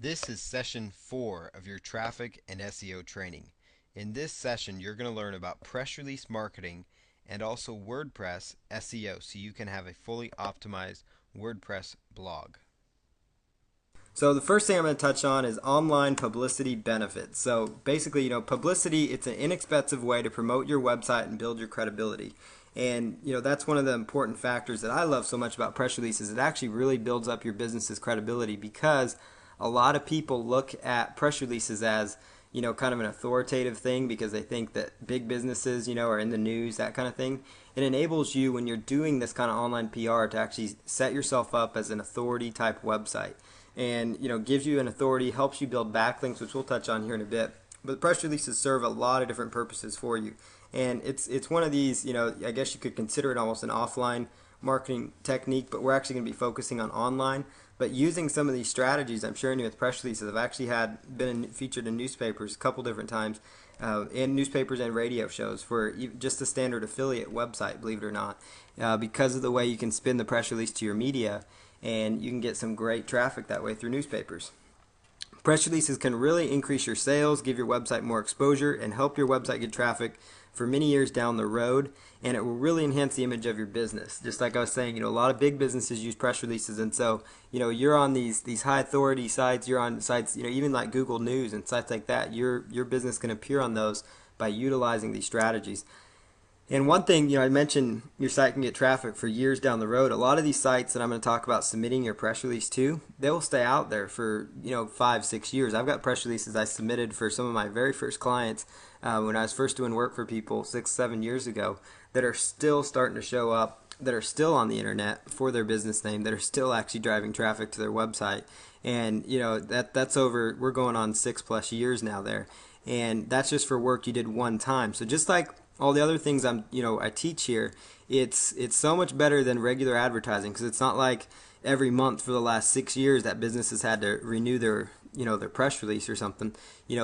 This is session 4 of your traffic and SEO training. In this session, you're going to learn about press release marketing and also WordPress SEO so you can have a fully optimized WordPress blog. So the first thing I'm going to touch on is online publicity benefits. So basically, publicity, it's an inexpensive way to promote your website and build your credibility. And that's one of the important factors that I love so much about press releases. It actually really builds up your business's credibility because a lot of people look at press releases as kind of an authoritative thing because they think that big businesses, are in the news, that kind of thing. It enables you when you're doing this kind of online PR to actually set yourself up as an authority type website, and gives you an authority, helps you build backlinks, which we'll touch on here in a bit. But press releases serve a lot of different purposes for you, and it's one of these, I guess you could consider it almost an offline marketing technique, but we're actually going to be focusing on online. But using some of these strategies I'm sharing you with press releases, I've actually been featured in newspapers a couple different times, in newspapers and radio shows for just a standard affiliate website, believe it or not, because of the way you can spin the press release to your media, and you can get some great traffic that way through newspapers. Press releases can really increase your sales, give your website more exposure, and help your website get traffic for many years down the road, and it will really enhance the image of your business. Just like I was saying, a lot of big businesses use press releases, and so you're on these high authority sites, you're on sites, even like Google News and sites like that. Your business can appear on those by utilizing these strategies. And one thing, I mentioned your site can get traffic for years down the road. A lot of these sites that I'm going to talk about submitting your press release to, they will stay out there for, 5-6 years. I've got press releases I submitted for some of my very first clients when I was first doing work for people 6-7 years ago that are still starting to show up, that are still on the internet for their business name, that are still actually driving traffic to their website. And, that's over, we're going on 6+ years now there. And that's just for work you did one time. So just like all the other things I teach here, it's so much better than regular advertising because it's not like every month for the last 6 years that business has had to renew their press release or something.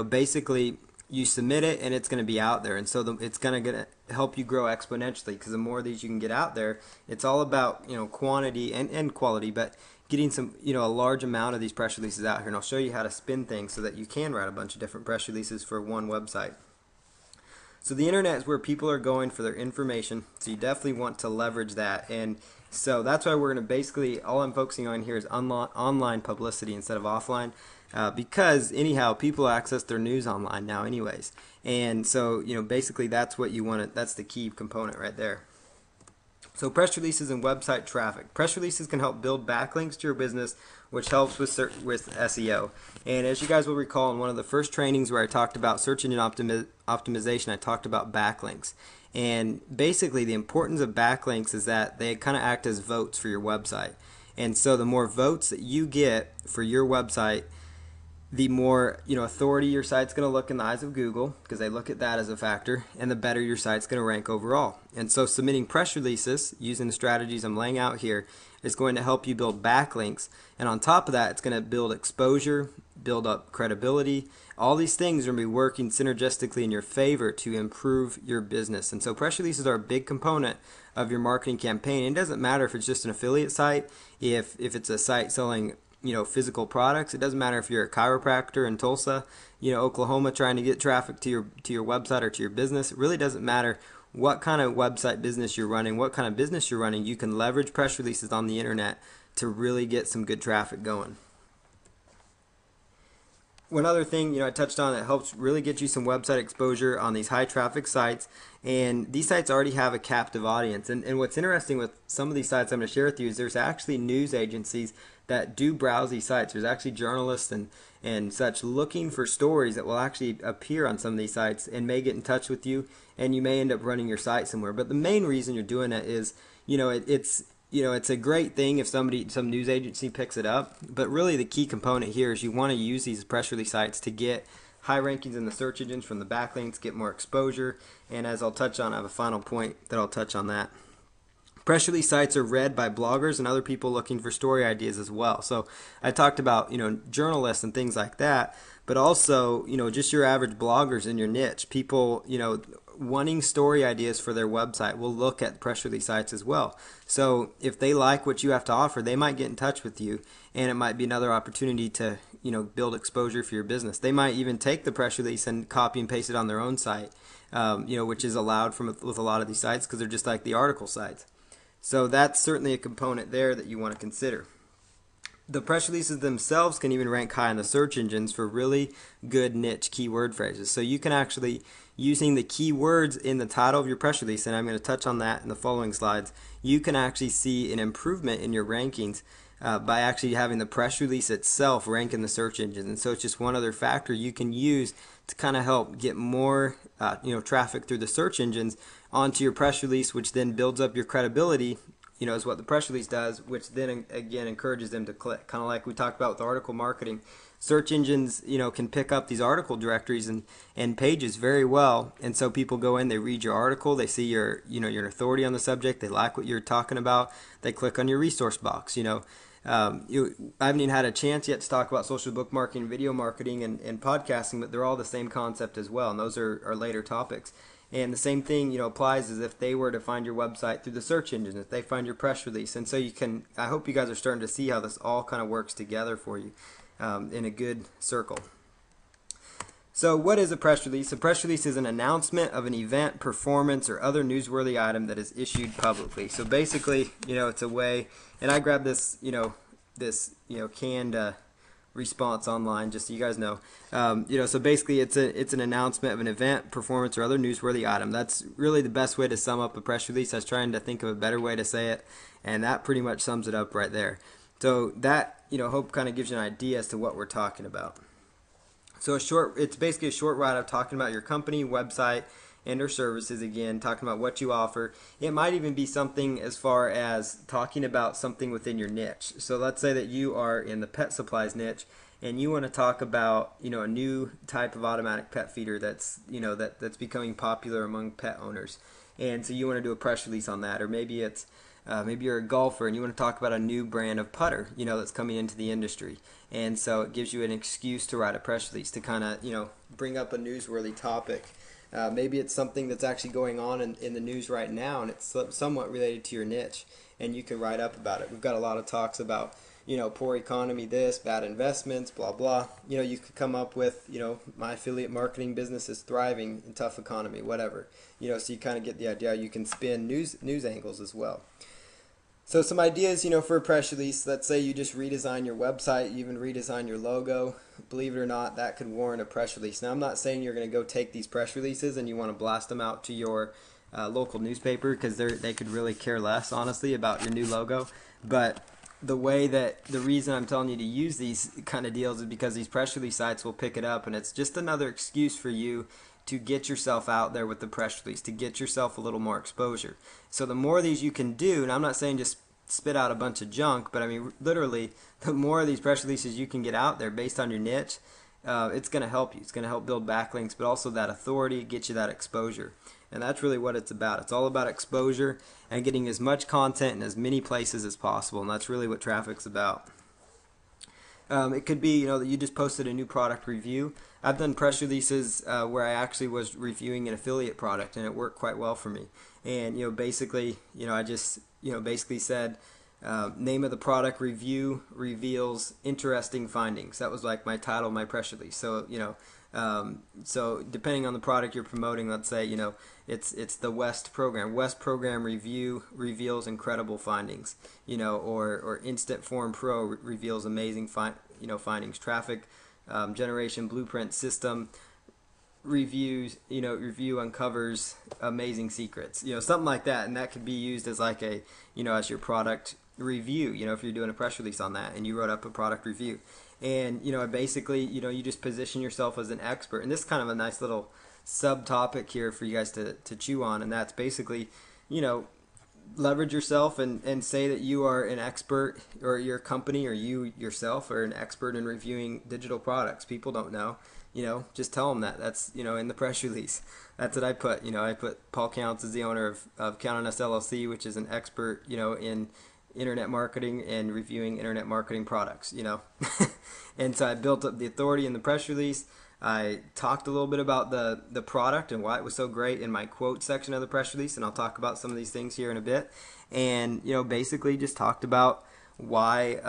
Basically you submit it and it's going to be out there, and so it's going to help you grow exponentially because the more of these you can get out there. It's all about quantity and quality, but getting some a large amount of these press releases out here, and I'll show you how to spin things so that you can write a bunch of different press releases for one website. So the internet is where people are going for their information, so you definitely want to leverage that. And so that's why we're going to basically, all I'm focusing on here is online publicity instead of offline, because anyhow, people access their news online now anyways. And so, basically that's what you want to, that's the key component right there. So press releases and website traffic. Press releases can help build backlinks to your business, which helps with SEO. And as you guys will recall, in one of the first trainings where I talked about search engine optimization, I talked about backlinks. And basically the importance of backlinks is that they kind of act as votes for your website. And so the more votes that you get for your website, the more authority your site's going to look in the eyes of Google, because they look at that as a factor, and the better your site's going to rank overall. And so submitting press releases using the strategies I'm laying out here is going to help you build backlinks, and on top of that it's going to build exposure, build up credibility. All these things are going to be working synergistically in your favor to improve your business. And so press releases are a big component of your marketing campaign. It doesn't matter if it's just an affiliate site, if it's a site selling physical products. It doesn't matter if you're a chiropractor in Tulsa, Oklahoma, trying to get traffic to your website or to your business. It really doesn't matter what kind of website business you're running, what kind of business you're running. You can leverage press releases on the internet to really get some good traffic going. One other thing I touched on that helps really get you some website exposure on these high traffic sites, and these sites already have a captive audience. And what's interesting with some of these sites I'm going to share with you is there's actually news agencies that do browse these sites. There's actually journalists and such looking for stories that will actually appear on some of these sites and may get in touch with you, and you may end up running your site somewhere. But the main reason you're doing it is it's a great thing if some news agency picks it up, but really the key component here is you want to use these press release sites to get high rankings in the search engines from the backlinks, get more exposure, and as I'll touch on, I have a final point that I'll touch on that. Press release sites are read by bloggers and other people looking for story ideas as well. So I talked about journalists and things like that, but also just your average bloggers in your niche, people wanting story ideas for their website will look at press release sites as well. So if they like what you have to offer, they might get in touch with you, and it might be another opportunity to build exposure for your business. They might even take the press release and copy and paste it on their own site, which is allowed with a lot of these sites because they're just like the article sites. So that's certainly a component there that you want to consider. The press releases themselves can even rank high in the search engines for really good niche keyword phrases. So you can actually, using the keywords in the title of your press release, and I'm going to touch on that in the following slides, you can actually see an improvement in your rankings by actually having the press release itself rank in the search engines. And so it's just one other factor you can use to kind of help get more traffic through the search engines onto your press release, which then builds up your credibility, is what the press release does, which then again encourages them to click. Kind of like we talked about with article marketing. Search engines, can pick up these article directories and pages very well. And so people go in, they read your article, they see your an authority on the subject, they like what you're talking about, they click on your resource box. I haven't even had a chance yet to talk about social book marketing, video marketing, and podcasting, but they're all the same concept as well, and those are later topics. And the same thing, applies as if they were to find your website through the search engine, if they find your press release. And so I hope you guys are starting to see how this all kind of works together for you in a good circle. So what is a press release? A press release is an announcement of an event, performance, or other newsworthy item that is issued publicly. So basically, it's a way, and I grabbed this, canned response online, just so you guys know. So basically it's an announcement of an event, performance, or other newsworthy item. That's really the best way to sum up a press release. I was trying to think of a better way to say it, and that pretty much sums it up right there. So that, hope kind of gives you an idea as to what we're talking about. So it's basically a short write-up talking about your company, website, and or services, again, talking about what you offer. It might even be something as far as talking about something within your niche. So let's say that you are in the pet supplies niche and you want to talk about, a new type of automatic pet feeder that's, that's becoming popular among pet owners. And so you want to do a press release on that. Or maybe it's maybe you're a golfer and you want to talk about a new brand of putter, that's coming into the industry. And so it gives you an excuse to write a press release to kind of, bring up a newsworthy topic. Maybe it's something that's actually going on in the news right now, and it's somewhat related to your niche, and you can write up about it. We've got a lot of talks about, poor economy, this, bad investments, blah, blah. You could come up with, my affiliate marketing business is thriving in tough economy, whatever. So you kind of get the idea. You can spin news angles as well. So some ideas, for a press release. Let's say you just redesign your website, you even redesign your logo. Believe it or not, that could warrant a press release. Now, I'm not saying you're going to go take these press releases and you want to blast them out to your local newspaper, because they could really care less, honestly, about your new logo. But the reason I'm telling you to use these kind of deals is because these press release sites will pick it up, and it's just another excuse for you to get yourself out there with the press release, to get yourself a little more exposure. So the more of these you can do, and I'm not saying just spit out a bunch of junk, but I mean literally the more of these press releases you can get out there based on your niche, it's going to help you. It's going to help build backlinks, but also that authority, get you that exposure. And that's really what it's about. It's all about exposure and getting as much content in as many places as possible, and that's really what traffic's about. It could be, that you just posted a new product review. I've done press releases where I actually was reviewing an affiliate product, and it worked quite well for me. And basically, I just basically said, name of the product review reveals interesting findings. That was like my title of my press release. So so depending on the product you're promoting, let's say it's the West program. West program review reveals incredible findings. Or Instant Form Pro reveals amazing findings. Traffic generation blueprint system review uncovers amazing secrets. Something like that, and that could be used as like a as your product review. If you're doing a press release on that and you wrote up a product review. And basically you just position yourself as an expert, and this is kind of a nice little subtopic here for you guys to chew on, and that's basically leverage yourself and say that you are an expert, or your company or you yourself are an expert in reviewing digital products. People don't know, just tell them that. That's in the press release. That's what I put. I put Paul Counts is the owner of Count on Us LLC, which is an expert in internet marketing and reviewing internet marketing products, And so I built up the authority in the press release. I talked a little bit about the product and why it was so great in my quote section of the press release, and I'll talk about some of these things here in a bit. And basically just talked about why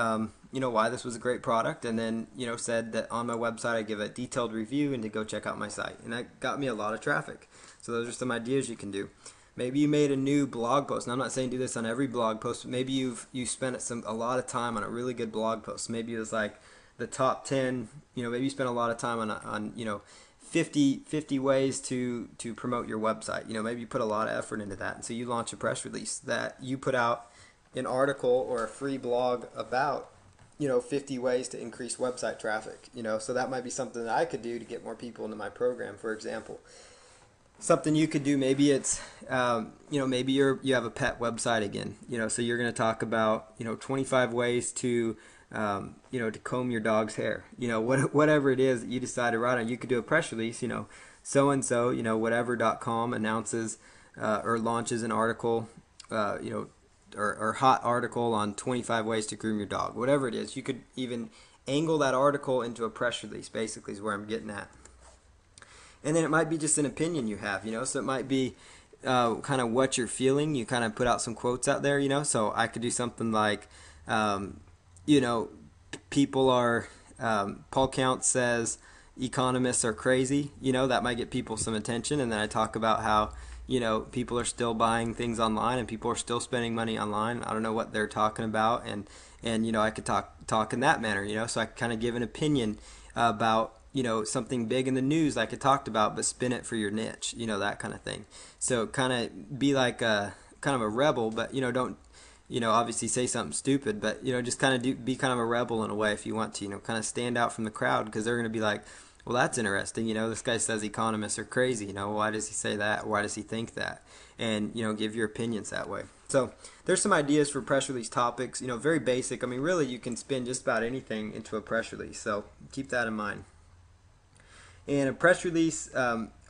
why this was a great product, and then said that on my website I give a detailed review and to go check out my site, and that got me a lot of traffic. So those are some ideas you can do. Maybe you made a new blog post, and I'm not saying do this on every blog post, but maybe you spent a lot of time on a really good blog post. Maybe it was like the top 10, maybe you spent a lot of time on 50 ways to promote your website. Maybe you put a lot of effort into that, and so you launch a press release that you put out an article or a free blog about 50 ways to increase website traffic. So that might be something that I could do to get more people into my program, for example. Something you could do, maybe it's maybe you have a pet website again, so you're going to talk about 25 ways to to comb your dog's hair, whatever it is that you decide to write on. You could do a press release, so and so, whatever.com announces or launches an article, or hot article on 25 ways to groom your dog. Whatever it is, you could even angle that article into a press release, basically, is where I'm getting at. And then it might be just an opinion you have, so it might be kind of what you're feeling. You kind of put out some quotes out there, so I could do something like, people are, Paul Counts says economists are crazy, that might get people some attention. And then I talk about how, people are still buying things online and people are still spending money online. I don't know what they're talking about. And I could talk in that manner, so I kind of give an opinion about, something big in the news like I talked about, but spin it for your niche, that kind of thing. So kind of be like a kind of a rebel, but, don't, obviously say something stupid, but, just kind of be kind of a rebel in a way if you want to, kind of stand out from the crowd, because they're going to be like, well, that's interesting. This guy says economists are crazy. Why does he say that? Why does he think that? And, give your opinions that way. So there's some ideas for press release topics, very basic. I mean, really, you can spin just about anything into a press release. So keep that in mind. And a press release,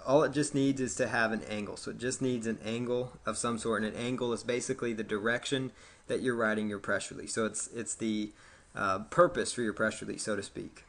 all it just needs is to have an angle. So it just needs an angle of some sort. And an angle is basically the direction that you're writing your press release. So it's the purpose for your press release, so to speak.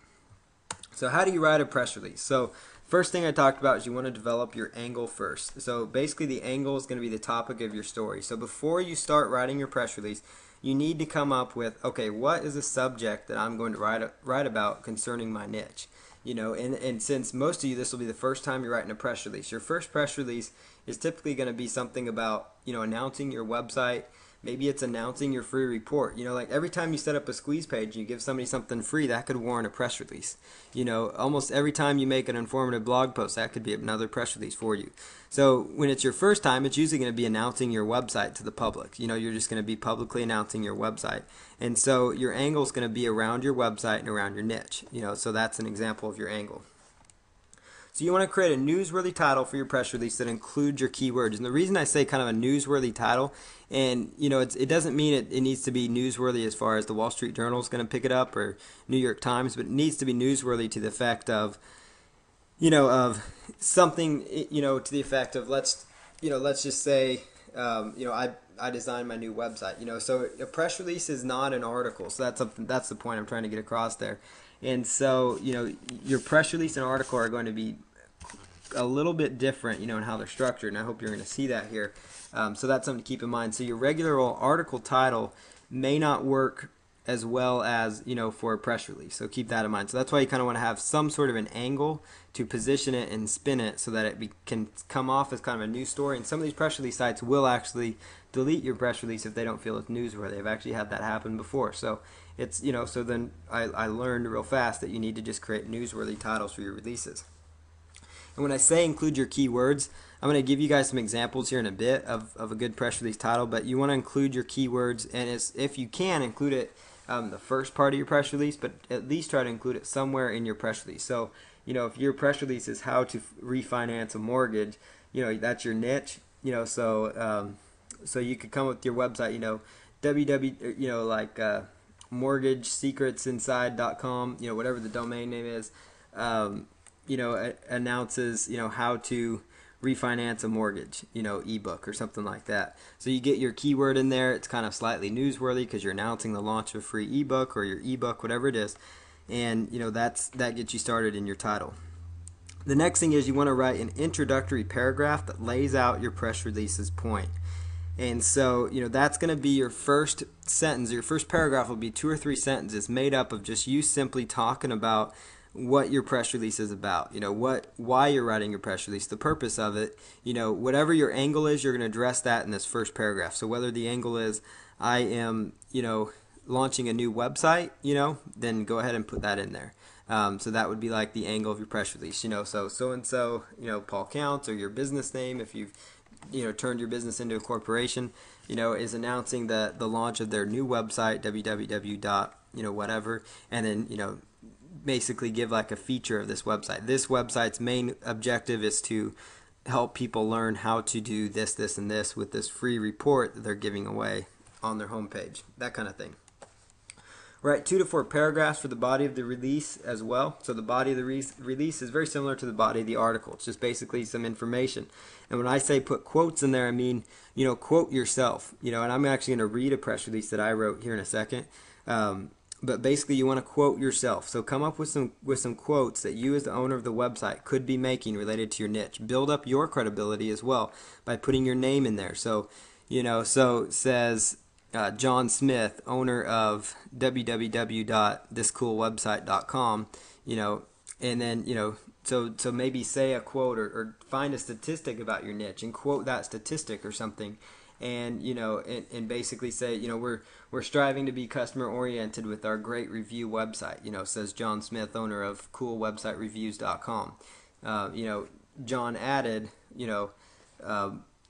So how do you write a press release? So first thing I talked about is you want to develop your angle first. So basically the angle is going to be the topic of your story. So before you start writing your press release, you need to come up with, okay, what is a subject that I'm going to write about concerning my niche? And since most of you, this will be the first time you're writing a press release, your first press release is typically going to be something about, announcing your website. Maybe it's announcing your free report. Like every time you set up a squeeze page and you give somebody something free, that could warrant a press release. Almost every time you make an informative blog post, that could be another press release for you. So when it's your first time, it's usually going to be announcing your website to the public. You're just going to be publicly announcing your website. And so your angle is going to be around your website and around your niche. So that's an example of your angle. So you want to create a newsworthy title for your press release that includes your keywords. And the reason I say kind of a newsworthy title, and it doesn't mean it needs to be newsworthy as far as the Wall Street Journal is going to pick it up or New York Times, but it needs to be newsworthy to the effect of, of something, to the effect of let's just say, I designed my new website. So a press release is not an article. So that's the point I'm trying to get across there. And so, your press release and article are going to be a little bit different, in how they're structured, and I hope you're going to see that here. So that's something to keep in mind. So your regular old article title may not work as well as, for a press release. So keep that in mind. So that's why you kind of want to have some sort of an angle to position it and spin it so that it can come off as kind of a news story. And some of these press release sites will actually delete your press release if they don't feel it's newsworthy. They've actually had that happen before. So it's, so then I learned real fast that you need to just create newsworthy titles for your releases. And when I say include your keywords, I'm going to give you guys some examples here in a bit of a good press release title, but you want to include your keywords, and if you can, include it the first part of your press release, but at least try to include it somewhere in your press release. So, if your press release is how to refinance a mortgage, that's your niche, so you could come with your website, mortgagesecretsinside.com, whatever the domain name is, announces, how to refinance a mortgage, ebook or something like that. So you get your keyword in there. It's kind of slightly newsworthy because you're announcing the launch of a free ebook or your ebook, whatever it is. And, that gets you started in your title. The next thing is you want to write an introductory paragraph that lays out your press release's point. And so, that's going to be your first sentence. Your first paragraph will be 2 or 3 sentences made up of just you simply talking about what your press release is about. Why you're writing your press release, the purpose of it. Whatever your angle is, you're going to address that in this first paragraph. So whether the angle is I am, launching a new website, then go ahead and put that in there. So that would be like the angle of your press release, so and so, Paul Counts, or your business name if you've turned your business into a corporation, is announcing the launch of their new website, www dot whatever, and then basically give like a feature of this website. This website's main objective is to help people learn how to do this, and this with this free report that they're giving away on their homepage, that kind of thing. Right, 2 to 4 paragraphs for the body of the release as well. So the body of the release is very similar to the body of the article. It's just basically some information. And when I say put quotes in there, I mean, quote yourself. And I'm actually going to read a press release that I wrote here in a second. But basically, you want to quote yourself. So come up with some quotes that you as the owner of the website could be making related to your niche. Build up your credibility as well by putting your name in there. So, so it says John Smith, owner of www.thiscoolwebsite.com, and then, so maybe say a quote or find a statistic about your niche and quote that statistic or something. And and basically say, we're striving to be customer oriented with our great review website, says John Smith, owner of coolwebsitereviews.com. John added,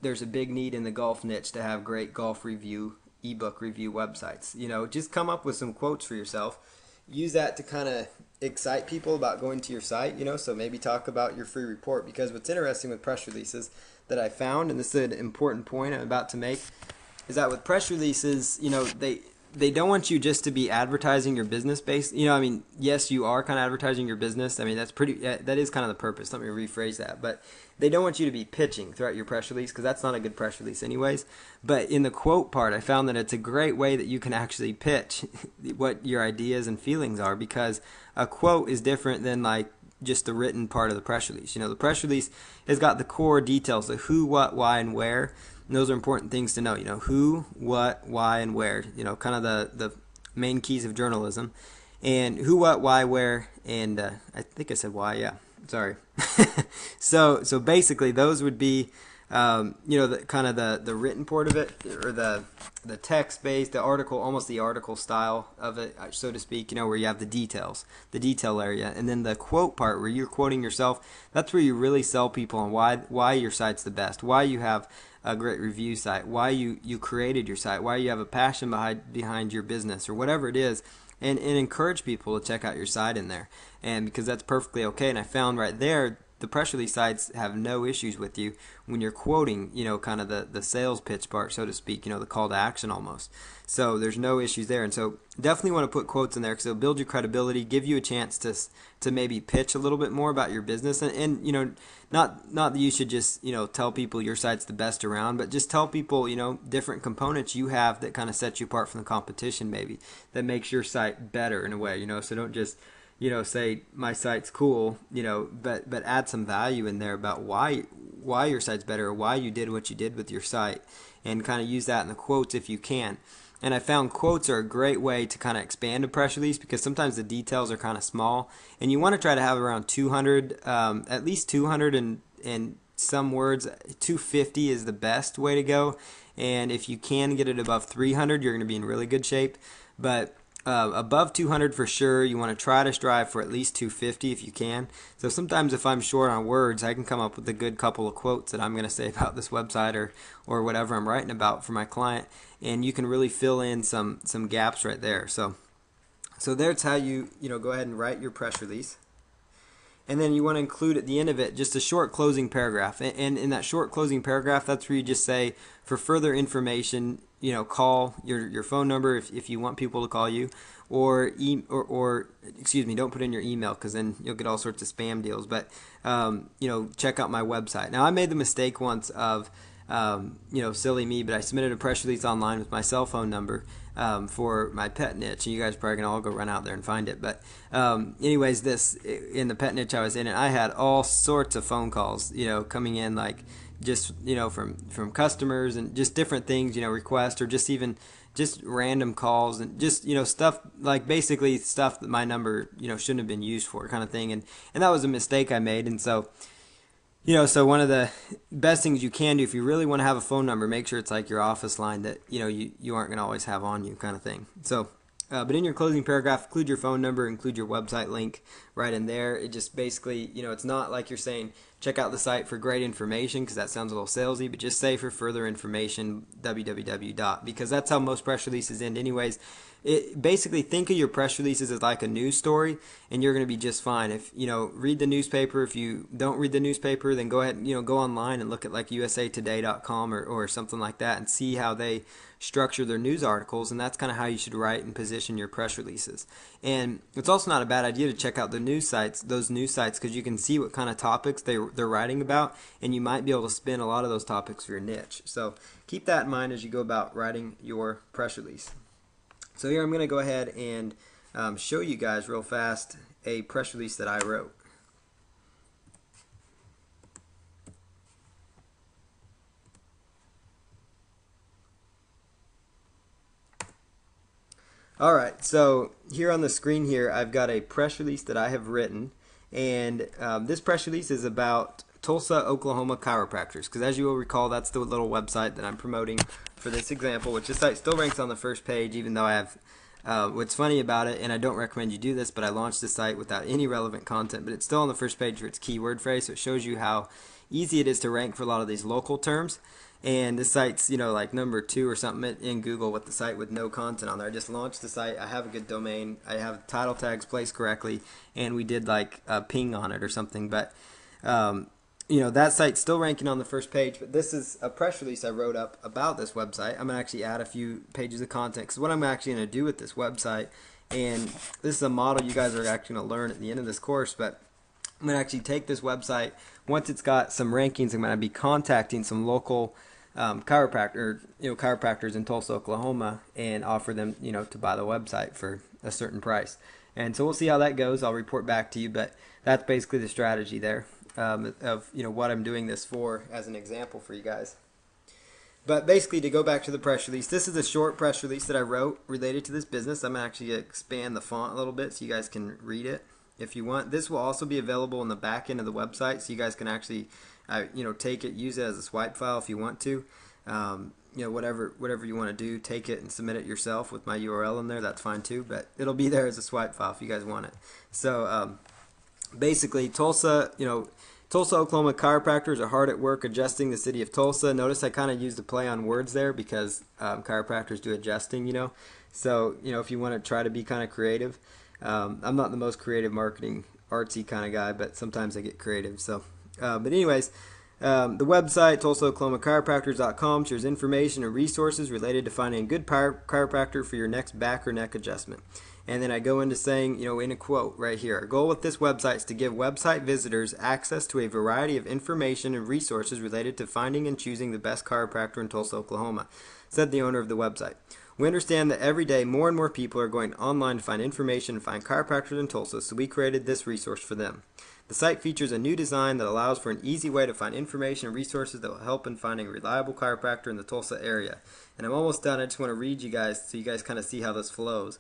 there's a big need in the golf niche to have great golf review ebook review websites. Just come up with some quotes for yourself. Use that to kind of excite people about going to your site, so maybe talk about your free report, because what's interesting with press releases that I found, and this is an important point I'm about to make, is that with press releases, they don't want you just to be advertising your business based. Yes, you are kind of advertising your business. That is kind of the purpose. Let me rephrase that. But they don't want you to be pitching throughout your press release, because that's not a good press release anyways. But in the quote part, I found that it's a great way that you can actually pitch what your ideas and feelings are, because a quote is different than like just the written part of the press release. The press release has got the core details, the who, what, why, and where. And those are important things to know. Who, what, why, and where. Kind of the main keys of journalism. And who, what, why, where, and I think I said why. Yeah, sorry. So basically, those would be the kind of the written part of it, or the text based, the article, almost the article style of it, so to speak, where you have the details, the detail area. And then the quote part, where you're quoting yourself, that's where you really sell people on why your site's the best, why you have a great review site, why you created your site, why you have a passion behind your business, or whatever it is. And encourage people to check out your site in there, and because that's perfectly okay. And I found right there, the press release sites have no issues with you when you're quoting, kind of the sales pitch part, so to speak, the call to action almost. So there's no issues there. And so definitely want to put quotes in there, because it'll build your credibility, give you a chance to maybe pitch a little bit more about your business. And not that you should just, tell people your site's the best around, but just tell people, different components you have that kind of set you apart from the competition, maybe, that makes your site better in a way, so don't just say my site's cool, but add some value in there about why your site's better, or why you did what you did with your site, and kind of use that in the quotes if you can. And I found quotes are a great way to kind of expand a press release, because sometimes the details are kind of small, and you want to try to have around 200, at least 200 and some words. 250 is the best way to go, and if you can get it above 300, you're going to be in really good shape. But above 200 for sure. You want to try to strive for at least 250 if you can. So sometimes if I'm short on words, I can come up with a good couple of quotes that I'm going to say about this website or whatever I'm writing about for my client, and you can really fill in some gaps right there. So that's how you go ahead and write your press release. And then you want to include at the end of it just a short closing paragraph. And in that short closing paragraph, that's where you just say, for further information, call your phone number if you want people to call you, or excuse me, don't put in your email, because then you'll get all sorts of spam deals. But check out my website. Now, I made the mistake once of silly me, but I submitted a press release online with my cell phone number for my pet niche, and you guys are probably gonna all go run out there and find it. But anyways, in the pet niche I was in, and I had all sorts of phone calls, coming in, like just from customers and just different things, requests, or just even just random calls, and just stuff like basically stuff that my number shouldn't have been used for, kind of thing. And that was a mistake I made. And so one of the best things you can do if you really want to have a phone number, make sure it's like your office line that you aren't going to always have on you, kind of thing. So but in your closing paragraph, include your phone number, include your website link right in there. It just basically, it's not like you're saying check out the site for great information, because that sounds a little salesy, but just say for further information www. Because that's how most press releases end anyways. Basically, think of your press releases as like a news story, and you're going to be just fine. If read the newspaper. If you don't read the newspaper, then go ahead and go online and look at like usatoday.com or something like that, and see how they structure their news articles. And that's kind of how you should write and position your press releases. And it's also not a bad idea to check out those news sites, because you can see what kind of topics they're writing about, and you might be able to spin a lot of those topics for your niche. So keep that in mind as you go about writing your press release. So here I'm going to go ahead and show you guys real fast a press release that I wrote. Alright, so here on the screen here I've got a press release that I have written, and this press release is about Tulsa, Oklahoma chiropractors, because as you will recall, that's the little website that I'm promoting for this example, which this site still ranks on the first page, even though I have what's funny about it, and I don't recommend you do this, but I launched the site without any relevant content, but it's still on the first page for its keyword phrase, so it shows you how easy it is to rank for a lot of these local terms. And this site's like number 2 or something in Google with the site with no content on there. I just launched the site. I have a good domain. I have title tags placed correctly, and we did like a ping on it or something. But that site's still ranking on the first page. But this is a press release I wrote up about this website. I'm gonna actually add a few pages of content, because what I'm actually gonna do with this website, and this is a model you guys are actually gonna learn at the end of this course, but I'm gonna actually take this website. Once it's got some rankings, I'm gonna be contacting some local chiropractors in Tulsa, Oklahoma, and offer them, to buy the website for a certain price. And so we'll see how that goes. I'll report back to you, but that's basically the strategy there of what I'm doing this for as an example for you guys. But basically, to go back to the press release, this is a short press release that I wrote related to this business. I'm actually going to expand the font a little bit so you guys can read it if you want. This will also be available in the back end of the website, so you guys can actually take it, use it as a swipe file if you want to. Whatever you want to do, take it and submit it yourself with my URL in there. That's fine too, but it'll be there as a swipe file if you guys want it. So basically, Tulsa, Oklahoma chiropractors are hard at work adjusting the city of Tulsa. Notice I kind of used a play on words there, because chiropractors do adjusting, So, if you want to try to be kind of creative. I'm not the most creative marketing artsy kind of guy, but sometimes I get creative. So, but anyways, the website, TulsaOklahomaChiropractors.com, shares information and resources related to finding a good chiropractor for your next back or neck adjustment. And then I go into saying, in a quote right here, our goal with this website is to give website visitors access to a variety of information and resources related to finding and choosing the best chiropractor in Tulsa, Oklahoma, said the owner of the website. We understand that every day more and more people are going online to find information and find chiropractors in Tulsa, so we created this resource for them. The site features a new design that allows for an easy way to find information and resources that will help in finding a reliable chiropractor in the Tulsa area. And I'm almost done. I just want to read you guys so you guys kind of see how this flows.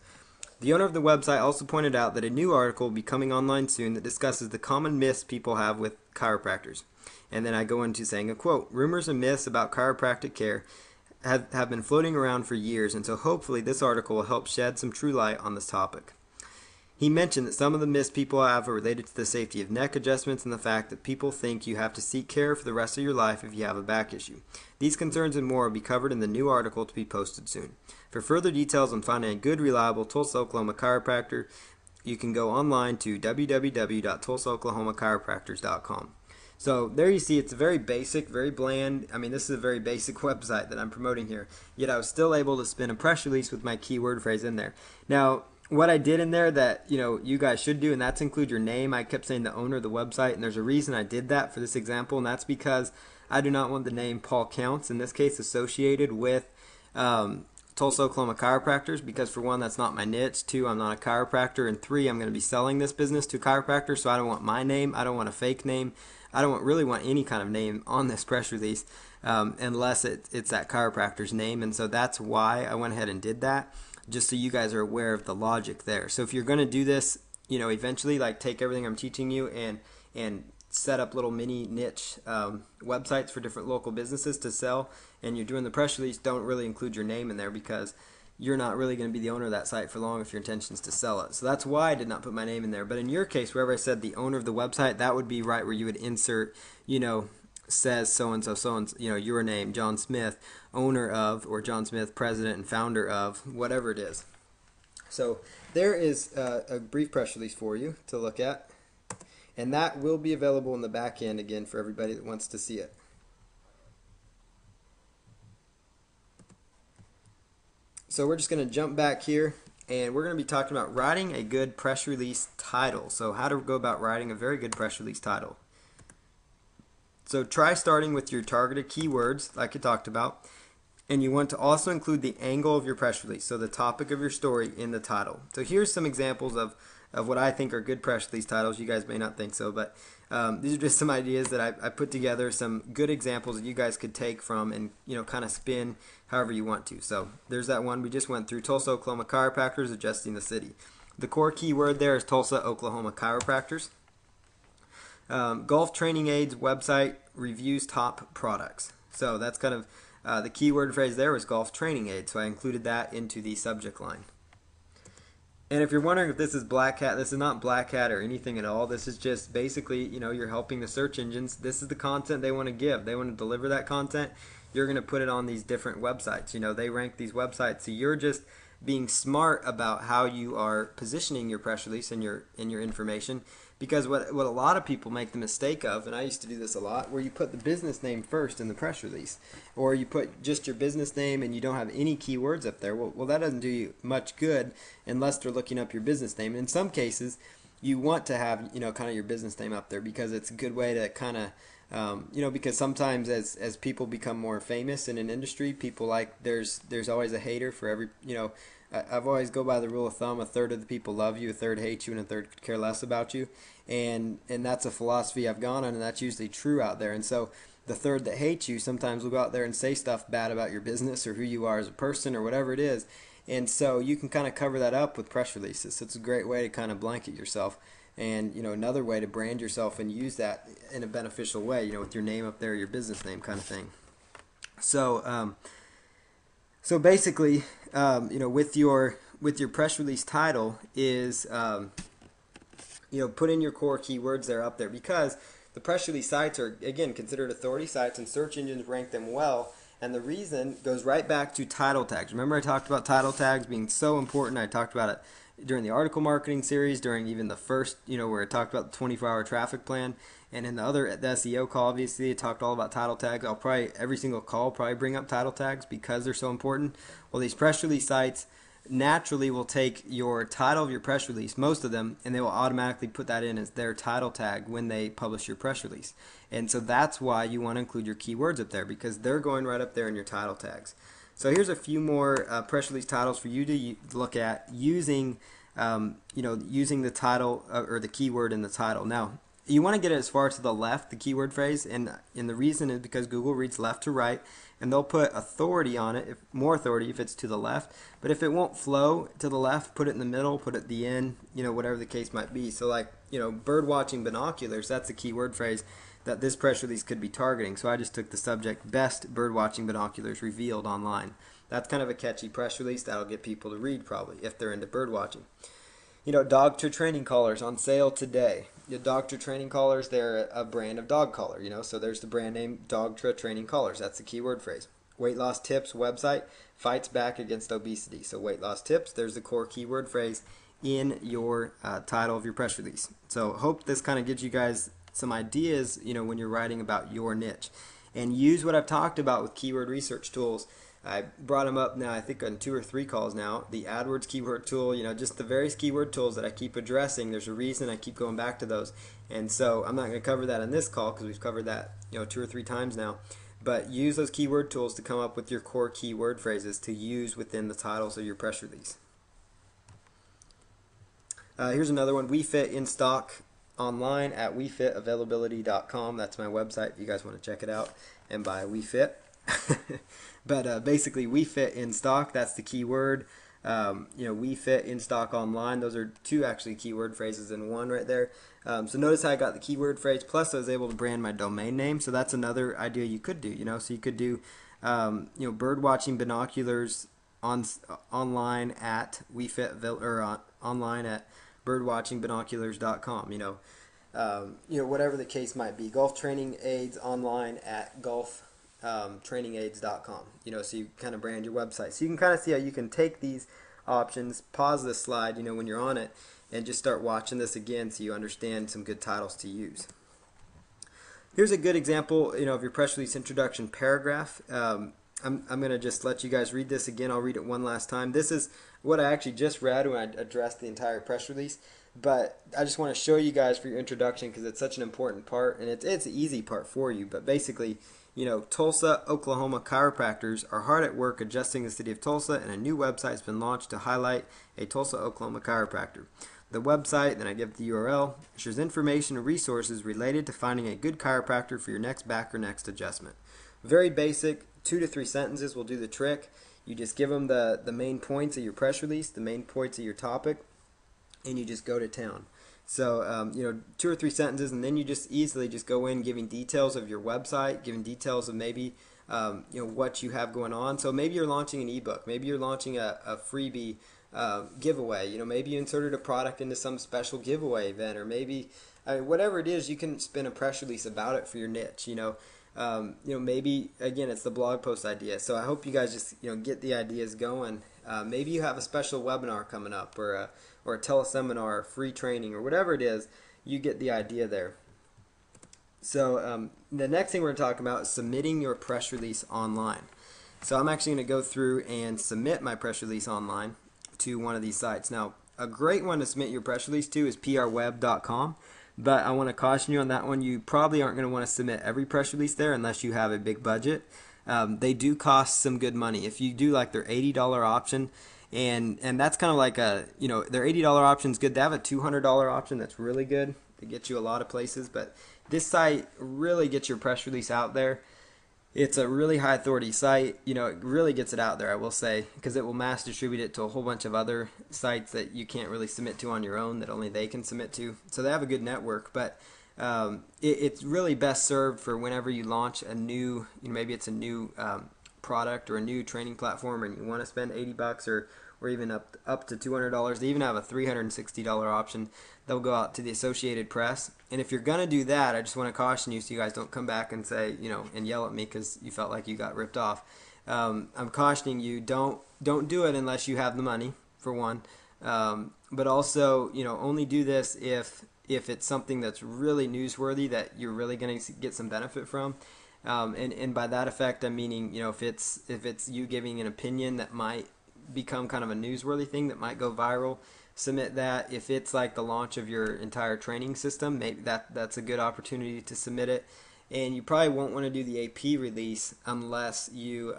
The owner of the website also pointed out that a new article will be coming online soon that discusses the common myths people have with chiropractors. And then I go into saying a quote, rumors and myths about chiropractic care have been floating around for years, and so hopefully this article will help shed some true light on this topic. He mentioned that some of the myths people have are related to the safety of neck adjustments and the fact that people think you have to seek care for the rest of your life if you have a back issue. These concerns and more will be covered in the new article to be posted soon. For further details on finding a good, reliable Tulsa, Oklahoma chiropractor, you can go online to www.tulsaoklahomachiropractors.com. So there you see, it's a very basic, very bland. I mean, this is a very basic website that I'm promoting here. Yet I was still able to spin a press release with my keyword phrase in there. Now, what I did in there that you guys should do, and that's include your name. I kept saying the owner of the website, and there's a reason I did that for this example, and that's because I do not want the name Paul Counts in this case associated with Tulsa, Oklahoma chiropractors, because for one, that's not my niche. Two, I'm not a chiropractor. And three, I'm going to be selling this business to chiropractors, so I don't want my name. I don't want a fake name. I don't really want any kind of name on this press release unless it's that chiropractor's name. And so that's why I went ahead and did that, just so you guys are aware of the logic there. So if you're going to do this, eventually, like, take everything I'm teaching you and set up little mini niche websites for different local businesses to sell, and you're doing the press release, don't really include your name in there, because you're not really going to be the owner of that site for long if your intention is to sell it. So that's why I did not put my name in there. But in your case, wherever I said the owner of the website, that would be right where you would insert, says so-and-so, so-and-so, your name, John Smith, owner of, or John Smith, president and founder of, whatever it is. So there is a brief press release for you to look at. And that will be available in the back end again for everybody that wants to see it. So we're just going to jump back here, and we're going to be talking about writing a good press release title. So how to go about writing a very good press release title. So try starting with your targeted keywords like I talked about. And you want to also include the angle of your press release, so the topic of your story in the title. So here's some examples of what I think are good press release titles. You guys may not think so, but these are just some ideas that I put together, some good examples that you guys could take from and kind of spin however you want to. So there's that one we just went through, Tulsa, Oklahoma chiropractors adjusting the city. The core keyword there is Tulsa, Oklahoma chiropractors. Golf training aids website reviews top products. So that's kind of the keyword phrase there was golf training aid, so I included that into the subject line. And if you're wondering if this is Black Hat, this is not Black Hat or anything at all. This is just basically, you're helping the search engines. This is the content they want to give. They want to deliver that content. You're going to put it on these different websites. They rank these websites. So you're just being smart about how you are positioning your press release and your information. Because what a lot of people make the mistake of, and I used to do this a lot, where you put the business name first in the press release, or you put just your business name and you don't have any keywords up there. Well, that doesn't do you much good unless they're looking up your business name. And in some cases, you want to have kind of your business name up there because it's a good way to kind of because sometimes as people become more famous in an industry, people there's always a hater for every I've always go by the rule of thumb: a third of the people love you, a third hate you, and a third could care less about you. And that's a philosophy I've gone on, and that's usually true out there. And so the third that hates you sometimes will go out there and say stuff bad about your business or who you are as a person or whatever it is. And so you can kind of cover that up with press releases. So it's a great way to kind of blanket yourself. And another way to brand yourself and use that in a beneficial way, with your name up there, your business name kind of thing. So so basically, with your press release title is put in your core keywords there up there, because the press release sites are, again, considered authority sites and search engines rank them well. And the reason goes right back to title tags. Remember I talked about title tags being so important. I talked about it during the article marketing series, during even the first, where I talked about the 24-hour traffic plan. And in the SEO call, obviously, I talked all about title tags. I'll probably, every single call, probably bring up title tags because they're so important. Well, these press release sites naturally will take your title of your press release, most of them, and they will automatically put that in as their title tag when they publish your press release. And so that's why you want to include your keywords up there, because they're going right up there in your title tags. So here's a few more press release titles for you to look at using, using the title or the keyword in the title. Now, you want to get it as far to the left, the keyword phrase, and the reason is because Google reads left to right, and they'll put authority on it, more authority if it's to the left. But if it won't flow to the left, put it in the middle, put it at the end, whatever the case might be. So like, bird watching binoculars, that's a keyword phrase that this press release could be targeting. So I just took the subject, best bird watching binoculars revealed online. That's kind of a catchy press release that'll get people to read probably if they're into bird watching. Dogtra training collars on sale today. The Dogtra training collars, they're a brand of dog collar, so there's the brand name Dogtra training collars. That's the keyword phrase. Weight loss tips website fights back against obesity. So weight loss tips, there's the core keyword phrase in your title of your press release. So hope this kind of gives you guys some ideas, when you're writing about your niche. And use what I've talked about with keyword research tools. I brought them up now, I think on 2 or 3 calls now. The AdWords keyword tool, just the various keyword tools that I keep addressing. There's a reason I keep going back to those. And so I'm not going to cover that in this call because we've covered that 2 or 3 times now. but use those keyword tools to come up with your core keyword phrases to use within the titles of your press release. Here's another one. We fit in stock online at wefitavailability.com. That's my website if you guys want to check it out and buy We Fit. But basically, we fit in stock. That's the keyword. We fit in stock online. Those are two actually keyword phrases in one right there. So notice how I got the keyword phrase. Plus, I was able to brand my domain name. So that's another idea you could do. So you could do, bird watching binoculars online at online at birdwatchingbinoculars.com. Whatever the case might be. Golf training aids online at golftrainingaids.com. So you kind of brand your website. So you can kind of see how you can take these options, pause this slide, when you're on it, and just start watching this again so you understand some good titles to use. Here's a good example, of your press release introduction paragraph. I'm going to just let you guys read this again. I'll read it one last time. This is what I actually just read when I addressed the entire press release, but I just want to show you guys for your introduction because it's such an important part, and it's an easy part for you. But basically, Tulsa, Oklahoma chiropractors are hard at work adjusting the city of Tulsa, and a new website has been launched to highlight a Tulsa, Oklahoma chiropractor. The website, then I give the URL, shares information and resources related to finding a good chiropractor for your next back or next adjustment. Very basic, 2 to 3 sentences will do the trick. You just give them the main points of your press release, the main points of your topic, and you just go to town. So, 2 or 3 sentences, and then you just easily just go in giving details of your website, giving details of maybe, what you have going on. So maybe you're launching an ebook, maybe you're launching a freebie giveaway. Maybe you inserted a product into some special giveaway event, or maybe, whatever it is, you can spin a press release about it for your niche. Maybe again it's the blog post idea. So I hope you guys just get the ideas going. Maybe you have a special webinar coming up, or a teleseminar, or free training, or whatever it is. You get the idea there. So the next thing we're going to talk about is submitting your press release online. So I'm actually going to go through and submit my press release online to one of these sites. Now, a great one to submit your press release to is prweb.com. But I want to caution you on that one. You probably aren't going to want to submit every press release there unless you have a big budget. They do cost some good money. If you do like their $80 option, and that's kind of like their $80 option is good. They have a $200 option that's really good to get you a lot of places. But this site really gets your press release out there. It's a really high authority site. It really gets it out there, I will say, because it will mass distribute it to a whole bunch of other sites that you can't really submit to on your own, that only they can submit to. So they have a good network, but it's really best served for whenever you launch a new, maybe it's a new product or a new training platform, and you want to spend $80 or even up to $200. They even have a $360 option. They'll go out to the Associated Press. And if you're going to do that, I just want to caution you so you guys don't come back and say, and yell at me because you felt like you got ripped off. I'm cautioning you, don't do it unless you have the money, for one. But also, only do this if it's something that's really newsworthy that you're really going to get some benefit from. And by that effect, I'm meaning, if it's you giving an opinion that might become kind of a newsworthy thing that might go viral, submit that. If it's like the launch of your entire training system, maybe that's a good opportunity to submit it. And you probably won't want to do the AP release unless you,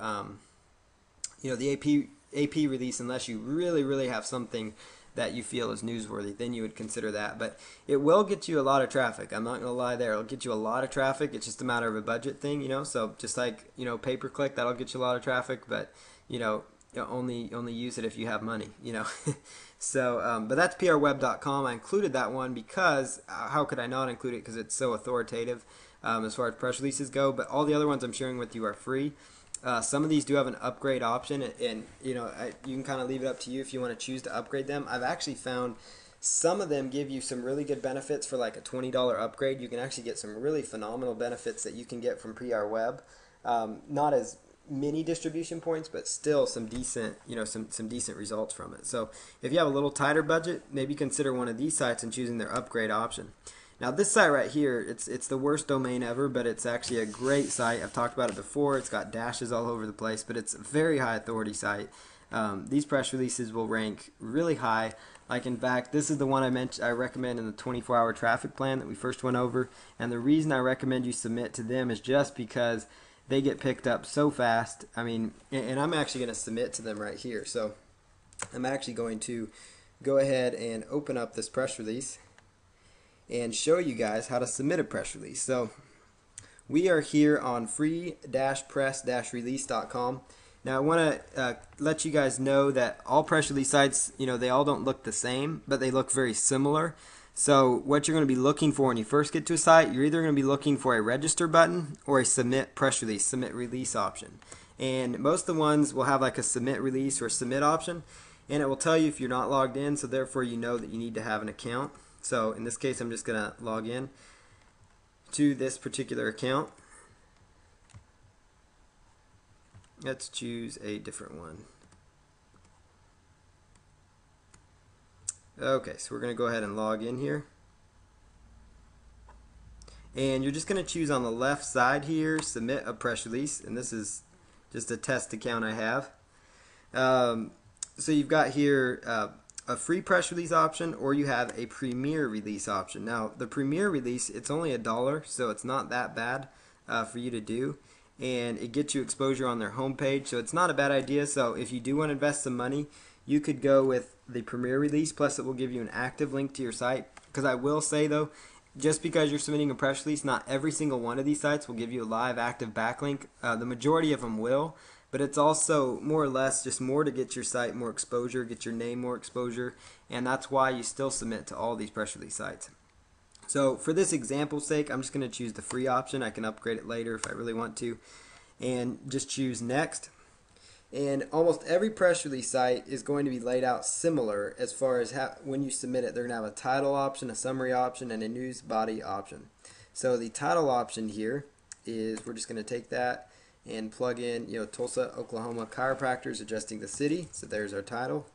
the AP release unless you really have something that you feel is newsworthy. Then you would consider that. But it will get you a lot of traffic. I'm not going to lie there. It'll get you a lot of traffic. It's just a matter of a budget thing, So just like, pay-per-click, that'll get you a lot of traffic. But, only use it if you have money, So, but that's prweb.com. I included that one because how could I not include it? Because it's so authoritative as far as press releases go. But all the other ones I'm sharing with you are free. Some of these do have an upgrade option, and you can kind of leave it up to you if you want to choose to upgrade them. I've actually found some of them give you some really good benefits for like a $20 upgrade. You can actually get some really phenomenal benefits that you can get from PRWeb. Not as many distribution points, but still some decent, some decent results from it. So if you have a little tighter budget, maybe consider one of these sites and choosing their upgrade option. Now this site right here, it's the worst domain ever, but it's actually a great site. I've talked about it before. It's got dashes all over the place, but it's a very high authority site. These press releases will rank really high. Like in fact, this is the one I recommend in the 24-hour traffic plan that we first went over. And the reason I recommend you submit to them is just because they get picked up so fast. I mean, and I'm actually going to submit to them right here. So I'm actually going to go ahead and open up this press release and show you guys how to submit a press release. So we are here on free-press-release.com. Now I want to let you guys know that all press release sites, they all don't look the same, but they look very similar. So what you're going to be looking for when you first get to a site, you're either going to be looking for a register button or a submit press release, submit release option. And most of the ones will have like a submit release or submit option, and it will tell you if you're not logged in, so therefore you know that you need to have an account. So in this case, I'm just going to log in to this particular account. Let's choose a different one. Okay, so we're going to go ahead and log in here. And you're just going to choose on the left side here, submit a press release. And this is just a test account I have. So you've got here a free press release option, or you have a premier release option. Now, the premier release, it's only $1, so it's not that bad for you to do. And it gets you exposure on their homepage, so it's not a bad idea. So if you do want to invest some money, you could go with the premier release, plus it will give you an active link to your site. Because I will say though, just because you're submitting a press release, not every single one of these sites will give you a live active backlink. The majority of them will, but it's also more or less just more to get your site more exposure, get your name more exposure, and that's why you still submit to all these press release sites. So for this example's sake, I'm just going to choose the free option. I can upgrade it later if I really want to, and just choose next. And almost every press release site is going to be laid out similar as far as when you submit it. They're going to have a title option, a summary option, and a news body option. So the title option here is, we're just going to take that and plug in, Tulsa, Oklahoma chiropractors adjusting the city. So there's our title.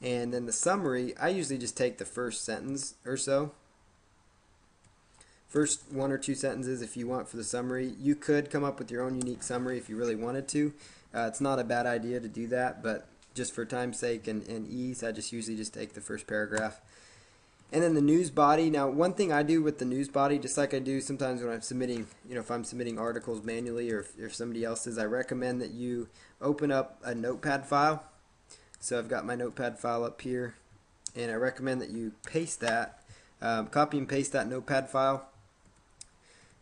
And then the summary, I usually just take the first sentence or so. First one or two sentences if you want for the summary. You could come up with your own unique summary if you really wanted to. It's not a bad idea to do that, but just for time's sake and ease, I just usually just take the first paragraph. And then the news body. Now, one thing I do with the news body, just like I do sometimes when I'm submitting, if I'm submitting articles manually or if somebody else is, I recommend that you open up a notepad file. So I've got my notepad file up here, and I recommend that you paste that, copy and paste that notepad file,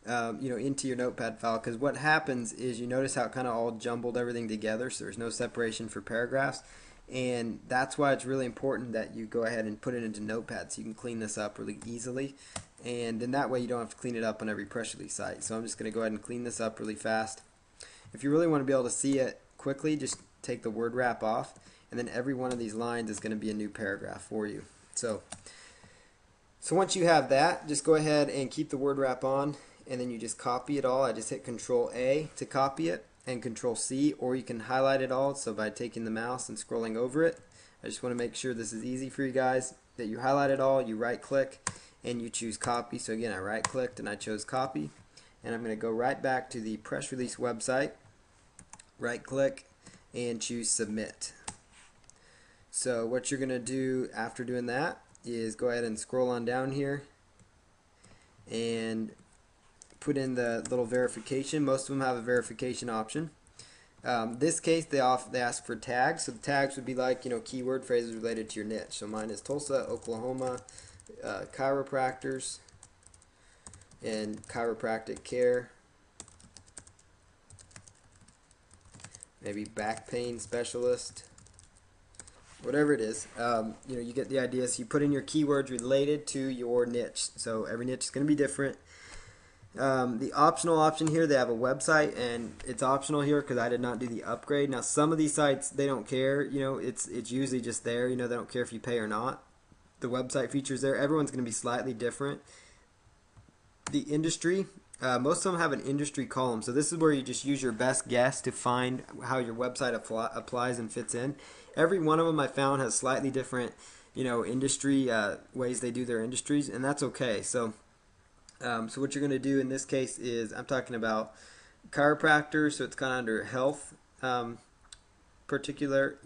into your notepad file, because what happens is you notice how it kind of all jumbled everything together, so there's no separation for paragraphs, and that's why it's really important that you go ahead and put it into Notepad so you can clean this up really easily, and then that way you don't have to clean it up on every press release site. So I'm just going to go ahead and clean this up really fast. If you really want to be able to see it quickly, just take the word wrap off, and then every one of these lines is going to be a new paragraph for you. So once you have that, just go ahead and keep the word wrap on, and then you just copy it all. I just hit Control A to copy it, and Control C, or you can highlight it all. So by taking the mouse and scrolling over it, I just want to make sure this is easy for you guys, that you highlight it all, you right click, and you choose copy. So again, I right clicked and I chose copy, and I'm going to go right back to the press release website, right click, and choose submit. So what you're going to do after doing that is go ahead and scroll on down here and put in the little verification. Most of them have a verification option. This case they ask for tags. So the tags would be like keyword phrases related to your niche. So mine is Tulsa, Oklahoma, chiropractors, and chiropractic care. Maybe back pain specialist. Whatever it is, you get the idea. So you put in your keywords related to your niche. So every niche is going to be different. The optional option here, they have a website, and it's optional here because I did not do the upgrade. Now some of these sites, they don't care. It's usually just there. They don't care if you pay or not. The website features there. Everyone's going to be slightly different. The industry, most of them have an industry column. So this is where you just use your best guess to find how your website applies and fits in. Every one of them I found has slightly different, industry ways they do their industries, and that's okay. So what you're going to do in this case is, I'm talking about chiropractor, so it's kind of under health, particular,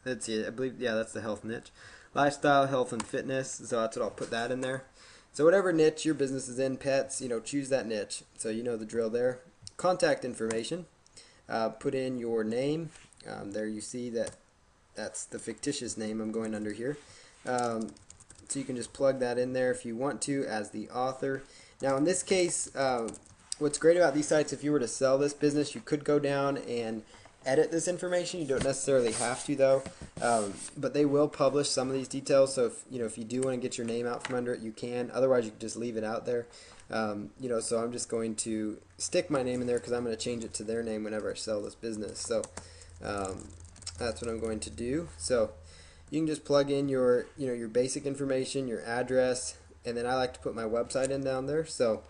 let's see, I believe, yeah, that's the health niche. Lifestyle, health, and fitness, so that's what I'll put that in there. So whatever niche your business is in, pets, choose that niche. So you know the drill there. Contact information. Put in your name. There you see that's the fictitious name I'm going under here. So you can just plug that in there if you want to as the author. Now in this case, what's great about these sites, if you were to sell this business, you could go down and edit this information. You don't necessarily have to though, but they will publish some of these details. So if you do want to get your name out from under it, you can. Otherwise, you can just leave it out there. So I'm just going to stick my name in there because I'm going to change it to their name whenever I sell this business. So that's what I'm going to do. So you can just plug in your basic information, your address, and then I like to put my website in down there. So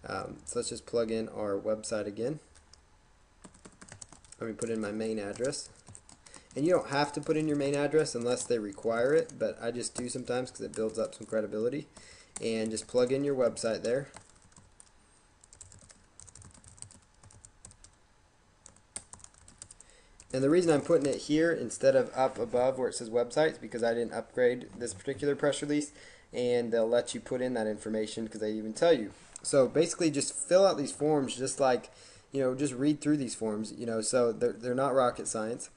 let's just plug in our website again. Let me put in my main address. And you don't have to put in your main address unless they require it, but I just do sometimes because it builds up some credibility. And just plug in your website there. And the reason I'm putting it here instead of up above where it says website is because I didn't upgrade this particular press release, and they'll let you put in that information because they even tell you. So basically just fill out these forms just like, just read through these forms, so they're not rocket science.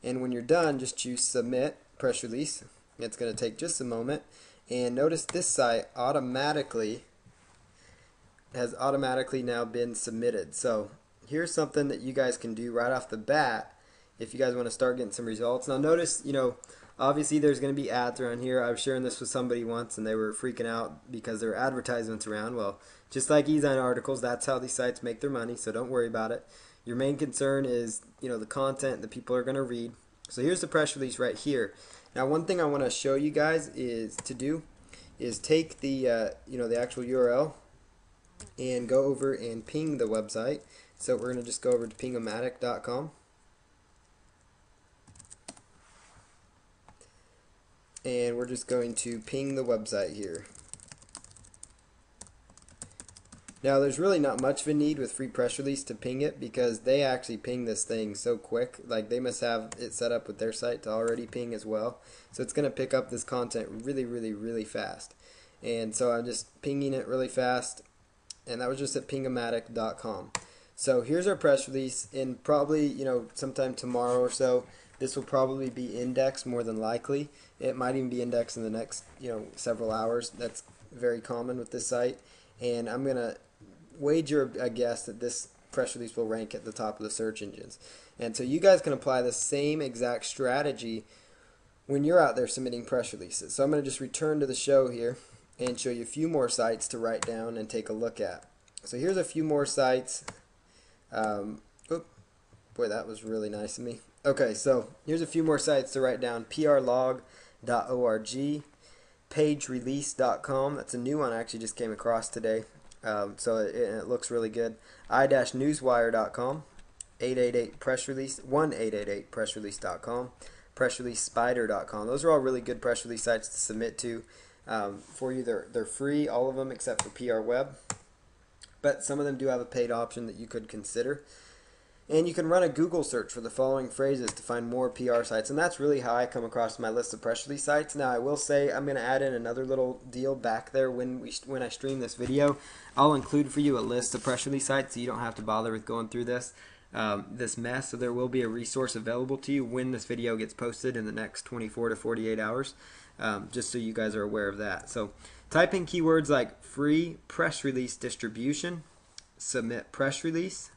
And when you're done, just choose submit press release. It's going to take just a moment. And notice this site has automatically now been submitted. So here's something that you guys can do right off the bat if you guys want to start getting some results. Now notice, obviously there's going to be ads around here. I was sharing this with somebody once and they were freaking out because there were advertisements around. Well, just like e-zine articles, that's how these sites make their money, so don't worry about it. Your main concern is, the content that people are going to read. So here's the press release right here. Now one thing I want to show you guys is take the the actual URL and go over and ping the website. So we're going to just go over to pingomatic.com. And we're just going to ping the website here. Now there's really not much of a need with free press release to ping it because they actually ping this thing so quick. Like they must have it set up with their site to already ping as well. So it's going to pick up this content really, really, really fast. And so I'm just pinging it really fast. And that was just at pingomatic.com. So here's our press release. And probably, sometime tomorrow or so, this will probably be indexed more than likely. It might even be indexed in the next, several hours. That's very common with this site. And I'm going to wager a guess that this press release will rank at the top of the search engines. And so you guys can apply the same exact strategy when you're out there submitting press releases. So I'm going to just return to the show here and show you a few more sites to write down and take a look at. So here's a few more sites. Boy, that was really nice of me. Okay, so here's a few more sites to write down. prlog.org, pagerelease.com. That's a new one I actually just came across today. So it looks really good. i-newswire.com, 888 press release, 1-888pressrelease.com, pressreleasespider.com. Those are all really good press release sites to submit to for you. They're free, all of them except for PR Web, but some of them do have a paid option that you could consider. And you can run a Google search for the following phrases to find more PR sites. And that's really how I come across my list of press release sites. Now, I will say I'm going to add in another little deal back there when I stream this video. I'll include for you a list of press release sites so you don't have to bother with going through this mess. So there will be a resource available to you when this video gets posted in the next 24 to 48 hours, just so you guys are aware of that. So type in keywords like free press release distribution, submit press release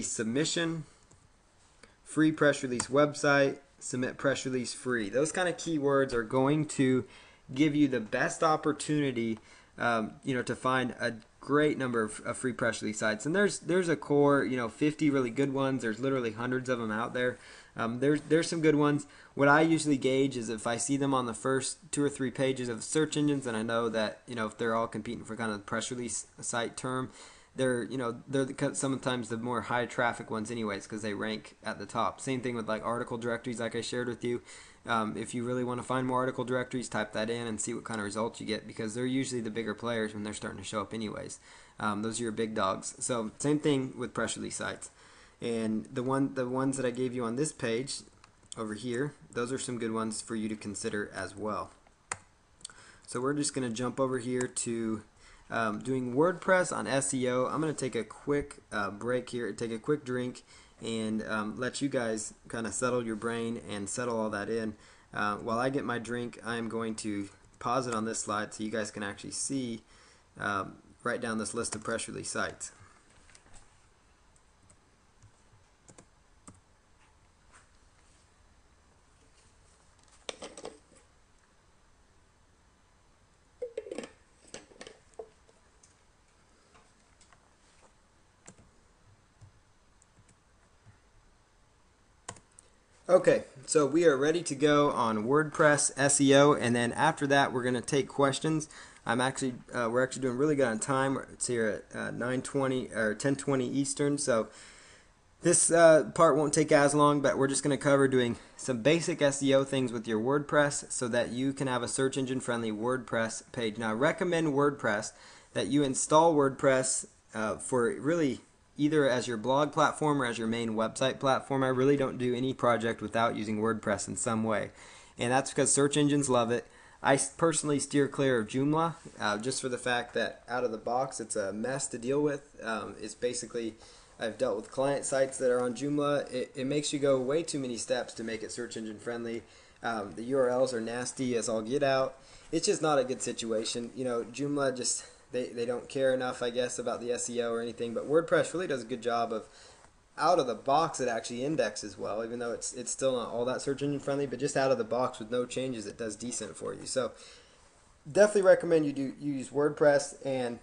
submission, free press release website, submit press release free. Those kind of keywords are going to give you the best opportunity, to find a great number of free press release sites. And there's a core, 50 really good ones. There's literally hundreds of them out there. There's some good ones. What I usually gauge is if I see them on the first 2 or 3 pages of the search engines, and I know that if they're all competing for kind of the press release site term, they're sometimes the more high traffic ones anyways because they rank at the top. Same thing with like article directories like I shared with you. If you really want to find more article directories, type that in and see what kind of results you get because they're usually the bigger players when they're starting to show up anyways. Those are your big dogs. So same thing with press release sites. And the ones that I gave you on this page over here, those are some good ones for you to consider as well. So we're just going to jump over here to doing WordPress on SEO. I'm going to take a quick break here, take a quick drink, and let you guys kind of settle your brain and settle all that in. While I get my drink, I am going to pause it on this slide so you guys can actually see, write down this list of press release sites. Okay, so we are ready to go on WordPress SEO, and then after that we're going to take questions. We're actually doing really good on time. It's here at 9:20 or 10:20 Eastern, so this part won't take as long, but we're just going to cover doing some basic SEO things with your WordPress so that you can have a search engine friendly WordPress page. Now I recommend WordPress that you install WordPress for really either as your blog platform or as your main website platform. I really don't do any project without using WordPress in some way, and that's because search engines love it. I personally steer clear of Joomla just for the fact that out of the box it's a mess to deal with. It's basically, I've dealt with client sites that are on Joomla. It makes you go way too many steps to make it search engine friendly. The URLs are nasty as all get out. It's just not a good situation. You know, Joomla just they don't care enough, I guess, about the SEO or anything. But WordPress really does a good job of, out of the box, it actually indexes well, even though it's still not all that search engine friendly. But just out of the box with no changes, it does decent for you. So definitely recommend you use WordPress. And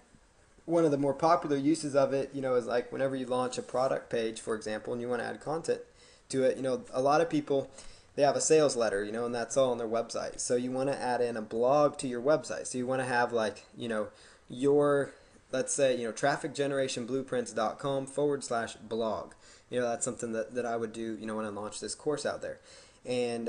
one of the more popular uses of it, you know, is like whenever you launch a product page, for example, and you want to add content to it. You know, a lot of people, they have a sales letter, you know, and that's all on their website. So you want to add in a blog to your website. So you want to have, like, you know, your, let's say, you know, trafficgenerationblueprints.com/blog. You know, that's something that I would do, you know, when I launch this course out there. And,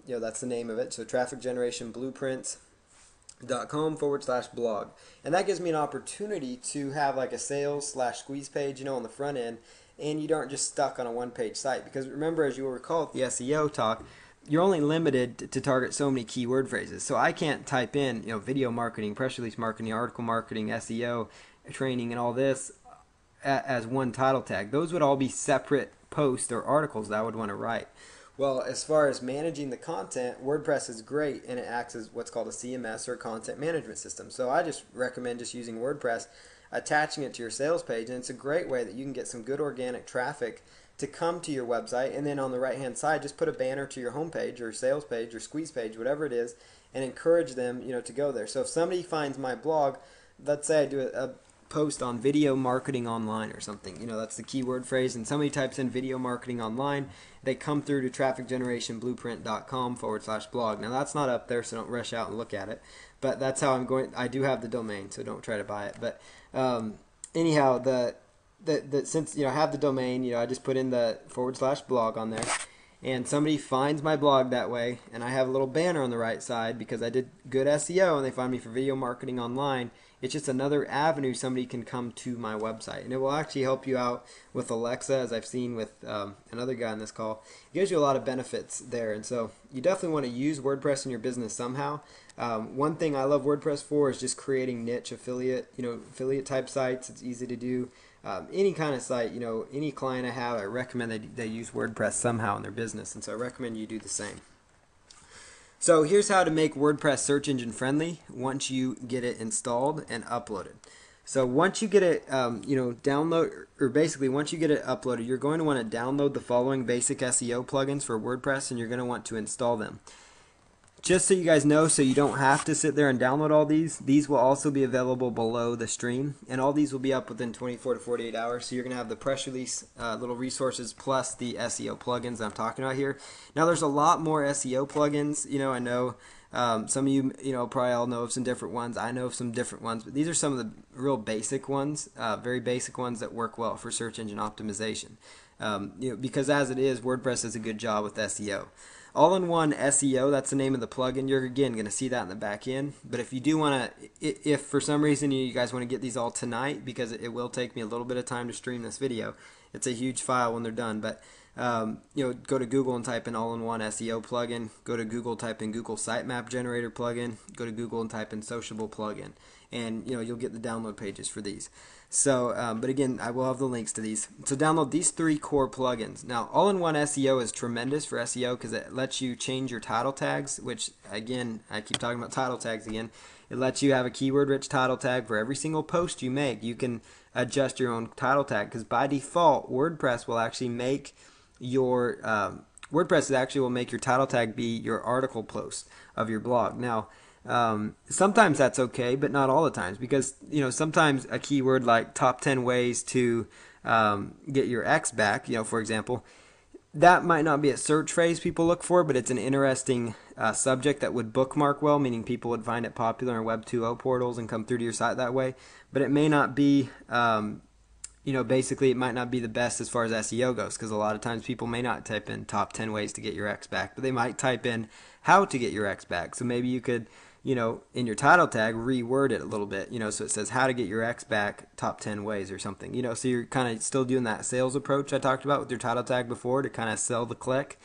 you know, that's the name of it. So trafficgenerationblueprints.com/blog. And that gives me an opportunity to have like a sales/squeeze page, you know, on the front end, and you aren't just stuck on a one-page site. Because remember, as you will recall at the SEO talk, you're only limited to target so many keyword phrases. So I can't type in, you know, video marketing, press release marketing, article marketing, SEO training, and all this as one title tag. Those would all be separate posts or articles that I would want to write. Well, as far as managing the content, WordPress is great, and it acts as what's called a CMS, or content management system. So I just recommend just using WordPress, attaching it to your sales page, and it's a great way that you can get some good organic traffic to come to your website. And then on the right hand side, just put a banner to your homepage or sales page or squeeze page, whatever it is, and encourage them, you know, to go there. So if somebody finds my blog, let's say I do a post on video marketing online or something, you know, that's the keyword phrase, and somebody types in video marketing online, they come through to trafficgenerationblueprint.com/blog. Now that's not up there, so don't rush out and look at it, but that's how I'm going. I do have the domain, so don't try to buy it. But anyhow, since, you know, I have the domain, you know, I just put in the /blog on there, and somebody finds my blog that way, and I have a little banner on the right side because I did good SEO and they find me for video marketing online. It's just another avenue somebody can come to my website, and it will actually help you out with Alexa, as I've seen with another guy on this call. It gives you a lot of benefits there, and so you definitely want to use WordPress in your business somehow. One thing I love WordPress for is just creating niche affiliate type sites. It's easy to do. Any kind of site, you know, any client I have, I recommend they use WordPress somehow in their business, and so I recommend you do the same. So here's how to make WordPress search engine friendly once you get it installed and uploaded. So once you get it, you know, basically once you get it uploaded, you're going to want to download the following basic SEO plugins for WordPress, and you're going to want to install them. Just so you guys know, so you don't have to sit there and download all these will also be available below the stream, and all these will be up within 24 to 48 hours. So you're going to have the press release little resources plus the SEO plugins that I'm talking about here. Now there's a lot more SEO plugins. You know, I know some of you, you know, probably all know of some different ones. I know of some different ones, but these are some of the real basic ones, very basic ones that work well for search engine optimization. You know, because as it is, WordPress does a good job with SEO. All-in-one SEO, that's the name of the plugin. You're, again, going to see that in the back end. But if you do want to, if for some reason you guys want to get these all tonight, because it will take me a little bit of time to stream this video, it's a huge file when they're done. But Go to Google and type in all-in-one SEO plugin. Go to Google, type in Google Sitemap Generator plugin. Go to Google and type in Sociable plugin, and you'll get the download pages for these. So, but again, I will have the links to these. So download these 3 core plugins. Now, all-in-one SEO is tremendous for SEO because it lets you change your title tags, which again, I keep talking about title tags again. It lets you have a keyword-rich title tag for every single post you make. You can adjust your own title tag because by default, WordPress will actually make your will make your title tag be your article post of your blog. Now, sometimes that's okay, but not all the times, because sometimes a keyword like top 10 ways to get your ex back, for example, that might not be a search phrase people look for, but it's an interesting subject that would bookmark well, meaning people would find it popular in Web 2.0 portals and come through to your site that way. But it may not be, basically it might not be the best as far as SEO goes, because a lot of times people may not type in top 10 ways to get your ex back, but they might type in how to get your ex back. So maybe you could, in your title tag, reword it a little bit, so it says how to get your ex back top 10 ways or something, so you're kind of still doing that sales approach I talked about with your title tag before to kind of sell the click.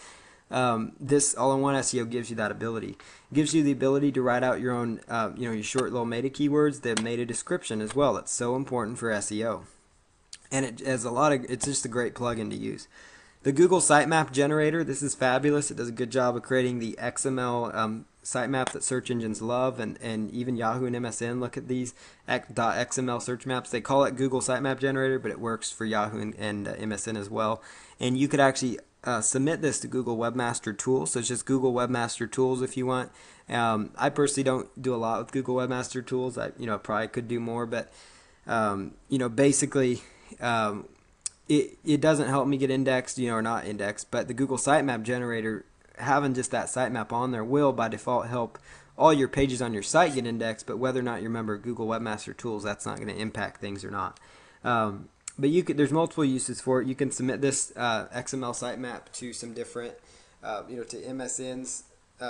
This all-in-one SEO gives you that ability. It gives you the ability to write out your own, your short little meta keywords, the meta description as well. It's so important for SEO. And it's just a great plugin to use. The Google Sitemap Generator, this is fabulous. It does a good job of creating the XML sitemap that search engines love, and even Yahoo and MSN look at these .xml search maps. They call it Google Sitemap Generator, but it works for Yahoo and MSN as well. And you could actually submit this to Google Webmaster Tools. So it's just Google Webmaster Tools if you want. I personally don't do a lot with Google Webmaster Tools. I probably could do more, but basically it doesn't help me get indexed, or not indexed. But the Google Sitemap Generator, having just that sitemap on there, will by default help all your pages on your site get indexed. But whether or not you're a member of Google Webmaster Tools, that's not going to impact things or not. But there's multiple uses for it. You can submit this XML sitemap to some different, to MSN's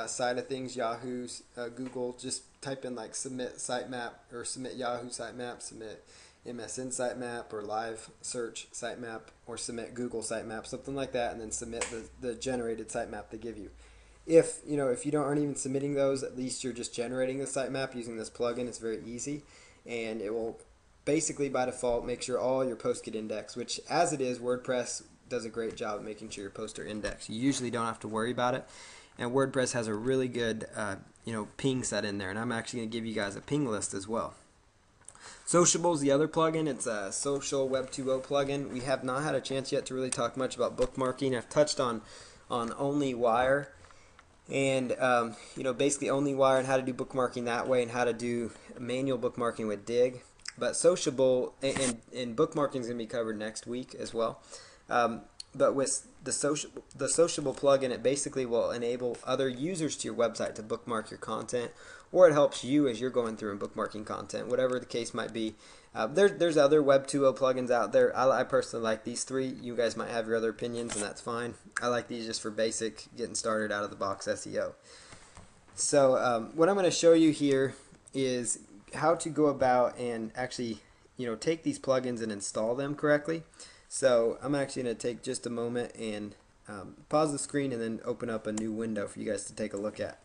side of things, Yahoo's, Google. Just type in like submit sitemap, or submit Yahoo sitemap, submit MSN sitemap, or live search sitemap, or submit Google sitemap, something like that, and then submit the generated sitemap they give you. If you aren't even submitting those, at least you're just generating the sitemap using this plugin. It's very easy, and it will basically by default make sure all your posts get indexed, which as it is, WordPress does a great job of making sure your posts are indexed. You usually don't have to worry about it, and WordPress has a really good ping set in there, and I'm actually going to give you guys a ping list as well. Sociable is the other plugin. It's a social Web 2.0 plugin. We have not had a chance yet to really talk much about bookmarking. I've touched on OnlyWire, and basically OnlyWire and how to do bookmarking that way, and how to do manual bookmarking with Dig. But Sociable and bookmarking is going to be covered next week as well. But with the Sociable plugin, it basically will enable other users to your website to bookmark your content, or it helps you as you're going through and bookmarking content, whatever the case might be. There's other Web 2.0 plugins out there. I personally like these 3. You guys might have your other opinions, and that's fine. I like these just for basic, getting started out of the box SEO. So what I'm going to show you here is how to go about and actually take these plugins and install them correctly. So I'm actually going to take just a moment and pause the screen and then open up a new window for you guys to take a look at.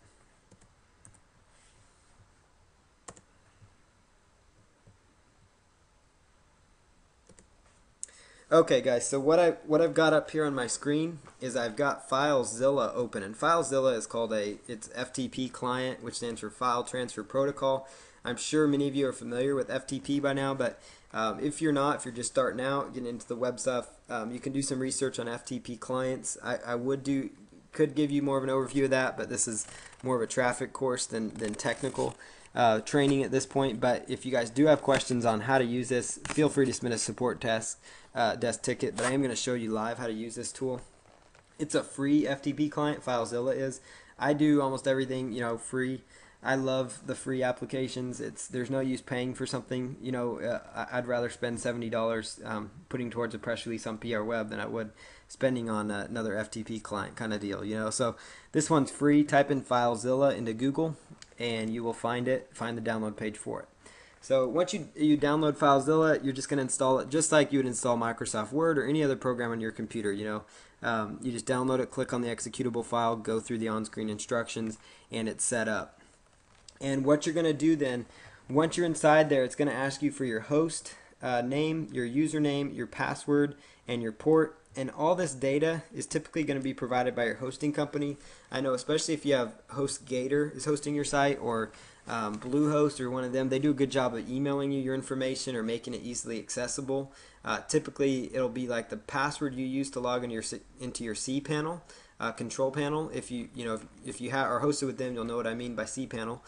Okay guys, so what I've got up here on my screen is I've got FileZilla open, and FileZilla is called it's FTP client, which stands for File Transfer Protocol. I'm sure many of you are familiar with FTP by now, but if you're not, if you're just starting out, getting into the web stuff, you can do some research on FTP clients. I could give you more of an overview of that, but this is more of a traffic course than technical training at this point. But if you guys do have questions on how to use this, feel free to submit a support desk ticket. But I am going to show you live how to use this tool. It's a free FTP client. FileZilla is. I do almost everything free. I love the free applications. There's no use paying for something. I'd rather spend $70 putting towards a press release on PR Web than I would spending on another FTP client kind of deal. So this one's free. Type in FileZilla into Google, and you will find it. Find the download page for it. So once you download FileZilla, you're just going to install it just like you would install Microsoft Word or any other program on your computer. You just download it, click on the executable file, go through the on-screen instructions, and it's set up. And what you're going to do then, once you're inside there, it's going to ask you for your host name, your username, your password, and your port. And all this data is typically going to be provided by your hosting company. I know, especially if you have HostGator is hosting your site, or Bluehost or one of them, they do a good job of emailing you your information or making it easily accessible. Typically, it'll be like the password you use to log into your cPanel control panel. If you are hosted with them, you'll know what I mean by cPanel.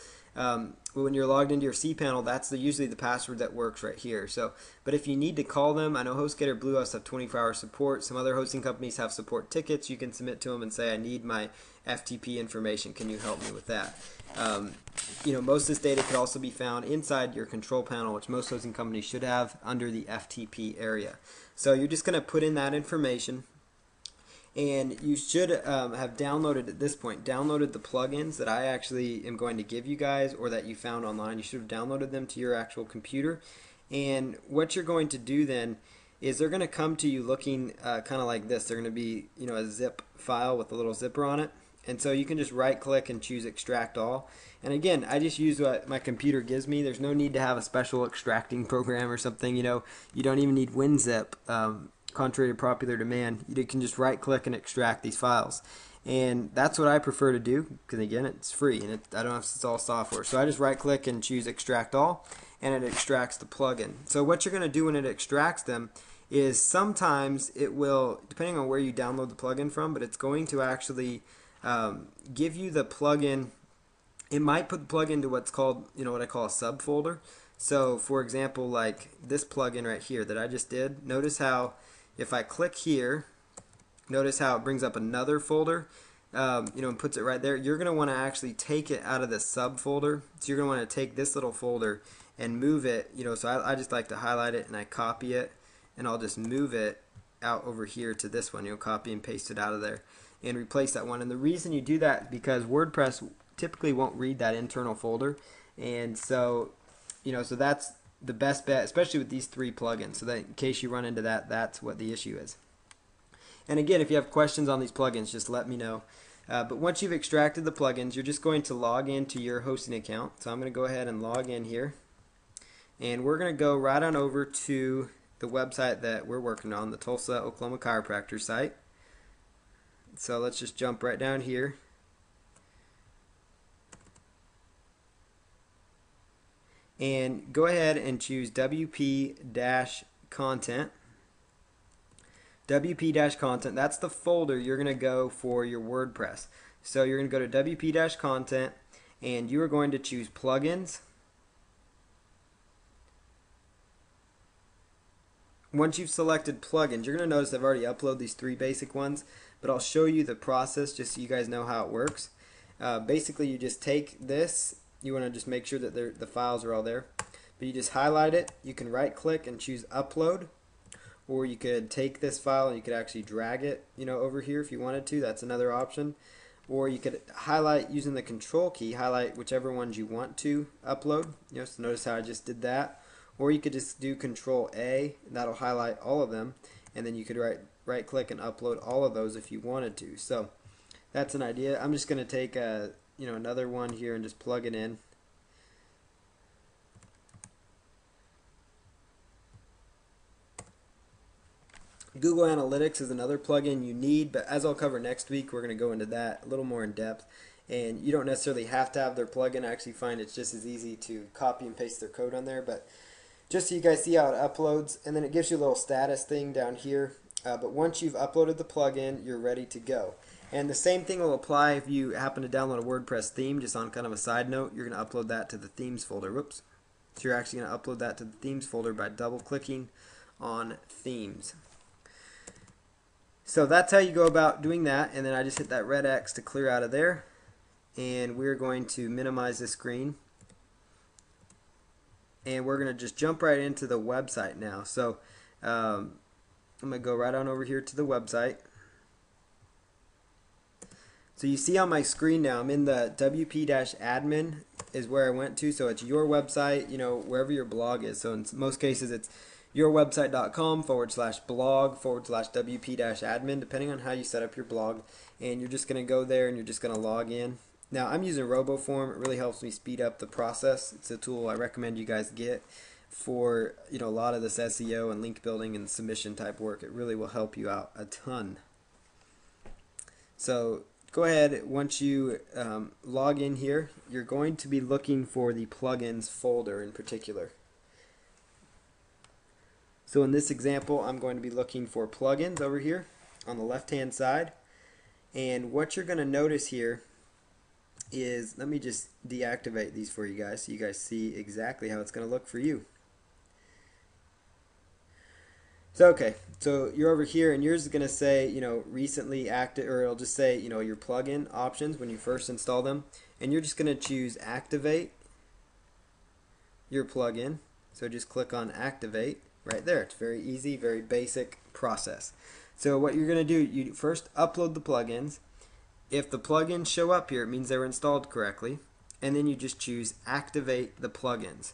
When you're logged into your cPanel, that's usually the password that works right here. So, but if you need to call them, I know HostGator, Bluehost have 24-hour support. Some other hosting companies have support tickets. You can submit to them and say, I need my FTP information. Can you help me with that? Most of this data could also be found inside your control panel, which most hosting companies should have under the FTP area. So you're just going to put in that information. And you should have downloaded at this point, downloaded the plugins that I actually am going to give you guys, or that you found online. You should have downloaded them to your actual computer. And what you're going to do then is they're going to come to you looking kind of like this. They're going to be a zip file with a little zipper on it. And so you can just right click and choose extract all. And again, I just use what my computer gives me. There's no need to have a special extracting program or something. You don't even need WinZip. Contrary to popular demand, you can just right click and extract these files. And that's what I prefer to do, because again, it's free and I don't have to install software. So I just right click and choose extract all, and it extracts the plugin. So what you're going to do when it extracts them is sometimes it will, depending on where you download the plugin from, but it's going to actually give you the plugin. It might put the plugin to what's called, what I call a subfolder. So for example, like this plugin right here that I just did, notice how if I click here, notice how it brings up another folder, and puts it right there. You're going to want to actually take it out of the subfolder. So you're going to want to take this little folder and move it, so I just like to highlight it and I copy it, and I'll just move it out over here to this one. Copy and paste it out of there and replace that one. And the reason you do that is because WordPress typically won't read that internal folder. And so, so that's the best bet, especially with these three plugins, so that in case you run into that, that's what the issue is. And again, if you have questions on these plugins, just let me know. But once you've extracted the plugins, you're just going to log into your hosting account. So I'm going to go ahead and log in here. And we're going to go right on over to the website that we're working on, the Tulsa, Oklahoma chiropractor site. So let's just jump right down here. And go ahead and choose WP-content. WP-content, that's the folder you're going to go for your WordPress. So you're going to go to WP-content, and you are going to choose plugins. Once you've selected plugins, you're going to notice I've already uploaded these three basic ones, but I'll show you the process just so you guys know how it works. Basically, you just take this. You want to just make sure that the files are all there. But you just highlight it. You can right click and choose upload. Or you could take this file and you could actually drag it over here if you wanted to. That's another option. Or you could highlight using the control key, highlight whichever ones you want to upload. So notice how I just did that. Or you could just do control A, and that'll highlight all of them. And then you could right click and upload all of those if you wanted to. So that's an idea. I'm just going to take another one here and just plug it in. Google Analytics is another plugin you need, but as I'll cover next week, we're going to go into that a little more in depth. And you don't necessarily have to have their plugin. I actually find it's just as easy to copy and paste their code on there. But just so you guys see how it uploads, and then it gives you a little status thing down here. But once you've uploaded the plugin, you're ready to go. And the same thing will apply if you happen to download a WordPress theme. Just on kind of a side note, you're going to upload that to the themes folder. Whoops. So you're actually going to upload that to the themes folder by double clicking on themes. So that's how you go about doing that. And then I just hit that red X to clear out of there. And we're going to minimize this screen. And we're going to just jump right into the website now. So I'm going to go right on over here to the website. So you see on my screen now, I'm in the WP-admin is where I went to. So it's your website, wherever your blog is. So in most cases, it's yourwebsite.com/blog/WP-admin, depending on how you set up your blog. And you're just going to go there and you're just going to log in. Now, I'm using RoboForm. It really helps me speed up the process. It's a tool I recommend you guys get for a lot of this SEO and link building and submission type work. It really will help you out a ton. So go ahead, once you log in here, you're going to be looking for the plugins folder in particular. So in this example, I'm going to be looking for plugins over here on the left hand side. And what you're going to notice here is, let me just deactivate these for you guys so you guys see exactly how it's going to look for you. So okay, so you're over here and yours is going to say, recently active, or it'll just say, your plugin options when you first install them. And you're just going to choose activate your plugin. So just click on activate right there. It's very easy, very basic process. So what you're going to do, you first upload the plugins. If the plugins show up here, it means they were installed correctly. And then you just choose activate the plugins.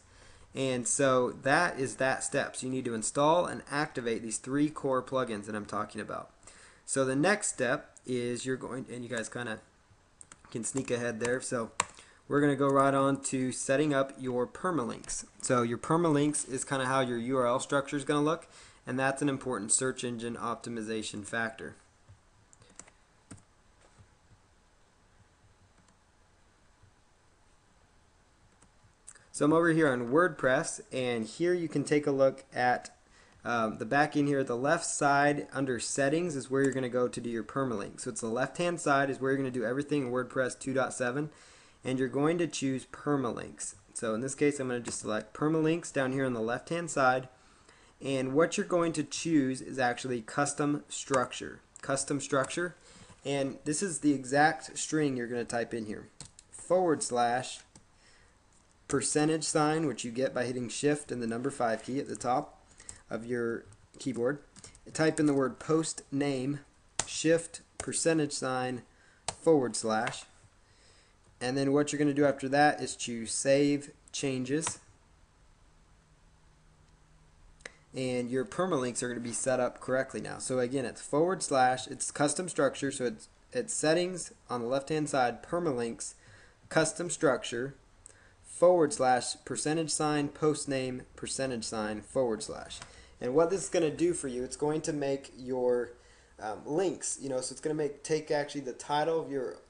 And so that is that step. So you need to install and activate these 3 core plugins that I'm talking about. So the next step is you're going, and you guys kind of can sneak ahead there. So we're going to go right on to setting up your permalinks. So your permalinks is kind of how your URL structure is going to look, and that's an important search engine optimization factor. So I'm over here on WordPress, and here you can take a look at the back end here. The left side under settings is where you're going to go to do your permalink. So it's the left hand side is where you're going to do everything in WordPress 2.7, and you're going to choose permalinks. So in this case, I'm going to just select permalinks down here on the left hand side, and what you're going to choose is actually custom structure. Custom structure, and this is the exact string you're going to type in here. /% sign, which you get by hitting shift and the number 5 key at the top of your keyboard. Type in the word post name, shift %sign /, and then what you're going to do after that is choose save changes, and your permalinks are going to be set up correctly now. So again, it's /, it's custom structure, so it's settings on the left hand side, permalinks, custom structure, /% post name %. And what this is going to do for you, it's going to make your links, so it's going to take actually the title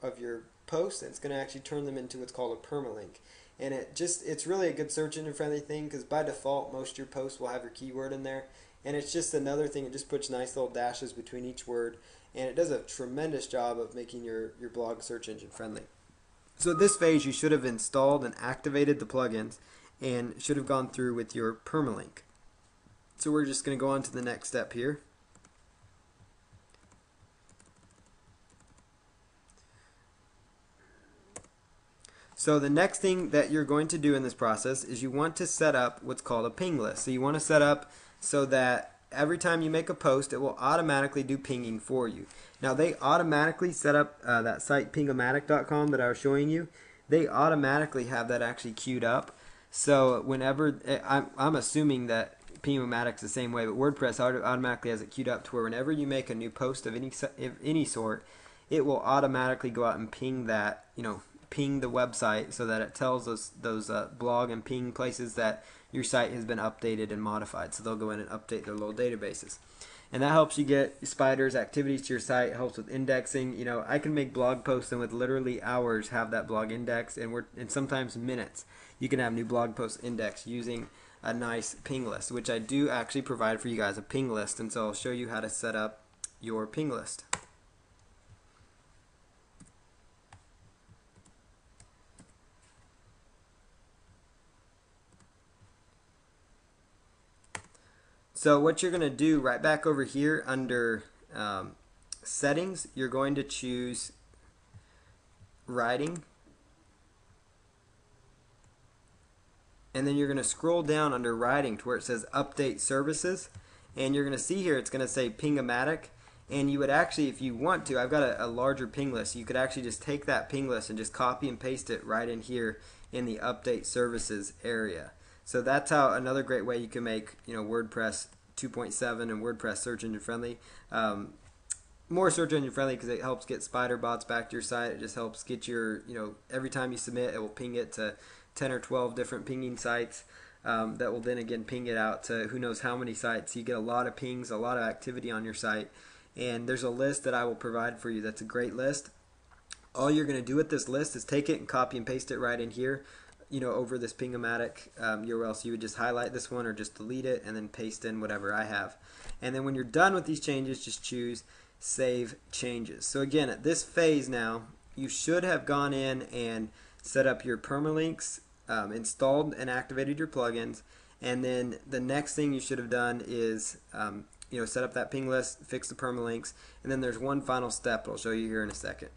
of your post, and it's going to actually turn them into what's called a permalink. And it's really a good search engine friendly thing, because by default most of your posts will have your keyword in there, and it's just another thing. It just puts nice little dashes between each word, and it does a tremendous job of making your blog search engine friendly. So at this phase, you should have installed and activated the plugins and should have gone through with your permalink. So we're just going to go on to the next step here. So the next thing that you're going to do in this process is you want to set up what's called a ping list. So you want to set up so that every time you make a post, it will automatically do pinging for you. Now they automatically set up that site pingomatic.com that I was showing you. They automatically have that actually queued up. So whenever, I'm assuming that Pingomatic's the same way, but WordPress automatically has it queued up to where whenever you make a new post of any sort, it will automatically go out and ping that, ping the website so that it tells those blog and ping places that your site has been updated and modified. So they'll go in and update their little databases. And that helps you get spiders, activities to your site. It helps with indexing. I can make blog posts and with literally hours have that blog index, and sometimes minutes you can have new blog posts indexed using a nice ping list, which I do actually provide for you guys, a ping list. And so I'll show you how to set up your ping list. So what you're going to do right back over here under settings, you're going to choose writing, and then you're going to scroll down under writing to where it says update services, and you're going to see here it's going to say Pingomatic. And you would actually, if you want to, I've got a larger ping list, you could actually just take that ping list and just copy and paste it right in here in the update services area. So that's how another great way you can make WordPress 2.7 and WordPress search engine friendly. More search engine friendly because it helps get spider bots back to your site. It just helps get your, every time you submit, it will ping it to 10 or 12 different pinging sites that will then again ping it out to who knows how many sites. You get a lot of pings, a lot of activity on your site. And there's a list that I will provide for you that's a great list. All you're going to do with this list is take it and copy and paste it right in here, over this Ping-O-Matic URL. So you would just highlight this one or just delete it and then paste in whatever I have. And then when you're done with these changes, just choose Save Changes. So again, at this phase now, you should have gone in and set up your permalinks, installed and activated your plugins, and then the next thing you should have done is set up that ping list, fix the permalinks, and then there's one final step I'll show you here in a second.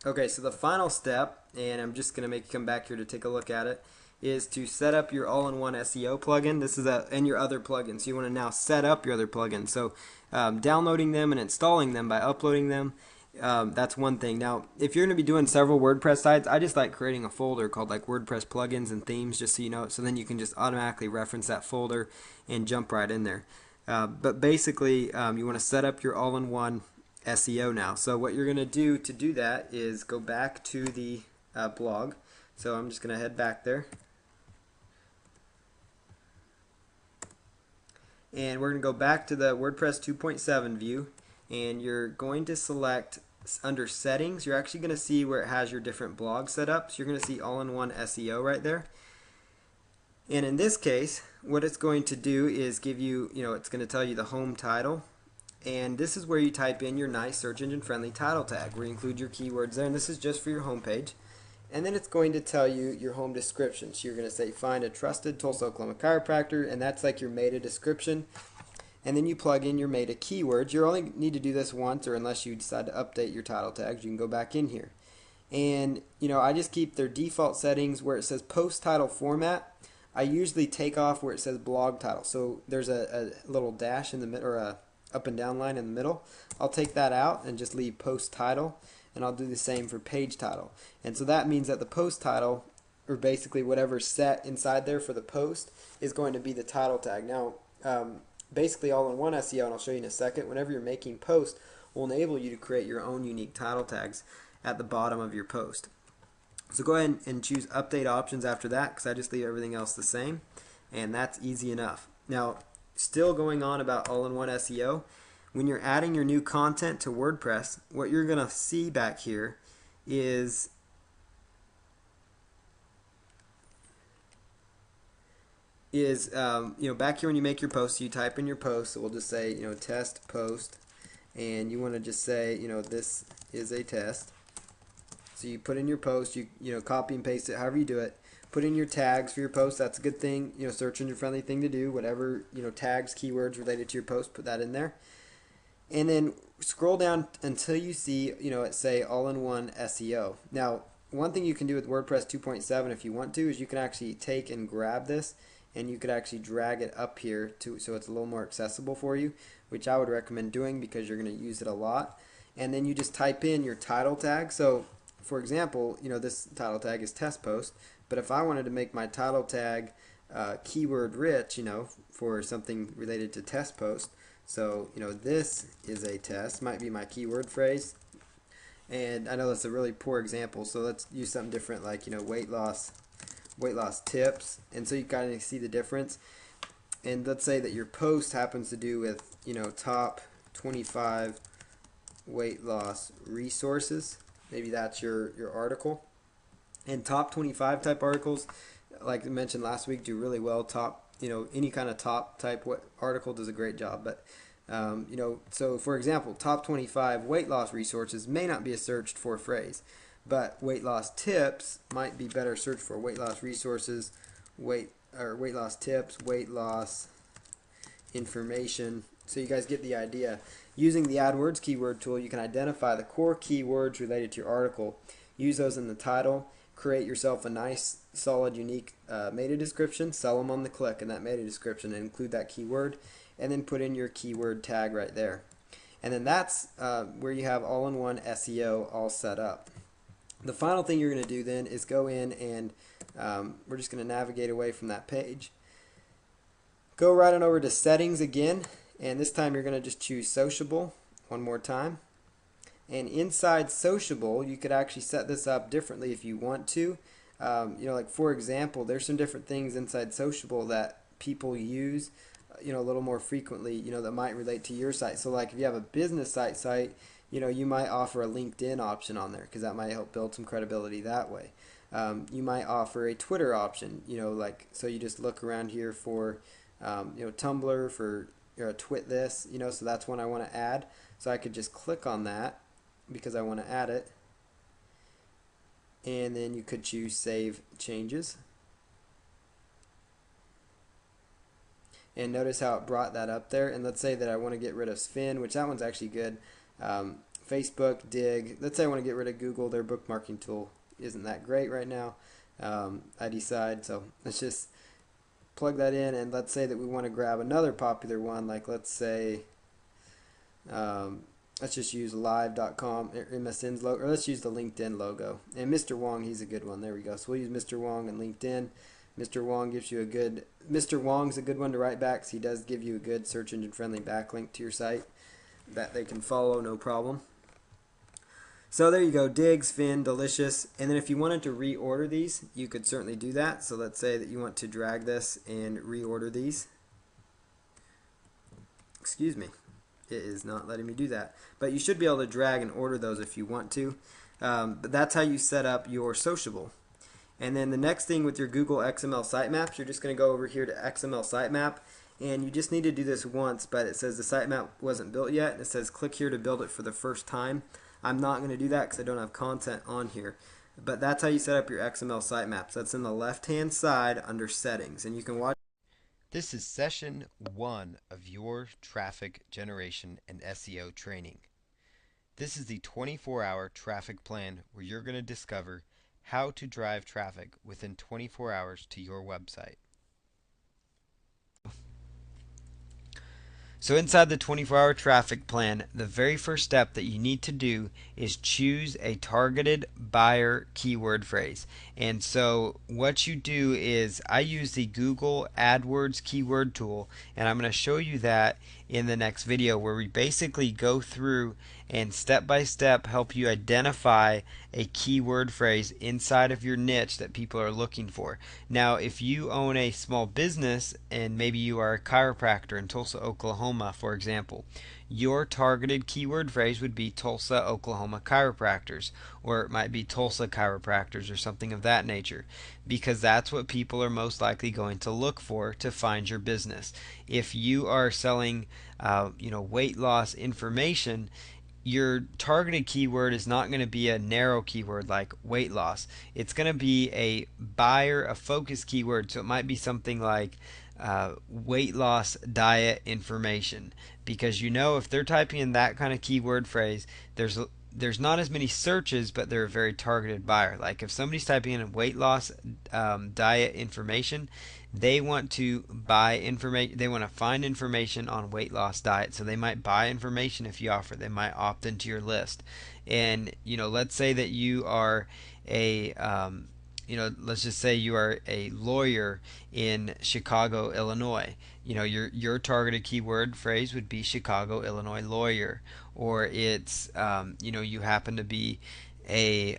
Okay, so the final step, and I'm just going to make you come back here to take a look at it, is to set up your all-in-one SEO plugin. This is and your other plugins. So you want to now set up your other plugins. So downloading them and installing them by uploading them, that's one thing. Now, if you're going to be doing several WordPress sites, I just like creating a folder called like WordPress plugins and themes, just so you know it. So then you can just automatically reference that folder and jump right in there. But basically, you want to set up your all-in-one SEO now. So what you're going to do that is go back to the blog. So I'm just going to head back there. And we're going to go back to the WordPress 2.7 view, and you're going to select under settings. You're actually going to see where it has your different blogs set up. So you're going to see all-in-one SEO right there. And in this case, what it's going to do is give you, it's going to tell you the home title. And this is where you type in your nice search engine friendly title tag, where you include your keywords there. And this is just for your home page. And then it's going to tell you your home description. So you're going to say, find a trusted Tulsa, Oklahoma chiropractor, and that's like your meta description. And then you plug in your meta keywords. You only need to do this once, or unless you decide to update your title tags, you can go back in here. And, I just keep their default settings where it says post title format. I usually take off where it says blog title. So there's a little dash in the middle, or a up and down line in the middle. I'll take that out and just leave post title, and I'll do the same for page title. And so that means that the post title, or basically whatever's set inside there for the post, is going to be the title tag. Now, basically all-in-one SEO, and I'll show you in a second, whenever you're making posts, will enable you to create your own unique title tags at the bottom of your post. So go ahead and choose update options after that, because I just leave everything else the same, and that's easy enough. Now, still going on about all-in-one SEO, when you're adding your new content to WordPress, what you're going to see back here is back here when you make your post, you type in your post. So we'll just say test post, and you want to just say this is a test. So you put in your post, you copy and paste it however you do it. Put in your tags for your post. That's a good thing, search engine friendly thing to do. Whatever, tags, keywords related to your post, put that in there. And then scroll down until you see, it say all-in-one SEO. Now, one thing you can do with WordPress 2.7 if you want to is you can actually take and grab this, and you could actually drag it up here so it's a little more accessible for you, which I would recommend doing because you're going to use it a lot. And then you just type in your title tag. So, for example, this title tag is test post. But if I wanted to make my title tag keyword rich, for something related to test post, so this is a test, might be my keyword phrase. And I know that's a really poor example, so let's use something different, like weight loss tips. And so you kind of see the difference. And let's say that your post happens to do with top 25 weight loss resources. Maybe that's your article. And top 25 type articles, like I mentioned last week, do really well. Top, any kind of top type article does a great job. But, so for example, top 25 weight loss resources may not be a searched for phrase, but weight loss tips might be better searched for. Weight loss resources, weight loss tips, weight loss information. So you guys get the idea. Using the AdWords keyword tool, you can identify the core keywords related to your article. Use those in the title. Create yourself a nice, solid, unique meta description. Sell them on the click in that meta description and include that keyword. and then put in your keyword tag right there. And then that's where you have all-in-one SEO all set up. The final thing you're going to do then is go in and we're just going to navigate away from that page. Go right on over to settings again, and this time you're going to just choose sociable one more time. And inside sociable, you could actually set this up differently if you want to. Like for example, there's some different things inside sociable that people use, a little more frequently, that might relate to your site. So like if you have a business site, you might offer a LinkedIn option on there because that might help build some credibility that way. You might offer a Twitter option, so you just look around here for, Tumblr for twit this, so that's one I want to add. So I could just click on that because I want to add it. And then you could choose Save Changes. And notice how it brought that up there. And let's say that I want to get rid of Spin, which that one's actually good. Facebook, Dig. Let's say I want to get rid of Google. Their bookmarking tool isn't that great right now. I decide. So let's just plug that in. And let's say that we want to grab another popular one. Like let's say, let's just use live.com or MSN's logo, or let's use the LinkedIn logo. And Mr. Wong, he's a good one. There we go. So we'll use Mr. Wong and LinkedIn. Mr. Wong gives you a good, Mr. Wong's a good one to write back, so he does give you a good search engine friendly backlink to your site that they can follow, no problem. So there you go, Digs, Fin, Delicious. And then if you wanted to reorder these, you could certainly do that. So let's say that you want to drag this and reorder these. Excuse me. It is not letting me do that. But you should be able to drag and order those if you want to. But that's how you set up your sociable. And then the next thing with your Google XML sitemaps, you're just going to go over here to XML sitemap, and you just need to do this once, but it says the sitemap wasn't built yet, and it says click here to build it for the first time. I'm not going to do that because I don't have content on here. But that's how you set up your XML sitemaps. That's in the left-hand side under settings, and you can watch. This is session 1 of your traffic generation and SEO training. This is the 24-hour traffic plan where you're going to discover how to drive traffic within 24 hours to your website. So inside the 24-hour traffic plan, the very first step that you need to do is choose a targeted buyer keyword phrase. And so what you do is I use the Google AdWords keyword tool, and I'm going to show you that in the next video where we basically go through and step by step help you identify a keyword phrase inside of your niche that people are looking for. Now, if you own a small business and maybe you are a chiropractor in Tulsa, Oklahoma, for example, your targeted keyword phrase would be Tulsa, Oklahoma chiropractors, or it might be Tulsa chiropractors or something of that nature, because that's what people are most likely going to look for to find your business. If you are selling weight loss information, your targeted keyword is not going to be a narrow keyword like weight loss. It's going to be a buyer, a focus keyword. So it might be something like weight loss diet information, because if they're typing in that kind of keyword phrase, there's not as many searches, but they're a very targeted buyer. Like if somebody's typing in weight loss diet information, they want to buy information. They want to find information on weight loss diet, so they might buy information if you offer. They might opt into your list. And let's say that you are a let's just say you are a lawyer in Chicago, Illinois. Your targeted keyword phrase would be Chicago, Illinois lawyer, or it's you happen to be a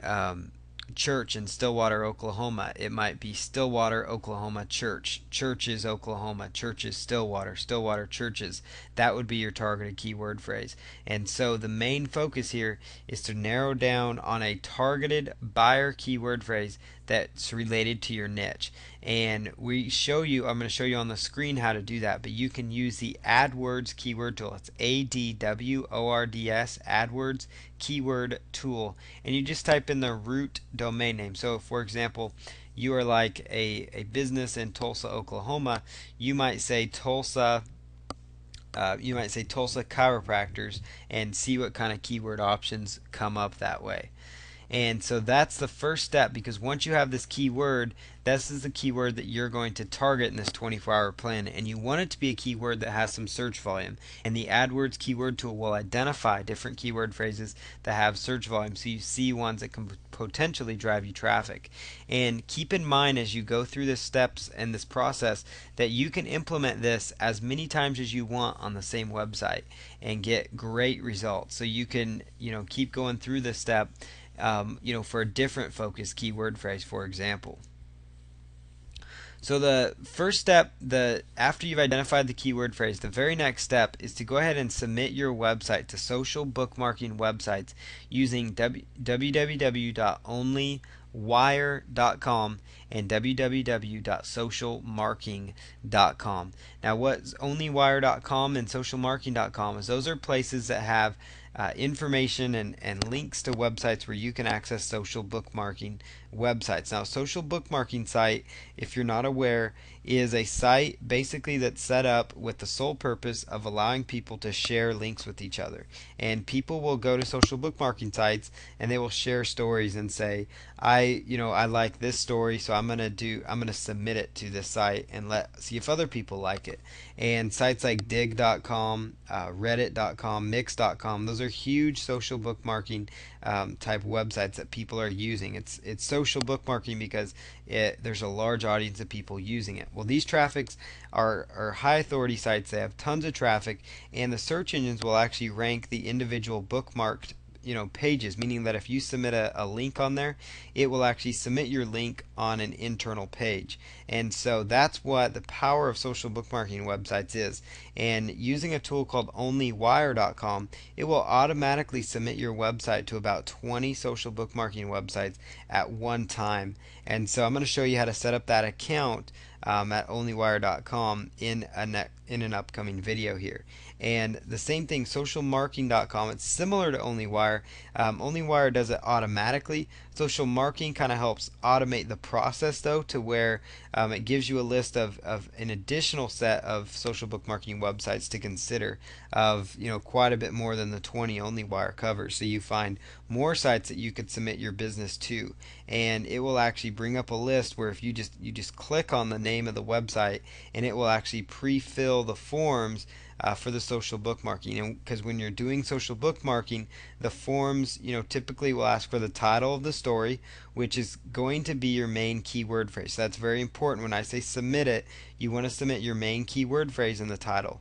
church in Stillwater, Oklahoma. It might be Stillwater, Oklahoma church, churches, Oklahoma, churches, Stillwater, Stillwater churches. That would be your targeted keyword phrase. And so the main focus here is to narrow down on a targeted buyer keyword phrase that's related to your niche. And I'm going to show you on the screen how to do that, but you can use the AdWords keyword tool. It's ADWORDS, AdWords keyword tool, and you just type in the root domain name. So for example, you are like a business in Tulsa, Oklahoma, you might say Tulsa chiropractors and see what kind of keyword options come up that way. And so that's the first step, because once you have this keyword, this is the keyword that you're going to target in this 24-hour plan, and you want it to be a keyword that has some search volume. And the AdWords keyword tool will identify different keyword phrases that have search volume, so you see ones that can potentially drive you traffic. And keep in mind as you go through the steps and this process that you can implement this as many times as you want on the same website and get great results. So you can, keep going through this step, for a different focus keyword phrase, for example. So the first step, after you've identified the keyword phrase, the very next step is to go ahead and submit your website to social bookmarking websites using www.onlywire.com and www.socialmarking.com. Now, what's onlywire.com and socialmarking.com is those are places that have information and links to websites where you can access social bookmarking websites. Now, social bookmarking site, if you're not aware, is a site basically that's set up with the sole purpose of allowing people to share links with each other. And people will go to social bookmarking sites and they will share stories and say, I like this story, so I'm gonna submit it to this site and see if other people like it. And sites like dig.com, reddit.com, mix.com, those are huge social bookmarking type websites that people are using. It's social bookmarking because there's a large audience of people using it. Well, these traffics are high authority sites. They have tons of traffic, and the search engines will actually rank the individual bookmarked pages, meaning that if you submit a link on there, it will actually submit your link on an internal page. And so that's what the power of social bookmarking websites is. And using a tool called onlywire.com, it will automatically submit your website to about 20 social bookmarking websites at one time. And so I'm going to show you how to set up that account at onlywire.com in an upcoming video here. And the same thing, socialmarking.com, it's similar to OnlyWire. OnlyWire does it automatically. Social marking kind of helps automate the process, though, to where it gives you a list of an additional set of social bookmarking websites to consider, of quite a bit more than the 20 OnlyWire covers. So you find more sites that you could submit your business to, and it will actually bring up a list where if you just click on the name of the website, and it will actually pre-fill the forms for the social bookmarking. And because when you're doing social bookmarking, the forms typically will ask for the title of the story, which is going to be your main keyword phrase. So that's very important. When I say submit it, you want to submit your main keyword phrase in the title.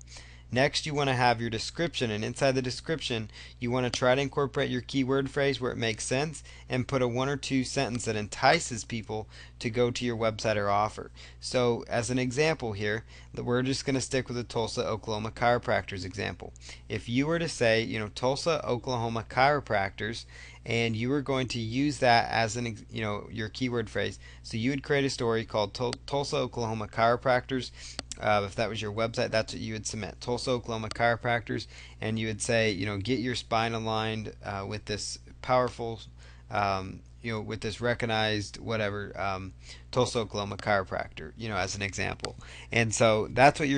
Next, you want to have your description, and inside the description, you want to try to incorporate your keyword phrase where it makes sense and put a 1 or 2 sentence that entices people to go to your website or offer. So, as an example here, we're just going to stick with the Tulsa, Oklahoma chiropractors example. If you were to say, Tulsa, Oklahoma chiropractors, and you were going to use that as your keyword phrase, so you would create a story called Tulsa, Oklahoma chiropractors. If that was your website, that's what you would submit, Tulsa, Oklahoma chiropractors, and you would say, get your spine aligned with this powerful, with this recognized Tulsa, Oklahoma chiropractor, as an example. And so that's what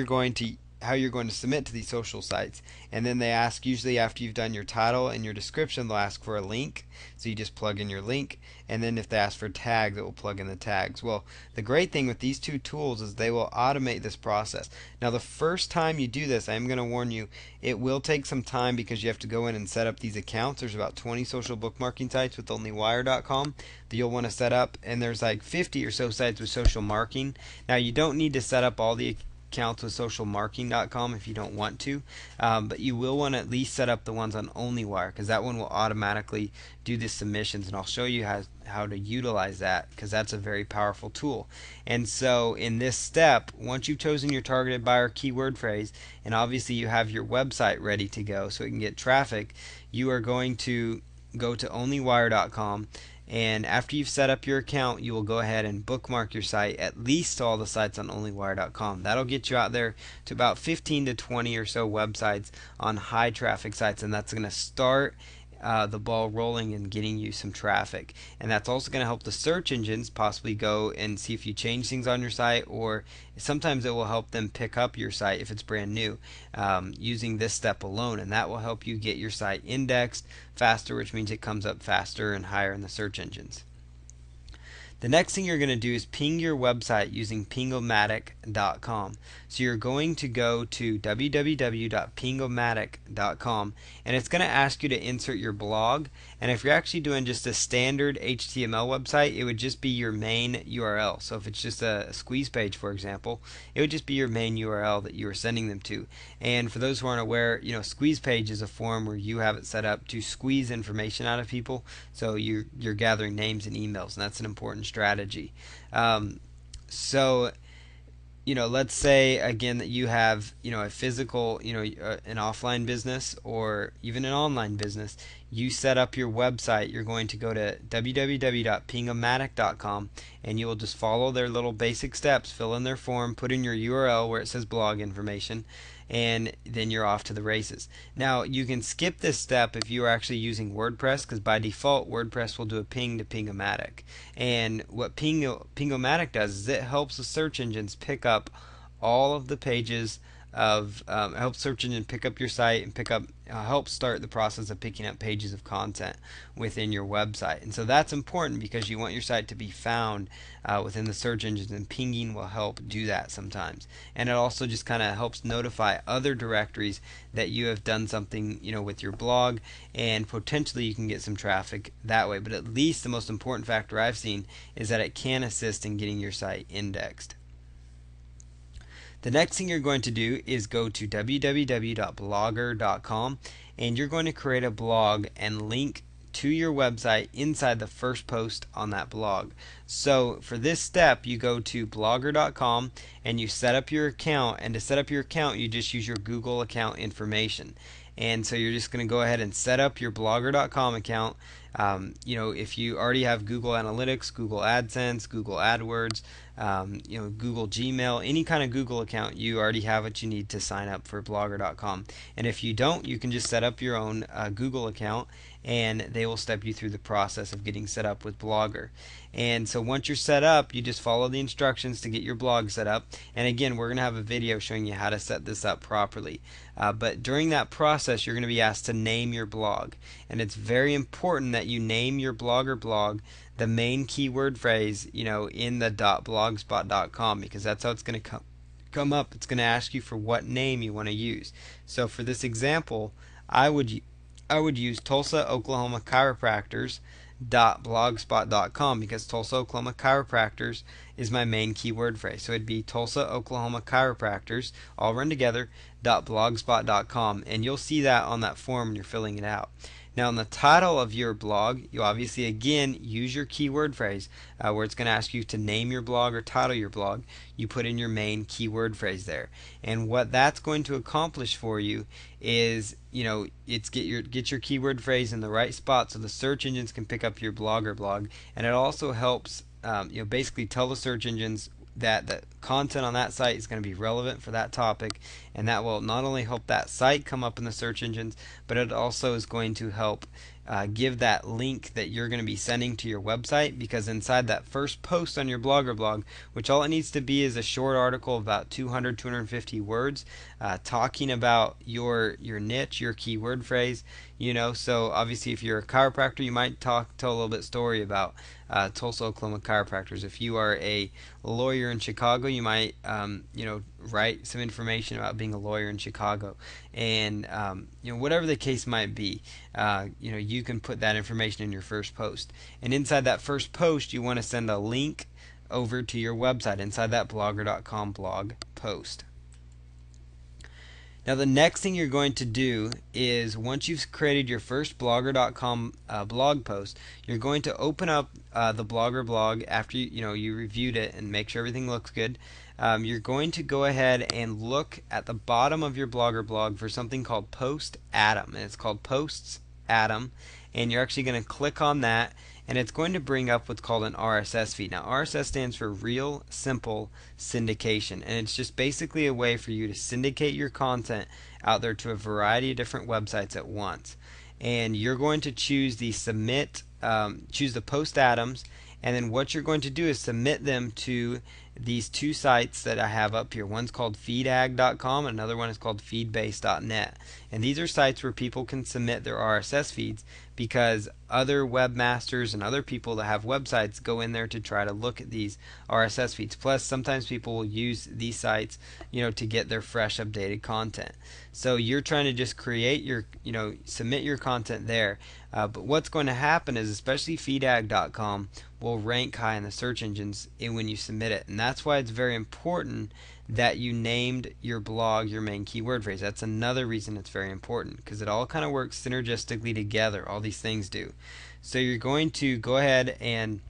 how you're going to submit to these social sites. And then they ask, usually after you've done your title and your description, they'll ask for a link. So you just plug in your link, and then if they ask for tags, it will plug in the tags. Well, the great thing with these two tools is they will automate this process. Now, the first time you do this, I'm going to warn you, it will take some time because you have to go in and set up these accounts. There's about 20 social bookmarking sites with onlywire.com that you'll want to set up, and there's like 50 or so sites with social marking. Now, you don't need to set up all the accounts with socialmarking.com if you don't want to, but you will want to at least set up the ones on OnlyWire, because that one will automatically do the submissions, and I'll show you how to utilize that, because that's a very powerful tool. And so in this step, once you've chosen your targeted buyer keyword phrase, and obviously you have your website ready to go so it can get traffic, you are going to go to onlywire.com, and after you've set up your account, you will go ahead and bookmark your site, at least all the sites on onlywire.com. That'll get you out there to about 15 to 20 or so websites on high traffic sites, and that's going to start the ball rolling and getting you some traffic. And that's also going to help the search engines possibly go and see if you change things on your site, or sometimes it will help them pick up your site if it's brand new, using this step alone. And that will help you get your site indexed faster, which means it comes up faster and higher in the search engines. The next thing you're going to do is ping your website using pingomatic.com. So you're going to go to www.pingomatic.com, and it's going to ask you to insert your blog. And if you're actually doing just a standard HTML website, it would just be your main URL. So if it's just a squeeze page, for example, it would just be your main URL that you are sending them to. And for those who aren't aware, squeeze page is a form where you have it set up to squeeze information out of people. So you're gathering names and emails, and that's an important strategy. So let's say again that you have a physical, an offline business or even an online business. You set up your website. You're going to go to www.pingomatic.com, and you will just follow their little basic steps, fill in their form, put in your URL where it says blog information, and then you're off to the races. Now you can skip this step if you are actually using WordPress, because by default WordPress will do a ping to Pingomatic. And what Pingomatic does is it helps the search engines pick up all of the pages of help search engine pick up your site and help start the process of picking up pages of content within your website. And so that's important because you want your site to be found within the search engines, and pinging will help do that sometimes. And it also just kind of helps notify other directories that you have done something with your blog, and potentially you can get some traffic that way. But at least the most important factor I've seen is that it can assist in getting your site indexed. The next thing you're going to do is go to www.blogger.com, and you're going to create a blog and link to your website inside the first post on that blog. So for this step, you go to blogger.com and you set up your account, and to set up your account you just use your Google account information. And so you're just going to go ahead and set up your blogger.com account. If you already have Google Analytics, Google AdSense, Google AdWords, Google Gmail, any kind of Google account, you already have what you need to sign up for blogger.com. And if you don't, you can just set up your own Google account, and they will step you through the process of getting set up with Blogger. And so once you're set up, you just follow the instructions to get your blog set up. And again, we're going to have a video showing you how to set this up properly. But during that process, you're going to be asked to name your blog. And it's very important that you name your blog or blog the main keyword phrase, in the .blogspot.com, because that's how it's going to come up. It's going to ask you for what name you want to use. So for this example, I would use Tulsa, Oklahoma Chiropractors .blogspot.com, because Tulsa, Oklahoma Chiropractors is my main keyword phrase. So it'd be Tulsa, Oklahoma Chiropractors, all run together, .blogspot.com, and you'll see that on that form when you're filling it out. Now in the title of your blog, you obviously again use your keyword phrase, where it's going to ask you to name your blog or title your blog. You put in your main keyword phrase there, and what that's going to accomplish for you is it's get your keyword phrase in the right spot so the search engines can pick up your blog or blog. And it also helps basically tell the search engines that the content on that site is going to be relevant for that topic, and that will not only help that site come up in the search engines, but it also is going to help give that link that you're going to be sending to your website, because inside that first post on your blog or blog, which all it needs to be is a short article of about 250 words, talking about your niche, your keyword phrase. So obviously if you're a chiropractor, you might tell a little bit story about Tulsa, Oklahoma Chiropractors. If you are a lawyer in Chicago, you might write some information about being a lawyer in Chicago, and whatever the case might be, you can put that information in your first post. And inside that first post, you want to send a link over to your website inside that blogger.com blog post. Now the next thing you're going to do is, once you've created your first blogger.com blog post, you're going to open up the Blogger blog after you reviewed it and make sure everything looks good. You're going to go ahead and look at the bottom of your Blogger blog for something called Post Atom, and it's called Posts Atom, and you're actually going to click on that, and it's going to bring up what's called an RSS feed. Now RSS stands for Real Simple Syndication, and it's just basically a way for you to syndicate your content out there to a variety of different websites at once. and you're going to choose the choose the post atoms, and then what you're going to do is submit them to these two sites that I have up here. One's called feedag.com and another one is called feedbase.net. And these are sites where people can submit their RSS feeds, because other webmasters and other people that have websites go in there to try to look at these RSS feeds. Plus, sometimes people will use these sites, to get their fresh, updated content. So you're trying to just create your, submit your content there. But what's going to happen is, especially feedag.com will rank high in the search engines when you submit it. And that's why it's very important that you named your blog your main keyword phrase. That's another reason it's very important, because it all kind of works synergistically together. All these things do. So you're going to go ahead and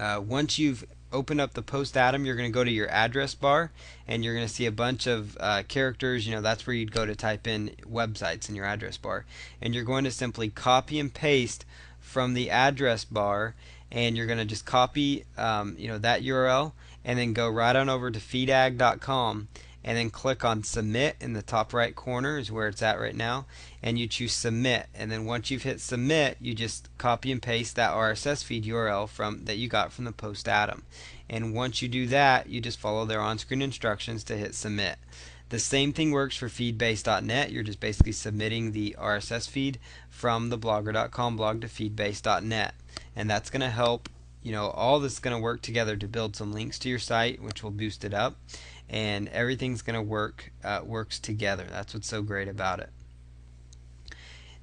once you've opened up the post atom, you're going to go to your address bar, and you're going to see a bunch of characters. That's where you'd go to type in websites in your address bar, and you're going to simply copy and paste from the address bar, and you're going to just copy that URL, and then go right on over to feedag.com, and then click on submit in the top right corner is where it's at right now, and you choose submit. And then once you've hit submit, you just copy and paste that RSS feed URL that you got from the post atom. And once you do that, you just follow their on-screen instructions to hit submit. The same thing works for feedbase.net. You're just basically submitting the RSS feed from the blogger.com blog to feedbase.net, and that's going to help. All this is going to work together to build some links to your site, which will boost it up, and everything's going to works together. That's what's so great about it.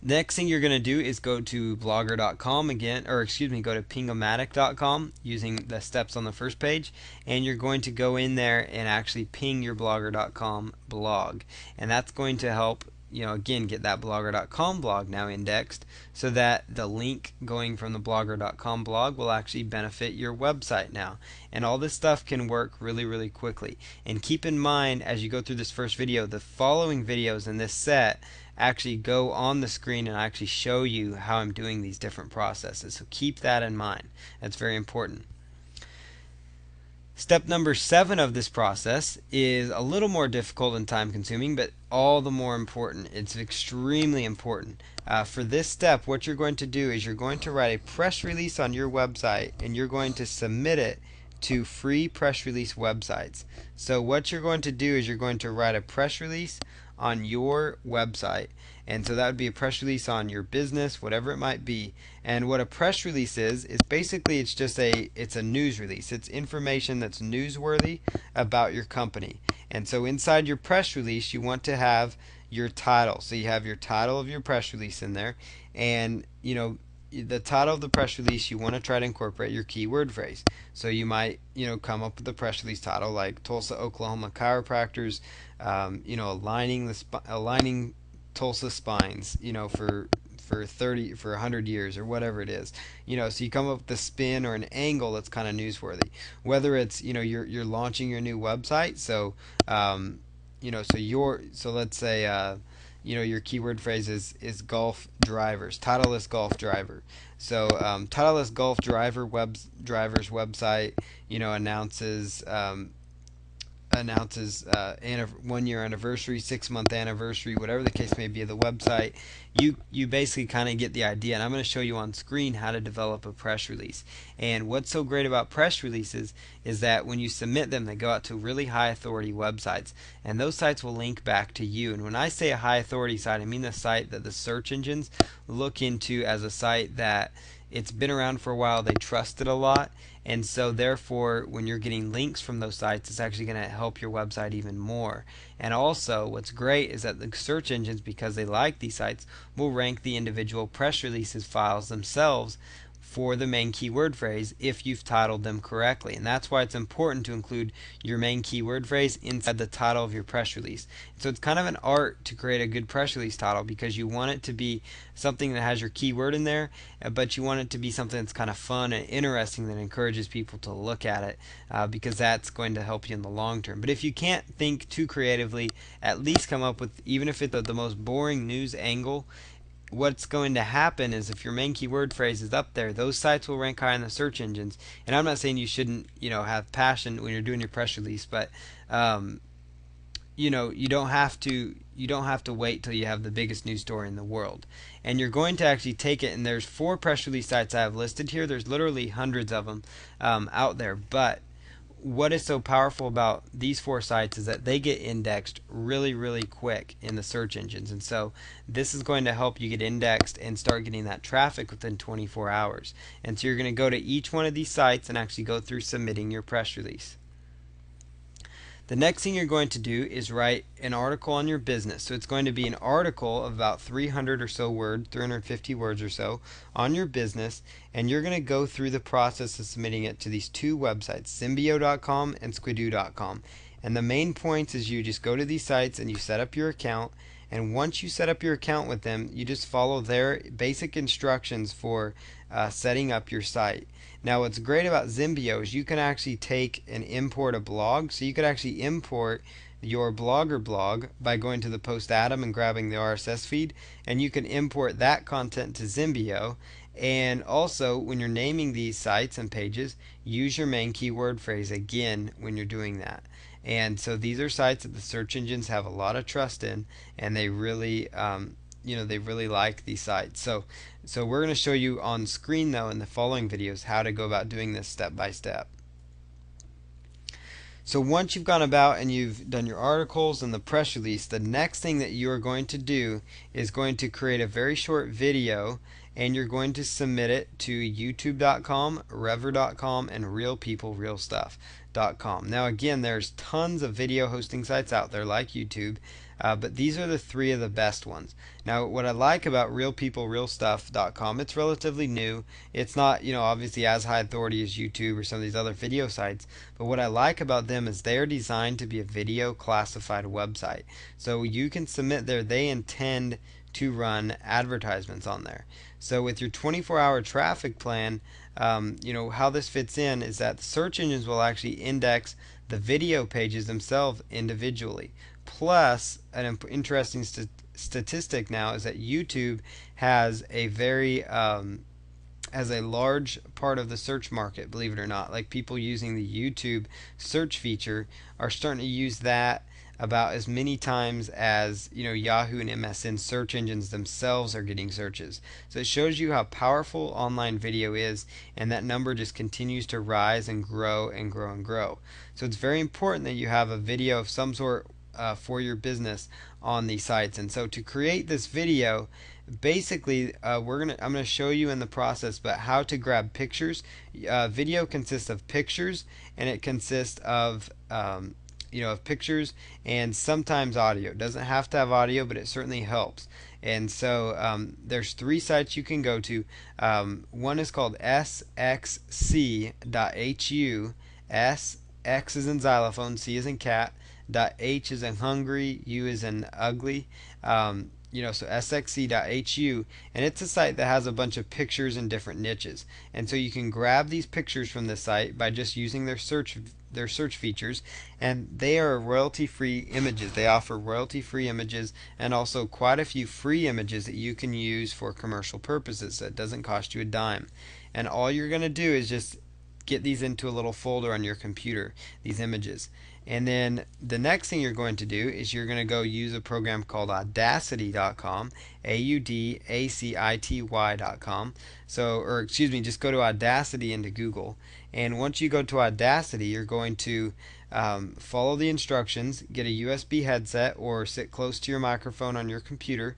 Next thing you're going to do is go to blogger.com again, or excuse me, go to pingomatic.com using the steps on the first page, and you're going to go in there and actually ping your blogger.com blog, and that's going to help again get that blogger.com blog now indexed, so that the link going from the blogger.com blog will actually benefit your website now. And all this stuff can work really, really quickly. And keep in mind, as you go through this first video, the following videos in this set actually go on the screen and actually show you how I'm doing these different processes. So keep that in mind. That's very important. Step number 7 of this process is a little more difficult and time consuming, but all the more important. It's extremely important. For this step, what you're going to do is you're going to write a press release on your website, and you're going to submit it to free press release websites. So what you're going to do is you're going to write a press release on your website, and so that would be a press release on your business, whatever it might be. And what a press release is basically it's a news release. It's information that's newsworthy about your company. And so inside your press release, you want to have your title. So you have your title of your press release in there, and the title of the press release, you want to try to incorporate your keyword phrase. So you might come up with a press release title like Tulsa, Oklahoma chiropractors, aligning Tulsa spines, for 100 years or whatever it is. So you come up with a spin or an angle that's kind of newsworthy. Whether it's you're launching your new website, so so let's say your keyword phrase is golf drivers, titleless golf driver. So titleless golf driver's website announces 1 year anniversary, 6-month anniversary, whatever the case may be of the website. You basically kind of get the idea, and I'm going to show you on screen how to develop a press release. And what's so great about press releases is that when you submit them, they go out to really high authority websites, and those sites will link back to you. And when I say a high authority site, I mean the site that the search engines look into as a site that it's been around for a while, they trust it a lot, and so therefore when you're getting links from those sites, it's actually going to help your website even more. And also what's great is that the search engines, because they like these sites, will rank the individual press releases files themselves for the main keyword phrase if you've titled them correctly. And that's why it's important to include your main keyword phrase inside the title of your press release. So it's kind of an art to create a good press release title, because you want it to be something that has your keyword in there, but you want it to be something that's kind of fun and interesting that encourages people to look at it, because that's going to help you in the long term. But if you can't think too creatively, at least come up with, even if it's the most boring news angle, what's going to happen is if your main keyword phrase is up there, those sites will rank high in the search engines. And I'm not saying you shouldn't have passion when you're doing your press release, but you don't have to wait till you have the biggest news story in the world. And you're going to actually take it, and there's 4 press release sites I have listed here. There's literally hundreds of them out there. But what is so powerful about these 4 sites is that they get indexed really, really quick in the search engines. And so this is going to help you get indexed and start getting that traffic within 24 hours. And so you're going to go to each one of these sites and actually go through submitting your press release. The next thing you're going to do is write an article on your business. So it's going to be an article of about 300 or so words, 350 words or so on your business, and you're going to go through the process of submitting it to these 2 websites, Symbio.com and Squidoo.com. And the main points is you just go to these sites and you set up your account. And once you set up your account with them, you just follow their basic instructions for setting up your site. Now, what's great about Zimbio is you can actually take and import a blog. So you could actually import your Blogger blog by going to the post Atom and grabbing the RSS feed, and you can import that content to Zimbio. And also, when you're naming these sites and pages, use your main keyword phrase again when you're doing that. And so these are sites that the search engines have a lot of trust in, and they really they really like these sites. So we're going to show you on screen though in the following videos how to go about doing this step by step. So once you've gone about and you've done your articles and the press release, the next thing that you are going to do is going to create a very short video, and you're going to submit it to youtube.com, rever.com, and realpeoplerealstuff.com. Now again, there's tons of video hosting sites out there like YouTube, but these are the 3 of the best ones. Now what I like about realpeoplerealstuff.com, it's relatively new. It's not, obviously as high authority as YouTube or some of these other video sites, but what I like about them is they're designed to be a video classified website. So you can submit there, they intend to run advertisements on there. So with your 24-hour traffic plan, how this fits in is that the search engines will actually index the video pages themselves individually. Plus, an interesting statistic now is that YouTube has a large part of the search market, believe it or not. Like people using the YouTube search feature are starting to use that about as many times as Yahoo and MSN search engines themselves are getting searches. So it shows you how powerful online video is, and that number just continues to rise and grow and grow and grow. So it's very important that you have a video of some sort for your business on these sites. And so to create this video, basically I'm gonna show you in the process, but how to grab pictures. Video consists of pictures, and it consists of of pictures and sometimes audio. It doesn't have to have audio, but it certainly helps. And so there's 3 sites you can go to. One is called sxc.hu. X is in xylophone, C is in cat, H is in hungry, U is in ugly. So sxc.hu, and it's a site that has a bunch of pictures in different niches. And so you can grab these pictures from this site by just using their search features, and they are royalty-free images. They offer royalty-free images and also quite a few free images that you can use for commercial purposes, so it doesn't cost you a dime. And all you're going to do is just get these into a little folder on your computer, these images. And then the next thing you're going to do is you're going to go use a program called audacity.com, audacity.com. Just go to Audacity into Google. And once you go to Audacity, you're going to follow the instructions, get a USB headset, or sit close to your microphone on your computer,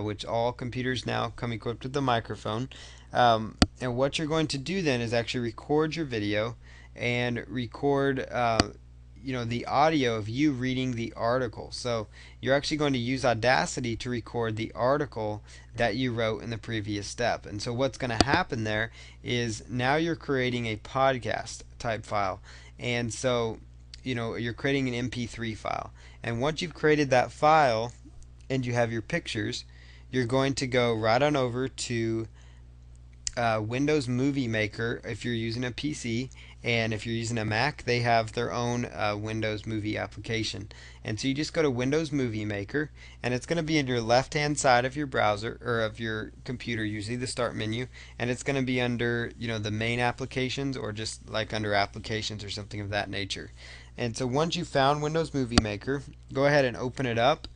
which all computers now come equipped with a microphone. And what you're going to do then is actually record your video and record the audio of you reading the article. So you're actually going to use Audacity to record the article that you wrote in the previous step. And so what's going to happen there is now you're creating a podcast type file. And so you're creating an MP3 file. And once you've created that file and you have your pictures, you're going to go right on over to Windows Movie Maker if you're using a PC, and if you're using a Mac, they have their own Windows Movie application. And so you just go to Windows Movie Maker, and it's going to be in your left-hand side of your browser or of your computer, usually the Start menu, and it's going to be under the main applications or just like under applications or something of that nature. And so once you found Windows Movie Maker, go ahead and open it up,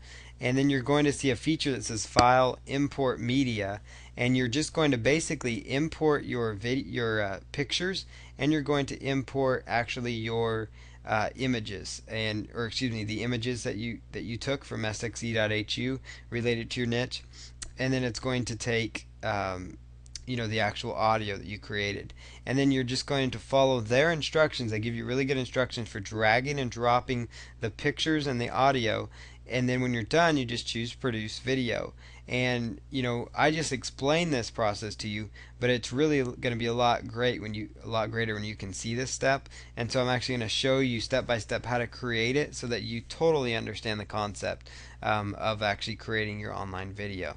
and then you're going to see a feature that says File Import Media, and you're just going to basically import your pictures, and you're going to import actually your images, and or excuse me, the images that you took from sxe.hu related to your niche, and then it's going to take the actual audio that you created, and then you're just going to follow their instructions. They give you really good instructions for dragging and dropping the pictures and the audio, and then when you're done, you just choose produce video. And I just explained this process to you, but it's really going to be a lot greater when you can see this step. And so I'm actually going to show you step by step how to create it so that you totally understand the concept of actually creating your online video.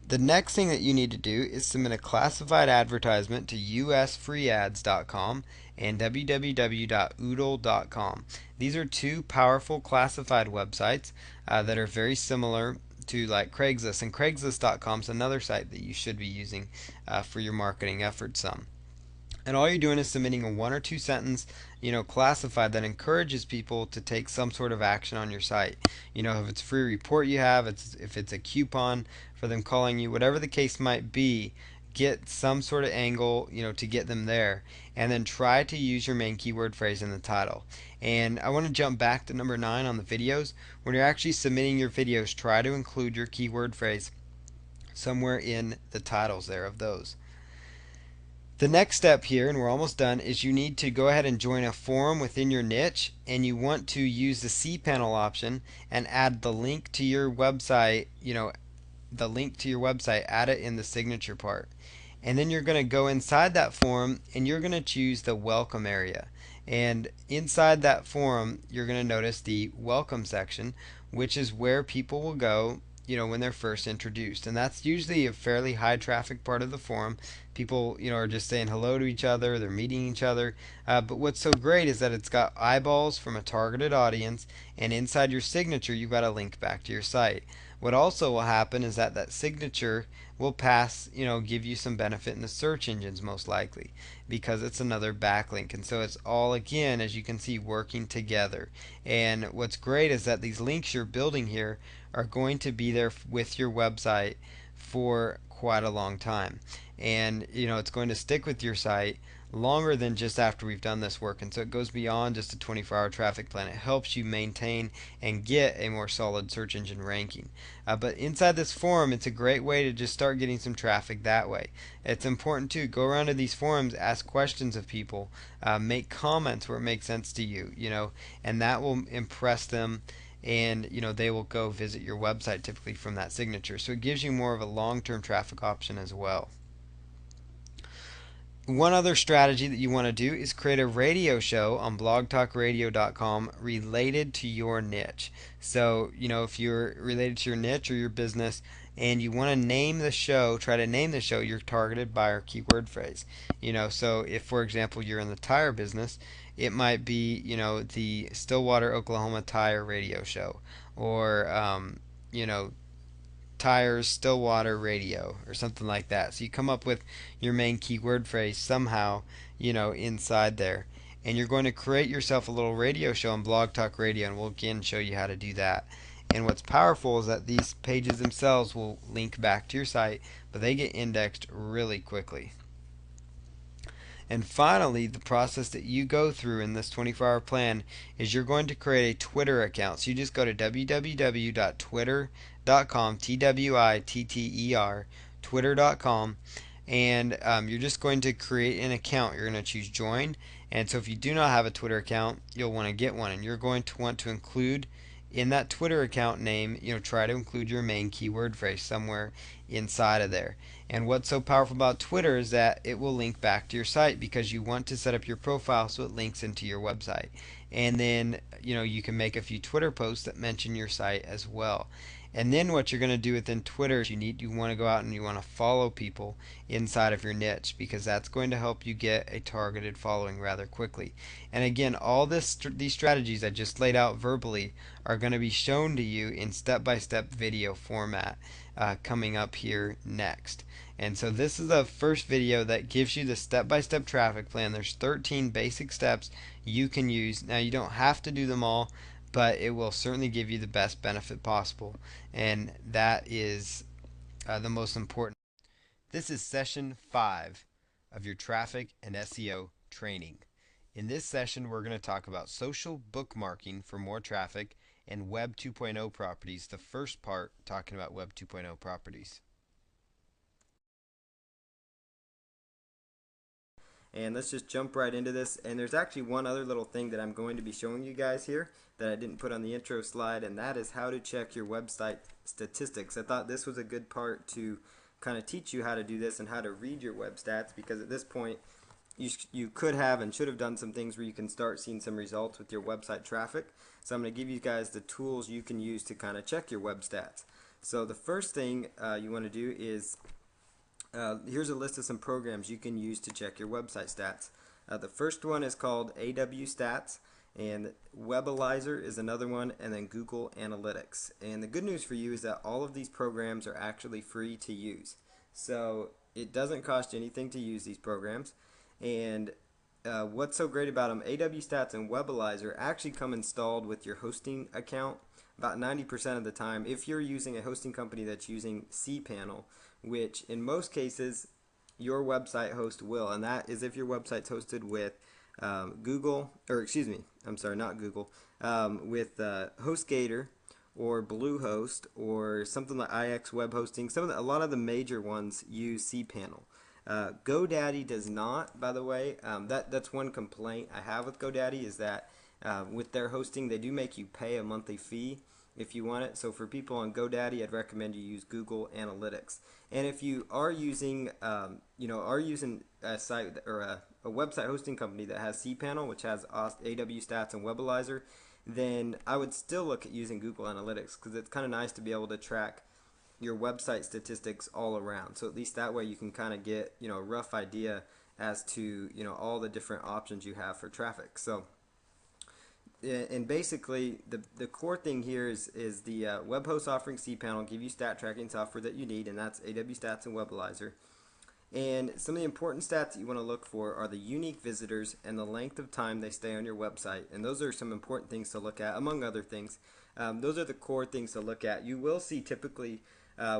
The next thing that you need to do is submit a classified advertisement to usfreeads.com and www.oodle.com. These are two powerful classified websites that are very similar to like Craigslist, and Craigslist.com is another site that you should be using for your marketing efforts some. And all you're doing is submitting a 1 or 2 sentence, classified that encourages people to take some sort of action on your site. If it's a free report you have, if it's a coupon for them calling you, whatever the case might be, get some sort of angle, to get them there. And then try to use your main keyword phrase in the title. And I want to jump back to number 9 on the videos. When you're actually submitting your videos, try to include your keyword phrase somewhere in the titles there of those. The next step here, and we're almost done, is you need to go ahead and join a forum within your niche, and you want to use the cPanel option and add the link to your website, add it in the signature part. And then you're going to go inside that forum and you're going to choose the welcome area. And inside that forum, you're going to notice the welcome section, which is where people will go when they're first introduced. And that's usually a fairly high traffic part of the forum. People are just saying hello to each other, they're meeting each other. But what's so great is that it's got eyeballs from a targeted audience, and inside your signature you've got a link back to your site. What also will happen is that signature will give you some benefit in the search engines most likely, because it's another backlink. And so it's all, again, as you can see, working together. And what's great is that these links you're building here are going to be there with your website for quite a long time. And it's going to stick with your site longer than just after we've done this work. And so it goes beyond just a 24-hour traffic plan. It helps you maintain and get a more solid search engine ranking. But inside this forum, it's a great way to just start getting some traffic that way. It's important to go around to these forums, ask questions of people, make comments where it makes sense to you, and that will impress them, and they will go visit your website typically from that signature. So it gives you more of a long-term traffic option as well. One other strategy that you want to do is create a radio show on blogtalkradio.com related to your niche. So, if you're related to your niche or your business and you want to name the show, try to name the show your targeted buyer keyword phrase. So if, for example, you're in the tire business, it might be, the Stillwater, Oklahoma Tire Radio Show, or, Tires Stillwater Radio or something like that. So you come up with your main keyword phrase somehow, inside there. And you're going to create yourself a little radio show on Blog Talk Radio, and we'll again show you how to do that. And what's powerful is that these pages themselves will link back to your site, but they get indexed really quickly. And finally, the process that you go through in this 24-hour plan is you're going to create a Twitter account. So you just go to www.twitter.com, Twitter, twitter.com, and you're just going to create an account. You're going to choose join. And so if you do not have a Twitter account, you'll want to get one. And you're going to want to include in that Twitter account name, try to include your main keyword phrase somewhere inside of there. And what's so powerful about Twitter is that it will link back to your site, because you want to set up your profile so it links into your website. And then, you can make a few Twitter posts that mention your site as well. And then what you're going to do within Twitter is you want to go out and you want to follow people inside of your niche, because that's going to help you get a targeted following rather quickly. And again, all these strategies I just laid out verbally are going to be shown to you in step-by-step video format coming up here next. And so this is the first video that gives you the step-by-step traffic plan. There's 13 basic steps you can use. Now you don't have to do them all, but it will certainly give you the best benefit possible. And that is the most important. This is session 5 of your traffic and SEO training. In this session, we're going to talk about social bookmarking for more traffic and Web 2.0 properties. The first part talking about Web 2.0 properties. And let's just jump right into this. And there's actually one other little thing that I'm going to be showing you guys here that I didn't put on the intro slide, and that is how to check your website statistics. I thought this was a good part to kind of teach you how to do this and how to read your web stats, because at this point you could have and should have done some things where you can start seeing some results with your website traffic. So I'm going to give you guys the tools you can use to kind of check your web stats. So the first thing you want to do is here's a list of some programs you can use to check your website stats. The first one is called AW Stats, and Webalizer is another one, and then Google Analytics. And the good news for you is that all of these programs are actually free to use. So it doesn't cost you anything to use these programs. And what's so great about them, AW Stats and Webalizer actually come installed with your hosting account about 90% of the time, if you're using a hosting company that's using cPanel, which in most cases your website host will, and that is if your website's hosted with Google, or excuse me, I'm sorry, not Google, with HostGator or Bluehost or something like IX Web Hosting. A lot of the major ones use cPanel. GoDaddy does not, by the way. That's one complaint I have with GoDaddy, is that with their hosting, they do make you pay a monthly fee if you want it. So for people on GoDaddy, I'd recommend you use Google Analytics. And if you are using, a site or a website hosting company that has cPanel, which has AW Stats and Webalizer, then I would still look at using Google Analytics, because it's kind of nice to be able to track your website statistics all around. So at least that way you can kind of get a rough idea as to all the different options you have for traffic. So and basically the core thing here is the web host offering cPanel give you stat tracking software that you need, and that's AW Stats and Webalizer. And some of the important stats that you want to look for are the unique visitors and the length of time they stay on your website. And those are some important things to look at, among other things. Those are the core things to look at. You will see typically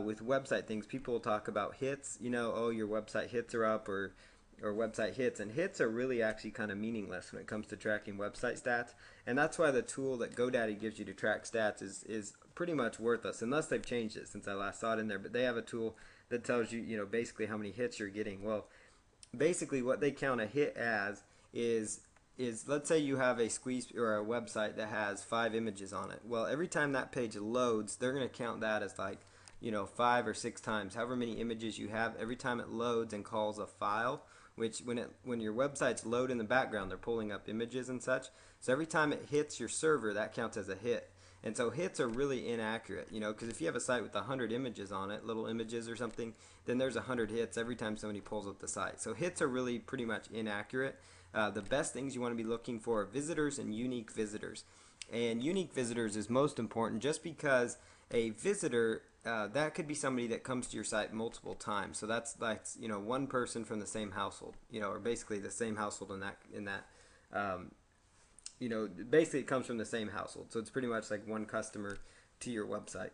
with website things, people will talk about hits. Oh, your website hits are up, or website hits, and hits are really actually kind of meaningless when it comes to tracking website stats. And that's why the tool that GoDaddy gives you to track stats is pretty much worthless, unless they've changed it since I last saw it in there. But they have a tool that tells you, basically how many hits you're getting. Well, basically what they count a hit as is let's say you have a squeeze or a website that has 5 images on it. Well, every time that page loads, they're going to count that as like 5 or 6 times, however many images you have. Every time it loads and calls a file, which when your websites load in the background, they're pulling up images and such. So every time it hits your server, that counts as a hit. And so hits are really inaccurate, because if you have a site with 100 images on it, little images or something, then there's 100 hits every time somebody pulls up the site. So hits are really pretty much inaccurate. The best things you want to be looking for are visitors and unique visitors. And unique visitors is most important, just because a visitor, that could be somebody that comes to your site multiple times. So that's one person from the same household, or basically the same household in that basically it comes from the same household. So it's pretty much like one customer to your website.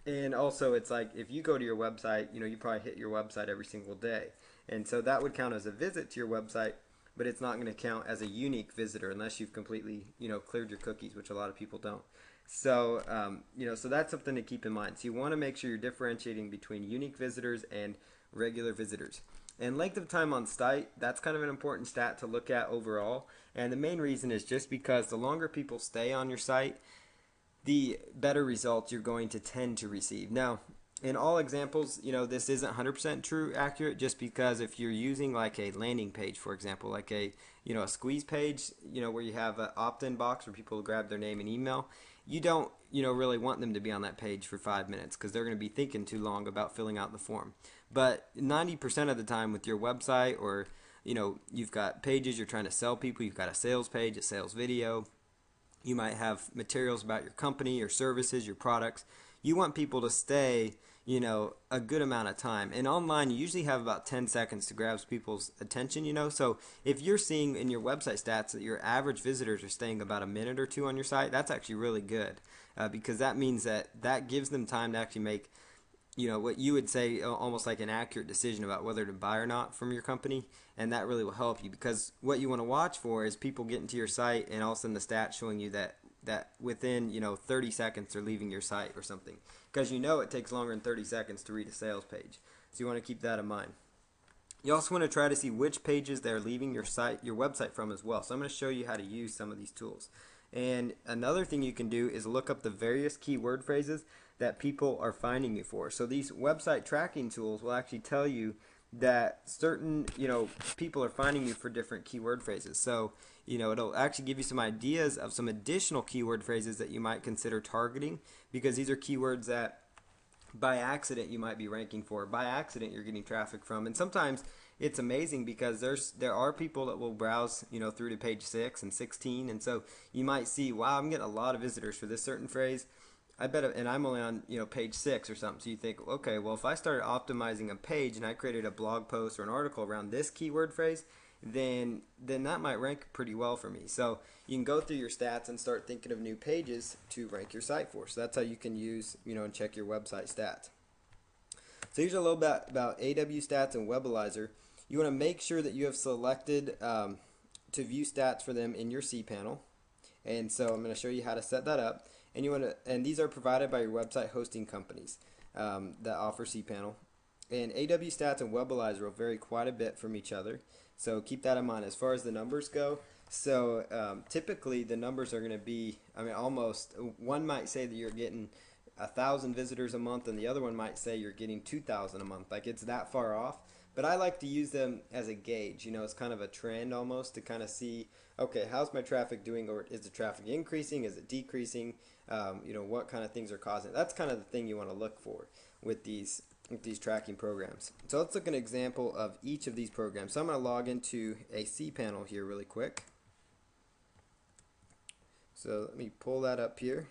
And also it's like if you go to your website, you probably hit your website every single day. And so that would count as a visit to your website, but it's not going to count as a unique visitor unless you've completely, cleared your cookies, which a lot of people don't. So, so that's something to keep in mind. So you want to make sure you're differentiating between unique visitors and regular visitors. And length of time on site, that's kind of an important stat to look at overall. And the main reason is just because the longer people stay on your site, the better results you're going to tend to receive. Now, in all examples, this isn't 100% accurate, just because if you're using like a landing page, for example, like a squeeze page, where you have an opt-in box where people grab their name and email, you don't really want them to be on that page for 5 minutes because they're going to be thinking too long about filling out the form. But 90% of the time with your website, or you've got pages you're trying to sell people, you've got a sales page, a sales video, you might have materials about your company, your services, your products. You want people to stay, a good amount of time. And online, you usually have about 10 seconds to grab people's attention. So if you're seeing in your website stats that your average visitors are staying about a minute or two on your site, that's actually really good, because that means that gives them time to actually make what you would say almost like an accurate decision about whether to buy or not from your company. And that really will help you, because what you want to watch for is people getting to your site and all of a sudden the stats showing you that within 30 seconds they're leaving your site or something, because it takes longer than 30 seconds to read a sales page. So you want to keep that in mind. You also want to try to see which pages they're leaving your website from as well. So I'm going to show you how to use some of these tools. And another thing you can do is look up the various keyword phrases that people are finding you for. So these website tracking tools will actually tell you that certain, people are finding you for different keyword phrases. So, it'll actually give you some ideas of some additional keyword phrases that you might consider targeting, because these are keywords that by accident you might be ranking for, by accident you're getting traffic from. And sometimes it's amazing because there are people that will browse through to page 6 and 16, and so you might see, wow, I'm getting a lot of visitors for this certain phrase. I bet, and I'm only on page 6 or something. So you think, okay, well, if I started optimizing a page and I created a blog post or an article around this keyword phrase, then that might rank pretty well for me. So you can go through your stats and start thinking of new pages to rank your site for. So that's how you can use and check your website stats. So here's a little bit about AW Stats and Webalizer. You want to make sure that you have selected to view stats for them in your cPanel. And so I'm going to show you how to set that up. And these are provided by your website hosting companies that offer cPanel. And AW Stats and Webalizer will vary quite a bit from each other, so keep that in mind as far as the numbers go. So typically the numbers are going to be, almost, one might say that you're getting 1,000 visitors a month, and the other one might say you're getting 2,000 a month. Like, it's that far off. But I like to use them as a gauge. It's kind of a trend almost, to kind of see, okay, how's my traffic doing, or is the traffic increasing, is it decreasing? What kind of things are causing it. That's kind of the thing you want to look for with these tracking programs. So let's look at an example of each of these programs. So I'm going to log into a cPanel here really quick. So let me pull that up here.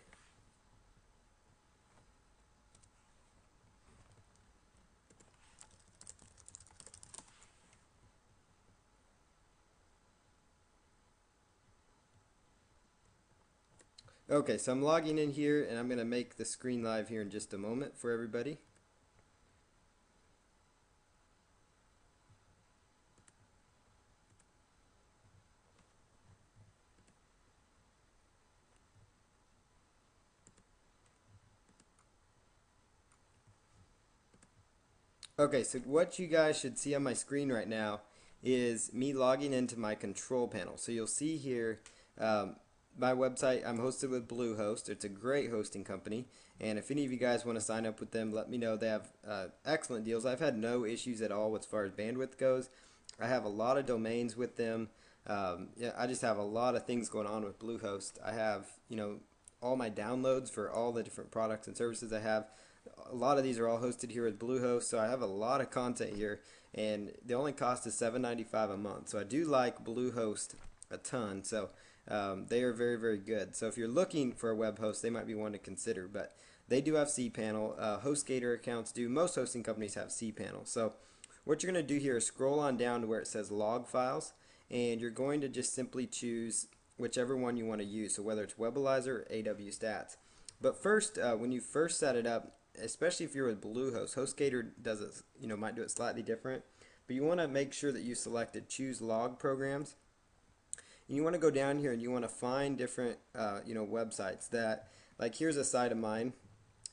Okay, so I'm logging in here, and I'm going to make the screen live here in just a moment for everybody. Okay, so what you guys should see on my screen right now is me logging into my control panel. So you'll see here my website. I'm hosted with Bluehost. It's a great hosting company, and if any of you guys want to sign up with them, let me know. They have excellent deals. I've had no issues at all as far as bandwidth goes. I have a lot of domains with them. Yeah, I just have a lot of things going on with Bluehost. I have all my downloads for all the different products and services I have. A lot of these are all hosted here with Bluehost, so I have a lot of content here, and the only cost is $7.95 a month. So I do like Bluehost a ton. So they are very, very good. So if you're looking for a web host, they might be one to consider. But they do have cPanel. HostGator accounts do. Most hosting companies have cPanel. So what you're going to do here is scroll on down to where it says log files, and you're going to just simply choose whichever one you want to use. So whether it's Webalizer or AW Stats. But first, when you first set it up, especially if you're with Bluehost, HostGator does it, might do it slightly different. But you want to make sure that you selected choose log programs. And you want to go down here and you want to find different, websites that, like, here's a site of mine.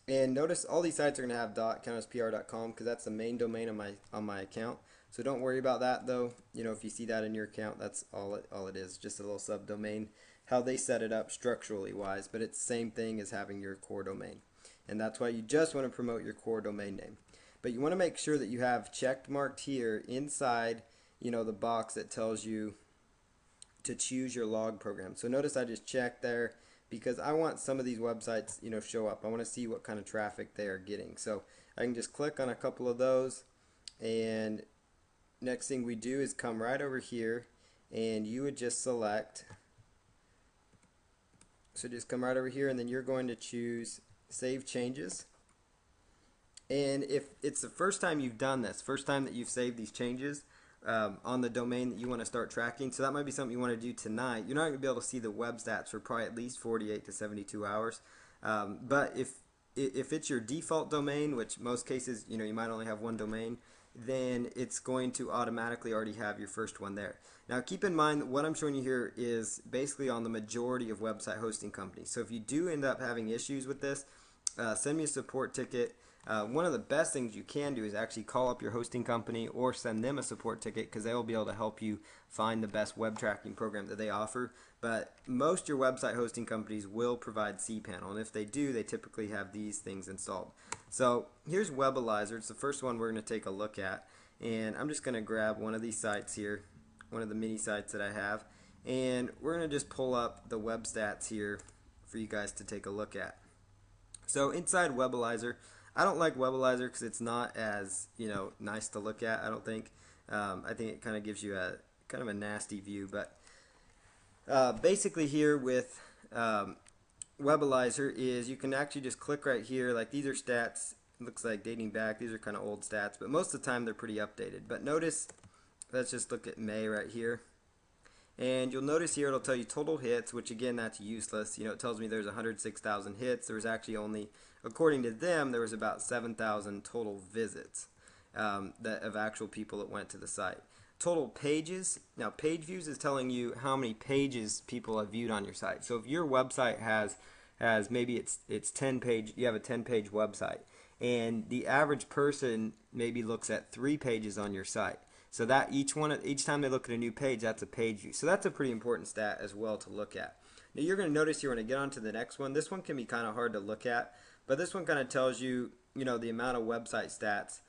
And notice all these sites are going to have .counterspr.com because that's the main domain on my account. So don't worry about that though. If you see that in your account, that's all it is, just a little subdomain. How they set it up structurally wise, but it's the same thing as having your core domain. And that's why you just want to promote your core domain name. But you want to make sure that you have checked marked here inside, the box that tells you to choose your log program. So notice I just checked there because I want some of these websites, show up. I want to see what kind of traffic they are getting. So I can just click on a couple of those, and next thing we do is come right over here, and you would just select. So just come right over here, and then you're going to choose Save Changes. And if it's the first time you've done this, first time that you've saved these changes on the domain that you want to start tracking, so that might be something you want to do tonight. You're not going to be able to see the web stats for probably at least 48 to 72 hours. But if it's your default domain, which most cases, you might only have one domain, then it's going to automatically already have your first one there. Now keep in mind that what I'm showing you here is basically on the majority of website hosting companies. So if you do end up having issues with this, send me a support ticket. One of the best things you can do is actually call up your hosting company or send them a support ticket, because they will be able to help you find the best web tracking program that they offer. But most your website hosting companies will provide cPanel, and if they do, they typically have these things installed. So here's Webalizer. It's the first one we're going to take a look at, and I'm just going to grab one of these sites here, one of the mini sites that I have, and we're going to just pull up the web stats here for you guys to take a look at. So inside Webalizer, I don't like Webalizer because it's not as nice to look at. I don't think. I think it kind of gives you a kind of a nasty view. But basically here with Webalizer is you can actually just click right here. Like these are stats. It looks like dating back. These are kind of old stats, but most of the time they're pretty updated. But notice, let's just look at May right here. And you'll notice here it'll tell you total hits, which again, that's useless. It tells me there's 106,000 hits. There was actually only, according to them, there was about 7,000 total visits of actual people that went to the site. Total pages. Now, page views is telling you how many pages people have viewed on your site. So if your website has maybe it's 10 page, you have a 10-page website, and the average person maybe looks at 3 pages on your site. So that each time they look at a new page, that's a page view. So that's a pretty important stat as well to look at. Now you're going to notice here when I get on to the next one, this one can be kind of hard to look at, but this one kind of tells you, the amount of website stats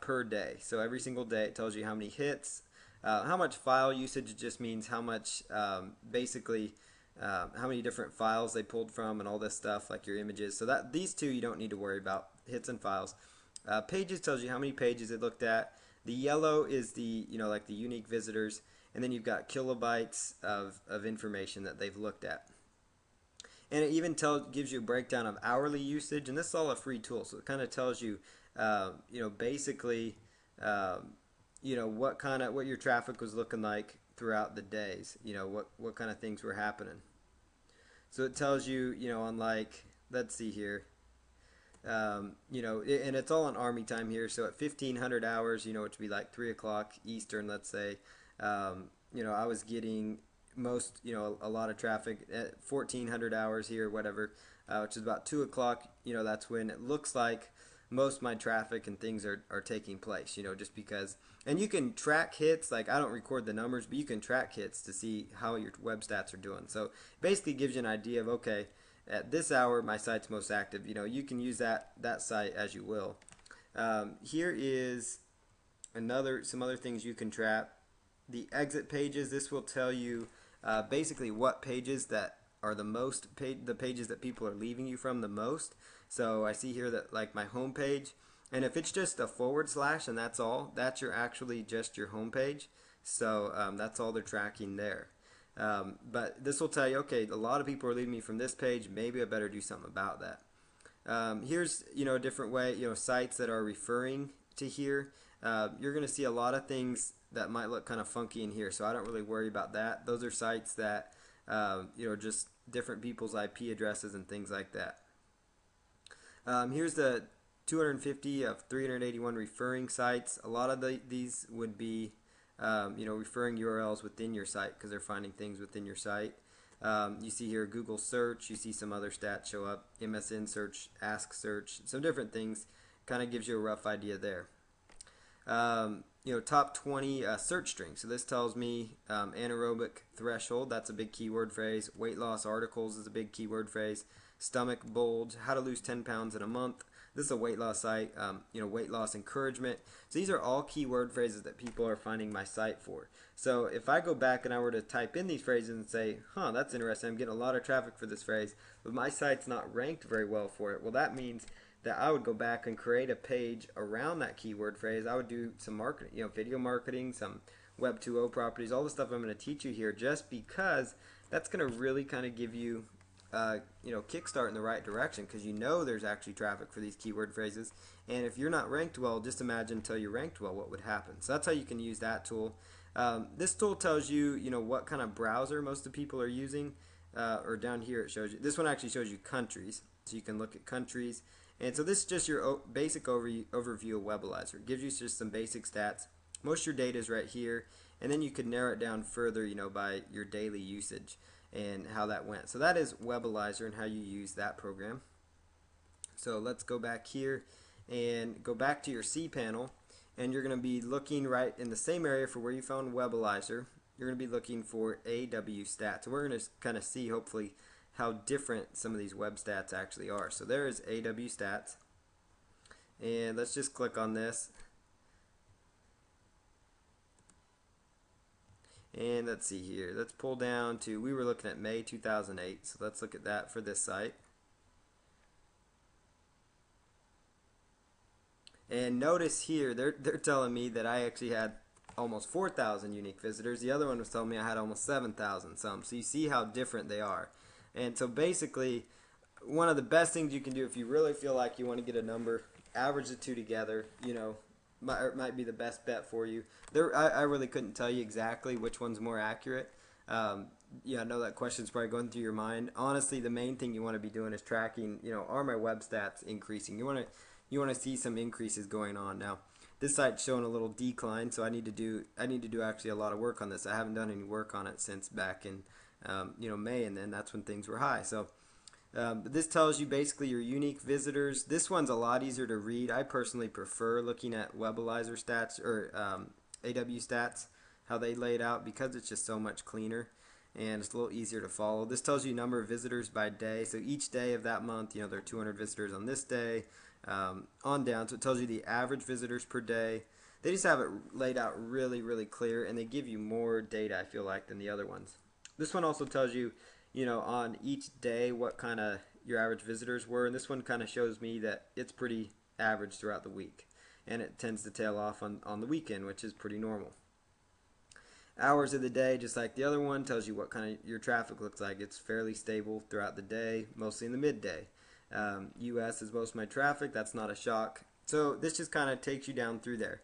per day. So every single day it tells you how many hits, how much file usage. It just means how much, basically, how many different files they pulled from and all this stuff, like your images. So that these two you don't need to worry about, hits and files. Pages tells you how many pages it looked at. The yellow is the, like the unique visitors, and then you've got kilobytes of information that they've looked at. And it even gives you a breakdown of hourly usage, and this is all a free tool, so it kind of tells you, basically, what your traffic was looking like throughout the days, what kind of things were happening. So it tells you, on like, let's see here, and it's all on Army time here. So at 1500 hours, which would be like 3 o'clock Eastern, let's say, I was getting a lot of traffic at 1400 hours here, whatever, which is about 2 o'clock. That's when it looks like most of my traffic and things are taking place, just because. And you can track hits. Like, I don't record the numbers, but you can track hits to see how your web stats are doing. So basically gives you an idea of, okay, at this hour my site's most active. You can use that site as you will. Here is some other things you can track. The exit pages. This will tell you basically what pages that are the pages that people are leaving you from the most. So I see here that, like, my home page, and if it's just a / and that's all, that's actually just your home page. So that's all they're tracking there. But this will tell you, okay, a lot of people are leaving me from this page. Maybe I better do something about that. Here's a different way. Sites that are referring to here. You're going to see a lot of things that might look kind of funky in here. So I don't really worry about that. Those are sites that just different people's IP addresses and things like that. Here's the 250 of 381 referring sites. A lot of these would be referring URLs within your site because they're finding things within your site. You see here Google search. You see some other stats show up. MSN search, Ask search, some different things. Kind of gives you a rough idea there. Top 20 search strings. So this tells me anaerobic threshold. That's a big keyword phrase. Weight loss articles is a big keyword phrase. Stomach bulge. How to lose 10 pounds in a month. This is a weight loss site, weight loss encouragement. So these are all keyword phrases that people are finding my site for. So if I go back and I were to type in these phrases and say, huh, that's interesting, I'm getting a lot of traffic for this phrase, but my site's not ranked very well for it. Well, that means that I would go back and create a page around that keyword phrase. I would do some marketing, video marketing, some Web 2.0 properties, all the stuff I'm going to teach you here, just because that's going to really kind of give you, kickstart in the right direction, because there's actually traffic for these keyword phrases. And if you're not ranked well, just imagine until you're ranked well what would happen. So that's how you can use that tool. This tool tells you, what kind of browser most of the people are using, or down here it shows you. This one actually shows you countries, so you can look at countries. And so this is just your basic overview of Webalizer. It gives you just some basic stats. Most of your data is right here, and then you could narrow it down further, by your daily usage and how that went. So that is Webalizer and how you use that program. So let's go back here and go back to your cPanel, and you're going to be looking right in the same area for where you found Webalizer. You're going to be looking for AW stats. And we're going to kind of see, hopefully, how different some of these web stats actually are. So there is AW stats, and let's just click on this, and let's see here, let's pull down to, we were looking at May 2008, so let's look at that for this site. And notice here, they're telling me that I actually had almost 4,000 unique visitors. The other one was telling me I had almost 7,000 some. So you see how different they are. And so basically, one of the best things you can do if you really feel like you want to get a number, average the two together, might be the best bet for you. I really couldn't tell you exactly which one's more accurate. I know that question's probably going through your mind. Honestly, the main thing you want to be doing is tracking, are my web stats increasing? You want to see some increases going on. Now, this site's showing a little decline, so I need to do actually a lot of work on this. I haven't done any work on it since back in May, and then that's when things were high. So this tells you basically your unique visitors. This one's a lot easier to read. I personally prefer looking at Webalizer stats or AW stats, how they lay it out, because it's just so much cleaner and it's a little easier to follow. This tells you number of visitors by day. So each day of that month, there are 200 visitors on this day, on down. So it tells you the average visitors per day. They just have it laid out really, really clear, and they give you more data, I feel like, than the other ones. This one also tells you, on each day what kind of your average visitors were, and this one kind of shows me that it's pretty average throughout the week, and it tends to tail off on the weekend, which is pretty normal. Hours of the day, just like the other one, tells you what kind of your traffic looks like. It's fairly stable throughout the day, mostly in the midday. US is most of my traffic. That's not a shock. So this just kind of takes you down through there.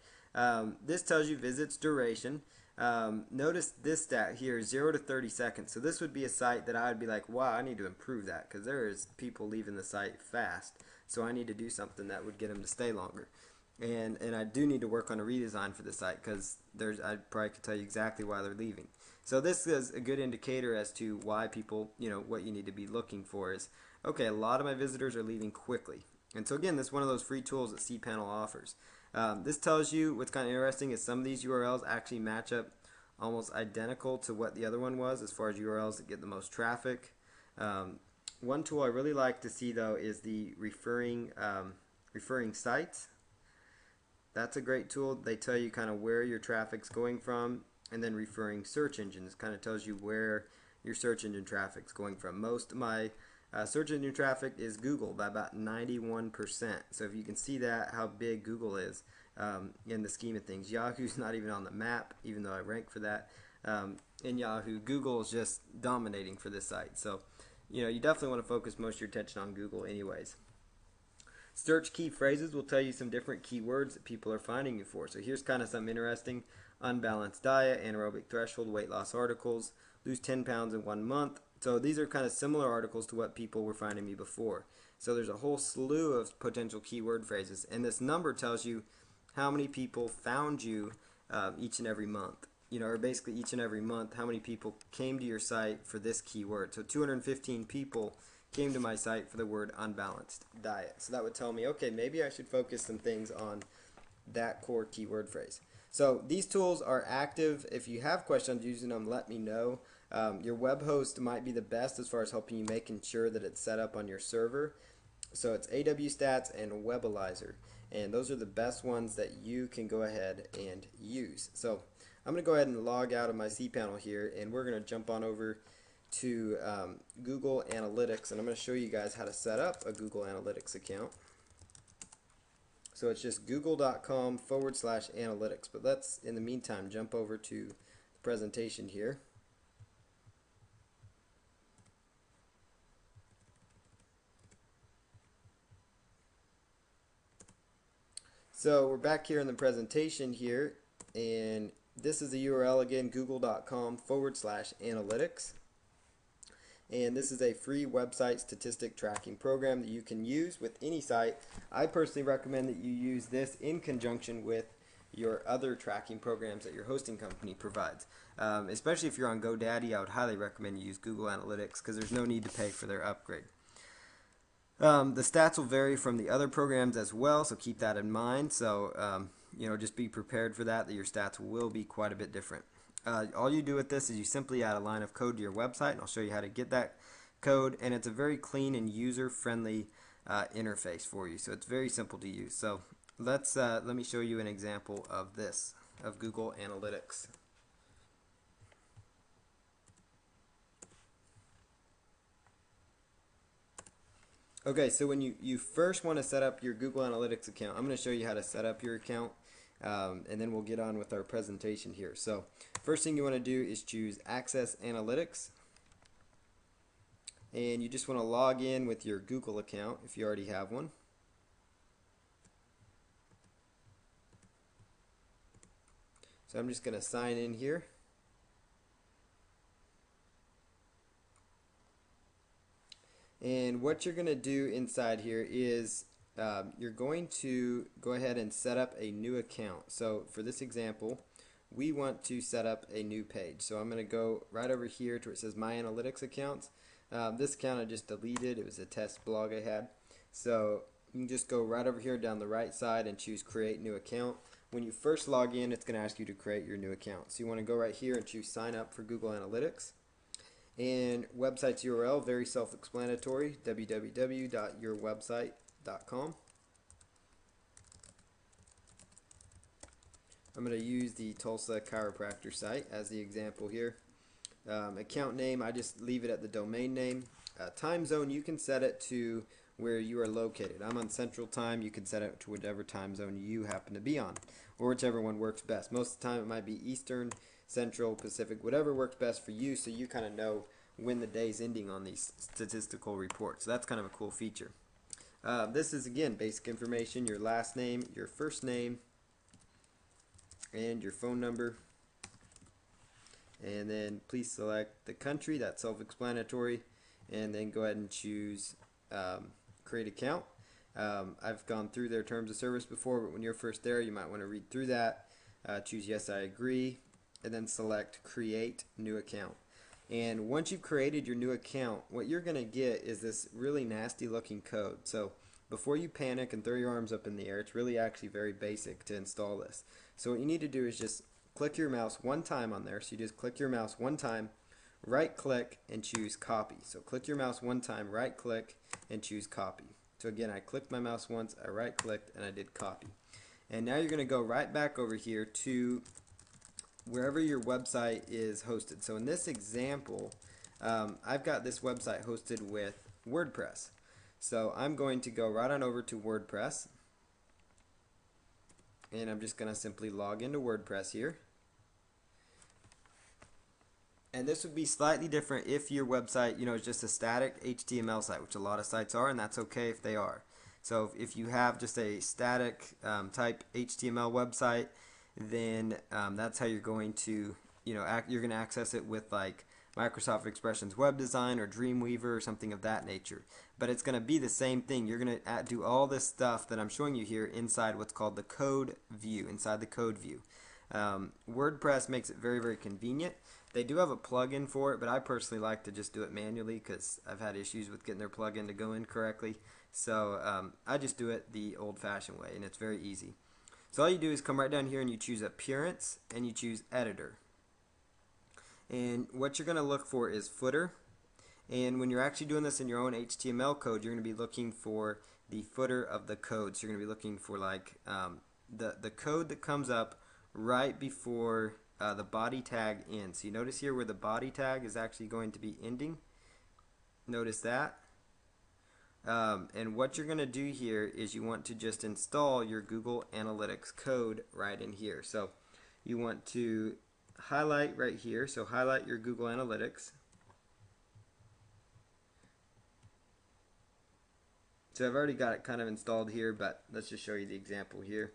This tells you visits duration. Notice this stat here, 0 to 30 seconds. So this would be a site that I would be like, wow, I need to improve that, because there is people leaving the site fast. So I need to do something that would get them to stay longer. And I do need to work on a redesign for the site, because I probably could tell you exactly why they're leaving. So this is a good indicator as to why people, what you need to be looking for is, okay, a lot of my visitors are leaving quickly. And so again, this is one of those free tools that cPanel offers. This tells you what's kind of interesting is some of these URLs actually match up almost identical to what the other one was as far as URLs that get the most traffic. One tool I really like to see, though, is the referring sites. That's a great tool. They tell you kind of where your traffic's going from, and then referring search engines kind of tells you where your search engine traffic's going from. Most of my search engine traffic is Google by about 91%. So if you can see that, how big Google is in the scheme of things. Yahoo's not even on the map, even though I rank for that. In Yahoo, Google is just dominating for this site. So you definitely want to focus most of your attention on Google anyways. Search key phrases will tell you some different keywords that people are finding you for. So here's kind of something interesting. Unbalanced diet, anaerobic threshold, weight loss articles, lose 10 pounds in 1 month. So these are kind of similar articles to what people were finding me before. So there's a whole slew of potential keyword phrases. And this number tells you how many people found you each and every month. Or basically each and every month, how many people came to your site for this keyword. So 215 people came to my site for the word unbalanced diet. So that would tell me, okay, maybe I should focus some things on that core keyword phrase. So these tools are active. If you have questions using them, let me know. Your web host might be the best as far as helping you making sure that it's set up on your server. So it's AW Stats and Webalizer, and those are the best ones that you can go ahead and use. So I'm going to go ahead and log out of my cPanel here, and we're going to jump on over to Google Analytics, and I'm going to show you guys how to set up a Google Analytics account. So it's just google.com/analytics. But let's, in the meantime, jump over to the presentation here. So we're back here in the presentation here, and this is the URL again, google.com/analytics. And this is a free website statistic tracking program that you can use with any site. I personally recommend that you use this in conjunction with your other tracking programs that your hosting company provides. Especially if you're on GoDaddy, I would highly recommend you use Google Analytics because there's no need to pay for their upgrade. The stats will vary from the other programs as well, so keep that in mind. So, just be prepared for that your stats will be quite a bit different. All you do with this is you simply add a line of code to your website, and I'll show you how to get that code, and it's a very clean and user-friendly interface for you, so it's very simple to use. So let me show you an example of this, of Google Analytics. Okay, so when you first want to set up your Google Analytics account, I'm going to show you how to set up your account, and then we'll get on with our presentation here. So first thing you want to do is choose Access Analytics, and you just want to log in with your Google account if you already have one. So I'm just going to sign in here. And what you're going to do inside here is you're going to go ahead and set up a new account. So for this example, we want to set up a new page. So I'm going to go right over here to where it says My Analytics Accounts. This account I just deleted. It was a test blog I had. So you can just go right over here down the right side and choose Create New Account. When you first log in, it's going to ask you to create your new account. So you want to go right here and choose Sign Up for Google Analytics. And website's URL, very self-explanatory, www.yourwebsite.com. I'm going to use the Tulsa chiropractor site as the example here. Account name, I just leave it at the domain name. Time zone, you can set it to where you are located. I'm on Central Time. You can set it to whatever time zone you happen to be on, or whichever one works best. Most of the time it might be Eastern, Central, Pacific, whatever works best for you, so you kind of know when the day's ending on these statistical reports. So that's kind of a cool feature. This is, again, basic information, your last name, your first name, and your phone number. And then please select the country, that's self-explanatory, and then go ahead and choose Create Account. I've gone through their terms of service before, but when you're first there, you might want to read through that. Choose Yes, I agree, and then select Create New Account. And once you've created your new account, what you're going to get is this really nasty looking code. So before you panic and throw your arms up in the air, it's really actually very basic to install this. So what you need to do is just click your mouse one time on there. So you just click your mouse one time, right click, and choose copy. So click your mouse one time, right click, and choose copy. So again, I clicked my mouse once, I right clicked, and I did copy. And now you're going to go right back over here to wherever your website is hosted. So in this example, I've got this website hosted with WordPress. So I'm going to go right on over to WordPress, and I'm just going to simply log into WordPress here. And this would be slightly different if your website, is just a static HTML site, which a lot of sites are, and that's okay if they are. So if you have just a static type HTML website, then that's how you're going to, you're going to access it with like Microsoft Expressions Web Design or Dreamweaver or something of that nature. But it's going to be the same thing. You're going to do all this stuff that I'm showing you here inside what's called the code view, inside the code view. WordPress makes it very, very convenient. They do have a plugin for it, but I personally like to just do it manually because I've had issues with getting their plugin to go in correctly. So I just do it the old-fashioned way, and it's very easy. So all you do is come right down here and you choose Appearance and you choose Editor. And what you're going to look for is Footer. And when you're actually doing this in your own HTML code, you're going to be looking for the footer of the code. So you're going to be looking for like the code that comes up right before the body tag ends. So you notice here where the body tag is actually going to be ending. Notice that. And what you're going to do here is you want to just install your Google Analytics code right in here. So you want to highlight right here. So highlight your Google Analytics. So I've already got it kind of installed here, but let's just show you the example here.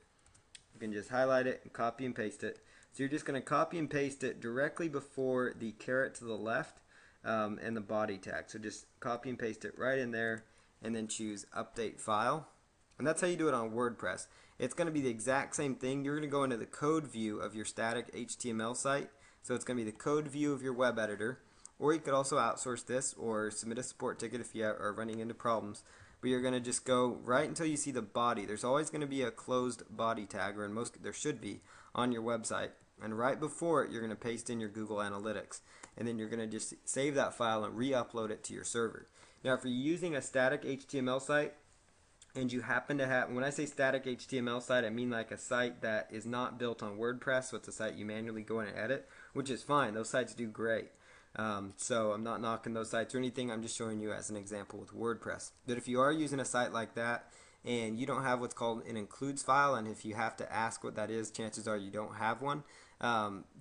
You can just highlight it and copy and paste it. So you're just going to copy and paste it directly before the caret to the left and the body tag. So just copy and paste it right in there and then choose Update File. And that's how you do it on WordPress. It's going to be the exact same thing. You're going to go into the code view of your static HTML site. So it's going to be the code view of your web editor. Or you could also outsource this or submit a support ticket if you are running into problems. But you're going to just go right until you see the body. There's always going to be a closed body tag, or in most there should be, on your website. And right before it, you're going to paste in your Google Analytics. And then you're going to just save that file and re-upload it to your server. Now, if you're using a static HTML site, and you happen to have, when I say static HTML site, I mean like a site that is not built on WordPress, so it's a site you manually go in and edit, which is fine. Those sites do great. So I'm not knocking those sites or anything. I'm just showing you as an example with WordPress. But if you are using a site like that and you don't have what's called an includes file, and if you have to ask what that is, chances are you don't have one.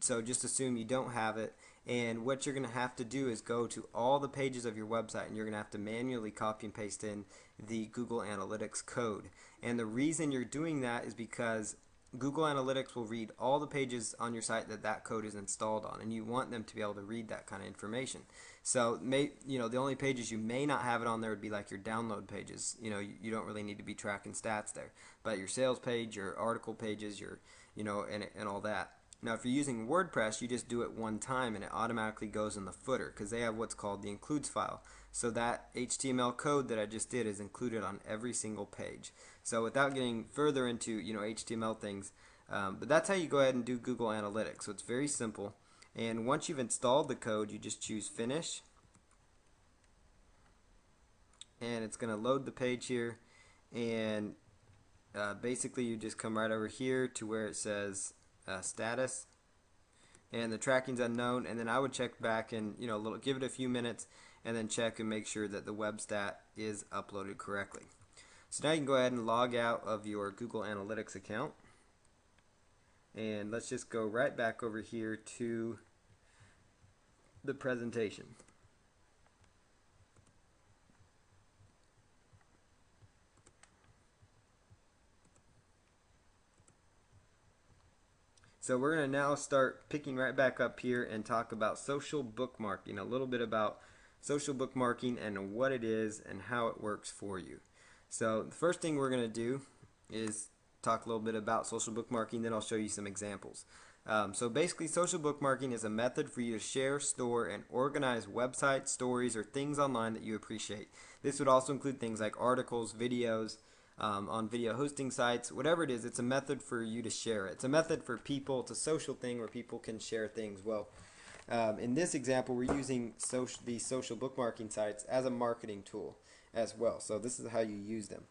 So just assume you don't have it. And what you're going to have to do is go to all the pages of your website, and you're going to have to manually copy and paste in the Google Analytics code. And the reason you're doing that is because Google Analytics will read all the pages on your site that code is installed on, and you want them to be able to read that kind of information. So, the only pages you may not have it on there would be like your download pages. You don't really need to be tracking stats there, but your sales page, your article pages, and all that. Now, if you're using WordPress, you just do it one time and it automatically goes in the footer because they have what's called the includes file. So that HTML code that I just did is included on every single page. So without getting further into HTML things, but that's how you go ahead and do Google Analytics. So it's very simple. And once you've installed the code, you just choose Finish. And it's going to load the page here. And basically you just come right over here to where it says status, and the tracking's unknown, and then I would check back and give it a few minutes and then check and make sure that the web stat is uploaded correctly. So now you can go ahead and log out of your Google Analytics account, and let's just go right back over here to the presentation. So we're going to now start picking right back up here and talk about social bookmarking, a little bit about social bookmarking and what it is and how it works for you. So the first thing we're going to do is talk a little bit about social bookmarking, then I'll show you some examples. So basically, social bookmarking is a method for you to share, store, and organize websites, stories, or things online that you appreciate. This would also include things like articles, videos, on video hosting sites, whatever it is. It's a method for you to share it. It's a method for people. It's a social thing where people can share things. Well, in this example, we're using these social bookmarking sites as a marketing tool as well. So this is how you use them.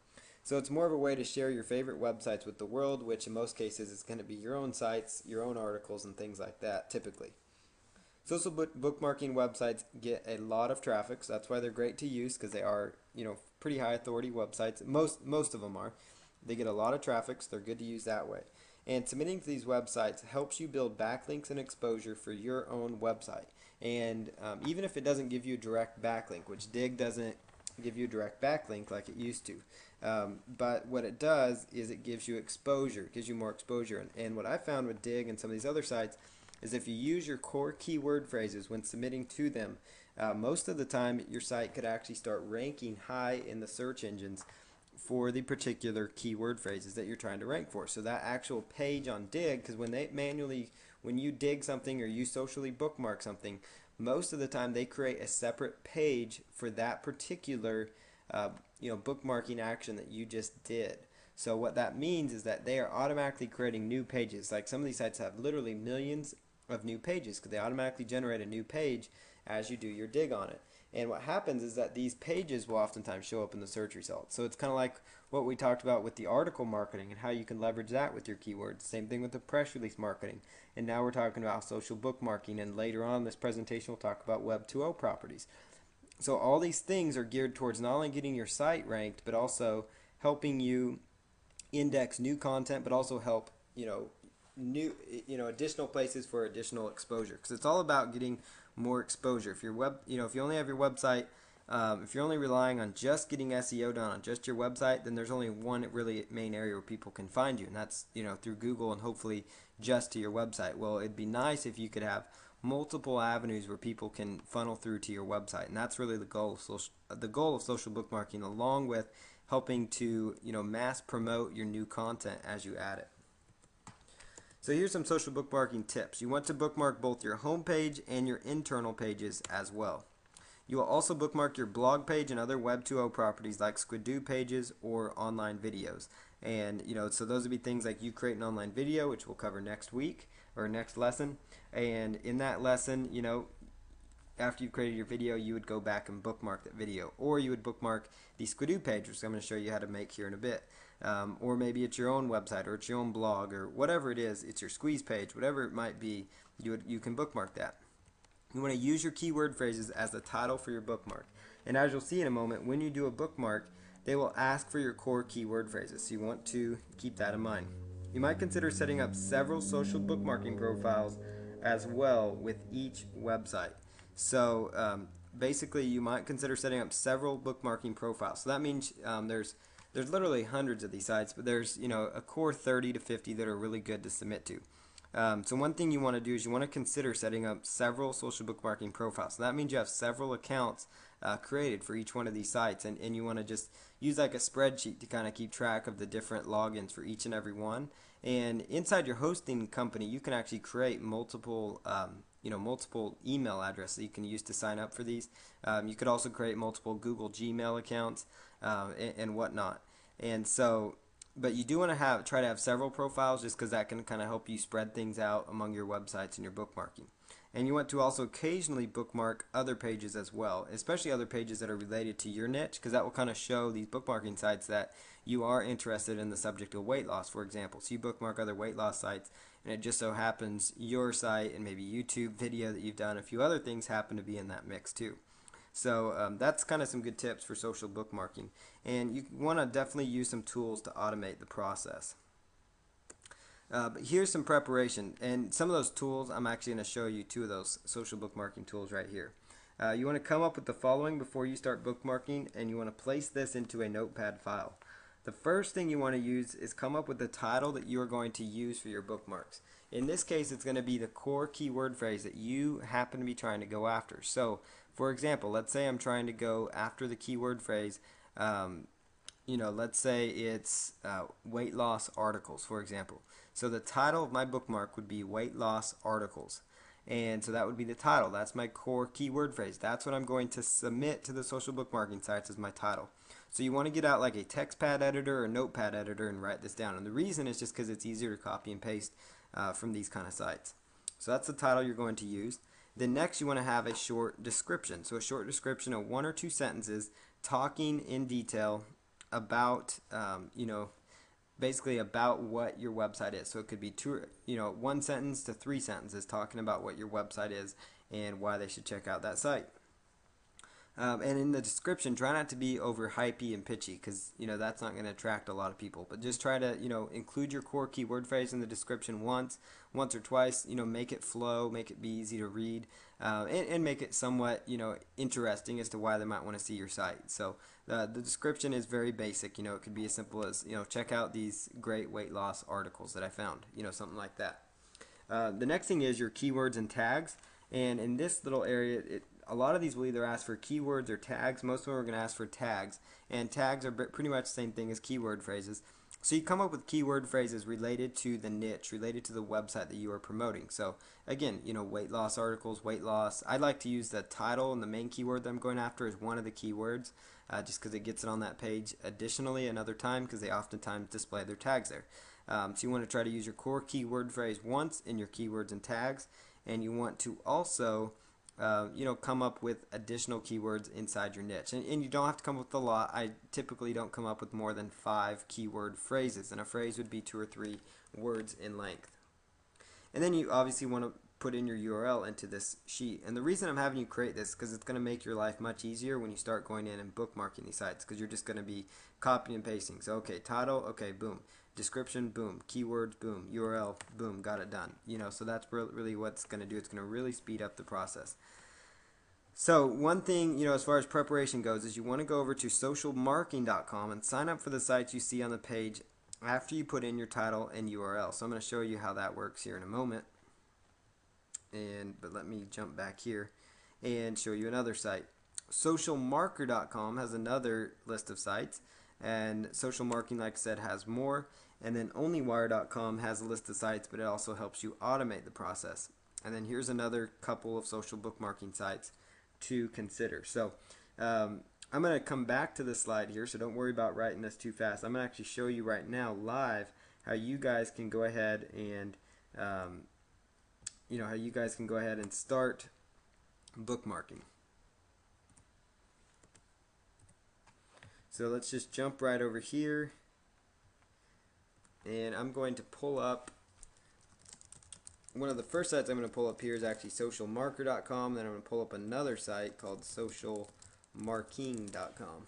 So it's more of a way to share your favorite websites with the world, which in most cases is going to be your own sites, your own articles, and things like that, typically. Social bookmarking websites get a lot of traffic, so that's why they're great to use, because they are, pretty high authority websites. Most of them are. They get a lot of traffic, so they're good to use that way. And submitting to these websites helps you build backlinks and exposure for your own website. And even if it doesn't give you a direct backlink, which Dig doesn't give you a direct backlink like it used to, but what it does is it gives you exposure, it gives you more exposure. And what I found with Dig and some of these other sites is if you use your core keyword phrases when submitting to them, most of the time your site could actually start ranking high in the search engines for the particular keyword phrases that you're trying to rank for. So that actual page on Dig, because when you dig something or you socially bookmark something, most of the time they create a separate page for that particular bookmarking action that you just did. So what that means is that they are automatically creating new pages. Like some of these sites have literally millions of new pages because they automatically generate a new page as you do your dig on it. And what happens is that these pages will oftentimes show up in the search results. So it's kind of like what we talked about with the article marketing and how you can leverage that with your keywords. Same thing with the press release marketing. And now we're talking about social bookmarking, and later on in this presentation we'll talk about Web 2.0 properties. So all these things are geared towards not only getting your site ranked, but also helping you index new content, but also help new additional places for additional exposure, because it's all about getting more exposure. If your web if you only have your website, if you're only relying on just getting SEO done on just your website, then there's only one really main area where people can find you, and that's through Google and hopefully just to your website. Well, it'd be nice if you could have multiple avenues where people can funnel through to your website, and that's really the goal of social bookmarking, along with helping to mass promote your new content as you add it. So here's some social bookmarking tips. You want to bookmark both your home page and your internal pages as well. You will also bookmark your blog page and other Web 2.0 properties like Squidoo pages or online videos. And so those would be things like you create an online video, which we'll cover next week or next lesson. And in that lesson, after you've created your video, you would go back and bookmark that video, or you would bookmark the Squidoo page, which I'm going to show you how to make here in a bit. Or maybe it's your own website, or it's your own blog, or whatever it is. It's your squeeze page, whatever it might be. You can bookmark that. You want to use your keyword phrases as the title for your bookmark. And as you'll see in a moment, when you do a bookmark, they will ask for your core keyword phrases. So you want to keep that in mind. You might consider setting up several social bookmarking profiles as well with each website. So basically, you might consider setting up several bookmarking profiles. So that means there's literally hundreds of these sites, but there's a core 30 to 50 that are really good to submit to. So one thing you want to do is you want to consider setting up several social bookmarking profiles. So that means you have several accounts created for each one of these sites, and you want to just use like a spreadsheet to kind of keep track of the different logins for each and every one. And inside your hosting company, you can actually create multiple multiple email addresses that you can use to sign up for these. You could also create multiple Google Gmail accounts and whatnot. And so, but you do want to try to have several profiles, just because that can kind of help you spread things out among your websites and your bookmarking. And you want to also occasionally bookmark other pages as well, especially other pages that are related to your niche, because that will kind of show these bookmarking sites that you are interested in the subject of weight loss, for example. So you bookmark other weight loss sites, and it just so happens your site and maybe YouTube video that you've done, a few other things happen to be in that mix too. So that's kind of some good tips for social bookmarking. And you want to definitely use some tools to automate the process. But here's some preparation, and some of those tools, I'm actually going to show you two of those social bookmarking tools right here. You want to come up with the following before you start bookmarking, and you want to place this into a notepad file. The first thing you want to use is come up with the title that you are going to use for your bookmarks. In this case, it's going to be the core keyword phrase that you happen to be trying to go after. So, for example, let's say I'm trying to go after the keyword phrase, let's say it's weight loss articles, for example. So the title of my bookmark would be weight loss articles. And so that would be the title. That's my core keyword phrase. That's what I'm going to submit to the social bookmarking sites as my title. So you want to get out like a text pad editor or notepad editor and write this down. And the reason is just because it's easier to copy and paste from these kind of sites. So that's the title you're going to use. Then next you want to have a short description. So a short description of 1 or 2 sentences talking in detail about, basically about what your website is. So it could be 1 sentence to 3 sentences talking about what your website is and why they should check out that site. And in the description, try not to be over hypey and pitchy, because that's not going to attract a lot of people. But just try to include your core keyword phrase in the description once or twice. Make it flow, make it be easy to read, and make it somewhat interesting as to why they might want to see your site. So the description is very basic. It could be as simple as check out these great weight loss articles that I found. Something like that. The next thing is your keywords and tags. And in this little area, a lot of these will either ask for keywords or tags. Most of them are going to ask for tags, and tags are pretty much the same thing as keyword phrases. So you come up with keyword phrases related to the niche, related to the website that you are promoting. So again, weight loss articles, weight loss. I like to use the title and the main keyword that I'm going after as one of the keywords, just because it gets it on that page additionally another time, because they oftentimes display their tags there. So you want to try to use your core keyword phrase once in your keywords and tags, and you want to also come up with additional keywords inside your niche. And you don't have to come up with a lot. I typically don't come up with more than 5 keyword phrases, and a phrase would be 2 or 3 words in length. And then you obviously want to put in your URL into this sheet. And the reason I'm having you create this is because it's going to make your life much easier when you start going in and bookmarking these sites, because you're just going to be copying and pasting. So okay, title, okay, boom. Description, boom. Keywords, boom. URL, boom. Got it done. So that's really what's going to do. It's going to really speed up the process. So one thing, as far as preparation goes, is you want to go over to socialmarketing.com and sign up for the sites you see on the page after you put in your title and URL. So I'm going to show you how that works here in a moment. But let me jump back here and show you another site. Socialmarker.com has another list of sites, and Social Marketing, like I said, has more. And then onlywire.com has a list of sites, but it also helps you automate the process. And then here's another couple of social bookmarking sites to consider. So I'm going to come back to this slide here, so don't worry about writing this too fast. I'm going to actually show you right now live how you guys can go ahead and start bookmarking. So let's just jump right over here, and I'm going to pull up one of the first sites. I'm going to pull up here is actually socialmarker.com. Then I'm going to pull up another site called socialmarketing.com.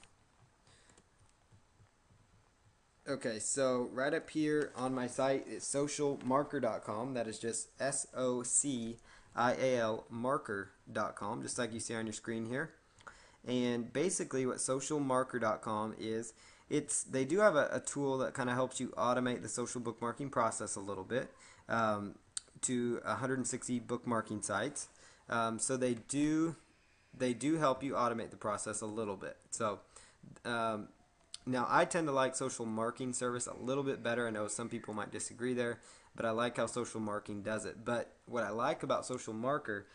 Okay, so right up here on my site is socialmarker.com. That is just SOCIAL marker.com, just like you see on your screen here. And basically what socialmarker.com is, they do have a tool that kind of helps you automate the social bookmarking process a little bit to 160 bookmarking sites. So they do help you automate the process a little bit. So now I tend to like social marketing service a little bit better. I know some people might disagree there, but I like how social marketing does it. But what I like about Social Marker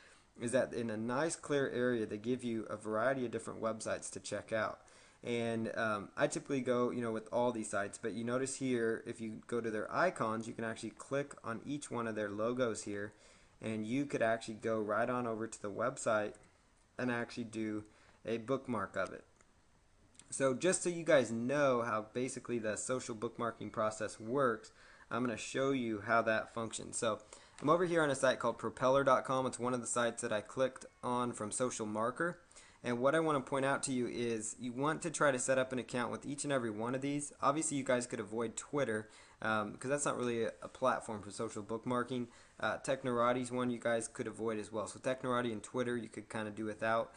is that in a nice clear area they give you a variety of different websites to check out. And I typically go with all these sites, but you notice here if you go to their icons, you can actually click on each one of their logos here, and you could actually go right on over to the website and actually do a bookmark of it. So just so you guys know how basically the social bookmarking process works, I'm going to show you how that functions. So I'm over here on a site called propeller.com. It's one of the sites that I clicked on from Social Marker. And what I want to point out to you is you want to try to set up an account with each and every one of these. Obviously, you guys could avoid Twitter because that's not really a platform for social bookmarking. Technorati's one you guys could avoid as well. So Technorati and Twitter you could kind of do without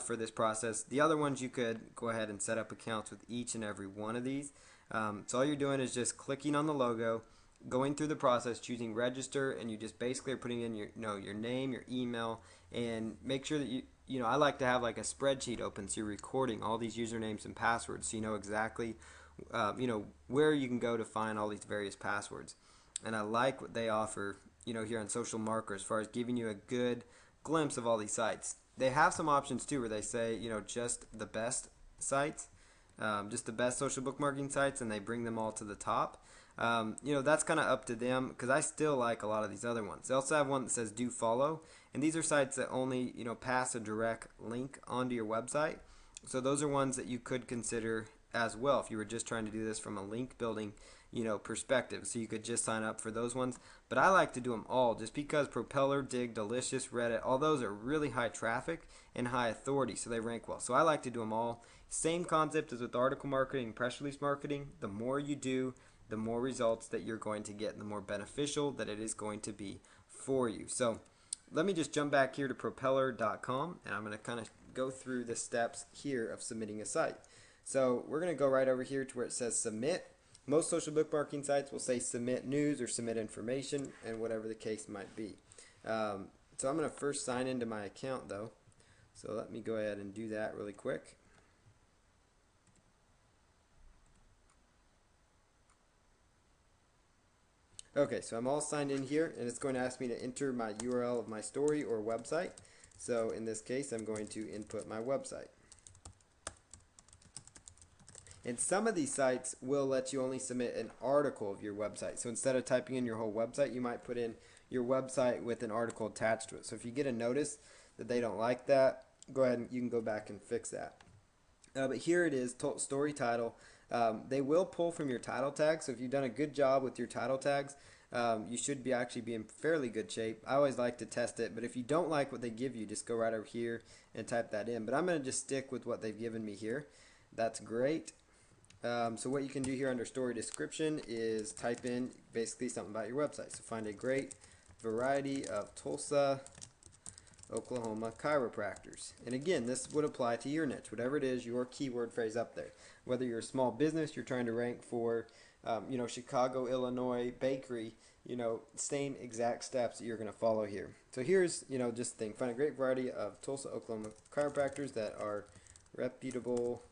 for this process. The other ones you could go ahead and set up accounts with each and every one of these. So all you're doing is just clicking on the logo, going through the process, choosing register, and you just basically are putting in your name, your email, and make sure that I like to have like a spreadsheet open so you're recording all these usernames and passwords so you know exactly where you can go to find all these various passwords. And I like what they offer here on Social Marker as far as giving you a good glimpse of all these sites. They have some options too where they say just the best sites, just the best social bookmarking sites, and they bring them all to the top. That's kind of up to them because I still like a lot of these other ones. They also have one that says do follow, and these are sites that only pass a direct link onto your website. So those are ones that you could consider as well if you were just trying to do this from a link building perspective. So you could just sign up for those ones. But I like to do them all just because Propeller, Dig, Delicious, Reddit, all those are really high traffic and high authority, so they rank well. So I like to do them all. Same concept as with article marketing and press release marketing. The more you do, the more results that you're going to get and the more beneficial that it is going to be for you. So let me just jump back here to propeller.com, and I'm going to kind of go through the steps here of submitting a site. So we're going to go right over here to where it says submit. Most social bookmarking sites will say submit news or submit information, and whatever the case might be. So I'm going to first sign into my account though. So let me go ahead and do that really quick. Okay, so I'm all signed in here, and it's going to ask me to enter my URL of my story or website. So in this case, I'm going to input my website. And some of these sites will let you only submit an article of your website. So instead of typing in your whole website, you might put in your website with an article attached to it. So if you get a notice that they don't like that, go ahead and you can go back and fix that. But here it is, story title. They will pull from your title tags, so if you've done a good job with your title tags, you should be actually be in fairly good shape. I always like to test it, but if you don't like what they give you, just go right over here and type that in. But I'm going to just stick with what they've given me here. That's great. So what you can do here under story description is type in basically something about your website. So find a great variety of Tulsa, Oklahoma chiropractors. And again, this would apply to your niche, whatever it is, your keyword phrase up there. Whether you're a small business, you're trying to rank for, Chicago, Illinois bakery, same exact steps that you're going to follow here. So here's, just the thing. Find a great variety of Tulsa, Oklahoma chiropractors that are reputable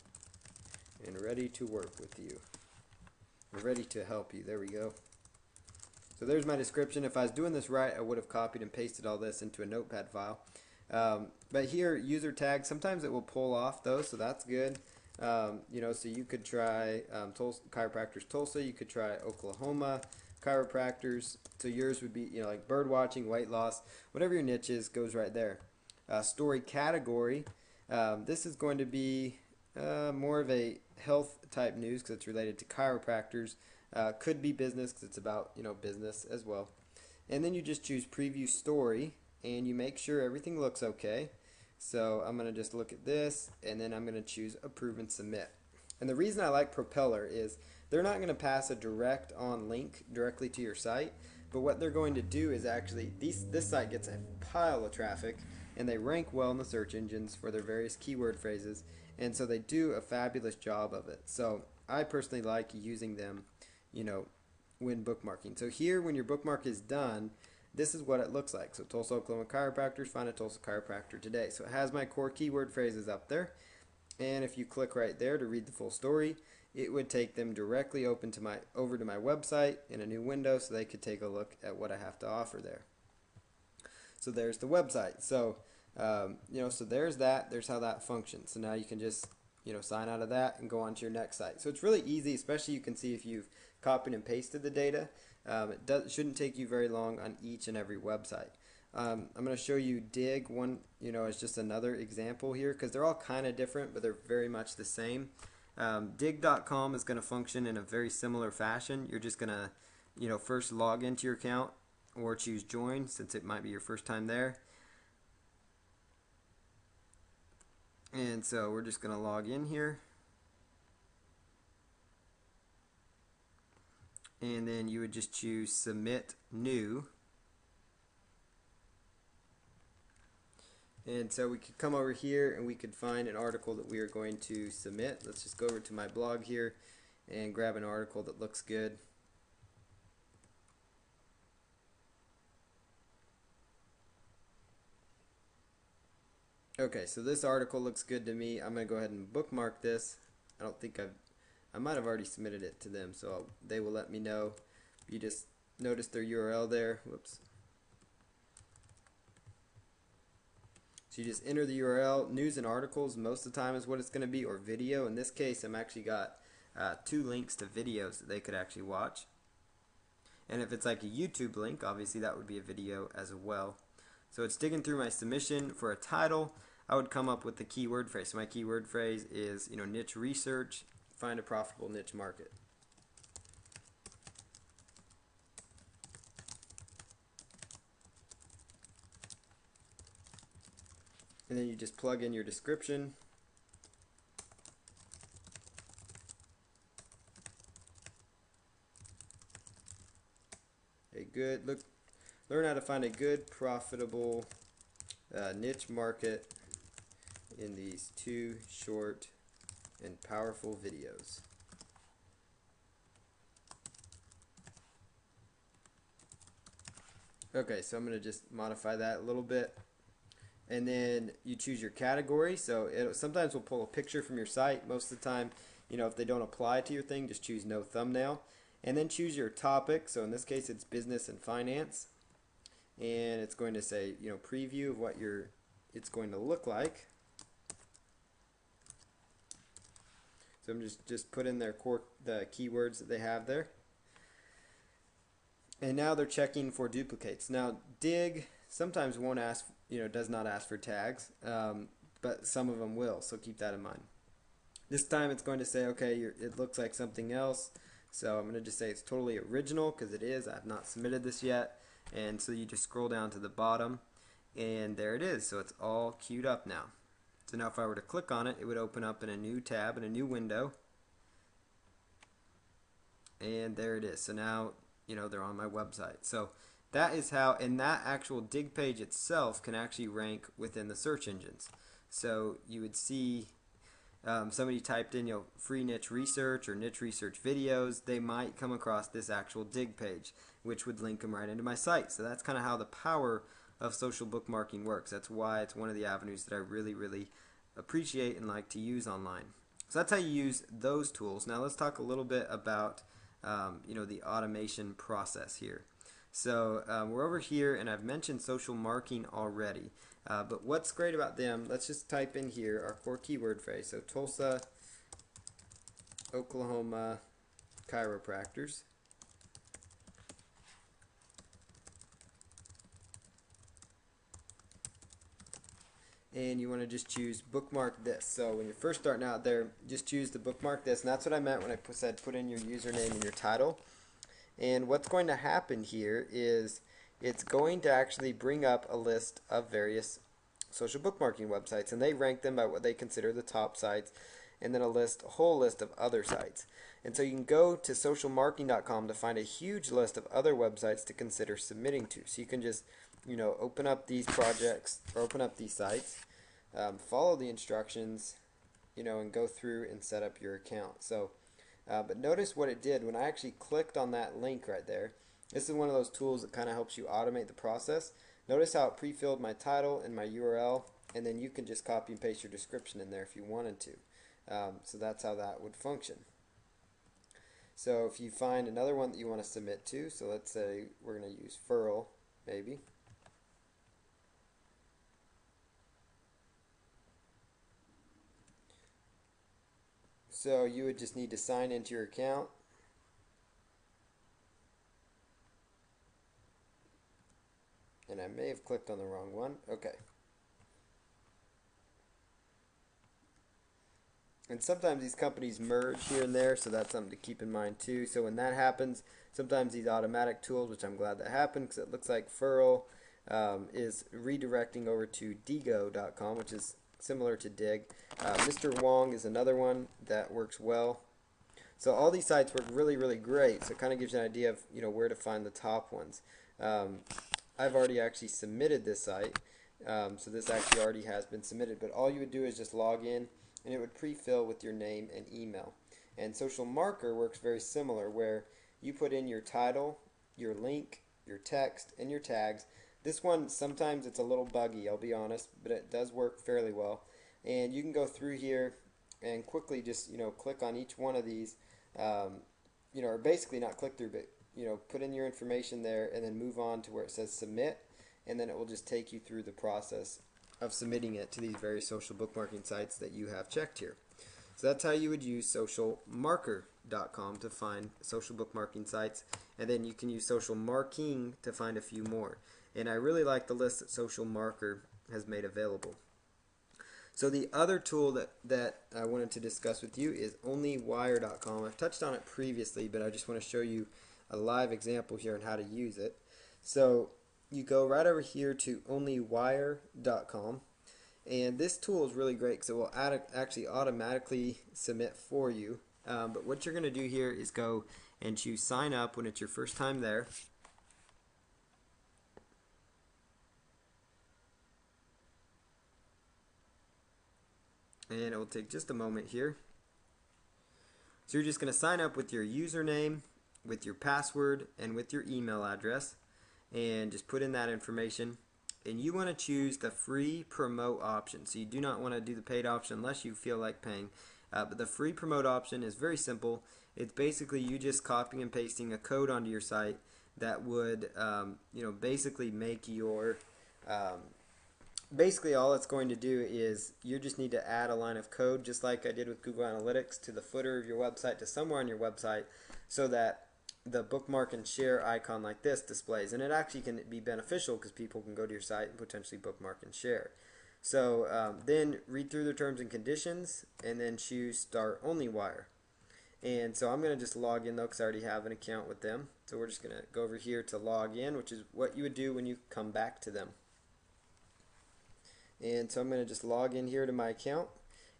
and ready to work with you. We're ready to help you. There we go. So there's my description. If I was doing this right, I would have copied and pasted all this into a notepad file. But here, user tags, sometimes it will pull off those, so that's good. So you could try Tulsa, chiropractors Tulsa, you could try Oklahoma chiropractors. So yours would be, like bird watching, weight loss, whatever your niche is, goes right there. Story category, this is going to be more of a health type news because it's related to chiropractors. Could be business because it's about business as well. And then you just choose preview story and you make sure everything looks okay. So I'm going to just look at this and then I'm going to choose approve and submit. And the reason I like Propeller is they're not going to pass a direct on link directly to your site, but what they're going to do is actually this site gets a pile of traffic and they rank well in the search engines for their various keyword phrases, and so they do a fabulous job of it. So I personally like using them when bookmarking. So here, when your bookmark is done, this is what it looks like. So Tulsa, Oklahoma chiropractors, find a Tulsa chiropractor today. So it has my core keyword phrases up there. And if you click right there to read the full story, it would take them directly over to my website in a new window so they could take a look at what I have to offer there. So there's the website. So, so there's that. There's how that functions. So now you can just sign out of that and go on to your next site. So it's really easy, especially you can see if you've copied and pasted the data. It shouldn't take you very long on each and every website. I'm going to show you Dig one, as just another example here because they're all kind of different, but they're very much the same. Dig.com is going to function in a very similar fashion. You're just going to, first log into your account or choose join since it might be your first time there. And so we're just going to log in here. And then you would just choose submit new. And so we could come over here and we could find an article that we are going to submit. Let's just go over to my blog here and grab an article that looks good. Okay, so this article looks good to me. I'm going to go ahead and bookmark this. I might have already submitted it to them, so they will let me know. You just notice their URL there. Whoops. So you just enter the URL. News and articles most of the time is what it's going to be, or video. In this case, I'm actually got 2 links to videos that they could actually watch. And if it's like a YouTube link, obviously that would be a video as well. So it's digging through my submission for a title. I would come up with the keyword phrase. So my keyword phrase is, niche research, find a profitable niche market. And then you just plug in your description. Learn how to find a good, profitable niche market in these 2 short and powerful videos. Okay, so I'm going to just modify that a little bit. And then you choose your category. So it sometimes will pull a picture from your site. Most of the time, if they don't apply to your thing, just choose no thumbnail. And then choose your topic. So in this case, it's business and finance. And it's going to say, preview of what it's going to look like. So I'm just put in the keywords that they have there. And now they're checking for duplicates. Now Dig, sometimes won't ask, does not ask for tags, but some of them will, so keep that in mind. This time it's going to say, okay, it looks like something else, so I'm going to just say it's totally original because it is. I have not submitted this yet, and so you just scroll down to the bottom, and there it is. So it's all queued up now. So now if I were to click on it, it would open up in a new tab, in a new window, and there it is. So now, they're on my website. So that is how, and that actual dig page itself can actually rank within the search engines. So you would see somebody typed in, free niche research or niche research videos, they might come across this actual dig page, which would link them right into my site. So that's kind of how the power of social bookmarking works. That's why it's one of the avenues that I really, really appreciate and like to use online. So that's how you use those tools. Now let's talk a little bit about the automation process here. So we're over here, and I've mentioned social marking already. But what's great about them, let's just type in here our core keyword phrase. So Tulsa, Oklahoma chiropractors. And you want to just choose bookmark this. So when you're first starting out there, just choose the bookmark this. And that's what I meant when I said put in your username and your title. And what's going to happen here is it's going to actually bring up a list of various social bookmarking websites, and they rank them by what they consider the top sites, and then a whole list of other sites. And so you can go to socialmarking.com to find a huge list of other websites to consider submitting to. So you can just open up these projects or open up these sites, follow the instructions, and go through and set up your account. So but notice what it did when I actually clicked on that link right there. This is one of those tools that kind of helps you automate the process. Notice how it pre-filled my title and my URL, and then you can just copy and paste your description in there if you wanted to. So that's how that would function. So if you find another one that you want to submit to, so let's say we're going to use furl, maybe. So you would just need to sign into your account. And I may have clicked on the wrong one. Okay. And sometimes these companies merge here and there, so that's something to keep in mind too. So when that happens, sometimes these automatic tools, which I'm glad that happened because it looks like furl is redirecting over to digo.com, which is similar to Dig. Mr. Wong is another one that works well. So all these sites work really, really great. So it kind of gives you an idea of where to find the top ones. I've already actually submitted this site, so this actually already has been submitted. But all you would do is just log in, and it would pre-fill with your name and email. And Social Marker works very similar, where you put in your title, your link, your text, and your tags. This one, sometimes it's a little buggy, I'll be honest, but it does work fairly well. And you can go through here and quickly just click on each one of these, or basically not click through, but put in your information there and then move on to where it says submit, and then it will just take you through the process of submitting it to these various social bookmarking sites that you have checked here. So that's how you would use socialmarker.com to find social bookmarking sites, and then you can use social marking to find a few more. And I really like the list that Social Marker has made available. So the other tool that I wanted to discuss with you is onlywire.com. I've touched on it previously, but I just want to show you a live example here on how to use it. So you go right over here to onlywire.com, and this tool is really great because it will actually automatically submit for you. But what you're going to do here is go and choose sign up when it's your first time there. And it will take just a moment here. So you're just going to sign up with your username, with your password, and with your email address, and just put in that information. And you want to choose the free promote option. So you do not want to do the paid option unless you feel like paying. But the free promote option is very simple. It's basically you just copying and pasting a code onto your site that would basically make your basically all it's going to do is you just need to add a line of code, just like I did with Google Analytics, to the footer of your website, to somewhere on your website, so that the bookmark and share icon like this displays, and it actually can be beneficial because people can go to your site and potentially bookmark and share. So then read through the terms and conditions and then choose start only wire. And so I'm going to just log in though because I already have an account with them. So we're just going to go over here to log in, which is what you would do when you come back to them. And so I'm going to just log in here to my account.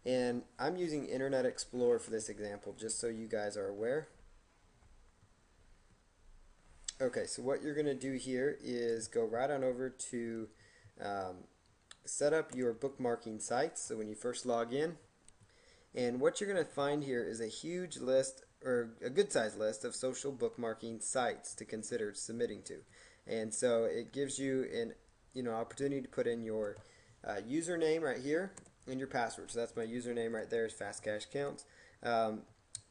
And I'm using Internet Explorer for this example just so you guys are aware. Okay, so what you're going to do here is go right on over to set up your bookmarking sites. So when you first log in, and what you're going to find here is a huge list, or a good sized list, of social bookmarking sites to consider submitting to. And so it gives you an opportunity to put in your username right here and your password. So that's my username right there, is Fast Cash Counts. And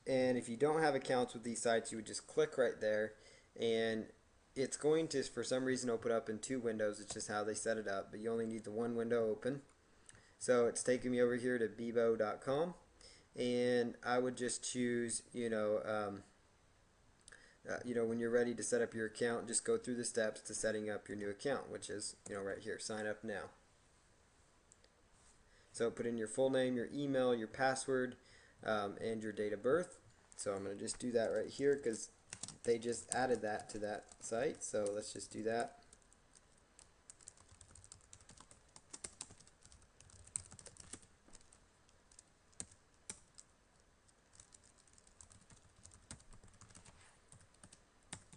if you don't have accounts with these sites, you would just click right there, and it's going to, for some reason, open up in two windows. It's just how they set it up, but you only need the one window open. So it's taking me over here to bebo.com, and I would just choose, when you're ready to set up your account, just go through the steps to setting up your new account, which is, right here, sign up now. So put in your full name, your email, your password, and your date of birth. So I'm going to just do that right here because they just added that to that site. So let's just do that.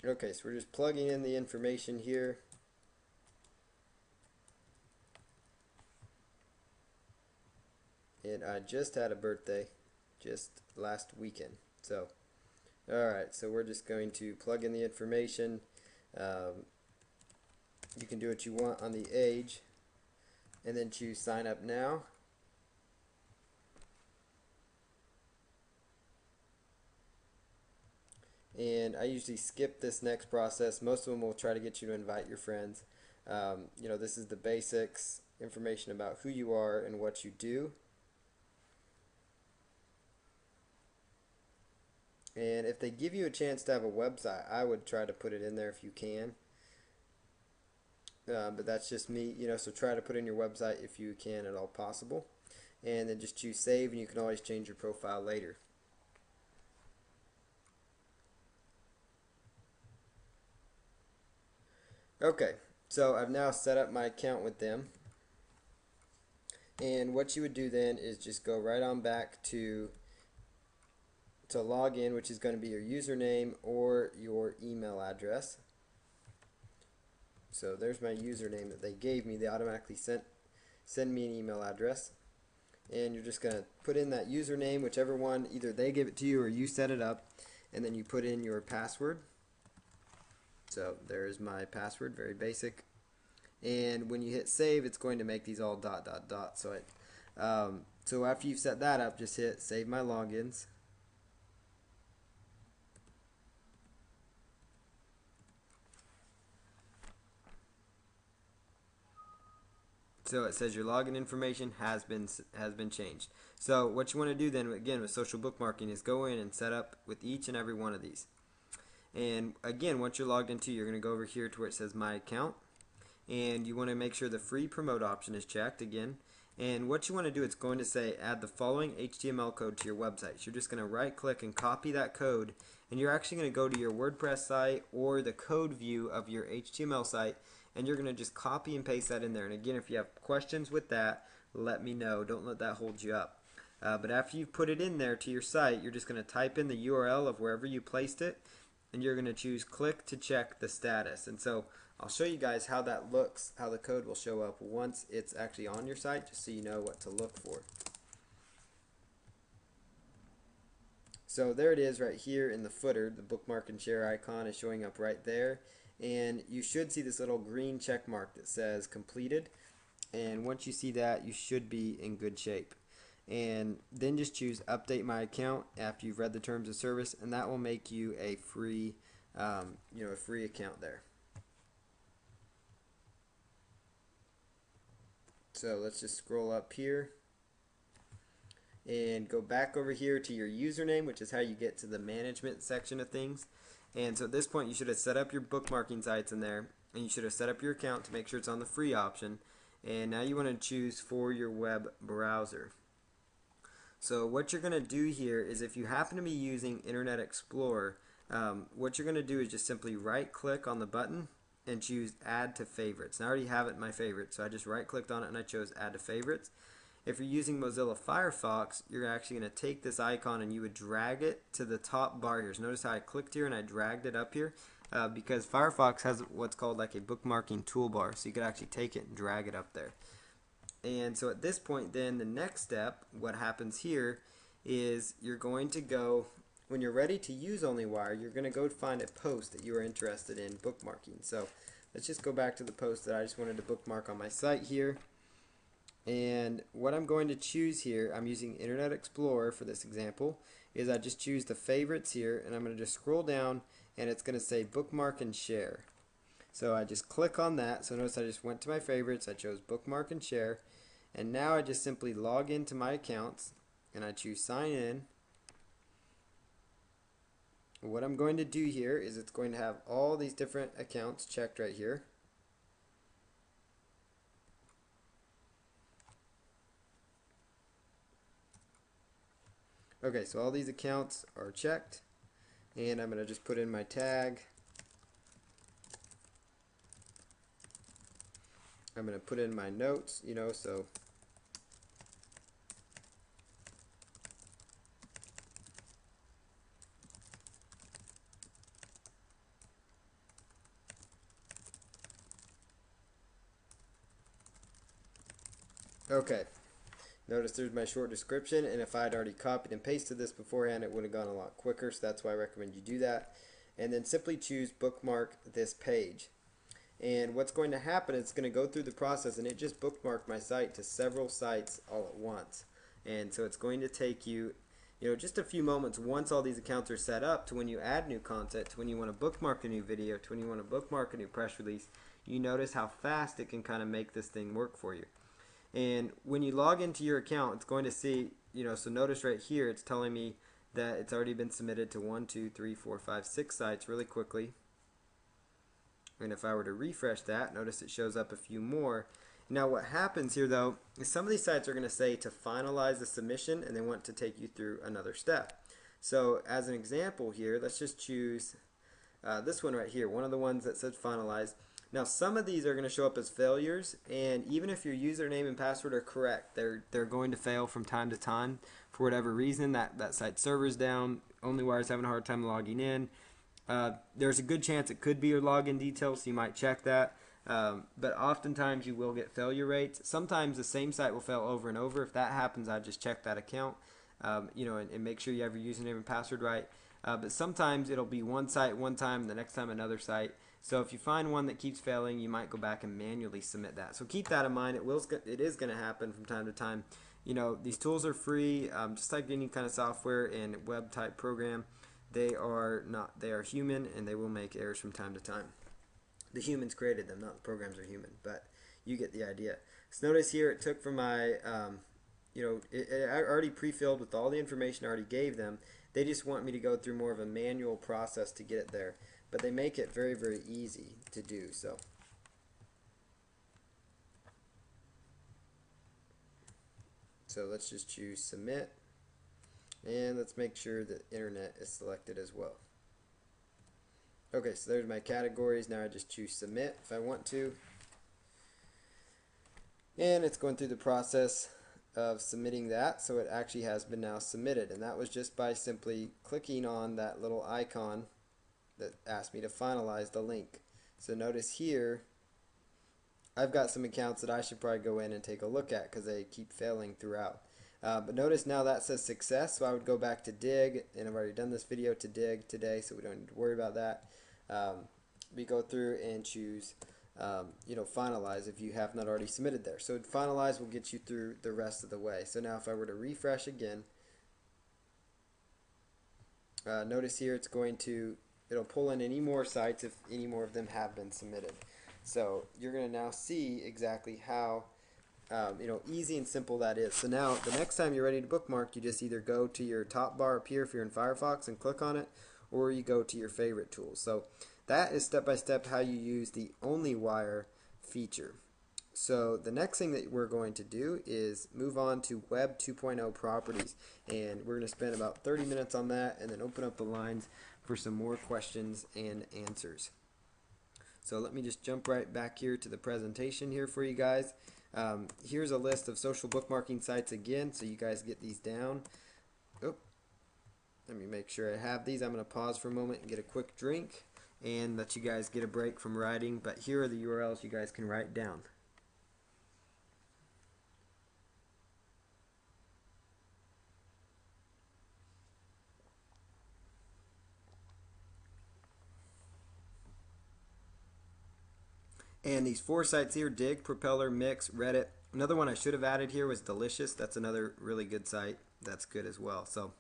Okay, so we're just plugging in the information here. And I just had a birthday just last weekend. So, alright, so we're just going to plug in the information. You can do what you want on the age, and then choose sign up now. And I usually skip this next process. Most of them will try to get you to invite your friends. This is the basics, information about who you are and what you do. And if they give you a chance to have a website, I would try to put it in there if you can. But that's just me, so try to put in your website if you can at all possible. And then just choose save, and you can always change your profile later. Okay, so I've now set up my account with them. And what you would do then is just go right on back to log in, which is going to be your username or your email address. So there's my username that they gave me. They automatically send me an email address. And you're just going to put in that username, whichever one, either they give it to you or you set it up. And then you put in your password. So there's my password, very basic. And when you hit save, it's going to make these all ... So after you've set that up, just hit save my logins. So it says your login information has been changed. So what you want to do then, again, with social bookmarking, is go in and set up with each and every one of these. And again, once you're logged into, you're going to go over here to where it says my account, and you want to make sure the free promote option is checked again. And what you want to do, it's going to say add the following HTML code to your website. So you're just going to right click and copy that code, and you're actually going to go to your WordPress site or the code view of your HTML site, and you're going to just copy and paste that in there. And again, if you have questions with that, let me know. Don't let that hold you up. But after you've put it in there to your site, you're just going to type in the URL of wherever you placed it, and you're going to choose click to check the status. And so I'll show you guys how that looks, how the code will show up once it's actually on your site, just so you know what to look for. So there it is right here in the footer. The bookmark and share icon is showing up right there. And you should see this little green check mark that says completed. And once you see that, you should be in good shape. And then just choose update my account after you've read the terms of service, and that will make you a free a free account there. So let's just scroll up here and go back over here to your username, which is how you get to the management section of things. And so at this point, you should have set up your bookmarking sites in there, and you should have set up your account to make sure it's on the free option. And now you want to choose for your web browser. So what you're going to do here is, if you happen to be using Internet Explorer, what you're going to do is just simply right click on the button and choose add to favorites. And I already have it in my favorites, so I just right clicked on it and I chose add to favorites. If you're using Mozilla Firefox, you're actually going to take this icon and you would drag it to the top bar here. So notice how I clicked here and I dragged it up here, because Firefox has what's called like a bookmarking toolbar, so you could actually take it and drag it up there. And so at this point, then the next step, what happens here is you're going to go, when you're ready to use OnlyWire, you're going to go find a post that you are interested in bookmarking. So let's just go back to the post that I just wanted to bookmark on my site here. And what I'm going to choose here, I'm using Internet Explorer for this example, is I just choose the favorites here, and I'm going to just scroll down, and it's going to say bookmark and share. So I just click on that. So notice I just went to my favorites, I chose bookmark and share, and now I just simply log into my accounts and I choose sign in. What I'm going to do here is it's going to have all these different accounts checked right here. Okay, so all these accounts are checked, and I'm going to just put in my tag. I'm going to put in my notes, so okay. Notice there's my short description, and if I had already copied and pasted this beforehand, it would have gone a lot quicker, so that's why I recommend you do that. And then simply choose bookmark this page. And what's going to happen is it's going to go through the process, and it just bookmarked my site to several sites all at once. And so it's going to take you, just a few moments once all these accounts are set up, to when you add new content, to when you want to bookmark a new video, to when you want to bookmark a new press release. You notice how fast it can kind of make this thing work for you. And when you log into your account, it's going to see, so notice right here, it's telling me that it's already been submitted to 1, 2, 3, 4, 5, 6 sites really quickly. And if I were to refresh that, notice it shows up a few more. Now what happens here though is some of these sites are going to say to finalize the submission, and they want to take you through another step. So as an example here, let's just choose this one right here, one of the ones that says finalize. Now some of these are going to show up as failures, and even if your username and password are correct, they're going to fail from time to time for whatever reason. That site server's down, OnlyWire's having a hard time logging in. There's a good chance it could be your login details, so you might check that. But oftentimes you will get failure rates. Sometimes the same site will fail over and over. If that happens, I just check that account, and make sure you have your username and password right. But sometimes it'll be one site one time, the next time another site. So if you find one that keeps failing, you might go back and manually submit that. So keep that in mind. It is going to happen from time to time. These tools are free, just like any kind of software and web type program. They are human, and they will make errors from time to time. The humans created them, not the programs are human, but you get the idea. So notice here it took from my, it already pre-filled with all the information I already gave them. They just want me to go through more of a manual process to get it there. But they make it very, very easy to do. So let's just choose submit. And let's make sure that internet is selected as well. Okay, so there's my categories. Now I just choose submit if I want to. And it's going through the process of submitting that, so it actually has been now submitted. And that was just by simply clicking on that little icon that asked me to finalize the link. So notice here, I've got some accounts that I should probably go in and take a look at because they keep failing throughout. But notice now that says success, so I would go back to dig, and I've already done this video to dig today, so we don't need to worry about that. We go through and choose, finalize if you have not already submitted there. So finalize will get you through the rest of the way. So now if I were to refresh again, notice here it'll pull in any more sites if any more of them have been submitted. So you're going to now see exactly how easy and simple that is. So now the next time you're ready to bookmark, you just either go to your top bar up here if you're in Firefox and click on it, or you go to your favorite tools. So that is step by step how you use the OnlyWire feature. So the next thing that we're going to do is move on to Web 2.0 properties, and we're going to spend about 30 minutes on that and then open up the lines for some more questions and answers. So let me just jump right back here to the presentation here for you guys. Here's a list of social bookmarking sites again, so you guys get these down. Oh, let me make sure I have these. I'm going to pause for a moment and get a quick drink and let you guys get a break from writing, but here are the URLs you guys can write down. And these 4 sites here: Dig, Propeller, Mix, Reddit. Another one I should have added here was Delicious. That's another really good site. That's good as well. So,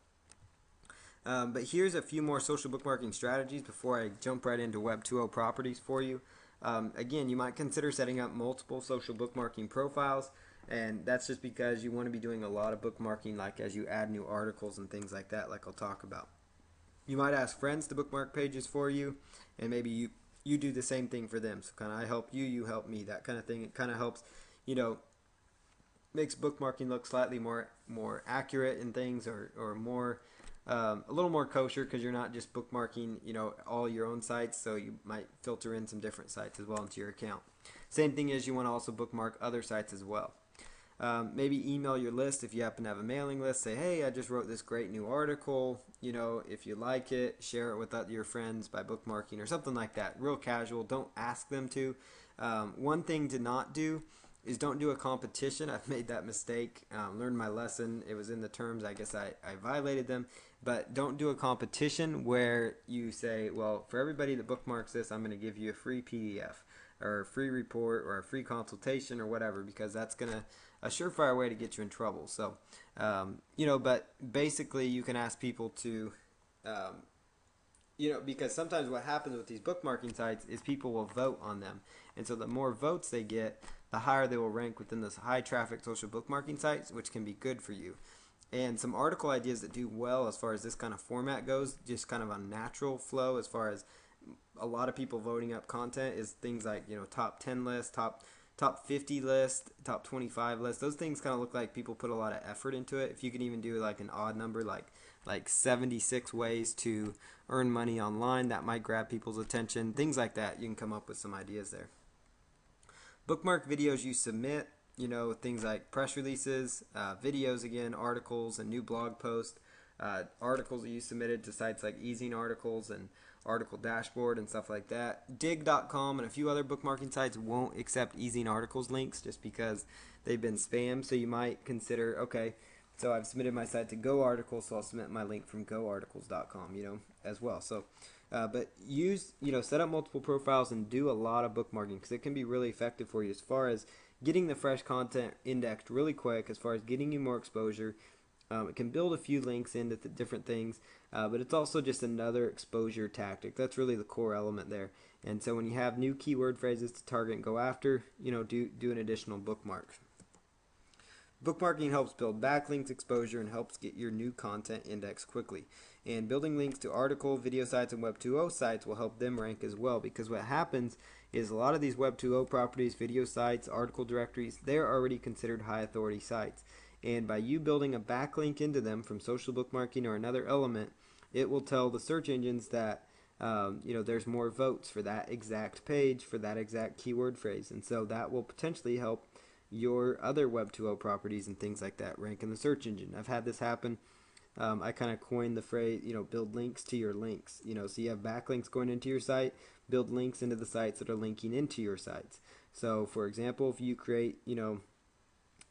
but here's a few more social bookmarking strategies before I jump right into Web 2.0 properties for you. Again, you might consider setting up multiple social bookmarking profiles, and that's just because you want to be doing a lot of bookmarking, like as you add new articles and things like that, like I'll talk about. You might ask friends to bookmark pages for you, and maybe you do the same thing for them. So kind of I help you, you help me, that kind of thing. It kind of helps, makes bookmarking look slightly more accurate in things, or more a little more kosher, because you're not just bookmarking all your own sites. So you might filter in some different sites as well into your account. Same thing is, you want to also bookmark other sites as well. Maybe email your list if you happen to have a mailing list. Say, hey, I just wrote this great new article. If you like it, share it with your friends by bookmarking or something like that. Real casual. Don't ask them to. One thing to not do is don't do a competition. I've made that mistake. Learned my lesson. It was in the terms. I guess I violated them. But don't do a competition where you say, well, for everybody that bookmarks this, I'm going to give you a free PDF or a free report or a free consultation or whatever, because that's going to a surefire way to get you in trouble. So, but basically you can ask people to, because sometimes what happens with these bookmarking sites is people will vote on them. And so the more votes they get, the higher they will rank within those high traffic social bookmarking sites, which can be good for you. And some article ideas that do well as far as this kind of format goes, just kind of a natural flow as far as a lot of people voting up content, is things like, top 10 list, top 50 list, top 25 list. Those things kind of look like people put a lot of effort into it. If you can even do like an odd number, like 76 ways to earn money online, that might grab people's attention. Things like that. You can come up with some ideas there. Bookmark videos you submit, things like press releases, videos again, articles, and new blog posts, articles that you submitted to sites like Easing Articles and Article Dashboard and stuff like that. Dig.com and a few other bookmarking sites won't accept Easing Articles links just because they've been spammed. So you might consider, okay, so I've submitted my site to Go Articles, so I'll submit my link from goarticles.com, as well. So, but use, set up multiple profiles and do a lot of bookmarking, because it can be really effective for you as far as getting the fresh content indexed really quick, as far as getting you more exposure. It can build a few links into different things, but it's also just another exposure tactic. That's really the core element there. And so when you have new keyword phrases to target and go after, do an additional bookmark. Bookmarking helps build backlinks, exposure, and helps get your new content indexed quickly. And building links to article, video sites, and Web 2.0 sites will help them rank as well, because what happens is a lot of these Web 2.0 properties, video sites, article directories, they're already considered high authority sites. And by you building a backlink into them from social bookmarking or another element, it will tell the search engines that there's more votes for that exact page, for that exact keyword phrase. And so that will potentially help your other Web 2.0 properties and things like that rank in the search engine. I've had this happen. I kind of coined the phrase, build links to your links. So you have backlinks going into your site, build links into the sites that are linking into your sites. So for example, if you create,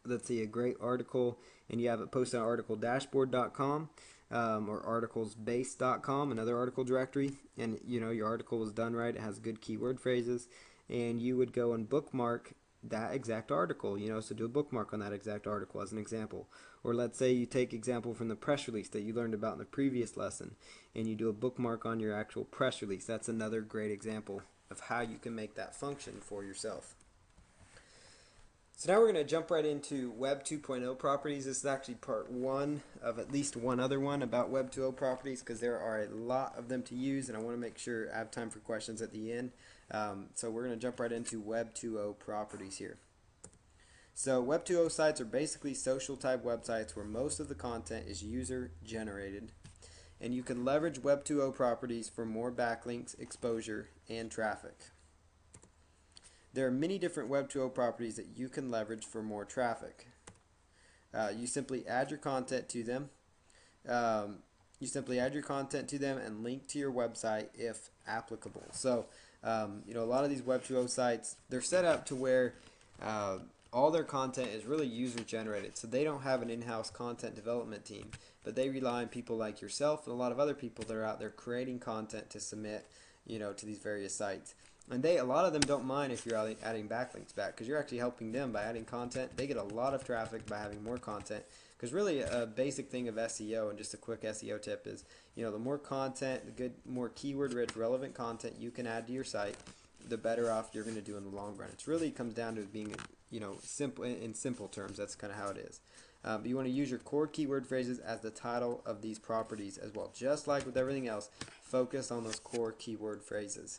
let's say a great article and you have it posted on articledashboard.com or articlesbase.com, another article directory, and your article was done right, it has good keyword phrases, and you would go and bookmark that exact article, so do a bookmark on that exact article as an example. Or let's say you take example from the press release that you learned about in the previous lesson, and you do a bookmark on your actual press release. That's another great example of how you can make that function for yourself. So now we're going to jump right into Web 2.0 properties. This is actually part one of at least one other one about Web 2.0 properties because there are a lot of them to use, and I want to make sure I have time for questions at the end. So we're going to jump right into Web 2.0 properties here. So Web 2.0 sites are basically social type websites where most of the content is user generated, and you can leverage Web 2.0 properties for more backlinks, exposure, and traffic. There are many different Web 2.0 properties that you can leverage for more traffic. You simply add your content to them. And link to your website if applicable. So, a lot of these Web 2.0 sites, they're set up to where all their content is really user generated. So they don't have an in-house content development team, but they rely on people like yourself and a lot of other people that are out there creating content to submit, to these various sites. And a lot of them don't mind if you're adding backlinks back because you're actually helping them by adding content. They get a lot of traffic by having more content because really a basic thing of SEO, and just a quick SEO tip is, the more content, the good, more keyword-rich, relevant content you can add to your site, the better off you're going to do in the long run. It really comes down to being, simple in simple terms. That's kind of how it is. But you want to use your core keyword phrases as the title of these properties as well. Just like with everything else, focus on those core keyword phrases.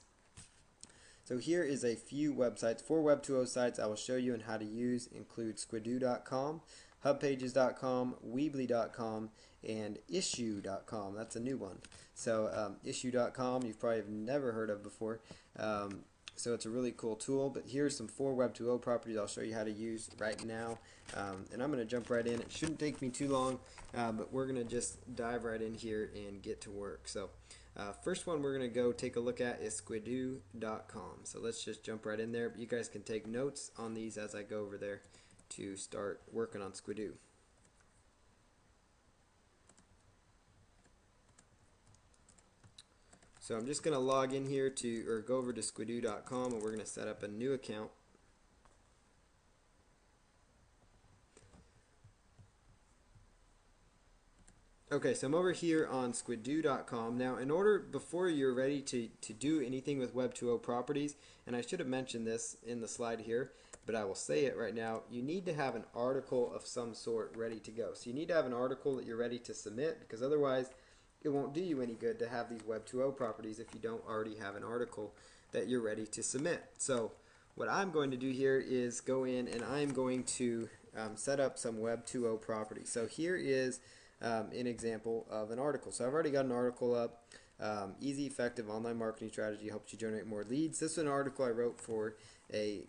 So here is a few websites. 4 Web 2.0 sites I will show you and how to use include squidoo.com, hubpages.com, weebly.com, and issue.com. That's a new one. So issue.com you've probably never heard of before. So it's a really cool tool. But here's some 4 Web 2.0 properties I'll show you how to use right now. And I'm going to jump right in. It shouldn't take me too long, but we're going to just dive right in here and get to work. So first one we're going to go take a look at is squidoo.com. So let's just jump right in there. But you guys can take notes on these as I go over there to start working on Squidoo. So I'm just going to log in here or go over to squidoo.com, and we're going to set up a new account. Okay, so I'm over here on squidoo.com. Now, before you're ready to do anything with Web 2.0 properties, and I should have mentioned this in the slide here, but I will say it right now, you need to have an article of some sort ready to go. So you need to have an article that you're ready to submit, because otherwise it won't do you any good to have these Web 2.0 properties if you don't already have an article that you're ready to submit. So what I'm going to do here is go in and I'm going to set up some Web 2.0 properties. So here is an example of an article. So I've already got an article up. Easy, effective online marketing strategy helps you generate more leads. This is an article I wrote for a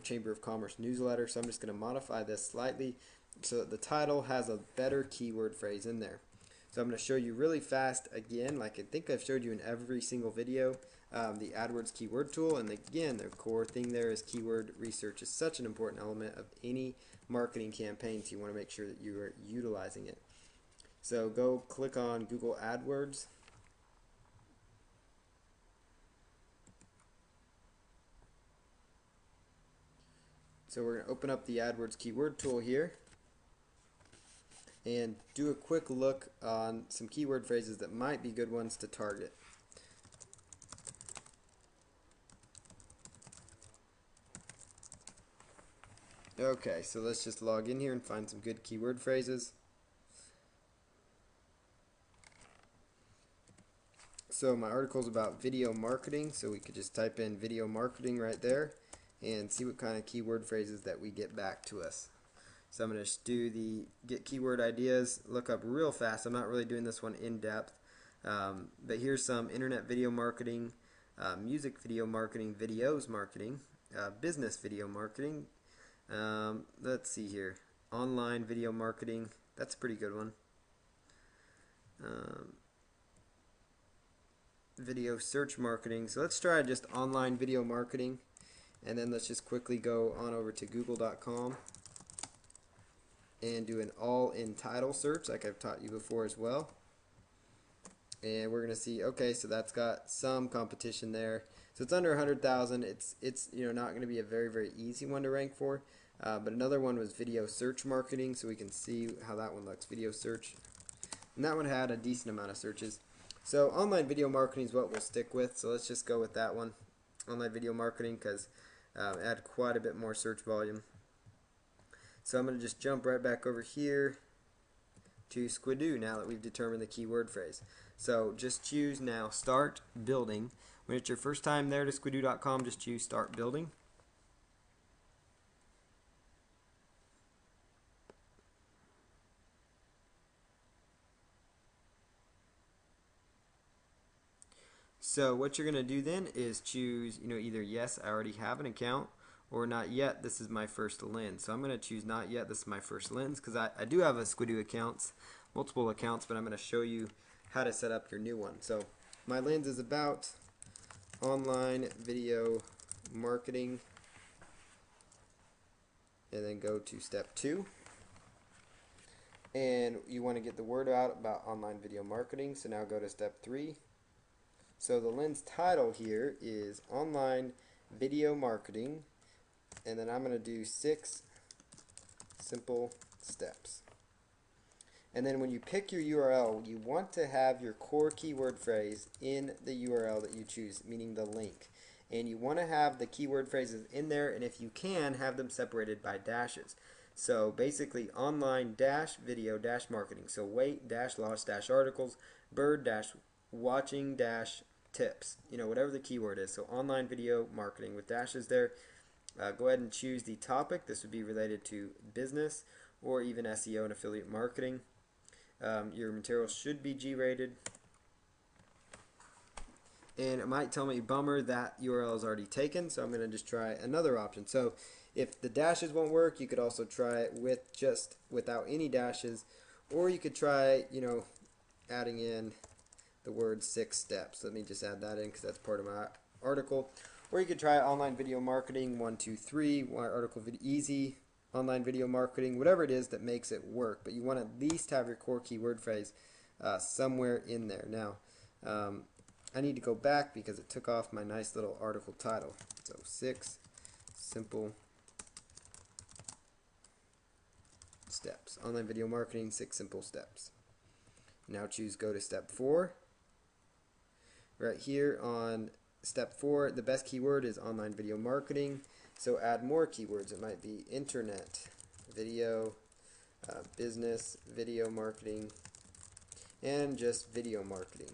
Chamber of Commerce newsletter. So I'm just going to modify this slightly so that the title has a better keyword phrase in there. So I'm going to show you really fast again, like I think I've showed you in every single video, the AdWords keyword tool. And again, the core thing there is keyword research is such an important element of any marketing campaign, so you want to make sure that you are utilizing it. So go click on Google AdWords. So we're going to open up the AdWords keyword tool here and do a quick look on some keyword phrases that might be good ones to target. Okay, so let's just log in here and find some good keyword phrases. So my article is about video marketing, so we could just type in video marketing right there and see what kind of keyword phrases that we get back to us. So I'm going to just do the get keyword ideas, look up real fast. I'm not really doing this one in depth, but here's some internet video marketing, music video marketing, videos marketing, business video marketing. Let's see here, online video marketing. That's a pretty good one. Video search marketing. So let's try just online video marketing, and then let's just quickly go on over to google.com and do an all-in title search like I've taught you before as well. And we're going to see, okay, so that's got some competition there. So it's under 100,000. It's not going to be a very, very easy one to rank for. But another one was video search marketing, so we can see how that one looks, video search. And that one had a decent amount of searches. So online video marketing is what we'll stick with. So let's just go with that one, online video marketing, because it had quite a bit more search volume. So I'm going to just jump right back over here to Squidoo now that we've determined the keyword phrase. So just choose now Start Building. When it's your first time there to squidoo.com, just choose Start Building. So what you're going to do then is choose, either yes, I already have an account, or not yet, this is my first lens. So I'm going to choose not yet, this is my first lens, because I do have a Squidoo accounts, multiple accounts, but I'm going to show you how to set up your new one. So my lens is about online video marketing, and then go to step 2. And you want to get the word out about online video marketing, so now go to step 3. So the lens title here is Online Video Marketing, and then I'm going to do 6 simple steps. And then when you pick your URL, you want to have your core keyword phrase in the URL that you choose, meaning the link. And you want to have the keyword phrases in there, and if you can, have them separated by dashes. So basically, online dash video dash marketing. So weight dash loss dash articles, bird dash watching dash tips. Whatever the keyword is. So online video marketing with dashes there. Go ahead and choose the topic. This would be related to business or even SEO and affiliate marketing. Your material should be G-rated. And it might tell me, bummer, that URL is already taken, so I'm going to just try another option. So if the dashes won't work, you could also try it with just without any dashes, or you could try, adding in the word 6 steps. Let me just add that in because that's part of my article. Or you could try online video marketing 1, 2, 3, article easy, online video marketing, whatever it is that makes it work. But you want to at least have your core keyword phrase somewhere in there. Now, I need to go back because it took off my nice little article title. So 6 simple steps. Online video marketing, 6 simple steps. Now choose go to step 4. Right here on step 4, the best keyword is online video marketing. So add more keywords. It might be internet, video, business, video marketing, and just video marketing.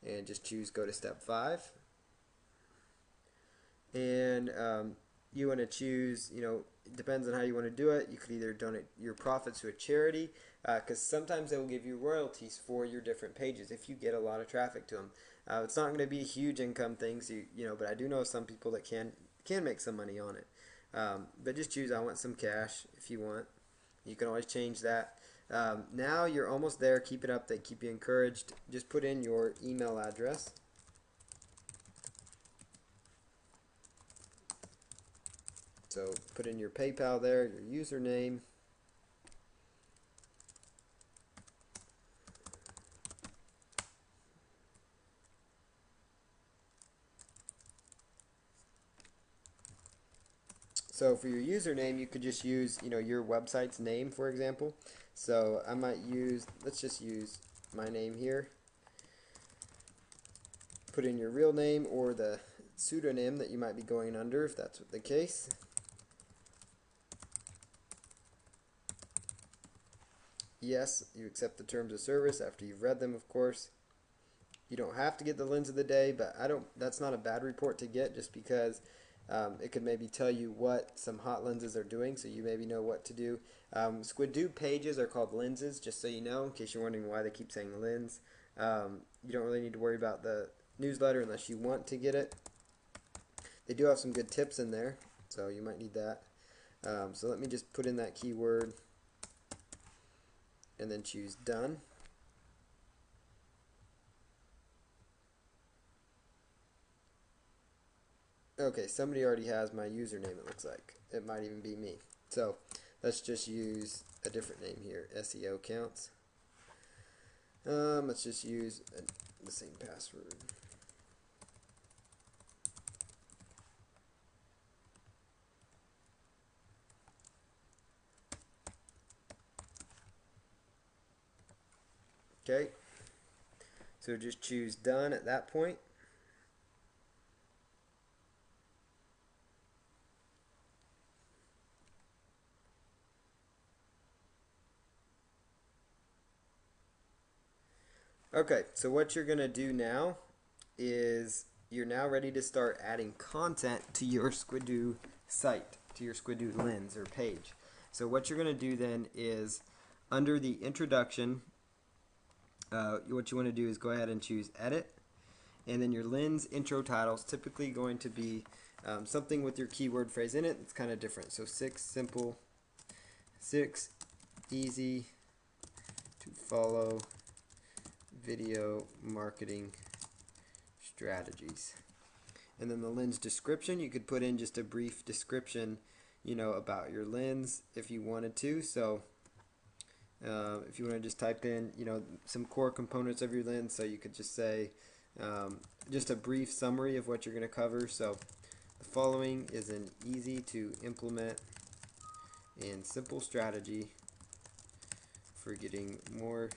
And just choose go to step 5. And you want to choose, it depends on how you want to do it. You could either donate your profits to a charity, because sometimes they will give you royalties for your different pages if you get a lot of traffic to them. It's not going to be a huge income thing, so but I do know some people that can make some money on it. But just choose I want some cash if you want. You can always change that. Now you're almost there. Keep it up. They keep you encouraged. Just put in your email address. So put in your PayPal there, your username. So for your username, you could just use, your website's name, for example. So I might use, let's just use my name here. Put in your real name or the pseudonym that you might be going under, if that's the case. Yes, you accept the terms of service after you've read them, of course. You don't have to get the lens of the day, but that's not a bad report to get, just because it could maybe tell you what some hot lenses are doing, so you maybe know what to do. Squidoo pages are called lenses, just so you know, in case you're wondering why they keep saying lens. You don't really need to worry about the newsletter unless you want to get it. They do have some good tips in there, so you might need that. So let me just put in that keyword and then choose done. Okay, somebody already has my username, it looks like. It might even be me. So let's just use a different name here, SEO counts. Let's just use the same password. Okay, so just choose done at that point. Okay, so what you're going to do now is you're now ready to start adding content to your Squidoo site, to your Squidoo lens or page. So what you're going to do then is under the introduction, what you want to do is go ahead and choose edit, and then your lens intro title is typically going to be something with your keyword phrase in it. It's kind of different. So 6 easy to follow video marketing strategies. And then the lens description, you could put in just a brief description, about your lens if you wanted to. So if you want to just type in, some core components of your lens, so you could just say just a brief summary of what you're going to cover. So the following is an easy to implement and simple strategy for getting more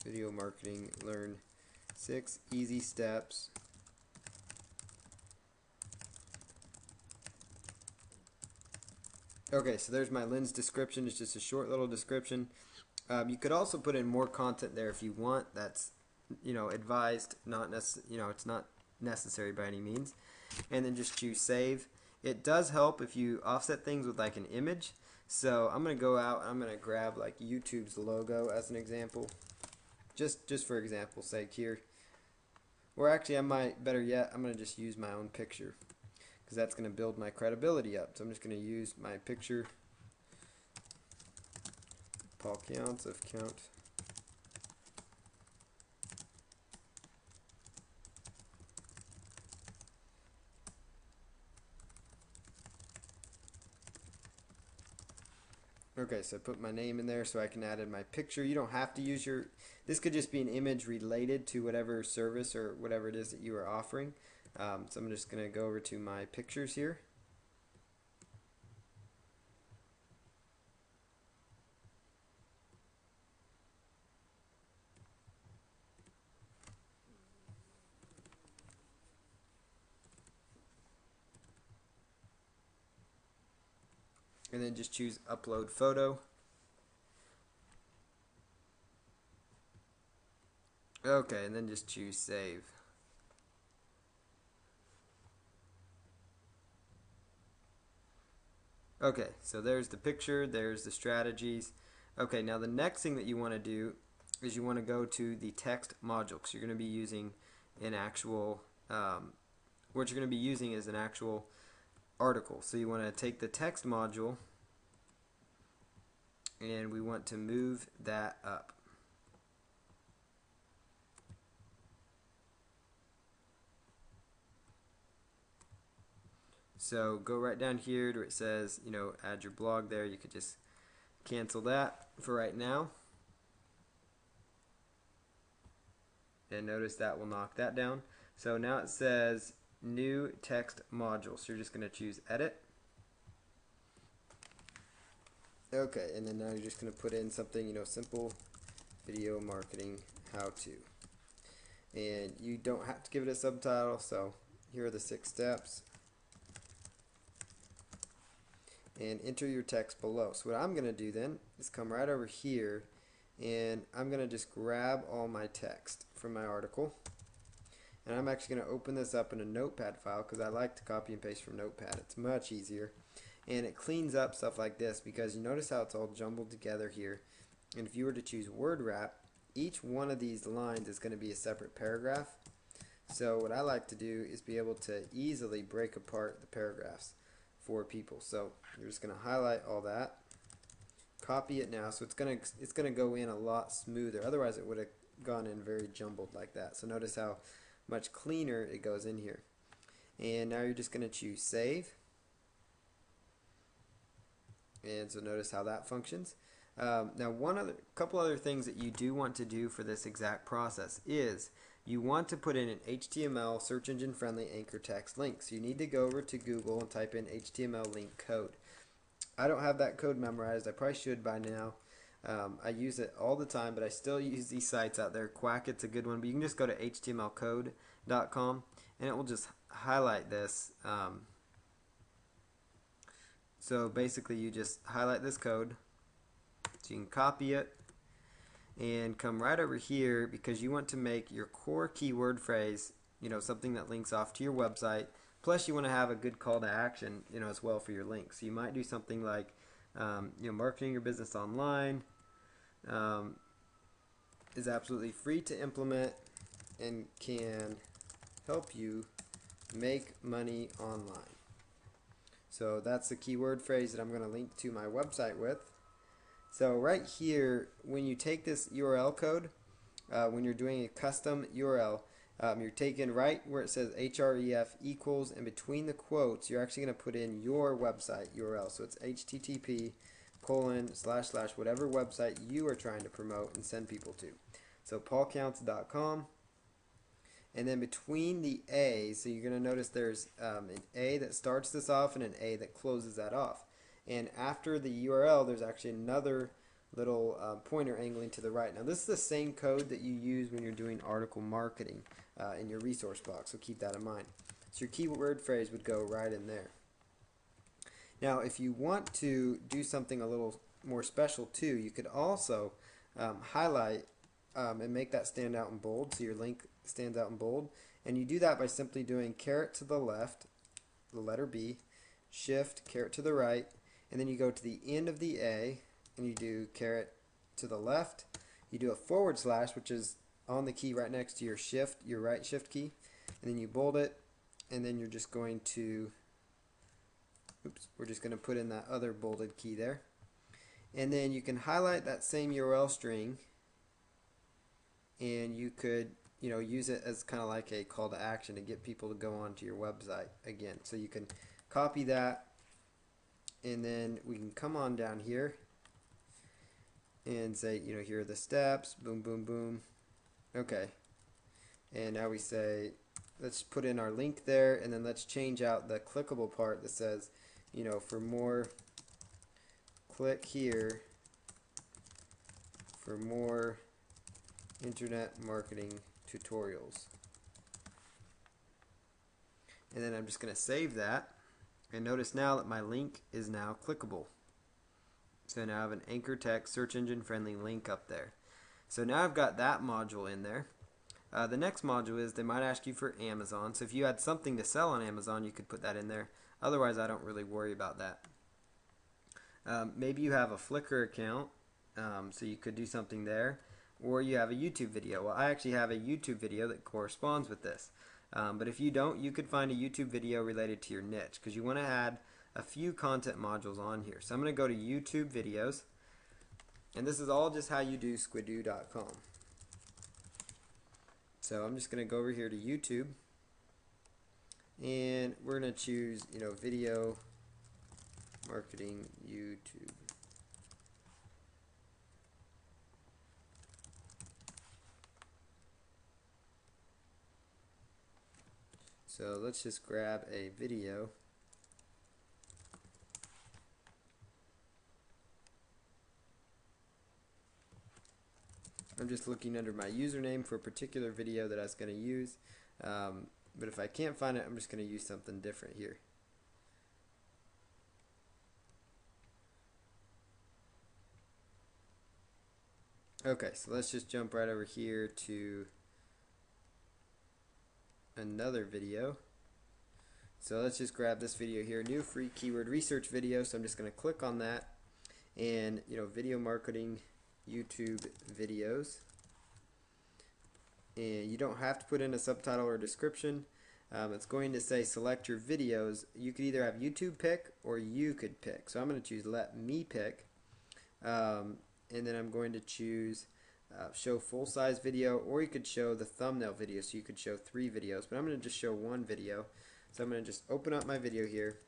video marketing. Learn 6 easy steps Okay, so there's my lens description. It's just a short little description. You could also put in more content there if you want. That's advised, not it's not necessary by any means. And then just choose save. It does help if you offset things with like an image. So I'm gonna go out. I'm gonna grab like YouTube's logo as an example, just for example's sake here. Or actually, I might, better yet, I'm gonna just use my own picture, because that's going to build my credibility up. So I'm just going to use my picture, Paul Counts of Count. Okay, so I put my name in there so I can add in my picture. You don't have to use this could just be an image related to whatever service or whatever it is that you are offering. So I'm just going to go over to my pictures here. And then just choose upload photo. Okay, and then just choose save. Okay, so there's the picture, there's the strategies. Okay, now the next thing that you want to do is you want to go to the text module, because you're going to be using an actual, what you're going to be using is an actual article. So you want to take the text module and we want to move that up. So go right down here to where it says, add your blog there. You could just cancel that for right now. And notice that will knock that down. So now it says new text module. So you're just going to choose edit. Okay, and then now you're just going to put in something, simple video marketing how to. And you don't have to give it a subtitle. So here are the 6 steps. And enter your text below. So what I'm going to do then is come right over here and I'm going to just grab all my text from my article, and I'm actually going to open this up in a notepad file because I like to copy and paste from notepad. It's much easier and it cleans up stuff like this, because you notice how it's all jumbled together here. And if you were to choose word wrap, each one of these lines is going to be a separate paragraph. So what I like to do is be able to easily break apart the paragraphs for people. So you're just going to highlight all that, copy it now, so it's gonna go in a lot smoother. Otherwise it would have gone in very jumbled like that. So notice how much cleaner it goes in here. And now you're just going to choose save. And so notice how that functions. Now couple other things that you do want to do for this exact process is you want to put in an HTML search engine friendly anchor text link. So you need to go over to Google and type in HTML link code. I don't have that code memorized. I probably should by now. I use it all the time, but I still use these sites out there. Quack, it's a good one, but you can just go to htmlcode.com and it will just highlight this. So basically you just highlight this code, so you can copy it and come right over here because you want to make your core keyword phrase, something that links off to your website. Plus, you want to have a good call to action, as well for your links. So you might do something like, marketing your business online um, is absolutely free to implement and can help you make money online. So that's the keyword phrase that I'm going to link to my website with. So right here, when you take this URL code, when you're doing a custom URL, you're taking right where it says href equals, and between the quotes, you're actually going to put in your website URL. So it's http:// whatever website you are trying to promote and send people to. So paulcounts.com. And then between the A, so you're going to notice there's an A that starts this off and an A that closes that off. And after the URL, there's actually another little pointer angling to the right. Now this is the same code that you use when you're doing article marketing in your resource box, so keep that in mind. So your keyword phrase would go right in there. Now if you want to do something a little more special too, you could also highlight and make that stand out in bold, so your link stands out in bold. And you do that by simply doing caret to the left, the letter B, shift, caret to the right, and then you go to the end of the A and you do caret to the left. You do a /, which is on the key right next to your shift, your right shift key, and then you bold it, and then you're just going to, we're just going to put in that other bolded key there. And then you can highlight that same URL string, and you could use it as kind of like a call to action to get people to go onto your website again. So you can copy that, and then we can come on down here and say, here are the steps, boom, boom, boom. Okay. And now we say, let's put in our link there, and then let's change out the clickable part that says, for more, click here for more internet marketing tutorials. And then I'm just going to save that, and notice now that my link is now clickable. So now I have an anchor text search engine friendly link up there. So now I've got that module in there. The next module is they might ask you for Amazon. So if you had something to sell on Amazon, you could put that in there. Otherwise, I don't really worry about that. Maybe you have a Flickr account, so you could do something there. Or you have a YouTube video. Well, I actually have a YouTube video that corresponds with this. But if you don't, you could find a YouTube video related to your niche, because you want to add a few content modules on here. So I'm going to go to YouTube videos, and this is all just how you do squidoo.com. So I'm just going to go over here to YouTube, and we're going to choose, video marketing YouTube. So let's just grab a video. I'm just looking under my username for a particular video that I was going to use. But if I can't find it, I'm just going to use something different here. Okay, so let's just jump right over here to another video. So let's just grab this video here, new free keyword research video. So I'm just going to click on that, and video marketing YouTube videos. And you don't have to put in a subtitle or description. It's going to say select your videos. You could either have YouTube pick or you could pick. So I'm going to choose let me pick. And then I'm going to choose show full size video, or you could show the thumbnail video, so you could show 3 videos, but I'm going to just show 1 video. So I'm going to just open up my video here,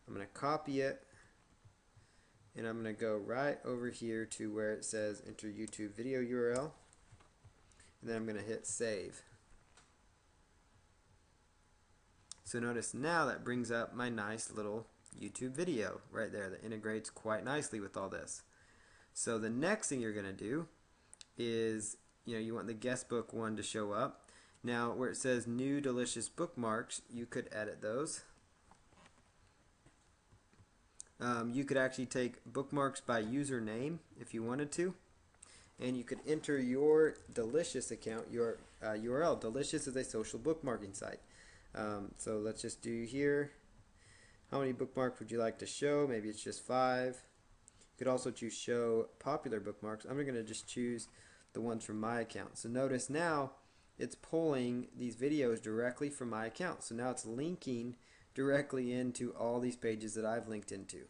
I'm going to copy it, and I'm going to go right over here to where it says enter YouTube video URL, and then I'm going to hit save. So notice now that brings up my nice little YouTube video right there that integrates quite nicely with all this. So the next thing you're going to do is, you want the guest book one to show up. Now where it says new delicious bookmarks, you could edit those. You could actually take bookmarks by username if you wanted to, and you could enter your Delicious account, your URL. Delicious is a social bookmarking site. So let's just do here. How many bookmarks would you like to show? Maybe it's just 5. You could also choose show popular bookmarks. I'm going to just choose the ones from my account. So notice now it's pulling these videos directly from my account. So now it's linking directly into all these pages that I've linked into.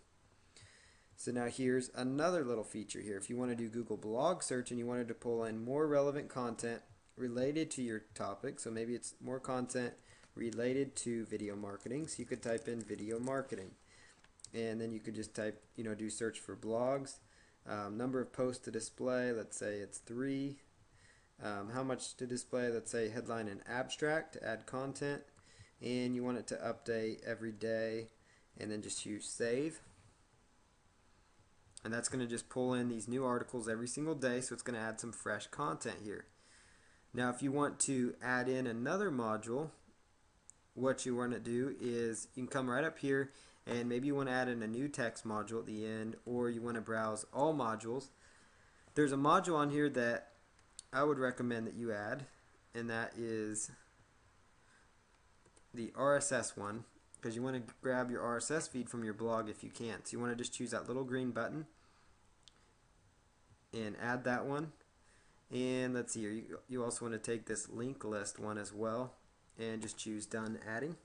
So now here's another little feature here. If you want to do Google blog search and you wanted to pull in more relevant content related to your topic, so maybe it's more content related to video marketing, so you could type in video marketing. And then you could just type, do search for blogs. Number of posts to display, let's say it's 3. How much to display, let's say headline and abstract to add content. And you want it to update every day, and then just choose save. And that's going to just pull in these new articles every single day, so it's going to add some fresh content here. Now if you want to add in another module, what you want to do is you can come right up here, and maybe you want to add in a new text module at the end, or you want to browse all modules. There's a module on here that I would recommend that you add, and that is the RSS one, because you want to grab your RSS feed from your blog if you can. So you want to just choose that little green button and add that one. And let's see here, you also want to take this link list one as well and just choose done adding.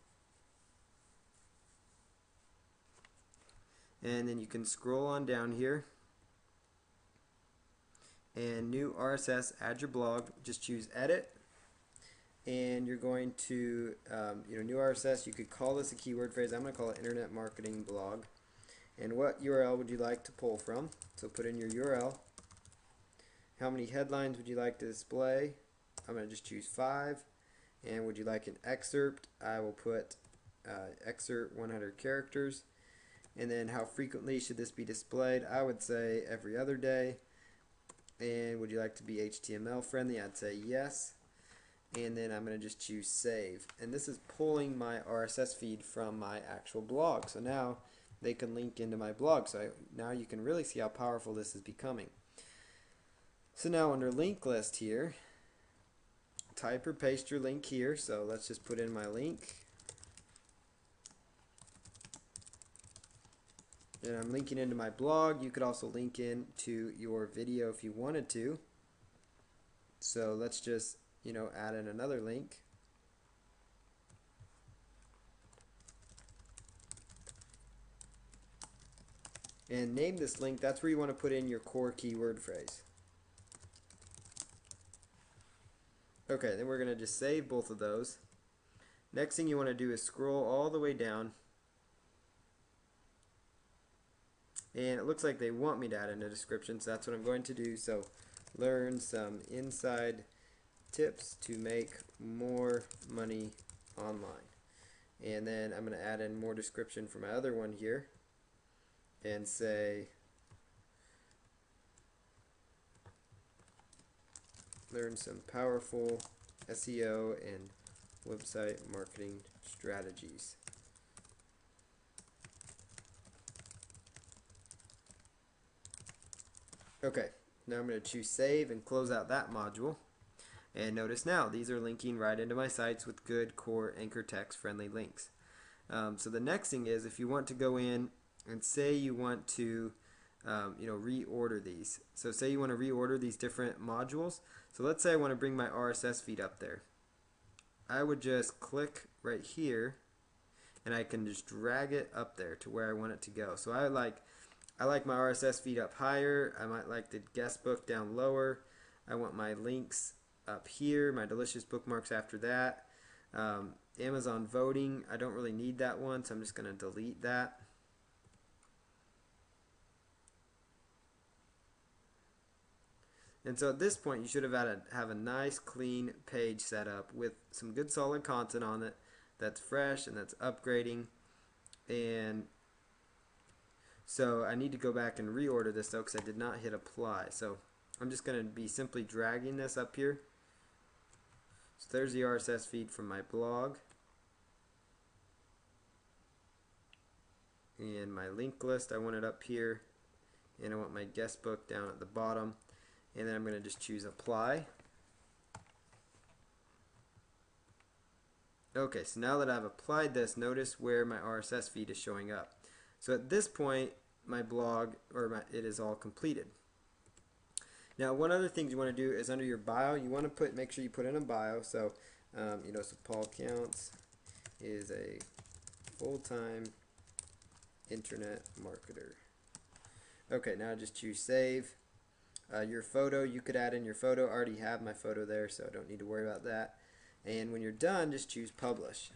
And then you can scroll on down here, and new RSS, add your blog, just choose edit, and you're going to new RSS, you could call this a keyword phrase. I'm going to call it internet marketing blog. And what URL would you like to pull from? So put in your URL. How many headlines would you like to display? I'm going to just choose 5. And would you like an excerpt? I will put excerpt 100 characters. And then how frequently should this be displayed? I would say every other day. And would you like to be HTML friendly? I'd say yes. And then I'm going to just choose save. And this is pulling my RSS feed from my actual blog. So now they can link into my blog. So now you can really see how powerful this is becoming. So now under link list here, type or paste your link here. So let's just put in my link. And I'm linking into my blog. You could also link into your video if you wanted to. So let's just, add in another link. And name this link. That's where you want to put in your core keyword phrase. Okay, then we're going to just save both of those. Next thing you want to do is scroll all the way down. And it looks like they want me to add in a description, so that's what I'm going to do. So learn some inside tips to make more money online. And then I'm going to add in more description for my other one here and say learn some powerful SEO and website marketing strategies. Okay, now I'm going to choose save and close out that module. And notice now, these are linking right into my sites with good core anchor text friendly links. So the next thing is, if you want to go in and say you want to reorder these. So say you want to reorder these different modules. So let's say I want to bring my RSS feed up there. I would just click right here, and I can just drag it up there to where I want it to go. So I like my RSS feed up higher. I might like the guest book down lower. I want my links up here, my delicious bookmarks after that. Amazon voting, I don't really need that one, so I'm just going to delete that. And so at this point, you should have a nice clean page set up with some good solid content on it that's fresh and that's upgrading. And so I need to go back and reorder this though, because I did not hit apply. So I'm just going to be simply dragging this up here. So there's the RSS feed from my blog. And my link list, I want it up here. And I want my guest book down at the bottom. And then I'm going to just choose apply. Okay, so now that I've applied this, notice where my RSS feed is showing up. So at this point, my blog, it is all completed. Now, one other thing you want to do is under your bio, you want to make sure you put in a bio. So, so Paul Counts is a full-time internet marketer. Okay, now just choose save. Your photo, you could add in your photo. I already have my photo there, so I don't need to worry about that. And when you're done, just choose publish.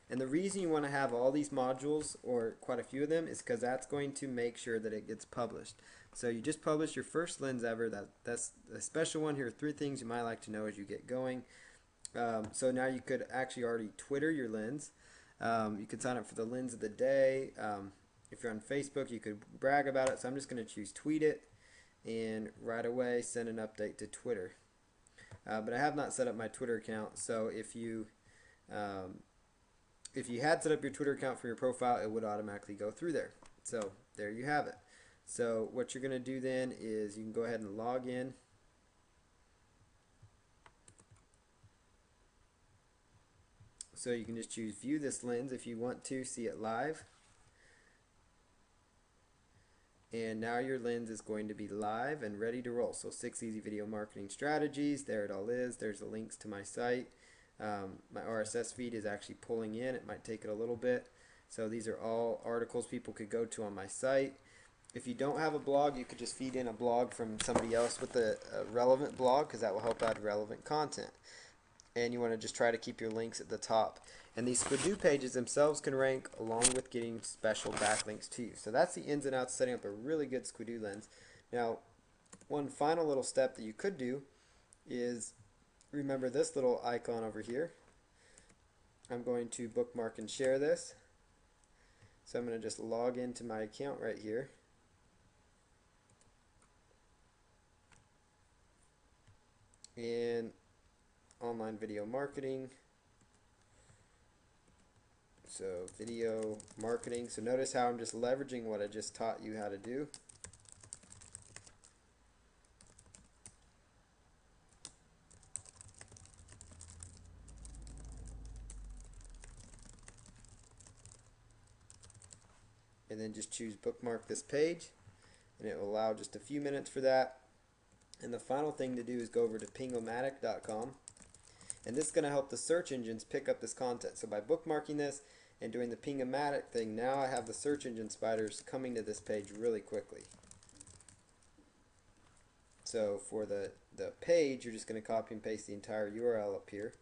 And the reason you want to have all these modules, or quite a few of them, is because that's going to make sure that it gets published. So you just publish your first lens ever. That's a special one. Here are 3 things you might like to know as you get going. So now you could actually already Twitter your lens. You could sign up for the lens of the day. If you're on Facebook, you could brag about it. So I'm just going to choose tweet it, and right away send an update to Twitter. But I have not set up my Twitter account, so if you had set up your Twitter account for your profile, it would automatically go through there. So there you have it. So what you're going to do then is you can go ahead and log in. So you can just choose view this lens if you want to see it live. And now your lens is going to be live and ready to roll. So 6 easy video marketing strategies. There it all is. There's the links to my site. My RSS feed is actually pulling in. It might take it a little bit. So these are all articles people could go to on my site. If you don't have a blog, you could just feed in a blog from somebody else with a relevant blog, because that will help add relevant content. And you want to just try to keep your links at the top. And these Squidoo pages themselves can rank along with getting special backlinks to you. So that's the ins and outs of setting up a really good Squidoo lens. Now, one final little step that you could do is remember this little icon over here. I'm going to bookmark and share this. So I'm going to just log into my account right here. And online video marketing. So video marketing. So notice how I'm just leveraging what I just taught you how to do. And then just choose bookmark this page, and it will allow just a few minutes for that. And the final thing to do is go over to pingomatic.com, and this is going to help the search engines pick up this content. So by bookmarking this and doing the Pingomatic thing, now I have the search engine spiders coming to this page really quickly. So for the page, you're just going to copy and paste the entire URL up here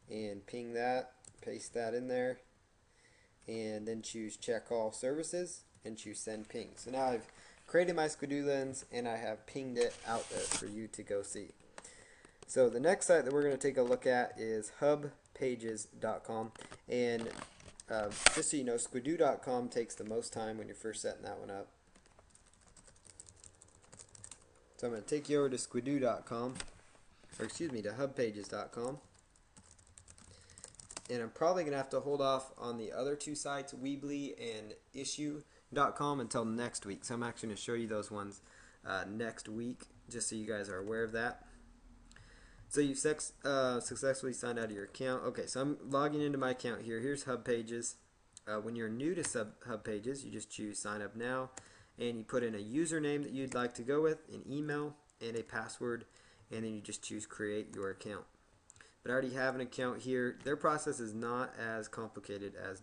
and ping that, paste that in there, and then choose check all services and choose send ping. So now I've created my Squidoo lens and I have pinged it out there for you to go see. So the next site that we're going to take a look at is hubpages.com, and just so you know, Squidoo.com takes the most time when you're first setting that one up. So I'm going to take you over to Squidoo.com, or excuse me, to hubpages.com. And I'm probably going to have to hold off on the other 2 sites, Weebly and Issue.com, until next week. So I'm actually going to show you those ones next week, just so you guys are aware of that. So you've successfully signed out of your account. Okay, so I'm logging into my account here. Here's Hub Pages. When you're new to Hub Pages, you just choose Sign Up Now, and you put in a username that you'd like to go with, an email, and a password, and then you just choose Create Your Account. But I already have an account here. Their process is not as complicated as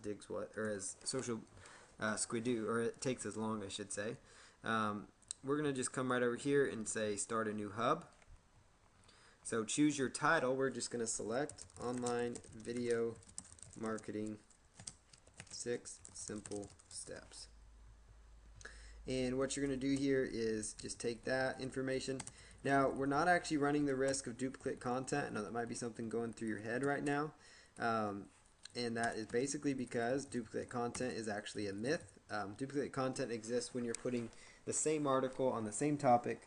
as Social Squidoo, or it takes as long, I should say. We're going to just come right over here and say Start a New Hub. So choose your title. We're just going to select Online Video Marketing 6 Simple Steps. And what you're going to do here is just take that information. Now, we're not actually running the risk of duplicate content. I know that might be something going through your head right now. And that is basically because duplicate content is actually a myth. Duplicate content exists when you're putting the same article on the same topic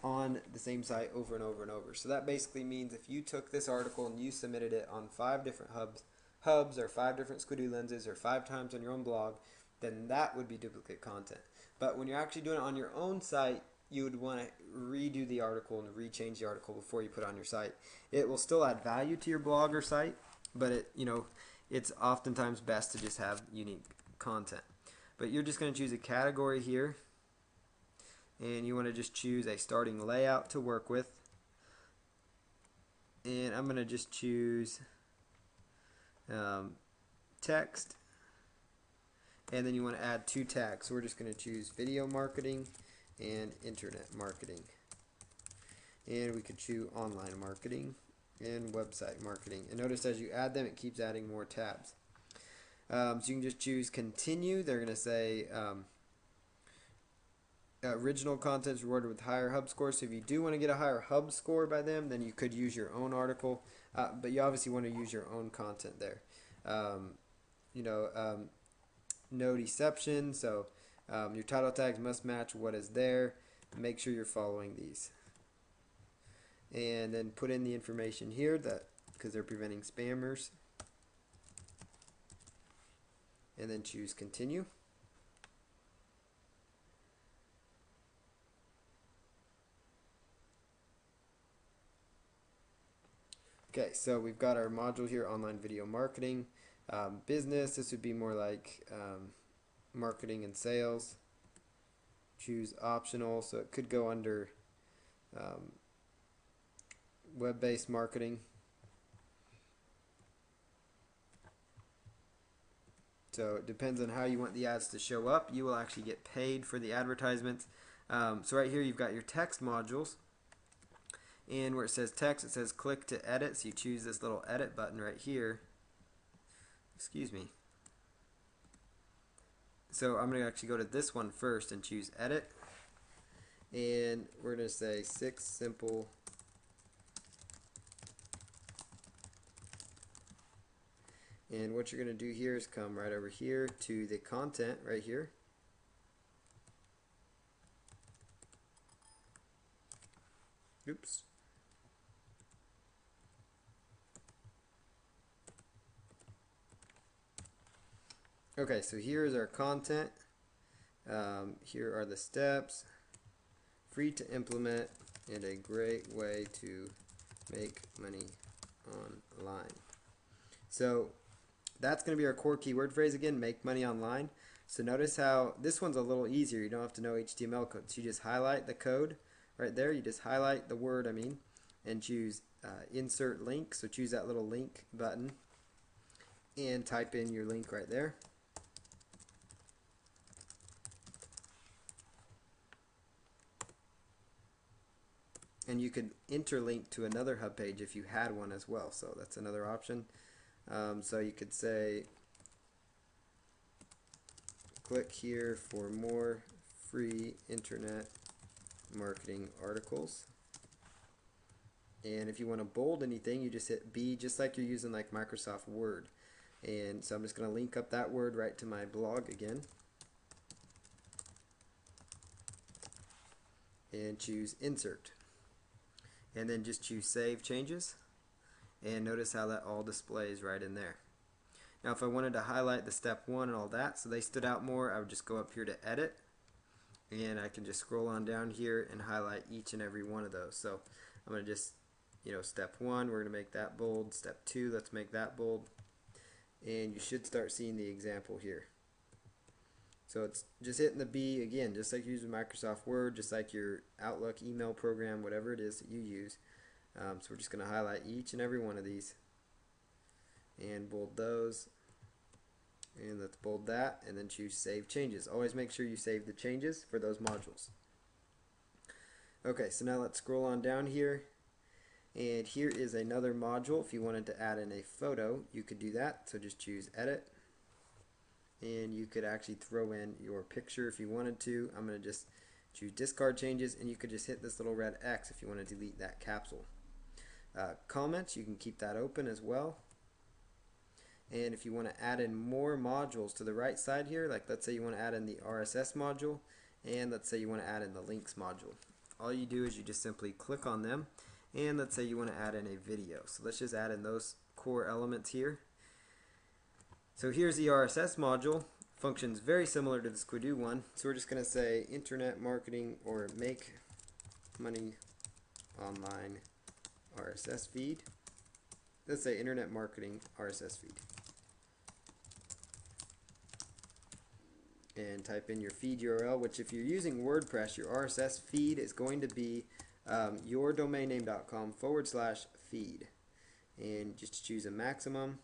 on the same site over and over and over. So that basically means if you took this article and you submitted it on 5 different hubs hubs or 5 different Squidoo lenses or 5 times on your own blog, then that would be duplicate content. But when you're actually doing it on your own site, you would want to redo the article and rechange the article before you put it on your site. It will still add value to your blog or site, but it's oftentimes best to just have unique content. But you're just going to choose a category here, and you want to just choose a starting layout to work with. And I'm going to just choose text, and then you want to add 2 tags. So we're just going to choose video marketing and internet marketing, and we could choose online marketing and website marketing. And notice as you add them, it keeps adding more tabs. So you can just choose continue. They're going to say original content is rewarded with higher hub score. So if you do want to get a higher hub score by them, then you could use your own article, but you obviously want to use your own content there. No deception. So your title tags must match what is there. Make sure you're following these, and then put in the information here that because they're preventing spammers, and then choose continue. Okay, so we've got our module here, online video marketing. Business, this would be more like marketing and sales. Choose optional, so it could go under web-based marketing. So it depends on how you want the ads to show up. You will actually get paid for the advertisements. So right here you've got your text modules. And where it says text, it says click to edit. So you choose this little edit button right here. Excuse me. So I'm going to actually go to this one first and choose edit. And we're going to say 6 simple and what you're going to do here is come right over here to the content right here. Oops. Okay, so here is our content. Here are the steps. Free to implement and a great way to make money online. So that's going to be our core keyword phrase again, make money online. So notice how this one's a little easier. You don't have to know HTML code. So you just highlight the code right there. You just highlight the word, and choose insert link. So choose that little link button and type in your link right there. And you could interlink to another hub page if you had one as well. So that's another option. So you could say, click here for more free internet marketing articles. And if you want to bold anything, you just hit B, just like you're using like Microsoft Word. And so I'm just going to link up that word right to my blog again. And choose insert. And then just choose save changes. And notice how that all displays right in there. Now if I wanted to highlight the step 1 and all that so they stood out more, I would just go up here to edit, and I can just scroll on down here and highlight each and every one of those. So I'm going to just, step 1, we're going to make that bold. Step 2, let's make that bold. And you should start seeing the example here. So it's just hitting the B again, just like you're using Microsoft Word, just like your Outlook email program, whatever it is that you use. So we're just going to highlight each and every one of these and bold those, and let's bold that, and then choose save changes. Always make sure you save the changes for those modules. Okay, so now let's scroll on down here, and here is another module. If you wanted to add in a photo, you could do that. So just choose edit, and you could actually throw in your picture if you wanted to. I'm going to just choose discard changes, and you could just hit this little red X if you want to delete that capsule. Comments, you can keep that open as well. And if you want to add in more modules to the right side here, like let's say you want to add in the RSS module, and let's say you want to add in the links module. All you do is you just simply click on them, and let's say you want to add in a video. So let's just add in those core elements here. So here's the RSS module. Functions very similar to the Squidoo one. So we're just going to say internet marketing or make money online RSS feed. Let's say internet marketing RSS feed. And type in your feed URL, which if you're using WordPress, your RSS feed is going to be yourdomainname.com/feed. And just choose a maximum,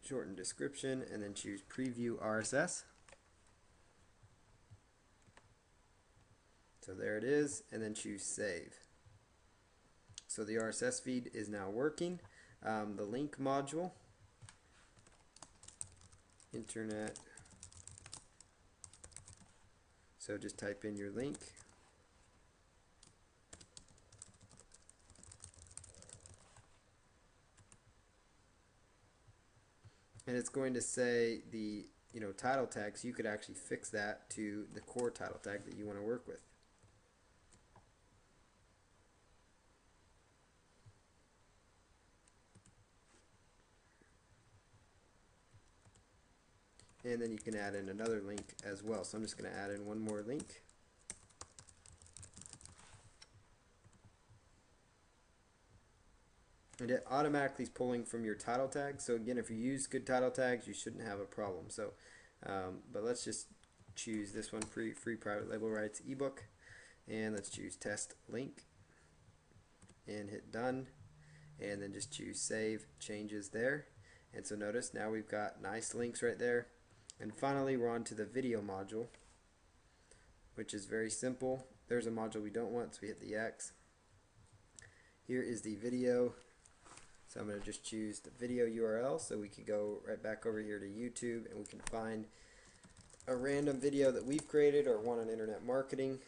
shorten description, and then choose preview RSS. So there it is, and then choose save. So the RSS feed is now working. The link module, internet. So just type in your link. And it's going to say the title tag, so you could actually fix that to the core title tag that you want to work with. And then you can add in another link as well. So I'm just going to add in one more link. And it automatically is pulling from your title tag. So again, if you use good title tags, you shouldn't have a problem. So, but let's just choose this one, free private label rights ebook, and let's choose test link, and hit done, and then just choose save changes there. And so notice now we've got nice links right there. And finally, we're on to the video module, which is very simple. There's a module we don't want, so we hit the X. Here is the video. So I'm going to just choose the video URL, so we could go right back over here to YouTube and we can find a random video that we've created or one on internet marketing.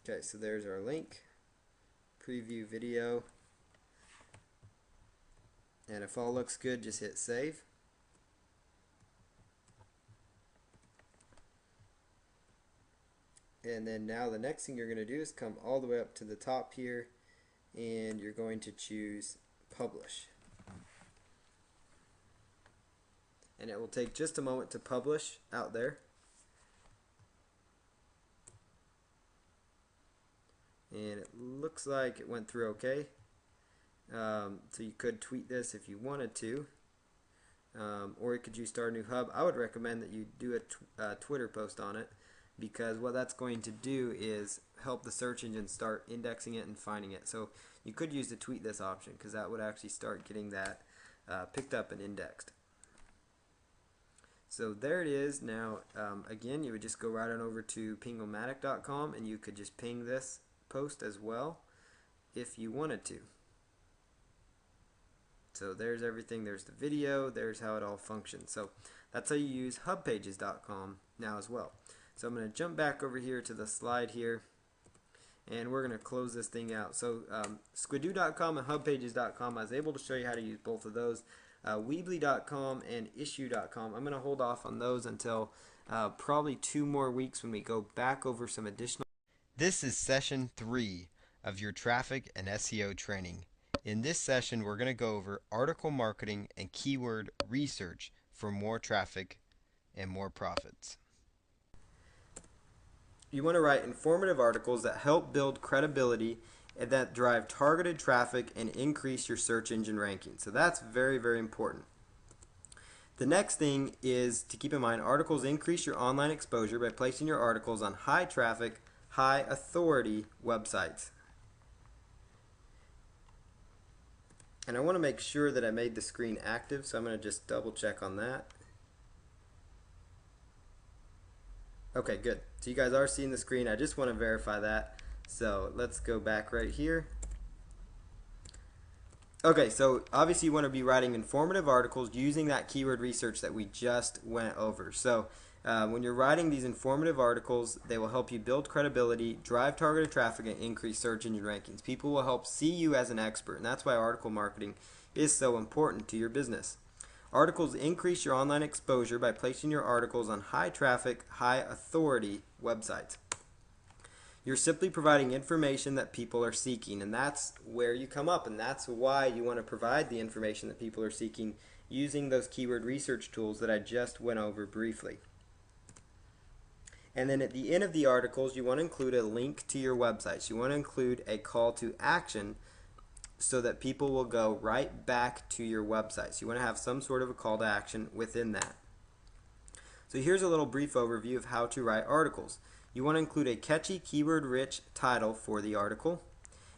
Okay, so there's our link, preview video, and if all looks good, just hit save. And then now the next thing you're going to do is come all the way up to the top here, and you're going to choose publish. And it will take just a moment to publish out there. And it looks like it went through okay. So you could tweet this if you wanted to, or you could use Start a New Hub. I would recommend that you do a Twitter post on it, because what that's going to do is help the search engine start indexing it and finding it. So you could use the tweet this option, because that would actually start getting that picked up and indexed. So there it is. Now again, you would just go right on over to pingomatic.com and you could just ping this post as well if you wanted to. So there's everything. There's the video. There's how it all functions. So that's how you use hubpages.com now as well. So I'm going to jump back over here to the slide here, and we're going to close this thing out. So squidoo.com and hubpages.com, I was able to show you how to use both of those. Weebly.com and issue.com, I'm going to hold off on those until probably 2 more weeks when we go back over some additional. This is session 3 of your traffic and SEO training. In this session, we're going to go over article marketing and keyword research for more traffic and more profits. You want to write informative articles that help build credibility and that drive targeted traffic and increase your search engine ranking. So that's very, very important. The next thing is to keep in mind, articles increase your online exposure by placing your articles on high traffic, high authority websites. And I want to make sure that I made the screen active, so I'm going to just double check on that. Okay, good. So you guys are seeing the screen. I just want to verify that. So let's go back right here. Okay, so obviously you want to be writing informative articles using that keyword research that we just went over. So When you're writing these informative articles, they will help you build credibility, drive targeted traffic, and increase search engine rankings. People will help see you as an expert, and that's why article marketing is so important to your business. Articles increase your online exposure by placing your articles on high traffic, high authority websites. You're simply providing information that people are seeking, and that's where you come up, and that's why you want to provide the information that people are seeking using those keyword research tools that I just went over briefly. And then at the end of the articles, you want to include a link to your websites. You want to include a call to action so that people will go right back to your website. So you want to have some sort of a call to action within that. So here's a little brief overview of how to write articles. You want to include a catchy, keyword-rich title for the article,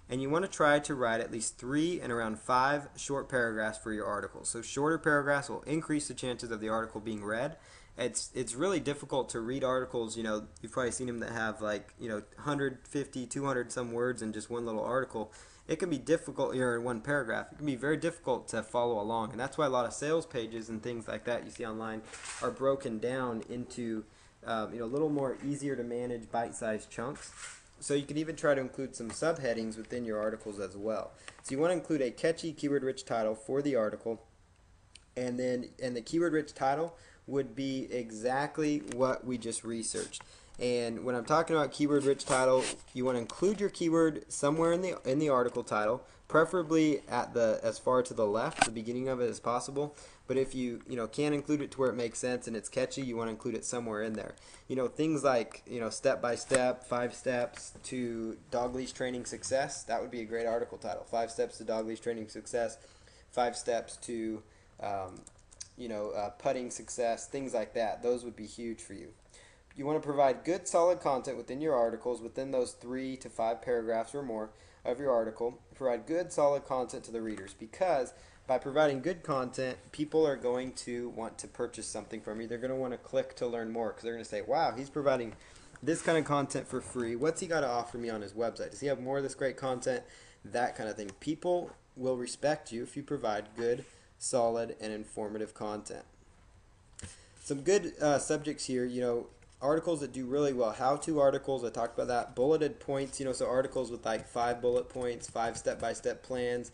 and you want to try to write at least 3 and around 5 short paragraphs for your article. So shorter paragraphs will increase the chances of the article being read. It's really difficult to read articles, you've probably seen them that have 150, 200 some words in just one little article. It can be difficult, in one paragraph. It can be very difficult to follow along, and that's why a lot of sales pages and things like that you see online are broken down into a little more easier to manage bite-sized chunks. So you can even try to include some subheadings within your articles as well. So you want to include a catchy keyword-rich title for the article, and the keyword-rich title would be exactly what we just researched. And when I'm talking about keyword-rich title, you want to include your keyword somewhere in the article title, preferably at as far to the left, the beginning of it as possible. But if you can't include it to where it makes sense and it's catchy, you want to include it somewhere in there. Things like step by step, 5 steps to dog leash training success. That would be a great article title. 5 steps to dog leash training success. 5 steps to putting success. Things like that. Those would be huge for you. You want to provide good, solid content within your articles, within those 3 to 5 paragraphs or more of your article. Provide good, solid content to the readers, because by providing good content, people are going to want to purchase something from you. They're going to want to click to learn more, because they're going to say, wow, he's providing this kind of content for free. What's he got to offer me on his website? Does he have more of this great content? That kind of thing. People will respect you if you provide good, solid, and informative content. Some good subjects here, articles that do really well. How-to articles, I talked about that. Bulleted points, so articles with 5 bullet points, 5 step-by-step plans,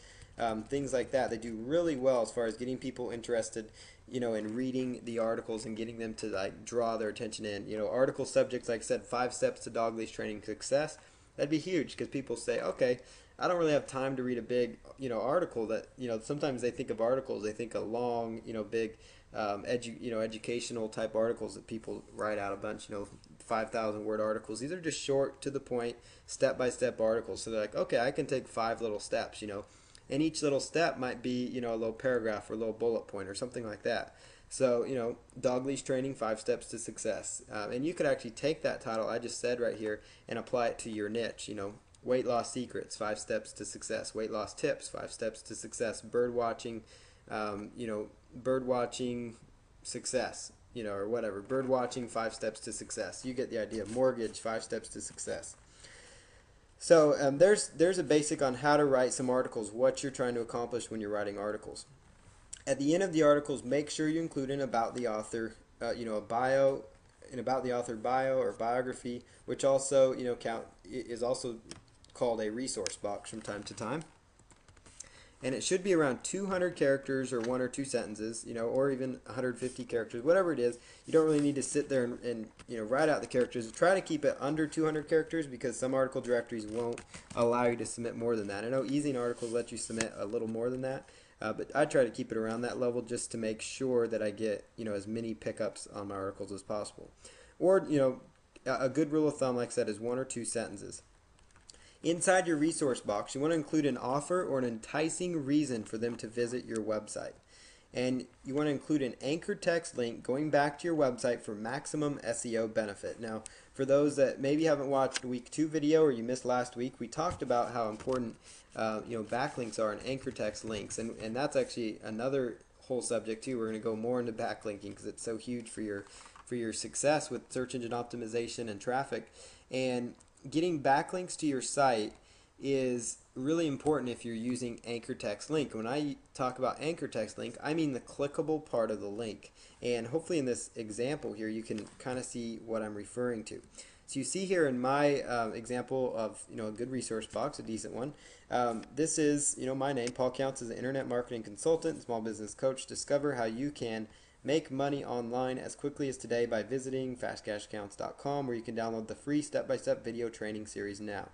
things like that. They do really well as far as getting people interested, in reading the articles and getting them to draw their attention in. Article subjects, like I said, 5 steps to dog leash training success. That'd be huge, because people say, okay, I don't really have time to read a big, article that, sometimes they think of articles, they think of long, big, educational type articles that people write out a bunch, 5,000 word articles. These are just short, to the point, step-by-step articles. So they're like, okay, I can take 5 little steps, and each little step might be, a little paragraph or a little bullet point or something like that. So, dog leash training, 5 steps to success. And you could actually take that title I just said right here and apply it to your niche, weight loss secrets, 5 steps to success. Weight loss tips, 5 steps to success. Bird watching, bird watching success, or whatever. Bird watching, 5 steps to success. You get the idea. Mortgage, 5 steps to success. So there's a basic on how to write some articles, what you're trying to accomplish when you're writing articles. At the end of the articles, make sure you include an about the author, a bio, an about the author bio or biography, which also is also called a resource box from time to time. And it should be around 200 characters or 1 or 2 sentences, or even 150 characters, whatever it is. You don't really need to sit there and write out the characters. Try to keep it under 200 characters, because some article directories won't allow you to submit more than that. I know Easy Articles let you submit a little more than that, but I try to keep it around that level just to make sure that I get as many pickups on my articles as possible. Or a good rule of thumb, like I said, is 1 or 2 sentences. Inside your resource box, you want to include an offer or an enticing reason for them to visit your website. And you want to include an anchor text link going back to your website for maximum SEO benefit. Now, for those that maybe haven't watched week 2 video, or you missed last week, we talked about how important backlinks are and anchor text links, and that's actually another whole subject too. We're going to go more into backlinking because it's so huge for your success with search engine optimization and traffic. And getting backlinks to your site is really important if you're using anchor text link. When I talk about anchor text link, I mean the clickable part of the link. And hopefully in this example here, you can kind of see what I'm referring to. So you see here in my example of a good resource box, a decent one. This is my name. Paul Counts as an internet marketing consultant, small business coach. Discover how you can make money online as quickly as today by visiting fastcashaccounts.com, where you can download the free step-by-step video training series now.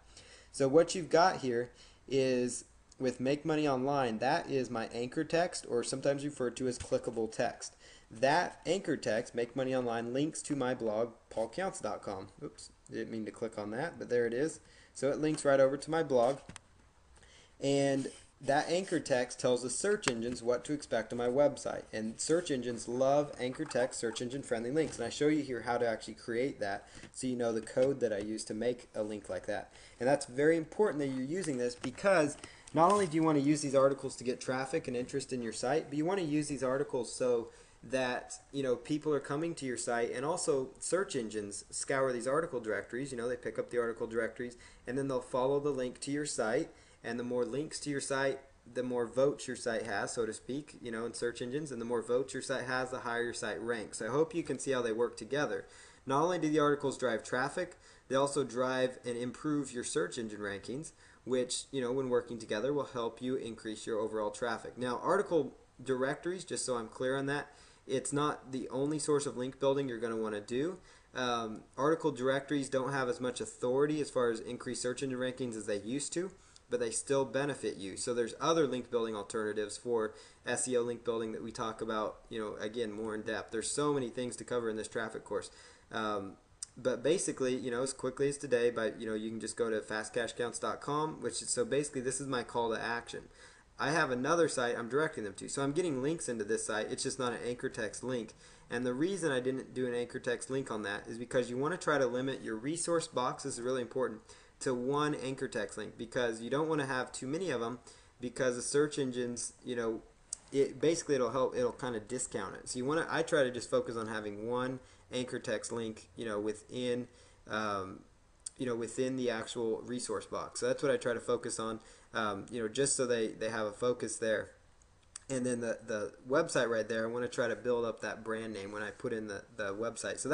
So what you've got here is with Make Money Online, that is my anchor text, or sometimes referred to as clickable text. That anchor text, Make Money Online, links to my blog, paulcounts.com. Oops, didn't mean to click on that, but there it is. So it links right over to my blog. And that anchor text tells the search engines what to expect on my website. And search engines love anchor text, search engine friendly links. And I show you here how to actually create that so you know the code that I use to make a link like that. And that's very important that you're using this, because not only do you want to use these articles to get traffic and interest in your site, but you want to use these articles so that people are coming to your site, and also search engines scour these article directories. They pick up the article directories and then they'll follow the link to your site. And the more links to your site, the more votes your site has, so to speak, in search engines. And the more votes your site has, the higher your site ranks. So I hope you can see how they work together. Not only do the articles drive traffic, they also drive and improve your search engine rankings, which, when working together, will help you increase your overall traffic. Now, article directories, just so I'm clear on that, it's not the only source of link building you're going to want to do. Article directories don't have as much authority as far as increased search engine rankings as they used to, but they still benefit you. So there's other link building alternatives for SEO link building that we talk about, again, more in depth. There's so many things to cover in this traffic course. But basically, as quickly as today, you can just go to fastcashaccounts.com, so basically this is my call to action. I have another site I'm directing them to. So I'm getting links into this site. It's just not an anchor text link. And the reason I didn't do an anchor text link on that is because you want to try to limit your resource box. This is really important, to one anchor text link, because you don't want to have too many of them, because the search engines, it'll kind of discount it. So I try to just focus on having one anchor text link, within the actual resource box. So that's what I try to focus on, just so they have a focus there. And then the website right there, I want to try to build up that brand name when I put in the website. So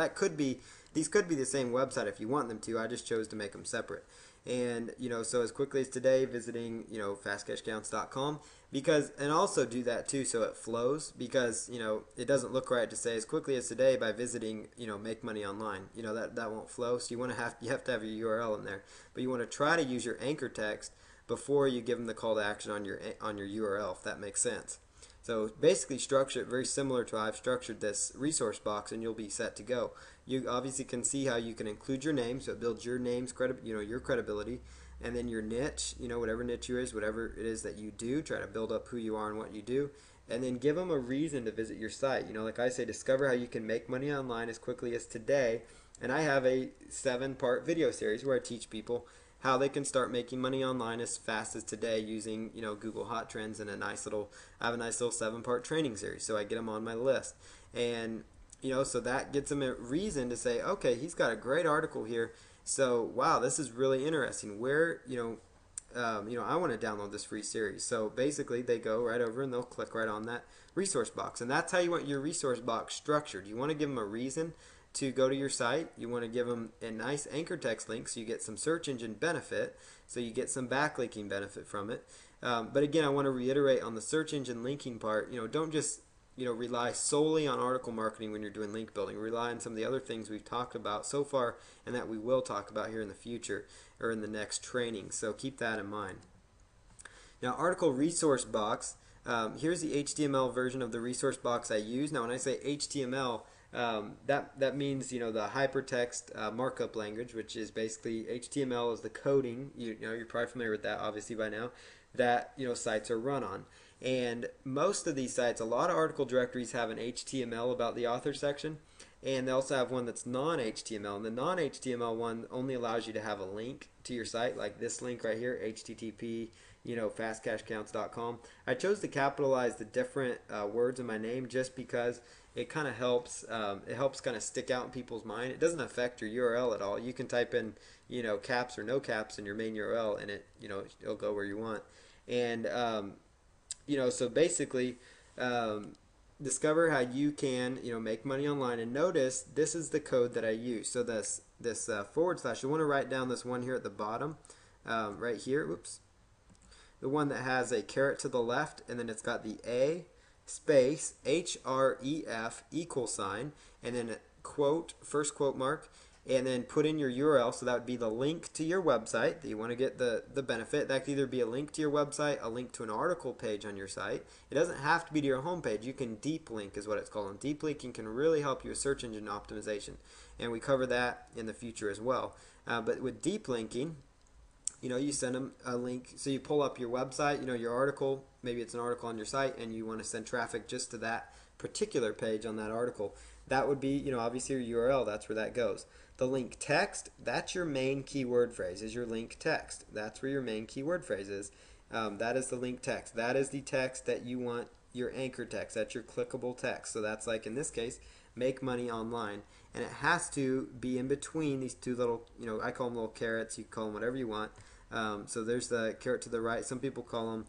these could be the same website if you want them to. I just chose to make them separate. And so as quickly as today, visiting fastcashaccounts.com, and also do that too so it flows, because it doesn't look right to say as quickly as today by visiting Make Money Online. That won't flow. So you have to have your URL in there, but you want to try to use your anchor text before you give them the call to action on your URL, if that makes sense. So basically structure it very similar to how I've structured this resource box, and you'll be set to go. You obviously can see how you can include your name, so it builds your name's your credibility, and then your niche, whatever niche you is, whatever it is that you do, try to build up who you are and what you do, and then give them a reason to visit your site. Like I say, discover how you can make money online as quickly as today, and I have a 7-part video series where I teach people how they can start making money online as fast as today using Google Hot Trends, and I have a nice little 7-part training series, so I get them on my list. And so that gets them a reason to say, okay, he's got a great article here, so wow, this is really interesting. Where I want to download this free series. So basically they go right over and they'll click right on that resource box. And that's how you want your resource box structured. You want to give them a reason to go to your site. You want to give them a nice anchor text link so you get some search engine benefit, so you get some backlinking benefit from it. But again, I want to reiterate on the search engine linking part, don't just rely solely on article marketing when you're doing link building. Rely on some of the other things we've talked about so far and that we will talk about here in the future or in the next training. So keep that in mind. Now, article resource box, here's the HTML version of the resource box I use. Now, when I say HTML, that means the hypertext markup language, which is basically HTML is the coding. You're probably familiar with that, obviously by now, that sites are run on. And most of these sites, a lot of article directories have an HTML about the author section, and they also have one that's non-HTML. And the non-HTML one only allows you to have a link to your site, like this link right here, http fastcashaccounts.com. I chose to capitalize the different words in my name just because it kind of helps. It helps kind of stick out in people's mind. It doesn't affect your URL at all. You can type in, caps or no caps in your main URL, and it'll go where you want. And so basically, um, discover how you can make money online. And notice this is the code that I use. So this forward slash, you want to write down this one here at the bottom, right here. Whoops. The one that has a caret to the left, and then it's got the A space href equal sign, and then a quote, first quote mark, and then put in your URL. So that would be the link to your website that you want to get the benefit. That could either be a link to your website, a link to an article page on your site. It doesn't have to be to your homepage. You can deep link is what it's called. And deep linking can really help you with search engine optimization. And we cover that in the future as well. But with deep linking, you send them a link. So you pull up your website, your article, maybe it's an article on your site, and you want to send traffic just to that particular page on that article. That would be, obviously your URL, that's where that goes. The link text, that's your main keyword phrase, is your link text. That's where your main keyword phrase is. That is the link text. That is the text that you want, your anchor text. That's your clickable text. So that's like, in this case, make money online. And it has to be in between these two little, I call them little carets. You call them whatever you want. So there's the caret to the right. Some people call them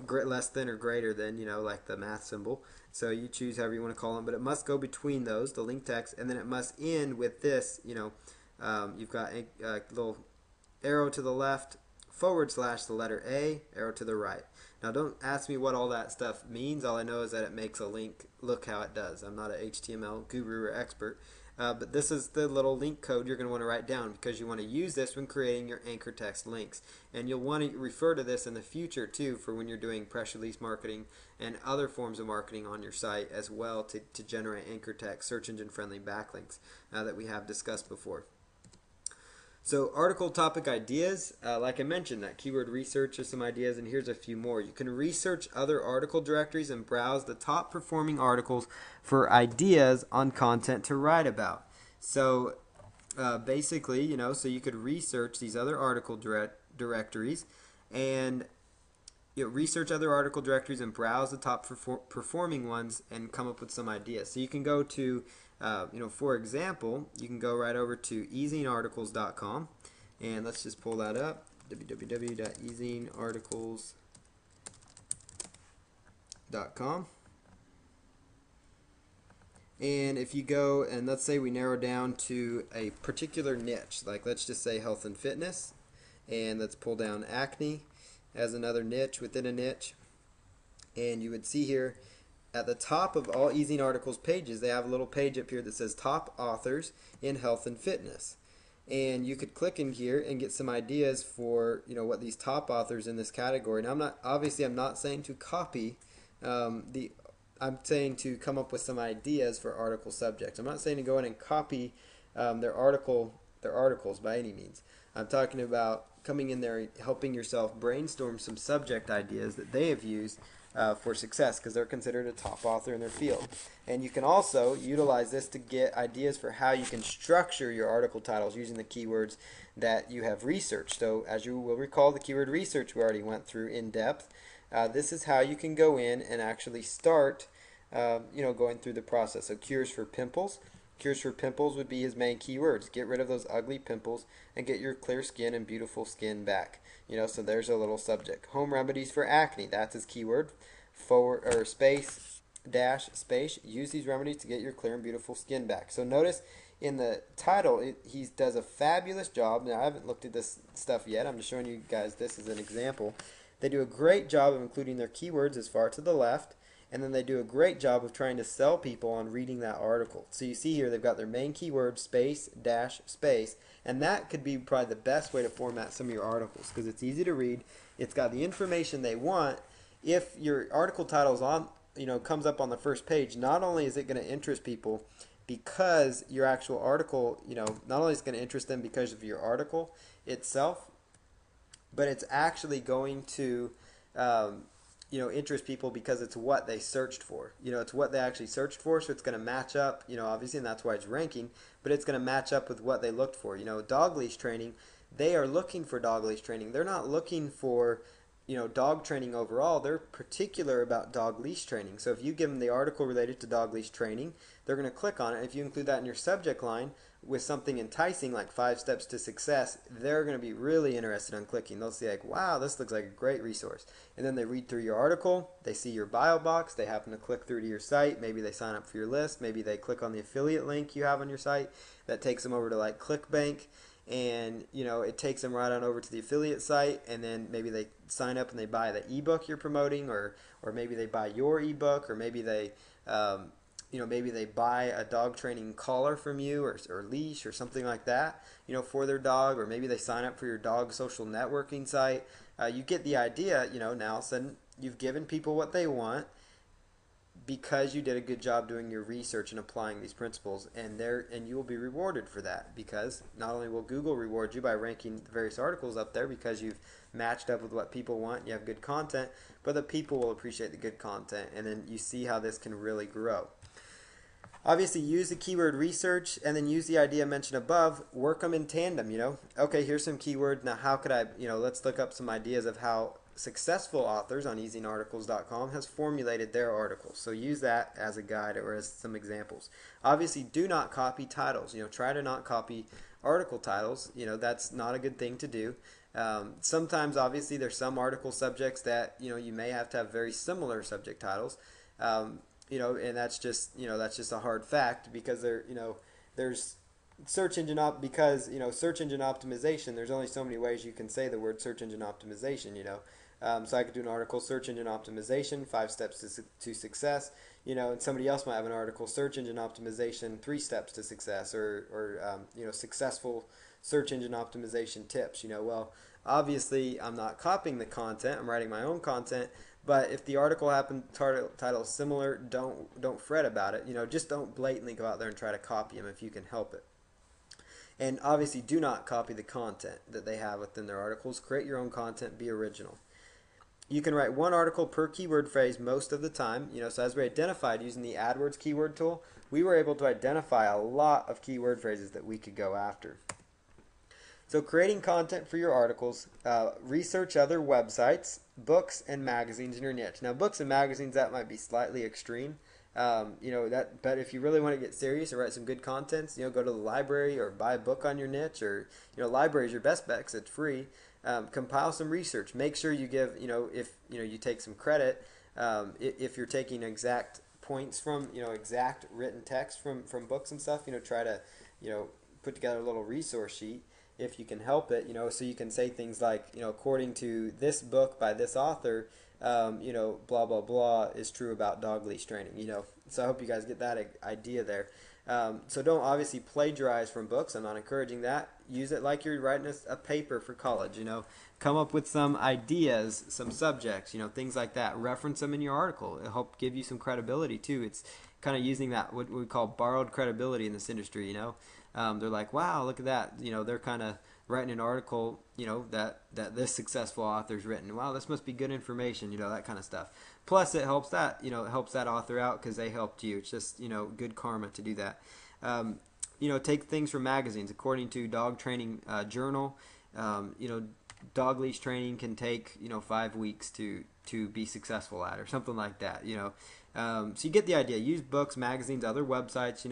less than or greater than, like the math symbol. So you choose however you want to call them, but it must go between those, the link text, and then it must end with this, you've got a little arrow to the left, forward slash the letter A, arrow to the right. Now don't ask me what all that stuff means. All I know is that it makes a link look how it does. I'm not an HTML guru or expert. But this is the little link code you're going to want to write down, because you want to use this when creating your anchor text links. And you'll want to refer to this in the future too, for when you're doing press release marketing and other forms of marketing on your site as well, to generate anchor text, search engine friendly backlinks that we have discussed before. So article topic ideas, like I mentioned, that keyword research is some ideas, and here's a few more. You can research other article directories and browse the top performing articles for ideas on content to write about. So basically, so you could research these other article directories and research other article directories and browse the top performing ones and come up with some ideas. So you can go to for example, you can go right over to ezinearticles.com, and let's just pull that up, www.ezinearticles.com. And if you go and let's say we narrow down to a particular niche, like let's just say health and fitness, and let's pull down acne as another niche within a niche, and you would see here at the top of all eZine Articles pages, they have a little page up here that says Top Authors in Health and Fitness. And you could click in here and get some ideas for what these top authors in this category. Now I'm not saying to copy I'm saying to come up with some ideas for article subjects. I'm not saying to go in and copy their articles by any means. I'm talking about coming in there and helping yourself brainstorm some subject ideas that they have used for success, because they're considered a top author in their field. And you can also utilize this to get ideas for how you can structure your article titles using the keywords that you have researched. So as you will recall, the keyword research we already went through in depth. This is how you can go in and actually start going through the process. So cures for pimples. Cures for pimples would be his main keywords. Get rid of those ugly pimples and get your clear skin and beautiful skin back. So there's a little subject. Home remedies for acne. That's his keyword. Forward or space dash space. Use these remedies to get your clear and beautiful skin back. So notice in the title, he does a fabulous job. Now I haven't looked at this stuff yet. I'm just showing you guys this as an example. They do a great job of including their keywords as far to the left, and then they do a great job of trying to sell people on reading that article. So you see here they've got their main keyword, space, dash, space, and that could be probably the best way to format some of your articles, because it's easy to read. It's got the information they want. If your article title is on, comes up on the first page, not only is it going to interest people because your actual article, not only is it going to interest them because of your article itself, but it's actually going to interest people because it's what they searched for. It's what they actually searched for, so it's going to match up, obviously, and that's why it's ranking, but it's going to match up with what they looked for. Dog leash training, they are looking for dog leash training. They're not looking for dog training overall, they're particular about dog leash training. So if you give them the article related to dog leash training, they're going to click on it. If you include that in your subject line with something enticing like 5 steps to success, they're going to be really interested in clicking. They'll see like, wow, this looks like a great resource. And then they read through your article, they see your bio box, they happen to click through to your site, maybe they sign up for your list, maybe they click on the affiliate link you have on your site that takes them over to like ClickBank, and it takes them right on over to the affiliate site, and then maybe they sign up and they buy the ebook you're promoting, or maybe they buy your ebook, or maybe they maybe they buy a dog training collar from you, or leash or something like that, for their dog, or maybe they sign up for your dog social networking site. You get the idea. Now all of a sudden you've given people what they want, because you did a good job doing your research and applying these principles, and you will be rewarded for that, because not only will Google reward you by ranking the various articles up there because you've matched up with what people want, you have good content, but the people will appreciate the good content, and then you see how this can really grow. Obviously, use the keyword research, and then use the idea mentioned above. Work them in tandem. Okay, here's some keywords. Now, how could I? Let's look up some ideas of how successful authors on easyarticles.com has formulated their articles. So use that as a guide or as some examples. Obviously, do not copy titles. Try to not copy article titles. That's not a good thing to do. Sometimes, obviously, there's some article subjects that you may have to have very similar subject titles. And that's just a hard fact, because there's search engine search engine optimization. There's only so many ways you can say the word search engine optimization. So I could do an article, search engine optimization, 5 steps to success. And somebody else might have an article, search engine optimization, 3 steps to success, or successful search engine optimization tips. Well, obviously I'm not copying the content. I'm writing my own content. But if the article title is similar, don't fret about it. Just don't blatantly go out there and try to copy them if you can help it. And obviously, do not copy the content that they have within their articles. Create your own content. Be original. You can write 1 article per keyword phrase most of the time. So as we identified using the AdWords keyword tool, we were able to identify a lot of keyword phrases that we could go after. So creating content for your articles, research other websites, books, and magazines in your niche. Now, books and magazines, that might be slightly extreme. But if you really want to get serious and write some good contents, go to the library or buy a book on your niche, or library is your best bet because it's free. Compile some research. Make sure you give, if you take some credit, if you're taking exact points from exact written text from books and stuff, try to put together a little resource sheet if you can help it, so you can say things like, according to this book by this author, blah, blah, blah is true about dog leash training, So I hope you guys get that idea there. So don't obviously plagiarize from books. I'm not encouraging that. Use it like you're writing a paper for college, Come up with some ideas, some subjects, things like that. Reference them in your article. It'll help give you some credibility, too. It's kind of using that, what we call borrowed credibility in this industry, They're like, wow, look at that. They're kind of writing an article, that this successful author's written. Wow, this must be good information, that kind of stuff. Plus, it helps that, it helps that author out because they helped you. It's just, good karma to do that. Take things from magazines. According to Dog Training Journal, dog leash training can take, 5 weeks to be successful at, or something like that, So you get the idea. Use books, magazines, other websites,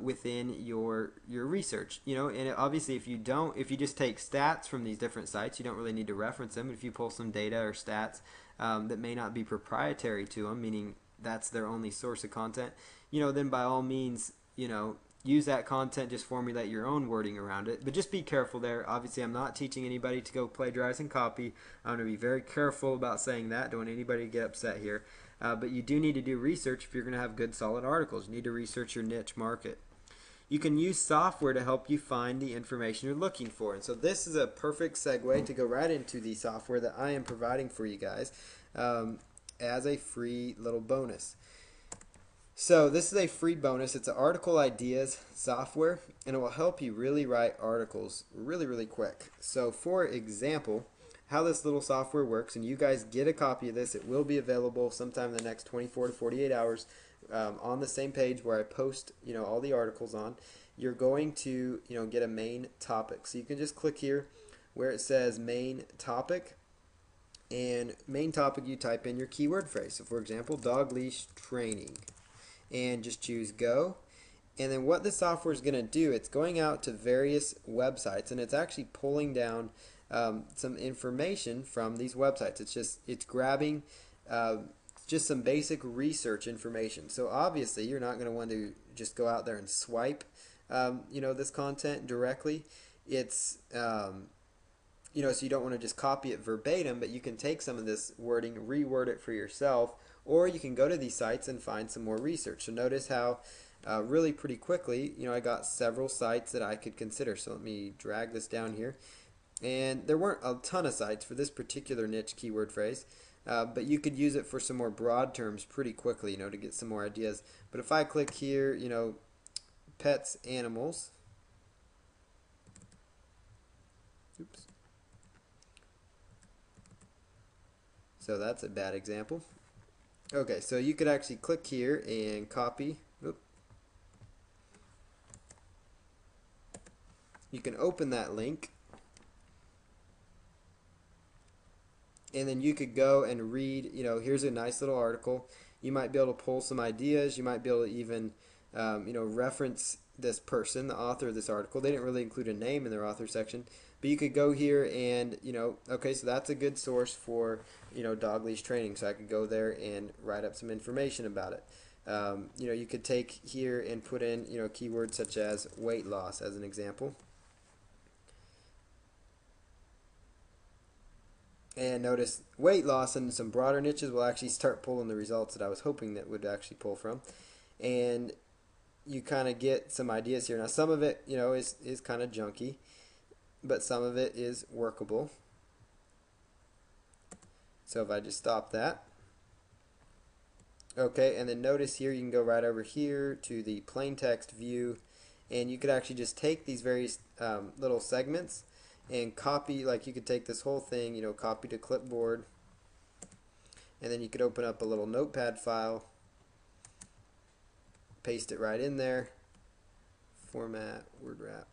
within your research, and obviously if you just take stats from these different sites, you don't really need to reference them. If you pull some data or stats that may not be proprietary to them, meaning that's their only source of content, then by all means, use that content, just formulate your own wording around it. But just be careful there. Obviously, I'm not teaching anybody to go plagiarize and copy. I'm going to be very careful about saying that. Don't want anybody to get upset here. But you do need to do research if you're going to have good, solid articles. You need to research your niche market. You can use software to help you find the information you're looking for. And so this is a perfect segue to go right into the software that I am providing for you guys as a free little bonus. So this is a free bonus. It's an article ideas software, and it will help you really write articles really, really quick. So for example, how this little software works, and you guys get a copy of this. It will be available sometime in the next 24 to 48 hours on the same page where I post all the articles on. You're going to get a main topic. So you can just click here where it says main topic, and main topic, you type in your keyword phrase. So for example, dog leash training, and just choose go. And then what the software is going to do, it's going out to various websites and it's actually pulling down some information from these websites. It's grabbing uh, just some basic research information. So obviously you're not going to want to just go out there and swipe this content directly. It's so you don't want to just copy it verbatim, but you can take some of this wording, reword it for yourself, or you can go to these sites and find some more research. So notice how really pretty quickly, I got several sites that I could consider. So let me drag this down here. And there weren't a ton of sites for this particular niche keyword phrase, but you could use it for some more broad terms pretty quickly, to get some more ideas. But if I click here, pets, animals, oops. So that's a bad example. Okay, so you could actually click here and copy. Oops. You can open that link, and then you could go and read, here's a nice little article. You might be able to pull some ideas. You might be able to even, reference this person, the author of this article. They didn't really include a name in their author section, but you could go here and, okay, so that's a good source for, dog leash training. So I could go there and write up some information about it. You could take here and put in, keywords such as weight loss as an example. And notice weight loss and some broader niches will actually start pulling the results that I was hoping that would actually pull from. And you kind of get some ideas here. Now some of it, is kind of junky, but some of it is workable. So if I just stop that. Okay, and then notice here you can go right over here to the plain text view, and you could actually just take these various little segments and copy, like you could take this whole thing, copy to clipboard, and then you could open up a little notepad file, paste it right in there, format, word wrap,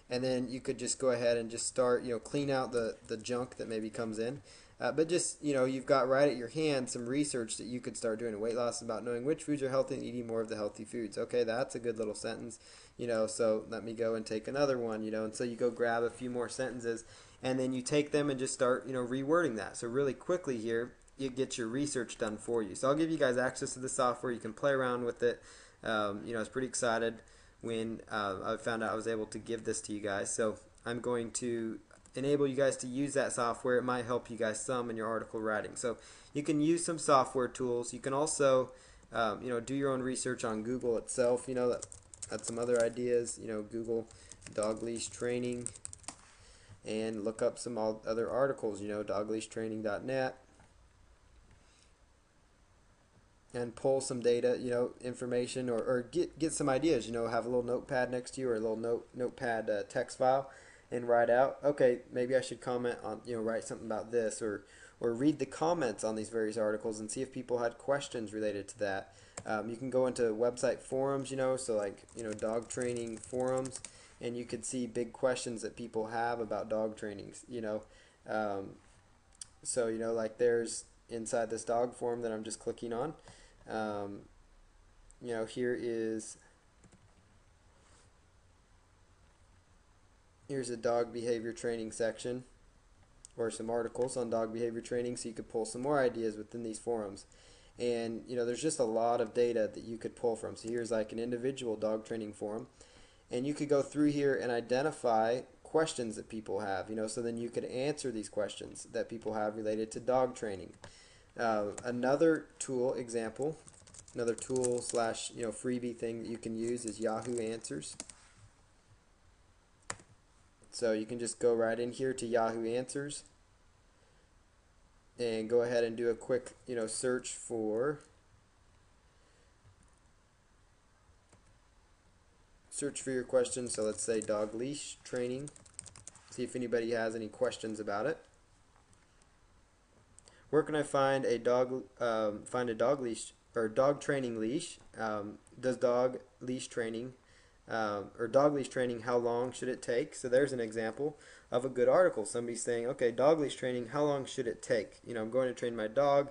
and then you could just go ahead and just start, clean out the junk that maybe comes in. But just, you've got right at your hand some research that you could start doing. Weight loss is about knowing which foods are healthy and eating more of the healthy foods. Okay, that's a good little sentence. So let me go and take another one, and so you go grab a few more sentences and then you take them and just start, rewording that. So really quickly here, you get your research done for you. So I'll give you guys access to the software. You can play around with it. I was pretty excited when I found out I was able to give this to you guys. So I'm going to enable you guys to use that software. It might help you guys some in your article writing. So you can use some software tools. You can also do your own research on Google itself. That's some other ideas. Google dog leash training and look up some other articles. dogleashtraining.net, and pull some data, information, or get some ideas. Have a little notepad next to you, or a little notepad text file, and write out, okay, maybe I should comment on, write something about this, or read the comments on these various articles and see if people had questions related to that. You can go into website forums, so like, dog training forums, and you could see big questions that people have about dog trainings, so, like there's inside this dog forum that I'm just clicking on, here's a dog behavior training section, or some articles on dog behavior training, so you could pull some more ideas within these forums. And there's just a lot of data that you could pull from. So here's like an individual dog training forum, and you could go through here and identify questions that people have, so then you could answer these questions that people have related to dog training. Another tool example, another tool slash freebie thing that you can use is Yahoo Answers. So you can just go right in here to Yahoo Answers and go ahead and do a quick search for your question. So let's say dog leash training. See if anybody has any questions about it. Where can I find a dog leash or dog training leash? Does dog leash training or dog leash training, how long should it take? So there's an example of a good article. Somebody's saying, okay, dog leash training, how long should it take? I'm going to train my dog.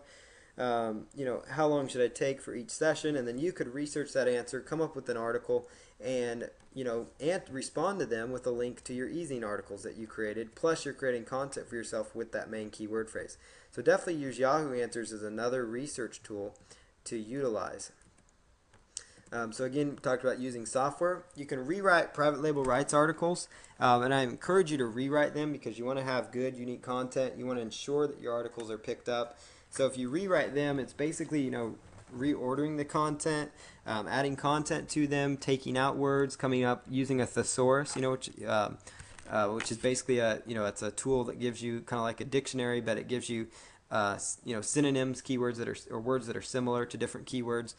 How long should I take for each session? And then you could research that answer, come up with an article, and and respond to them with a link to your ezine articles that you created. Plus, you're creating content for yourself with that main keyword phrase. So definitely use Yahoo Answers as another research tool to utilize. So again, we talked about using software. You can rewrite private label rights articles, and I encourage you to rewrite them because you want to have good, unique content. You want to ensure that your articles are picked up. So if you rewrite them, it's basically reordering the content, adding content to them, taking out words, coming up using a thesaurus, which is basically it's a tool that gives you kind of like a dictionary, but it gives you synonyms, keywords that are or words that are similar to different keywords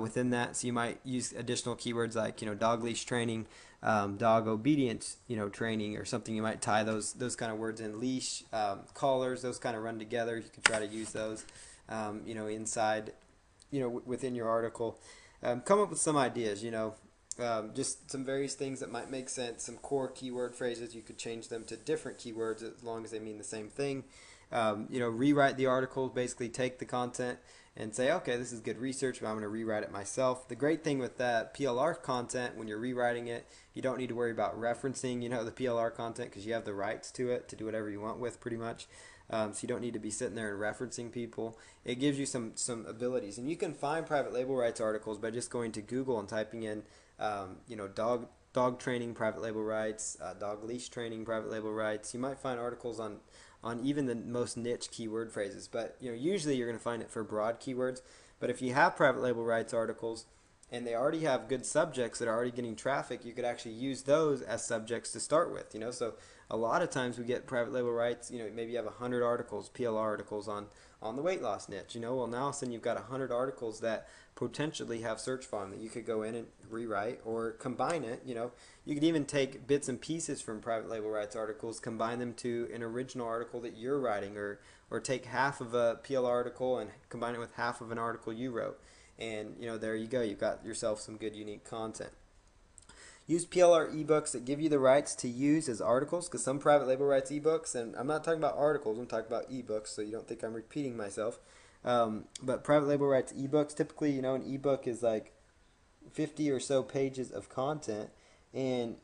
within that. So you might use additional keywords like dog leash training, dog obedience training, or something. You might tie those kind of words in. Leash, collars, those kind of run together. You can try to use those inside within your article. Come up with some ideas. Just some various things that might make sense. Some core keyword phrases. You could change them to different keywords as long as they mean the same thing. Rewrite the articles. Basically take the content and say, okay, this is good research, but I'm going to rewrite it myself. The great thing with that PLR content, when you're rewriting it, you don't need to worry about referencing, the PLR content, because you have the rights to it to do whatever you want with, pretty much. So you don't need to be sitting there and referencing people. It gives you some abilities, and you can find private label rights articles by just going to Google and typing in, dog training private label rights, dog leash training private label rights. You might find articles on even the most niche keyword phrases, but usually you're going to find it for broad keywords. But if you have private label rights articles and they already have good subjects that are already getting traffic, you could actually use those as subjects to start with. So a lot of times we get private label rights. Maybe you have 100 articles, PLR articles on the weight loss niche. Well, now all of a sudden you've got 100 articles that potentially have search volume that you could go in and rewrite or combine it. You could even take bits and pieces from private label rights articles, combine them to an original article that you're writing, or take half of a PLR article and combine it with half of an article you wrote. And there you go. You've got yourself some good unique content. Use PLR ebooks that give you the rights to use as articles, because some private label rights ebooks, and I'm not talking about articles, I'm talking about ebooks, so you don't think I'm repeating myself. But private label rights ebooks, typically, an ebook is like 50 or so pages of content, and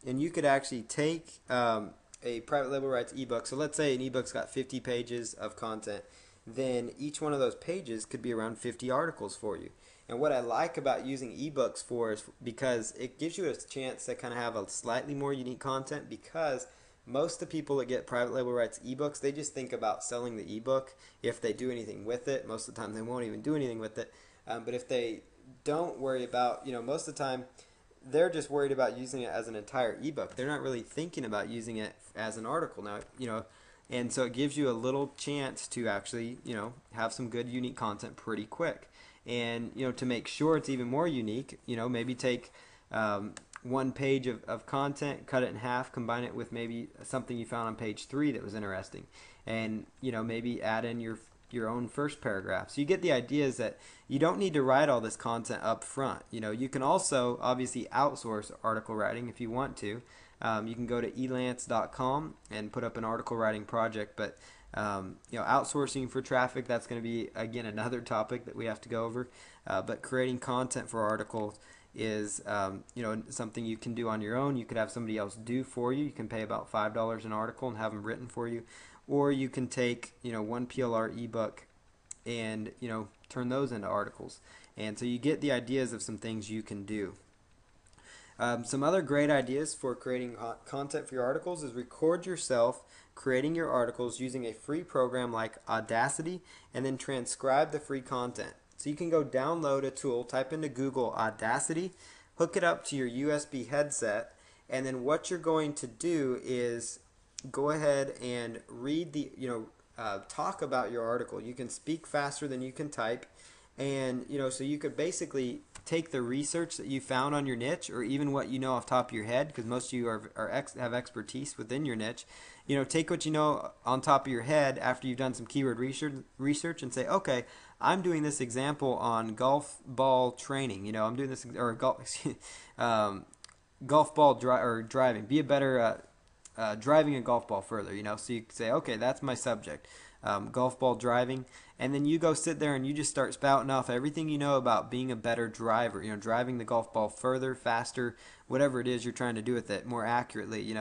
you could actually take a private label rights ebook. So let's say an ebook's got 50 pages of content, then each one of those pages could be around 50 articles for you. And what I like about using ebooks for is because it gives you a chance to kind of have a slightly more unique content, because most of the people that get private label rights ebooks, they just think about selling the ebook if they do anything with it. Most of the time they won't even do anything with it. But if they don't worry about, most of the time they're just worried about using it as an entire ebook. They're not really thinking about using it as an article now, and so it gives you a little chance to actually, have some good unique content pretty quick. And, to make sure it's even more unique, maybe take one page of content, cut it in half, combine it with maybe something you found on page 3 that was interesting, and, maybe add in your own first paragraph. So you get the idea is that you don't need to write all this content up front. You can also obviously outsource article writing if you want to. You can go to elance.com and put up an article writing project, but outsourcing for traffic, that's going to be, again, another topic that we have to go over. But creating content for articles is something you can do on your own. You could have somebody else do for you. You can pay about $5 an article and have them written for you, or you can take one PLR ebook and turn those into articles. And so you get the ideas of some things you can do. Some other great ideas for creating content for your articles is record yourself creating your articles using a free program like Audacity, and then transcribe the free content. So you can go download a tool, type into Google Audacity, hook it up to your USB headset, and then what you're going to do is go ahead and read the, talk about your article. You can speak faster than you can type, And so you could basically take the research that you found on your niche, or even what you know off the top of your head, because most of you have expertise within your niche. Take what you know on top of your head after you've done some keyword research, and say, okay, I'm doing this example on golf ball training. I'm doing this, or golf ball or driving. Be a better driving a golf ball further. So you say, okay, that's my subject, golf ball driving, and then you go sit there and you just start spouting off everything you know about being a better driver. Driving the golf ball further, faster, whatever it is you're trying to do with it more accurately.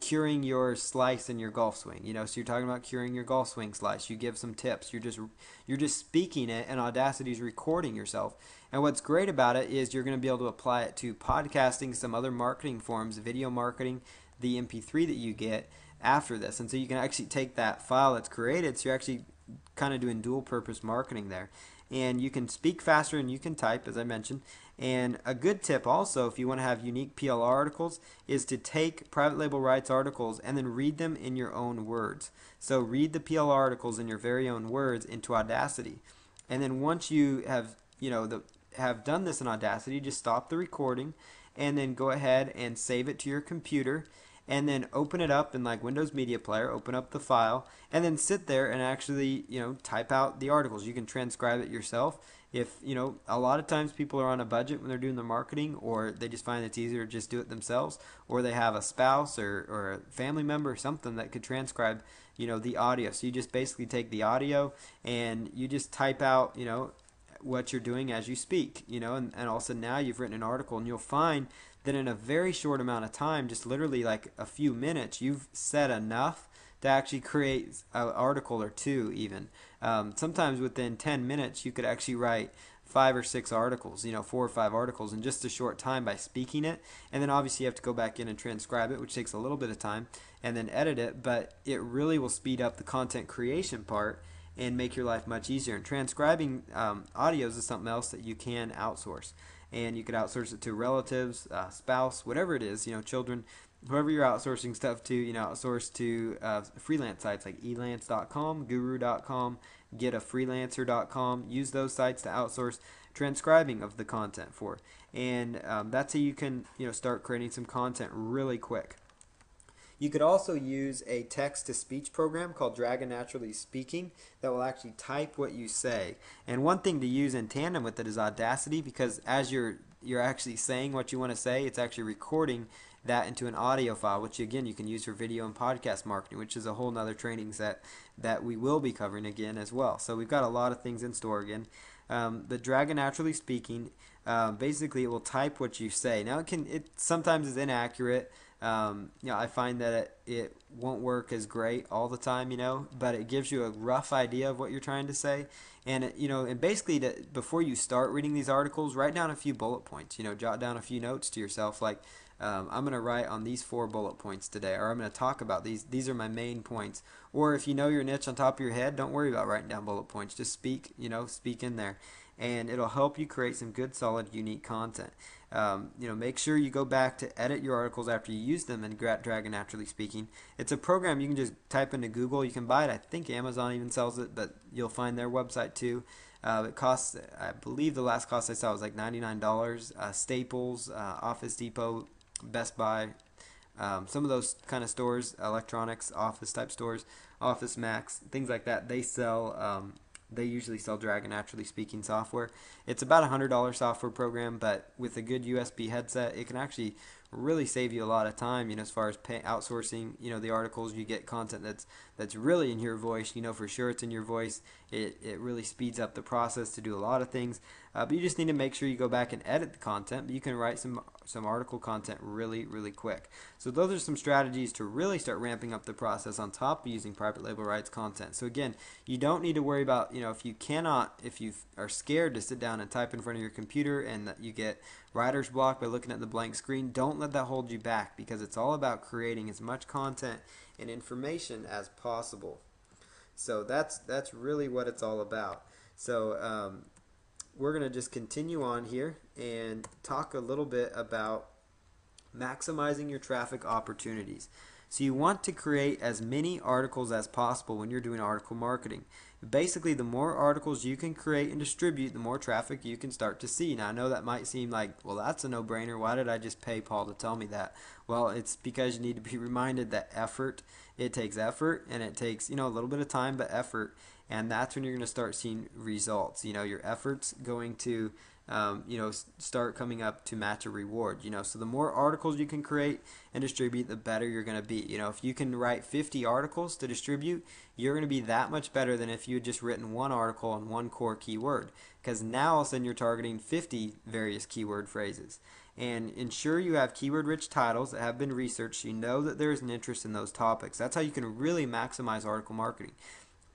Curing your slice in your golf swing. So you're talking about curing your golf swing slice. You give some tips. You're just speaking it, and Audacity's recording yourself. And what's great about it is you're going to be able to apply it to podcasting, some other marketing forms, video marketing, the MP3 that you get after this. And so you can actually take that file that's created, so you're actually kind of doing dual purpose marketing there. And you can speak faster and you can type, as I mentioned. And a good tip also, if you want to have unique PLR articles, is to take private label rights articles and then read them in your own words. So read the PLR articles in your very own words into Audacity. And then once you have, have done this in Audacity, just stop the recording and then go ahead and save it to your computer, and then open it up in like Windows Media Player, open up the file, and then sit there and actually, type out the articles. You can transcribe it yourself. If, a lot of times people are on a budget when they're doing their marketing, or they just find it's easier to just do it themselves, or they have a spouse or a family member or something that could transcribe, the audio. So you just basically take the audio and you just type out, what you're doing as you speak, and all of a sudden now you've written an article, and you'll find that in a very short amount of time, just literally like a few minutes, you've said enough to actually create an article or two even. Sometimes within 10 minutes, you could actually write 5 or 6 articles, 4 or 5 articles in just a short time by speaking it. And then obviously you have to go back in and transcribe it, which takes a little bit of time, and then edit it, but it really will speed up the content creation part and make your life much easier. And transcribing audios is something else that you can outsource. And you could outsource it to relatives, spouse, whatever it is, children, whoever you're outsourcing stuff to, outsource to freelance sites like elance.com, guru.com, getafreelancer.com. Use those sites to outsource transcribing of the content for. And that's how you can, start creating some content really quick. You could also use a text-to-speech program called Dragon Naturally Speaking that will actually type what you say. And one thing to use in tandem with it is Audacity, because as you're actually saying what you want to say, it's actually recording that into an audio file, which again you can use for video and podcast marketing, which is a whole nother training set that we will be covering again as well. So we've got a lot of things in store again. The Dragon Naturally Speaking, basically it will type what you say. Now it sometimes is inaccurate. I find that it won't work as great all the time, but it gives you a rough idea of what you're trying to say. And, and basically before you start reading these articles, write down a few bullet points, jot down a few notes to yourself, like, I'm going to write on these 4 bullet points today, or I'm going to talk about these. These are my main points. Or if you know your niche on top of your head, don't worry about writing down bullet points. Just speak, speak in there. And it'll help you create some good, solid, unique content. Make sure you go back to edit your articles after you use them in Dragon Naturally Speaking. It's a program you can just type into Google. You can buy it. I think Amazon even sells it, but you'll find their website too. It costs, I believe the last cost I saw was like $99. Staples, Office Depot, Best Buy, some of those kind of stores, electronics, office type stores, Office Max, things like that, they sell. They usually sell Dragon Naturally Speaking software. It's about $100 software program, but with a good USB headset, it can actually really save you a lot of time. As far as outsourcing, the articles, you get content that's really in your voice. For sure it's in your voice. It really speeds up the process to do a lot of things. But you just need to make sure you go back and edit the content. But you can write some article content really, really quick. So those are some strategies to really start ramping up the process on top of using private label rights content. So again, you don't need to worry about, if you are scared to sit down and type in front of your computer and that you get writer's block by looking at the blank screen, don't let that hold you back, because it's all about creating as much content and information as possible. So that's really what it's all about. So we're going to just continue on here and talk a little bit about maximizing your traffic opportunities. So you want to create as many articles as possible when you're doing article marketing. Basically, the more articles you can create and distribute, the more traffic you can start to see. Now, I know that might seem like, well, that's a no-brainer. Why did I just pay Paul to tell me that? Well, it's because you need to be reminded that it takes effort, and it takes, a little bit of time, but effort. And that's when you're going to start seeing results. Your efforts going to start coming up to match a reward. So the more articles you can create and distribute, the better you're going to be. If you can write 50 articles to distribute, you're going to be that much better than if you had just written one article on one core keyword. Because now all of a sudden you're targeting 50 various keyword phrases. And ensure you have keyword-rich titles that have been researched so you know that there is an interest in those topics. That's how you can really maximize article marketing.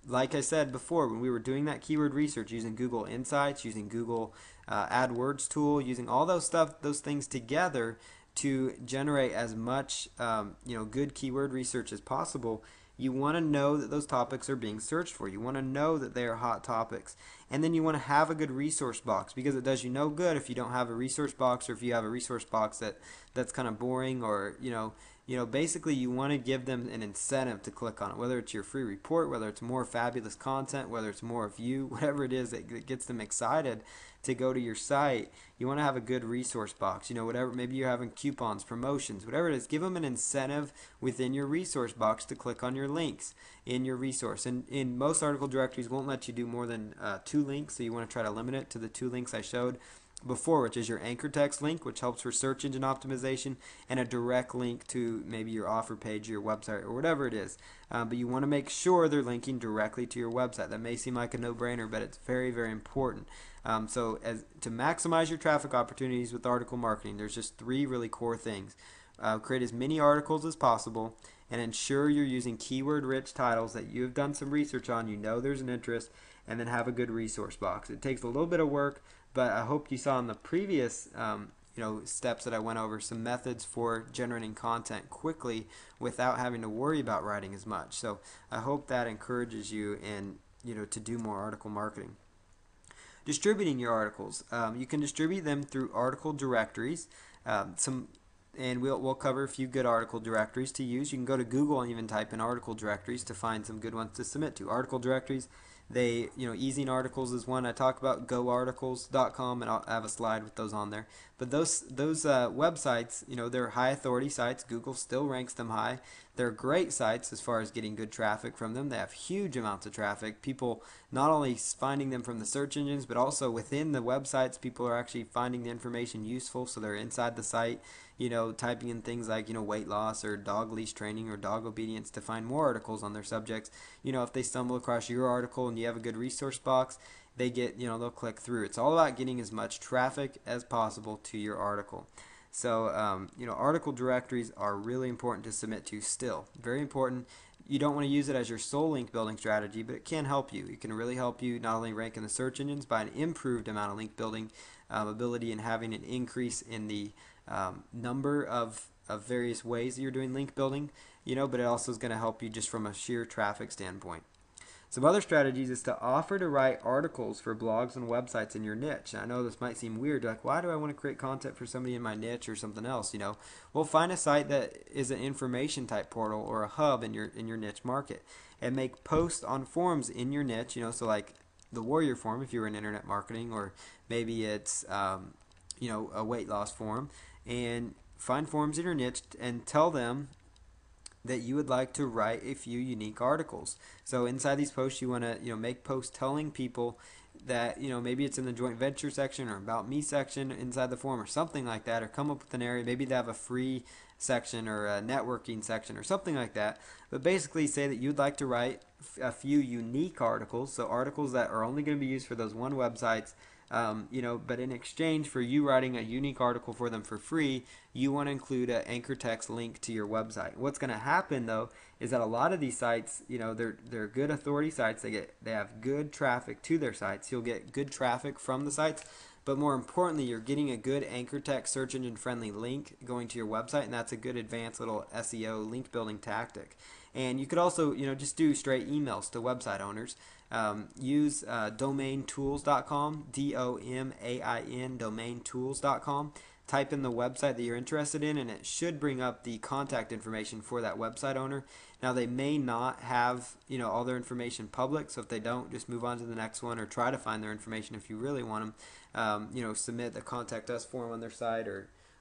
Like I said before, when we were doing that keyword research using Google Insights, using Google AdWords tool, using all those things together to generate as much good keyword research as possible, you want to know that those topics are being searched for. You want to know that they are hot topics. And then you want to have a good resource box, because it does you no good if you don't have a resource box, or if you have a resource box that's kind of boring, or basically you want to give them an incentive to click on it, whether it's your free report, whether it's more fabulous content, whether it's more of you, whatever it is that gets them excited to go to your site. You want to have a good resource box, whatever, maybe you're having coupons, promotions, whatever it is, give them an incentive within your resource box to click on your links in your resource. And in most article directories won't let you do more than 2 links, so you want to try to limit it to the 2 links I showed before, which is your anchor text link, which helps for search engine optimization, and a direct link to maybe your offer page, your website, or whatever it is. But you want to make sure they're linking directly to your website. That may seem like a no-brainer, but it's very, very important. To maximize your traffic opportunities with article marketing, there's just 3 really core things. Create as many articles as possible, and ensure you're using keyword-rich titles that you have done some research on, there's an interest, and then have a good resource box. It takes a little bit of work, but I hope you saw in the previous steps that I went over some methods for generating content quickly without having to worry about writing as much. So I hope that encourages you to do more article marketing. Distributing your articles. You can distribute them through article directories. And we'll cover a few good article directories to use. You can go to Google and even type in article directories to find some good ones to submit to. Article directories, Easing Articles is one I talk about, goarticles.com, and I'll have a slide with those on there. But those websites, they're high authority sites. Google still ranks them high. They're great sites as far as getting good traffic from them. They have huge amounts of traffic. People not only finding them from the search engines, but also within the websites, people are actually finding the information useful, so they're inside the site, typing in things like, weight loss or dog leash training or dog obedience to find more articles on their subjects. If they stumble across your article and you have a good resource box, they'll click through. It's all about getting as much traffic as possible to your article. So, article directories are really important to submit to still. Very important. You don't want to use it as your sole link building strategy, but it can help you. It can really help you not only rank in the search engines by an improved amount of link building ability and having an increase in the number of various ways that you're doing link building, but it also is going to help you just from a sheer traffic standpoint. Some other strategies is to offer to write articles for blogs and websites in your niche. Now, I know this might seem weird, like, why do I want to create content for somebody in my niche or something else? Well, find a site that is an information type portal or a hub in your niche market, and make posts on forums in your niche. So like the Warrior Forum if you were in internet marketing, or maybe it's a weight loss forum, and find forums in your niche and tell them that you would like to write a few unique articles. So inside these posts, you want to make posts telling people that maybe it's in the joint venture section or about me section inside the forum or something like that, or come up with an area. Maybe they have a free section or a networking section or something like that. But basically say that you'd like to write a few unique articles, so articles that are only going to be used for those one websites. But in exchange for you writing a unique article for them for free, you want to include an anchor text link to your website. What's going to happen though is that a lot of these sites, they're good authority sites. They have good traffic to their sites. You'll get good traffic from the sites, but more importantly, you're getting a good anchor text search engine friendly link going to your website, and that's a good advanced little SEO link building tactic. And you could also, just do straight emails to website owners. Use domaintools.com, DOMAIN, domaintools.com. type in the website that you're interested in, and it should bring up the contact information for that website owner. Now they may not have all their information public, so if they don't, just move on to the next one or try to find their information if you really want them. Submit the contact us form on their site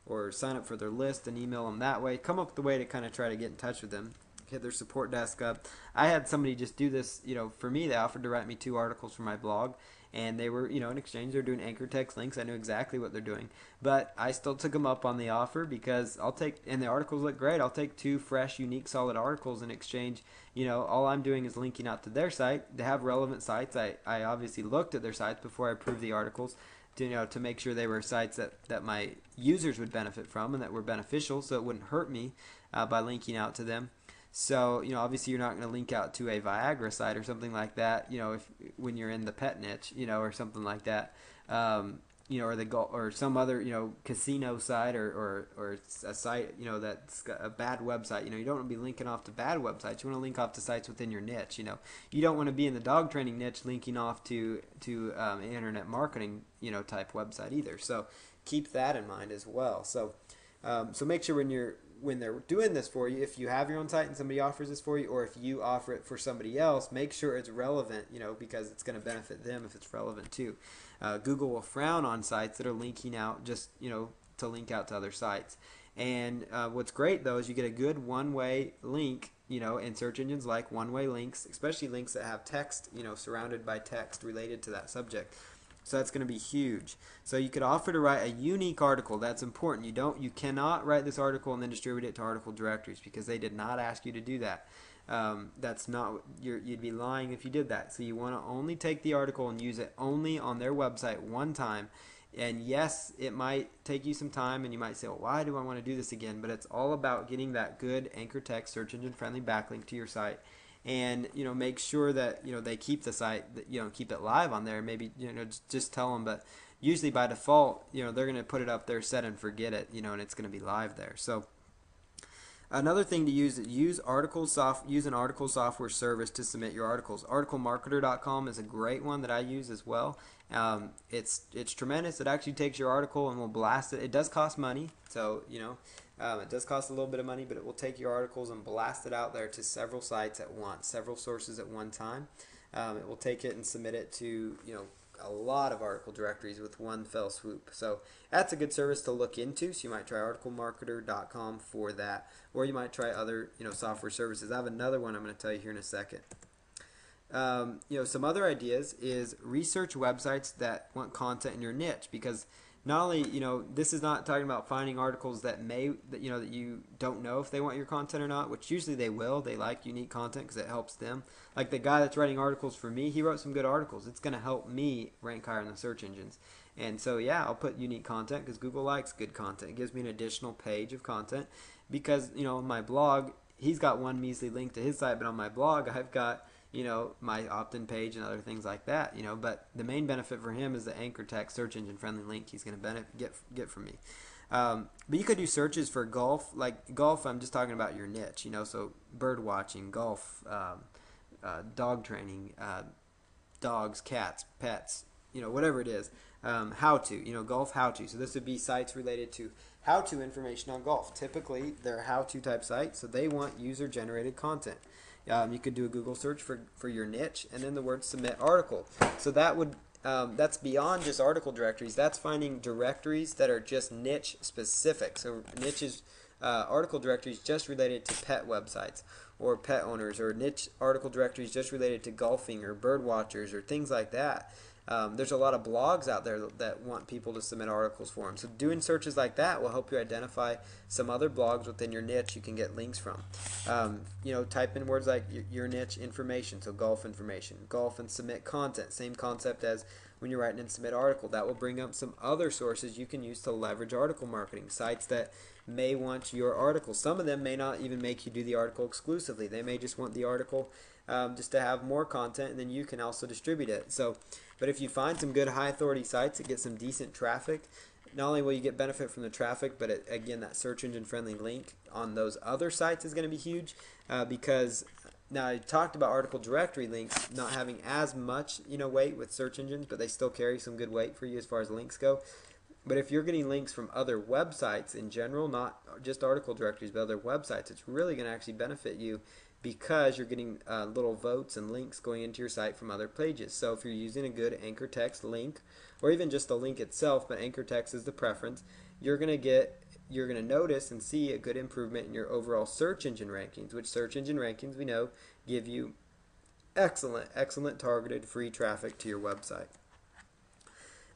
or sign up for their list and email them that way. Come up with a way to kind of try to get in touch with them. Hit their support desk up. I had somebody just do this, for me. They offered to write me 2 articles for my blog, and they were, in exchange, they're doing anchor text links. I knew exactly what they're doing, but I still took them up on the offer because and the articles look great. I'll take 2 fresh, unique, solid articles in exchange. All I'm doing is linking out to their site. They have relevant sites. I obviously looked at their sites before I approved the articles to make sure they were sites that my users would benefit from and that were beneficial, so it wouldn't hurt me by linking out to them. So, obviously you're not going to link out to a Viagra site or something like that, when you're in the pet niche, or something like that, or some other, casino site or a site, that's got a bad website. You don't want to be linking off to bad websites. You want to link off to sites within your niche. You don't want to be in the dog training niche linking off to internet marketing, type website either. So keep that in mind as well. So make sure when they're doing this for you, if you have your own site and somebody offers this for you, or if you offer it for somebody else, make sure it's relevant, because it's going to benefit them if it's relevant too. Google will frown on sites that are linking out just, to link out to other sites. And what's great though is you get a good one-way link, and search engines like one-way links, especially links that have text, surrounded by text related to that subject. So that's going to be huge. So you could offer to write a unique article. That's important. You cannot write this article and then distribute it to article directories because they did not ask you to do that. That's not you'd be lying if you did that. So you want to only take the article and use it only on their website one time. And yes, it might take you some time, and you might say, well, why do I want to do this again? But it's all about getting that good anchor text search engine friendly backlink to your site. And make sure that they keep the site, keep it live on there. Maybe just tell them, but usually by default they're going to put it up there, set and forget it, and it's going to be live there. So another thing to use an article software service to submit your articles. Articlemarketer.com is a great one that I use as well. It's tremendous. It actually takes your article and will blast it. It does cost money, so it does cost a little bit of money, but it will take your articles and blast it out there to several sites at once, several sources at one time. It will take it and submit it to a lot of article directories with one fell swoop. So that's a good service to look into. So you might try articlemarketer.com for that, or you might try other software services. I have another one I'm going to tell you here in a second. Some other ideas is research websites that want content in your niche, because not only, this is not talking about finding articles that you don't know if they want your content or not, which usually they will. They like unique content because it helps them. Like the guy that's writing articles for me, he wrote some good articles. It's going to help me rank higher in the search engines. And so, yeah, I'll put unique content because Google likes good content. It gives me an additional page of content because, on my blog, he's got one measly link to his site, but on my blog, I've got my opt-in page and other things like that, but the main benefit for him is the anchor text search engine friendly link he's going to get from me. But you could do searches for golf. Like golf, I'm just talking about your niche, so bird watching, golf, dog training, dogs, cats, pets, whatever it is, how to, golf how to. So this would be sites related to how to information on golf. Typically, they're how to type sites, so they want user generated content. You could do a Google search for your niche and then the word submit article. So that's beyond just article directories. That's finding directories that are just niche specific. So niches, article directories just related to pet websites or pet owners, or niche article directories just related to golfing or bird watchers or things like that. There's a lot of blogs out there that want people to submit articles for them. So doing searches like that will help you identify some other blogs within your niche you can get links from. Type in words like your niche information, so golf information, golf and submit content. Same concept as when you're writing and submit article. That will bring up some other sources you can use to leverage article marketing. Sites that may want your article. Some of them may not even make you do the article exclusively. They may just want the article just to have more content, and then you can also distribute it. But if you find some good high authority sites that get some decent traffic, not only will you get benefit from the traffic, but again, that search engine friendly link on those other sites is going to be huge, because now I talked about article directory links not having as much weight with search engines, but they still carry some good weight for you as far as links go. But if you're getting links from other websites in general, not just article directories, but other websites, it's really going to actually benefit you because you're getting little votes and links going into your site from other pages. So if you're using a good anchor text link, or even just the link itself, but anchor text is the preference, you're going to notice and see a good improvement in your overall search engine rankings, which search engine rankings we know give you excellent targeted free traffic to your website.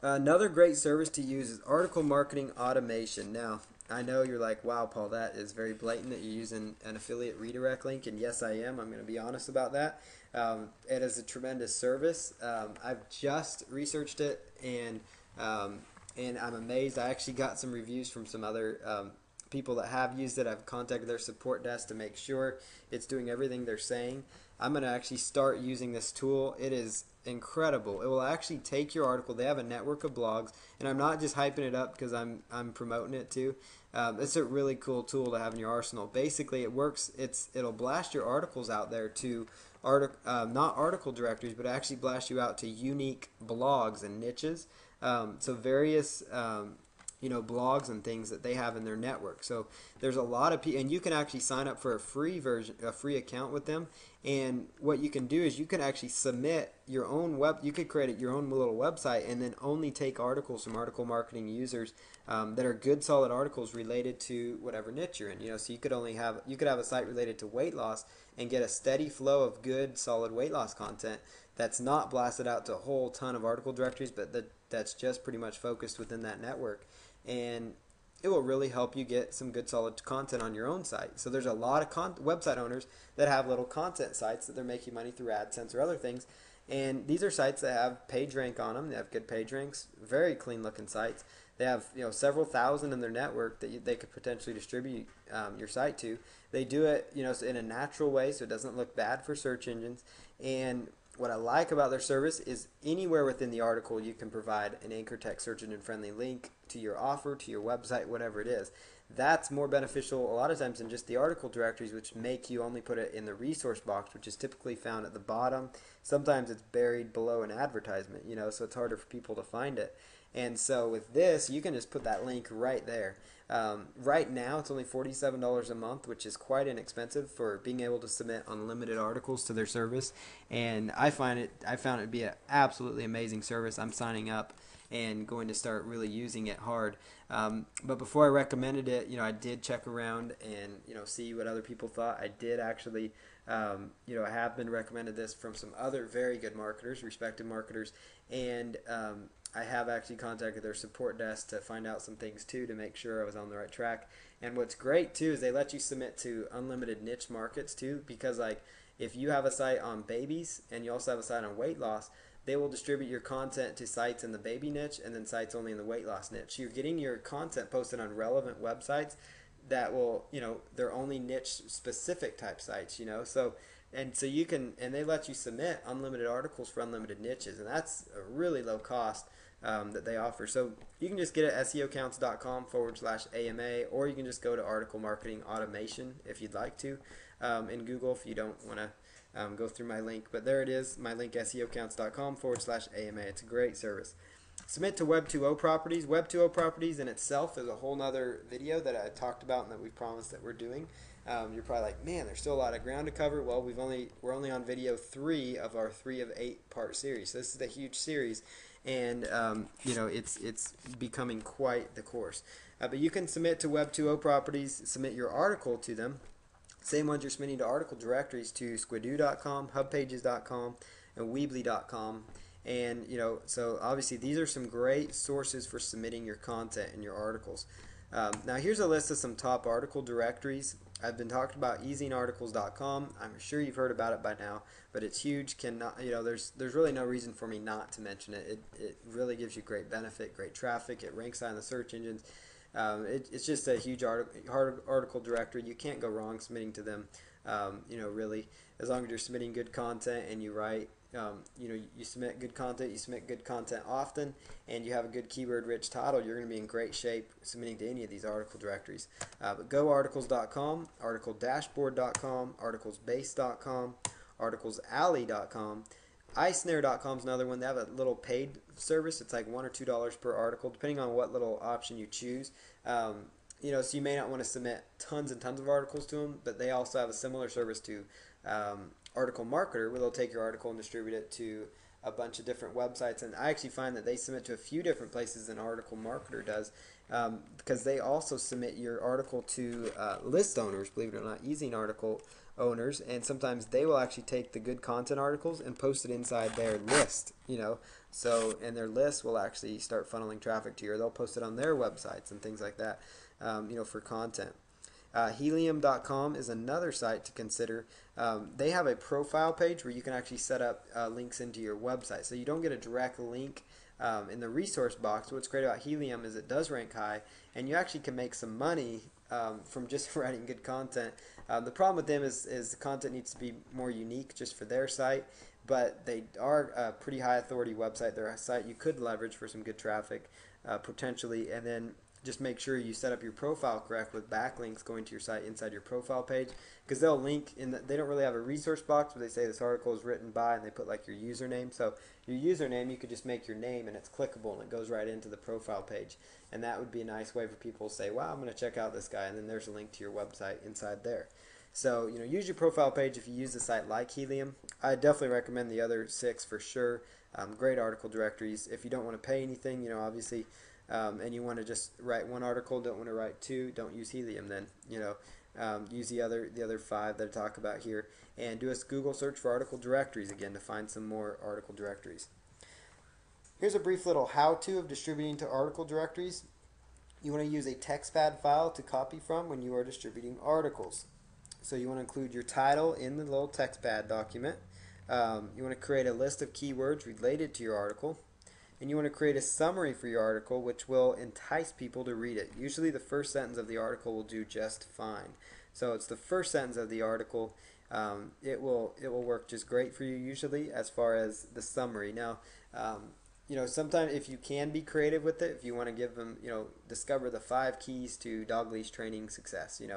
Another great service to use is article marketing automation. Now, I know you're like, wow, Paul, that is very blatant that you're using an affiliate redirect link, and yes, I am. I'm going to be honest about that. It is a tremendous service. I've just researched it, and I'm amazed. I actually got some reviews from some other people that have used it. I've contacted their support desk to make sure it's doing everything they're saying. I'm going to actually start using this tool. It is incredible. It will actually take your article. They have a network of blogs, and I'm not just hyping it up because I'm promoting it too. It's a really cool tool to have in your arsenal. Basically, it works. It'll blast your articles out there to not article directories, but actually blast you out to unique blogs and niches. So various blogs and things that they have in their network. So there's a lot of people, and you can actually sign up for a free account with them. And what you can do is you can actually submit your own you could create your own little website and then only take articles from article marketing users that are good, solid articles related to whatever niche you're in. So you could have a site related to weight loss and get a steady flow of good, solid weight loss content that's not blasted out to a whole ton of article directories, but that's just pretty much focused within that network. And it will really help you get some good solid content on your own site. So there's a lot of website owners that have little content sites that they're making money through AdSense or other things. And these are sites that have page rank on them. They have good page ranks, very clean looking sites. They have several thousand in their network that they could potentially distribute your site to. They do it in a natural way so it doesn't look bad for search engines. And what I like about their service is anywhere within the article you can provide an anchor text search engine friendly link to your offer, to your website, whatever it is. That's more beneficial a lot of times than just the article directories, which make you only put it in the resource box, which is typically found at the bottom. Sometimes it's buried below an advertisement, so it's harder for people to find it. And so with this, you can just put that link right there. Right now, it's only $47 a month, which is quite inexpensive for being able to submit unlimited articles to their service. And I found it to be an absolutely amazing service. I'm signing up and going to start really using it hard. But before I recommended it, I did check around and see what other people thought. I did actually, I have been recommended this from some other very good marketers, respected marketers, and I have actually contacted their support desk to find out some things too to make sure I was on the right track. And what's great too is they let you submit to unlimited niche markets too, because like if you have a site on babies and you also have a site on weight loss, they will distribute your content to sites in the baby niche and then sites only in the weight loss niche. You're getting your content posted on relevant websites that will, they're only niche specific type sites, so you can, and they let you submit unlimited articles for unlimited niches, and that's a really low cost that they offer. So you can just get it at seocounts.com/AMA, or you can just go to article marketing automation if you'd like to in Google if you don't want to go through my link. But there it is, my link, seocounts.com/AMA. It's a great service. Submit to Web 2.0 properties. Web 2.0 properties in itself is a whole nother video that I talked about and that we promised that we're doing. You're probably like, man, there's still a lot of ground to cover. Well, we're only on video 3 of our 3 of 8 part series. So this is a huge series, and it's becoming quite the course. But you can submit to Web 2.0 properties, submit your article to them. Same ones you're submitting to article directories to squidoo.com, hubpages.com, and weebly.com. And so obviously these are some great sources for submitting your content and your articles. Now here's a list of some top article directories. I've been talking about easingarticles.com. I'm sure you've heard about it by now, but it's huge. There's really no reason for me not to mention it. It really gives you great benefit, great traffic. It ranks high in the search engines. It's just a huge article directory. You can't go wrong submitting to them. Really, as long as you're submitting good content and you write, you submit good content, you submit good content often, and you have a good keyword-rich title, you're going to be in great shape submitting to any of these article directories. But goarticles.com, articledashboard.com, articlesbase.com, articlesalley.com, iSnare.com is another one. They have a little paid service. It's like $1 or $2 per article, depending on what little option you choose. Um, so you may not want to submit tons and tons of articles to them, but they also have a similar service to Article Marketer, where they'll take your article and distribute it to a bunch of different websites. And I actually find that they submit to a few different places than Article Marketer does, because they also submit your article to list owners, believe it or not, using article owners, and sometimes they will actually take the good content articles and post it inside their list. So and their list will actually start funneling traffic to you, or they'll post it on their websites and things like that, for content. Helium.com is another site to consider. They have a profile page where you can actually set up links into your website, so you don't get a direct link in the resource box. What's great about Helium is it does rank high, and you actually can make some money from just writing good content. The problem with them is the content needs to be more unique just for their site, but they are a pretty high authority website. They're a site you could leverage for some good traffic potentially, and then just make sure you set up your profile correct with backlinks going to your site inside your profile page, because they'll link in they don't really have a resource box where they say this article is written by, and they put like your username. So your username, you could just make your name and it's clickable and it goes right into the profile page, and that would be a nice way for people to say, wow, I'm going to check out this guy, and then there's a link to your website inside there. So use your profile page if you use a site like Helium. I definitely recommend the other 6 for sure. Great article directories. If you don't want to pay anything, obviously, and you want to just write one article, don't want to write 2, don't use Helium then. Use the other 5 that I talk about here, and do a Google search for article directories again to find some more article directories. Here's a brief little how-to of distributing to article directories. You want to use a TextPad file to copy from when you are distributing articles. So you want to include your title in the little TextPad document. You want to create a list of keywords related to your article. And you want to create a summary for your article which will entice people to read it. Usually the first sentence of the article will do just fine. So it's the first sentence of the article. It will work just great for you usually as far as the summary. Now, sometimes if you can be creative with it, if you want to give them, discover the 5 keys to dog leash training success, and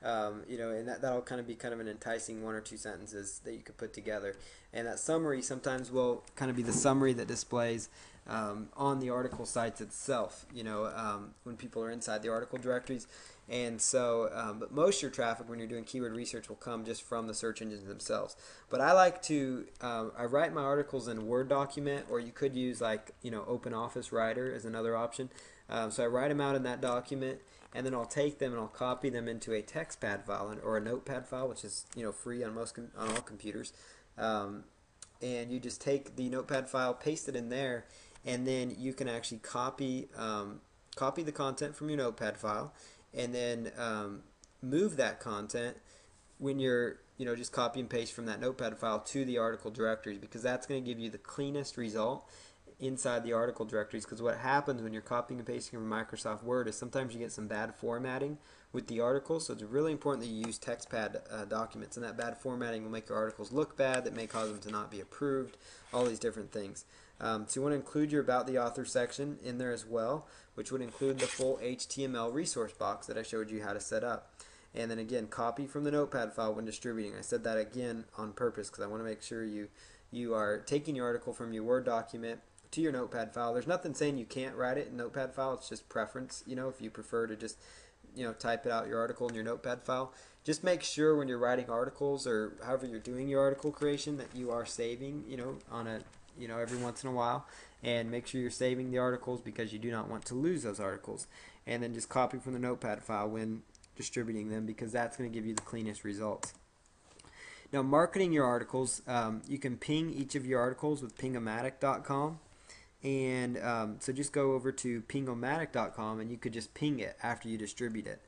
that'll kind of be kind of an enticing 1 or 2 sentences that you could put together. And that summary sometimes will kind of be the summary that displays on the article sites itself, when people are inside the article directories. And so, but most of your traffic when you're doing keyword research will come just from the search engines themselves. But I like to, I write my articles in a Word document, or you could use like, Open Office Writer as another option. So I write them out in that document, and then I'll take them and I'll copy them into a TextPad file or a Notepad file, which is free on on all computers. And you just take the Notepad file, paste it in there, and then you can actually copy the content from your Notepad file, and then move that content when you're just copy and paste from that Notepad file to the article directories, because that's going to give you the cleanest result inside the article directories. Because what happens when you're copying and pasting from Microsoft Word is sometimes you get some bad formatting with the articles, so it's really important that you use TextPad documents, and that bad formatting will make your articles look bad, that may cause them to not be approved, all these different things. So you want to include your About the Author section in there as well, which would include the full HTML resource box that I showed you how to set up. And then again, copy from the Notepad file when distributing. I said that again on purpose because I want to make sure you are taking your article from your Word document to your Notepad file. There's nothing saying you can't write it in Notepad file. It's just preference. If you prefer to just type it out your article in your Notepad file, just make sure when you're writing articles or however you're doing your article creation that you are saving on a every once in a while, and make sure you're saving the articles because you do not want to lose those articles. And then just copy from the Notepad file when distributing them, because that's going to give you the cleanest results. Now, marketing your articles, you can ping each of your articles with pingomatic.com. And so just go over to pingomatic.com and you could just ping it after you distribute it.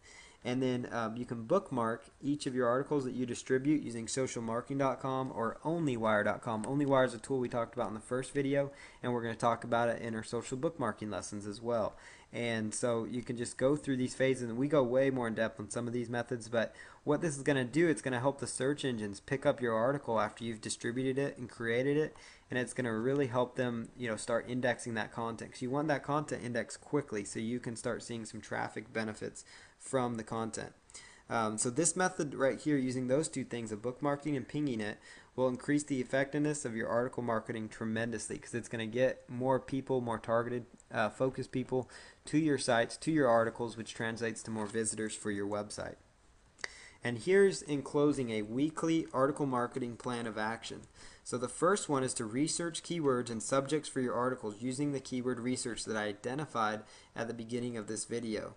And then you can bookmark each of your articles that you distribute using socialmarketing.com or onlywire.com. Onlywire is a tool we talked about in the first video, and we're going to talk about it in our social bookmarking lessons as well. And so you can just go through these phases, and we go way more in depth on some of these methods, but what this is going to do, it's going to help the search engines pick up your article after you've distributed it and created it, and it's going to really help them start indexing that content, because you want that content indexed quickly so you can start seeing some traffic benefits from the content. So this method right here, using those 2 things of bookmarking and pinging it, will increase the effectiveness of your article marketing tremendously because it's going to get more people, more targeted, focused people to your sites, to your articles, which translates to more visitors for your website. And here's, in closing, a weekly article marketing plan of action. So the first one is to research keywords and subjects for your articles using the keyword research that I identified at the beginning of this video.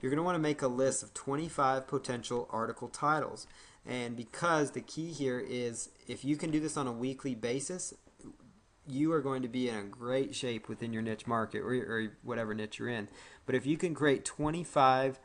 You're going to want to make a list of 25 potential article titles. And because the key here is, if you can do this on a weekly basis, you are going to be in a great shape within your niche market, or whatever niche you're in. But if you can create 25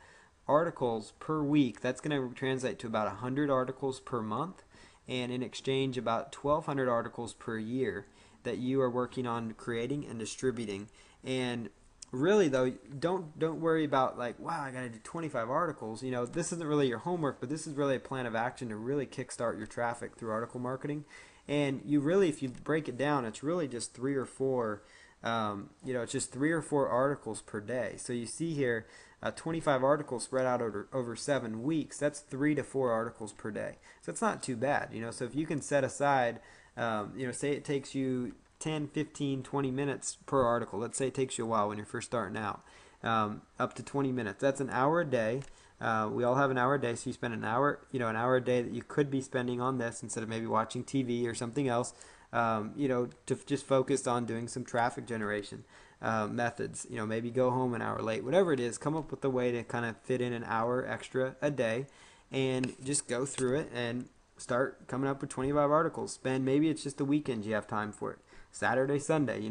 articles per week, that's going to translate to about 100 articles per month, and in exchange about 1,200 articles per year that you are working on creating and distributing. And really though, don't worry about like, wow, I got to do 25 articles. You know, this isn't really your homework, but this is really a plan of action to really kickstart your traffic through article marketing. And you really, if you break it down, it's really just three or four it's just 3 or 4 articles per day. So you see here, 25 articles spread out over 7 weeks. That's 3 to 4 articles per day. So it's not too bad, you know. So if you can set aside, say it takes you 10, 15, 20 minutes per article. Let's say it takes you a while when you're first starting out, up to 20 minutes. That's an hour a day. We all have an hour a day, so you spend an hour a day that you could be spending on this instead of maybe watching TV or something else. To just focus on doing some traffic generation methods. Maybe go home an hour late, whatever it is. Come up with a way to kind of fit in an hour extra a day, and just go through it and start coming up with 25 articles. Maybe it's just the weekends you have time for it. Saturday, Sunday,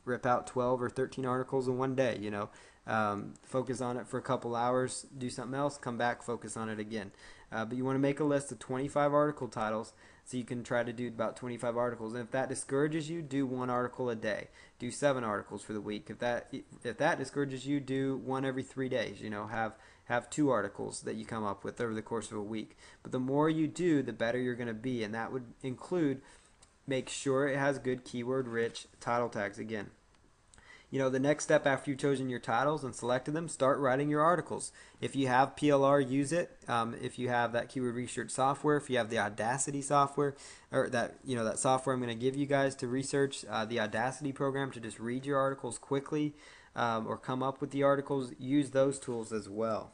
rip out 12 or 13 articles in one day. Focus on it for a couple hours, do something else, come back, focus on it again. But you want to make a list of 25 article titles, so you can try to do about 25 articles. And if that discourages you, do 1 article a day. Do 7 articles for the week. If that discourages you, do 1 every 3 days. Have 2 articles that you come up with over the course of a week. But the more you do, the better you're going to be, and that would include make sure it has good keyword-rich title tags. Again, the next step after you've chosen your titles and selected them, start writing your articles. If you have PLR, use it. If you have that keyword research software, if you have the Audacity software, or that software I'm going to give you guys to research, the Audacity program to just read your articles quickly, or come up with the articles, use those tools as well.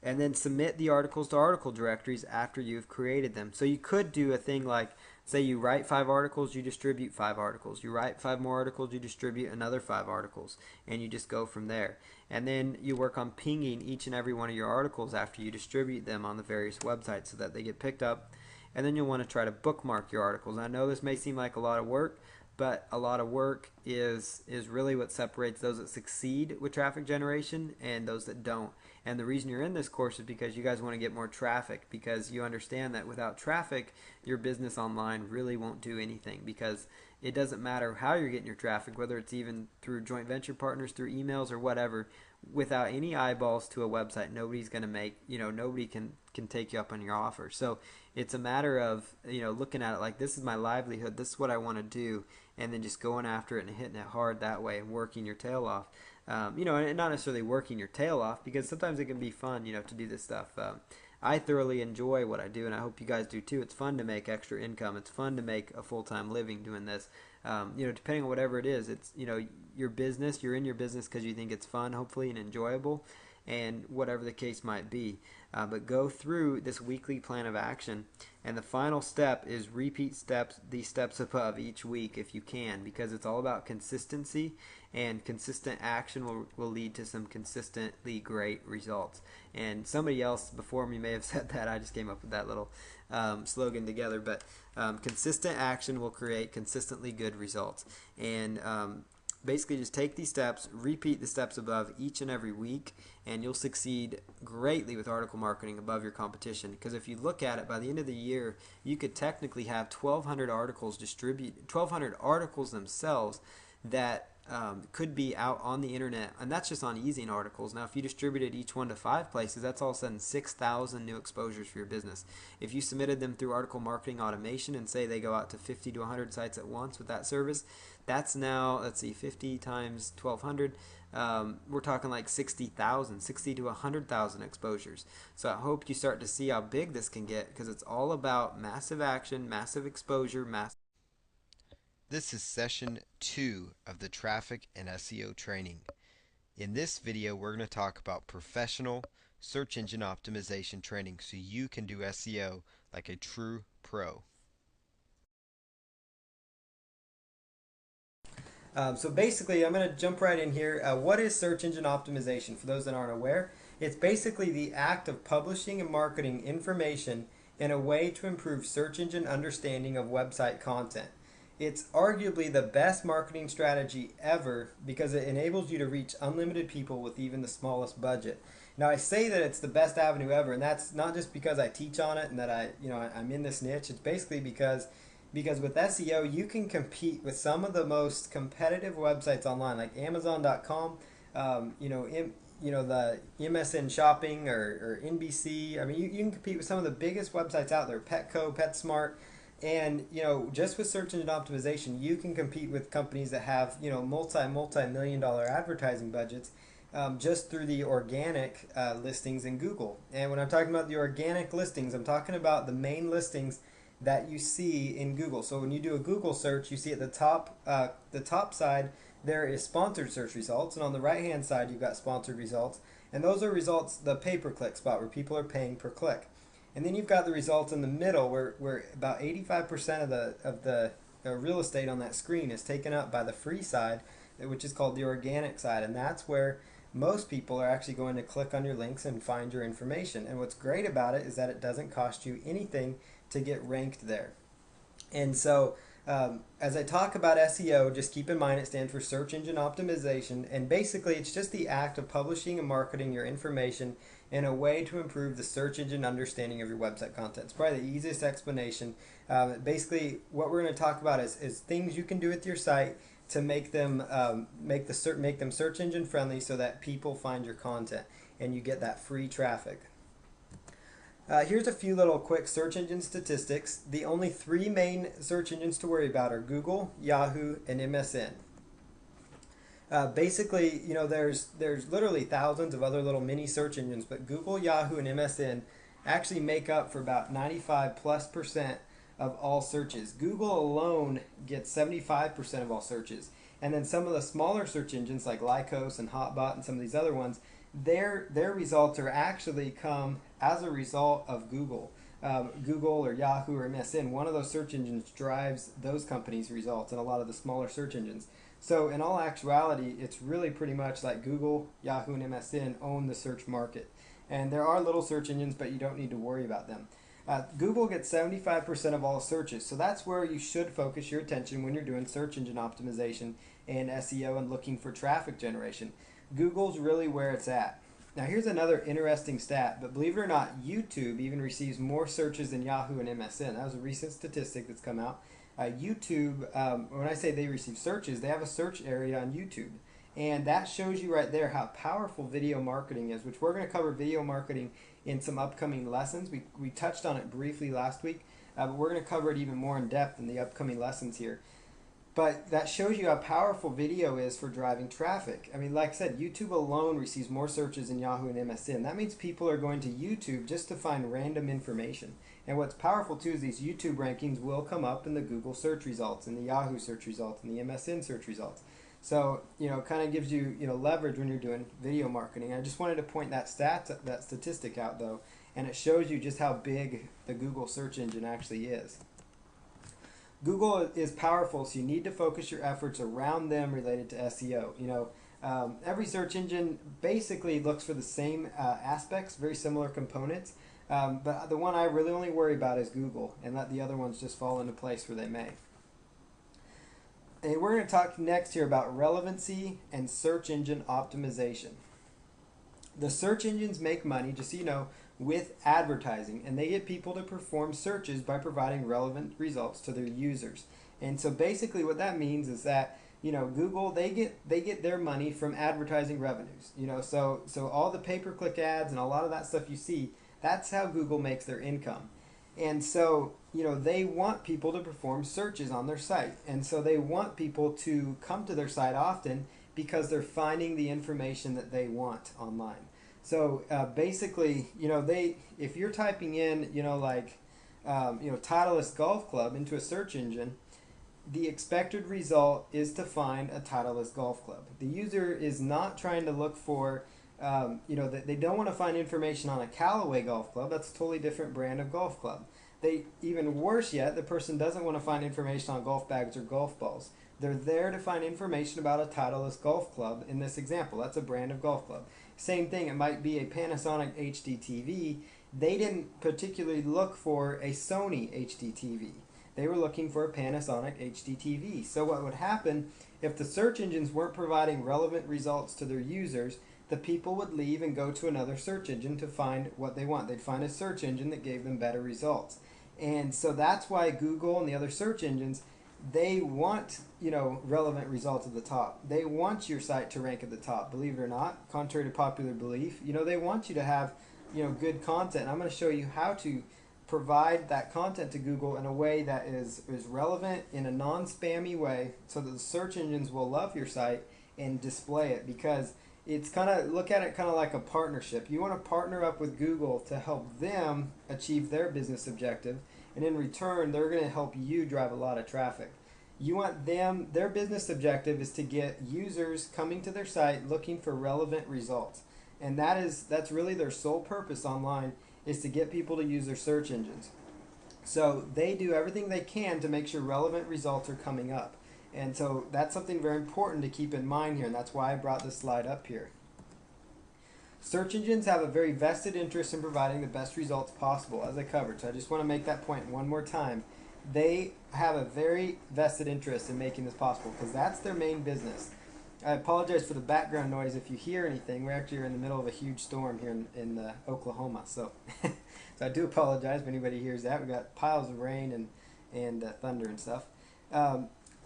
And then submit the articles to article directories after you've created them. So you could do a thing like, say you write 5 articles, you distribute 5 articles. You write 5 more articles, you distribute another 5 articles. And you just go from there. And then you work on pinging each and every one of your articles after you distribute them on the various websites so that they get picked up. And then you'll want to try to bookmark your articles. I know this may seem like a lot of work, but a lot of work is really what separates those that succeed with traffic generation and those that don't. And the reason you're in this course is because you guys want to get more traffic, because you understand that without traffic, your business online really won't do anything, because it doesn't matter how you're getting your traffic, whether it's even through joint venture partners, through emails or whatever. Without any eyeballs to a website, nobody's going to nobody can take you up on your offer. So it's a matter of, looking at it like, this is my livelihood, this is what I want to do, and then just going after it and hitting it hard that way and working your tail off. And not necessarily working your tail off, because sometimes it can be fun, to do this stuff. I thoroughly enjoy what I do, and I hope you guys do too. It's fun to make extra income. It's fun to make a full-time living doing this. Depending on whatever it is, it's, your business. You're in your business because you think it's fun, hopefully, and enjoyable, and whatever the case might be. But go through this weekly plan of action, and the final step is repeat these steps above each week if you can, because it's all about consistency, and consistent action will lead to some consistently great results. And somebody else before me may have said that. I just came up with that little slogan together. But consistent action will create consistently good results. And basically just take these steps, repeat the steps above each and every week, and you'll succeed greatly with article marketing above your competition. Because if you look at it, by the end of the year, you could technically have 1,200 articles 1,200 articles themselves that could be out on the internet, and that's just on Easing articles. Now, if you distributed each one to 5 places, that's all of a sudden 6,000 new exposures for your business. If you submitted them through article marketing automation, and say they go out to 50 to 100 sites at once with that service, that's now, let's see, 50 times 1,200, We're talking like 60,000, 60 to 100,000 exposures. So I hope you start to see how big this can get because it's all about massive action, massive exposure, massive. This is session 2 of the traffic and SEO training. In this video, we're going to talk about professional search engine optimization training so you can do SEO like a true pro. So basically, I'm going to jump right in here. What is search engine optimization? For those that aren't aware, it's basically the act of publishing and marketing information in a way to improve search engine understanding of website content. It's arguably the best marketing strategy ever because it enables you to reach unlimited people with even the smallest budget. Now, I say that it's the best avenue ever, and that's not just because I teach on it and that I'm in this niche. It's basically because with SEO you can compete with some of the most competitive websites online, like Amazon.com, the MSN Shopping or NBC. I mean, you can compete with some of the biggest websites out there, Petco, PetSmart, and just with search engine optimization, you can compete with companies that have multi-million-dollar advertising budgets. Just through the organic listings in Google. And when I'm talking about the organic listings, I'm talking about the main listings that you see in Google. So when you do a Google search, you see at the top side there is sponsored search results, and on the right hand side you've got sponsored results, and those are results, the pay-per-click spot where people are paying per click. And then you've got the results in the middle where about 85% of the real estate on that screen is taken up by the free side, which is called the organic side, and that's where most people are actually going to click on your links and find your information. And what's great about it is that it doesn't cost you anything to get ranked there. And so as I talk about SEO, just keep in mind it stands for search engine optimization, and basically it's just the act of publishing and marketing your information in a way to improve the search engine understanding of your website content. It's probably the easiest explanation. Basically what we're going to talk about is things you can do with your site to make them search engine friendly so that people find your content and you get that free traffic. Here's a few little quick search engine statistics. The only 3 main search engines to worry about are Google, Yahoo, and MSN. Basically, there's literally thousands of other little mini search engines, but Google, Yahoo, and MSN actually make up for about 95+% of all searches. Google alone gets 75% of all searches. And then some of the smaller search engines like Lycos and Hotbot and some of these other ones, their results are actually come as a result of Google. Google or Yahoo or MSN, one of those search engines drives those companies' results and a lot of the smaller search engines. So in all actuality, it's really pretty much like Google, Yahoo, and MSN own the search market. And there are little search engines, but you don't need to worry about them. Google gets 75% of all searches, so that's where you should focus your attention when you're doing search engine optimization and SEO and looking for traffic generation. Google's really where it's at. Now here's another interesting stat, but believe it or not, YouTube even receives more searches than Yahoo and MSN. That was a recent statistic that's come out. YouTube, when I say they receive searches, they have a search area on YouTube. And that shows you right there how powerful video marketing is, which we're going to cover video marketing in some upcoming lessons. We touched on it briefly last week, but we're going to cover it even more in depth in the upcoming lessons here. But that shows you how powerful video is for driving traffic. I mean, like I said, YouTube alone receives more searches than Yahoo and MSN. That means people are going to YouTube just to find random information. And what's powerful too is these YouTube rankings will come up in the Google search results, in the Yahoo search results, and the MSN search results. So, kind of gives you, leverage when you're doing video marketing. I just wanted to point that statistic out though, and it shows you just how big the Google search engine actually is. Google is powerful, so you need to focus your efforts around them related to SEO. Every search engine basically looks for the same aspects, very similar components, but the one I really only worry about is Google, and let the other ones just fall into place where they may. And we're going to talk next here about relevancy and search engine optimization. The search engines make money, just so you know, with advertising, and they get people to perform searches by providing relevant results to their users. And so basically what that means is that Google, they get their money from advertising revenues. So all the pay-per-click ads and a lot of that stuff you see, that's how Google makes their income. And so they want people to perform searches on their site, and so they want people to come to their site often because they're finding the information that they want online. So basically, if you're typing in, Titleist Golf Club into a search engine, the expected result is to find a Titleist golf club. The user is not trying to look for, they don't want to find information on a Callaway golf club. That's a totally different brand of golf club. Even worse yet, the person doesn't want to find information on golf bags or golf balls. They're there to find information about a Titleist golf club in this example. That's a brand of golf club. Same thing, it might be a Panasonic HD TV. They didn't particularly look for a Sony HD TV. They were looking for a Panasonic HD TV. So what would happen if the search engines weren't providing relevant results to their users, the people would leave and go to another search engine to find what they want. They'd find a search engine that gave them better results. And so that's why Google and the other search engines, they want, relevant results at the top. They want your site to rank at the top, believe it or not, contrary to popular belief. They want you to have, good content. I'm going to show you how to provide that content to Google in a way that is relevant in a non-spammy way so that the search engines will love your site and display it, because it's look at it kind of like a partnership. You want to partner up with Google to help them achieve their business objective, and in return they're going to help you drive a lot of traffic. You want their business objective is to get users coming to their site looking for relevant results, and that's really their sole purpose online, is to get people to use their search engines. So they do everything they can to make sure relevant results are coming up. And so that's something very important to keep in mind here, and that's why I brought this slide up here. Search engines have a very vested interest in providing the best results possible, as I covered. So I just want to make that point one more time. They have a very vested interest in making this possible because that's their main business. I apologize for the background noise if you hear anything. We're actually in the middle of a huge storm here in Oklahoma, so so I do apologize if anybody hears that. We've got piles of rain and thunder and stuff.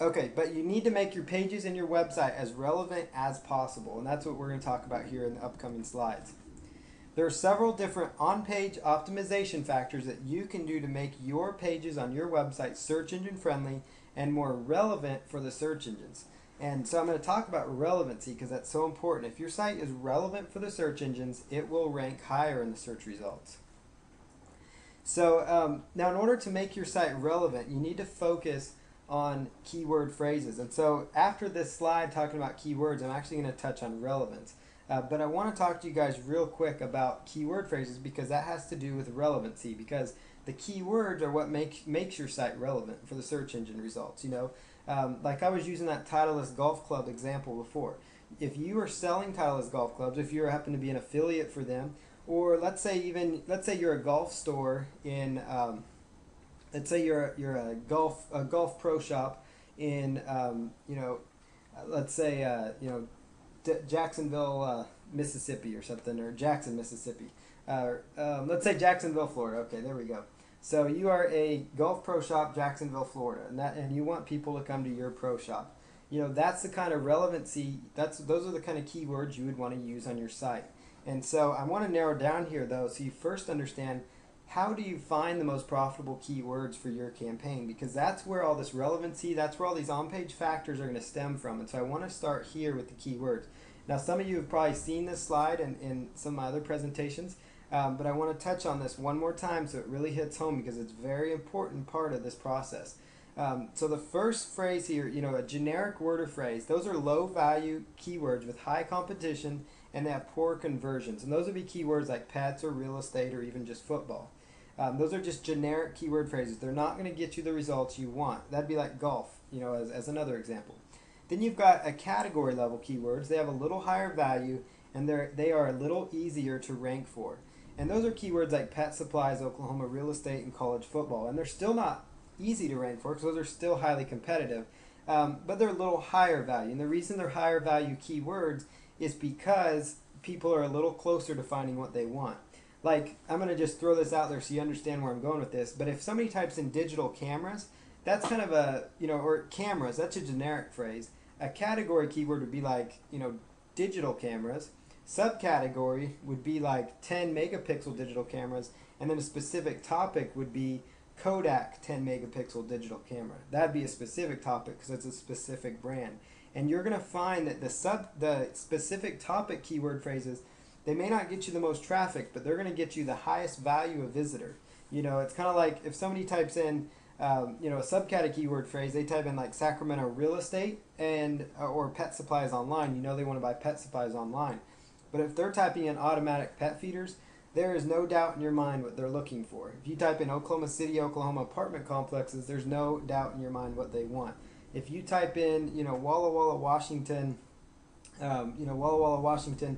Okay, but you need to make your pages and your website as relevant as possible, and that's what we're going to talk about here in the upcoming slides. There are several different on-page optimization factors that you can do to make your pages on your website search engine friendly and more relevant for the search engines. And so I'm going to talk about relevancy because that's so important. If your site is relevant for the search engines, it will rank higher in the search results. So now in order to make your site relevant, you need to focus on keyword phrases. And so after this slide talking about keywords, I'm actually going to touch on relevance. But I want to talk to you guys real quick about keyword phrases because that has to do with relevancy, because the keywords are what makes your site relevant for the search engine results. Like I was using that Titleist Golf Club example before. If you are selling Titleist Golf Clubs, if you happen to be an affiliate for them, or let's say you're a golf store in, let's say you're a golf pro shop in, let's say Jacksonville, Mississippi or something, or Jackson, Mississippi. Let's say Jacksonville, Florida. Okay, there we go. So you are a golf pro shop, Jacksonville, Florida, and you want people to come to your pro shop. That's the kind of relevancy. Those are the kind of keywords you would want to use on your site. And so I want to narrow down here though, so you first understand how do you find the most profitable keywords for your campaign, because that's where all this relevancy, that's where all these on-page factors are going to stem from. And so I want to start here with the keywords. Now some of you have probably seen this slide in some of my other presentations. But I want to touch on this one more time so it really hits home because it's a very important part of this process. So the first phrase here, a generic word or phrase, those are low value keywords with high competition and they have poor conversions. And those would be keywords like pets or real estate or even just football. Those are just generic keyword phrases. They're not going to get you the results you want. That'd be like golf, as another example. Then you've got a category level keywords. They have a little higher value and they are a little easier to rank for. And those are keywords like pet supplies, Oklahoma real estate, and college football. And they're still not easy to rank for because those are still highly competitive. But they're a little higher value. And the reason they're higher value keywords is because people are a little closer to finding what they want. Like, I'm going to just throw this out there so you understand where I'm going with this. But if somebody types in digital cameras, that's kind of a, or cameras, that's a generic phrase. A category keyword would be like, digital cameras. Subcategory would be like 10 megapixel digital cameras, and then a specific topic would be Kodak 10 megapixel digital camera. That'd be a specific topic because it's a specific brand. And you're going to find that the specific topic keyword phrases, they may not get you the most traffic, but they're going to get you the highest value of visitor. It's kind of like if somebody types in a subcategory keyword phrase, they type in like Sacramento real estate and or pet supplies online. They want to buy pet supplies online. But if they're typing in automatic pet feeders, there is no doubt in your mind what they're looking for. If you type in Oklahoma City, Oklahoma apartment complexes, there's no doubt in your mind what they want. If you type in, Walla Walla, Washington, Walla Walla, Washington,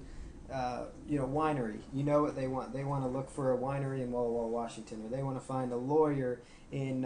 winery, you know what they want. They want to look for a winery in Walla Walla, Washington, or they want to find a lawyer in,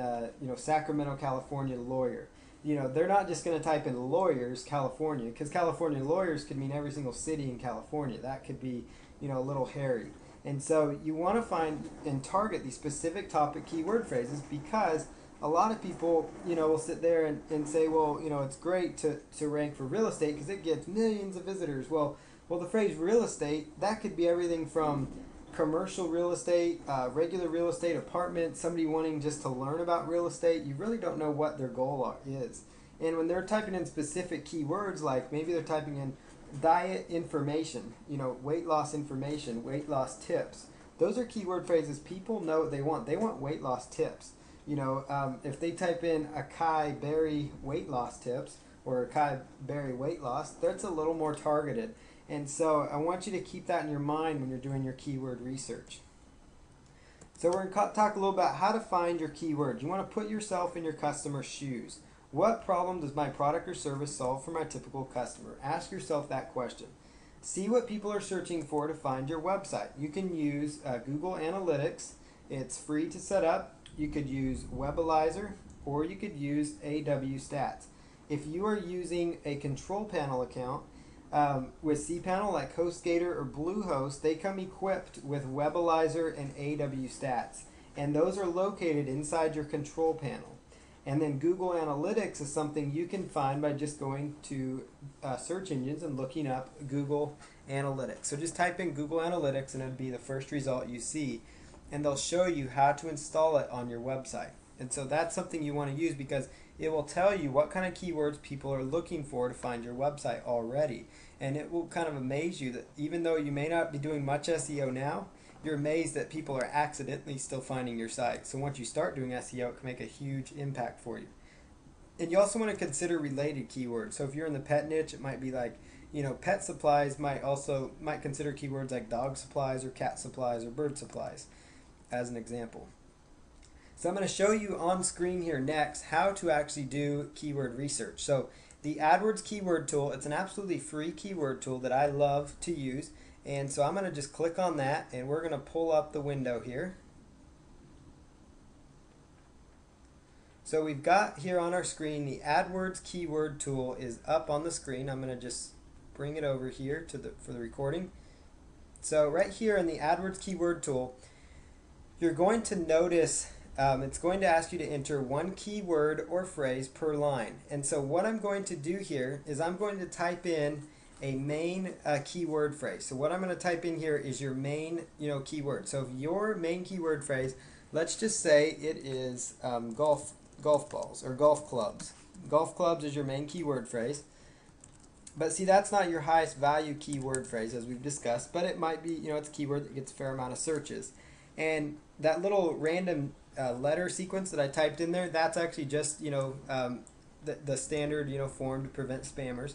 Sacramento, California, lawyer. They're not just going to type in lawyers, California, because California lawyers could mean every single city in California. That could be, a little hairy. And so you want to find and target these specific topic keyword phrases, because a lot of people, will sit there and say, well, it's great to rank for real estate because it gets millions of visitors. Well, the phrase real estate, that could be everything from commercial real estate, regular real estate, apartments, somebody wanting just to learn about real estate. You really don't know what their goal is. And when they're typing in specific keywords, like maybe they're typing in diet information, weight loss information, weight loss tips. Those are keyword phrases people know what they want. They want weight loss tips. If they type in acai berry weight loss tips or acai berry weight loss, that's a little more targeted. And so I want you to keep that in your mind when you're doing your keyword research. So we're going to talk a little about how to find your keywords. You want to put yourself in your customer's shoes. What problem does my product or service solve for my typical customer? Ask yourself that question. See what people are searching for to find your website. You can use Google Analytics. It's free to set up. You could use Webalizer, or you could use AW Stats. If you are using a control panel account with cPanel like HostGator or Bluehost, they come equipped with Webalizer and AW Stats, and those are located inside your control panel. And then Google Analytics is something you can find by just going to search engines and looking up Google Analytics. So just type in Google Analytics and it'll be the first result you see. And they'll show you how to install it on your website. And so that's something you want to use because it will tell you what kind of keywords people are looking for to find your website already. And it will kind of amaze you that even though you may not be doing much SEO now, you're amazed that people are accidentally still finding your site. So once you start doing SEO, it can make a huge impact for you. And you also want to consider related keywords. So if you're in the pet niche, it might be like, pet supplies might consider keywords like dog supplies or cat supplies or bird supplies as an example. So I'm going to show you on screen here next how to actually do keyword research. So the AdWords keyword tool, it's an absolutely free keyword tool that I love to use. And so I'm going to just click on that and we're going to pull up the window here. So we've got here on our screen the AdWords keyword tool is up on the screen. I'm going to just bring it over here for the recording. So right here in the AdWords keyword tool, you're going to notice it's going to ask you to enter one keyword or phrase per line. And so what I'm going to do here is I'm going to type in a main keyword phrase. So what I'm going to type in here is your main keyword. So if your main keyword phrase, let's just say it is golf balls or golf clubs. Golf clubs is your main keyword phrase. But see, that's not your highest value keyword phrase as we've discussed, but it might be, it's a keyword that gets a fair amount of searches. And that little random letter sequence that I typed in there, that's actually just, the standard, form to prevent spammers.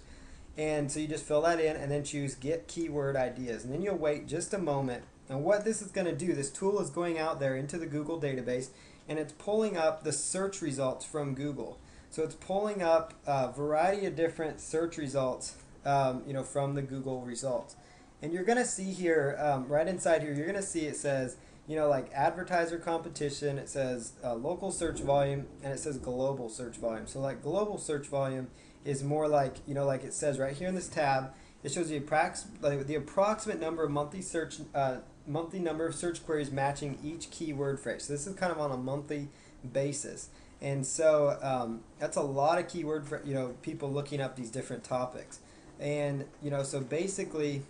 And so you just fill that in and then choose Get Keyword Ideas. And then you'll wait just a moment. And what this is going to do, this tool is going out there into the Google database and it's pulling up the search results from Google. So it's pulling up a variety of different search results, from the Google results. And you're going to see here, right inside here, you're going to see it says, like advertiser competition, it says local search volume, and it says global search volume. So like global search volume is more like, like it says right here in this tab, it shows the approximate number of monthly number of search queries matching each keyword phrase. So this is kind of on a monthly basis. And so that's a lot of keyword for, people looking up these different topics. And, so basically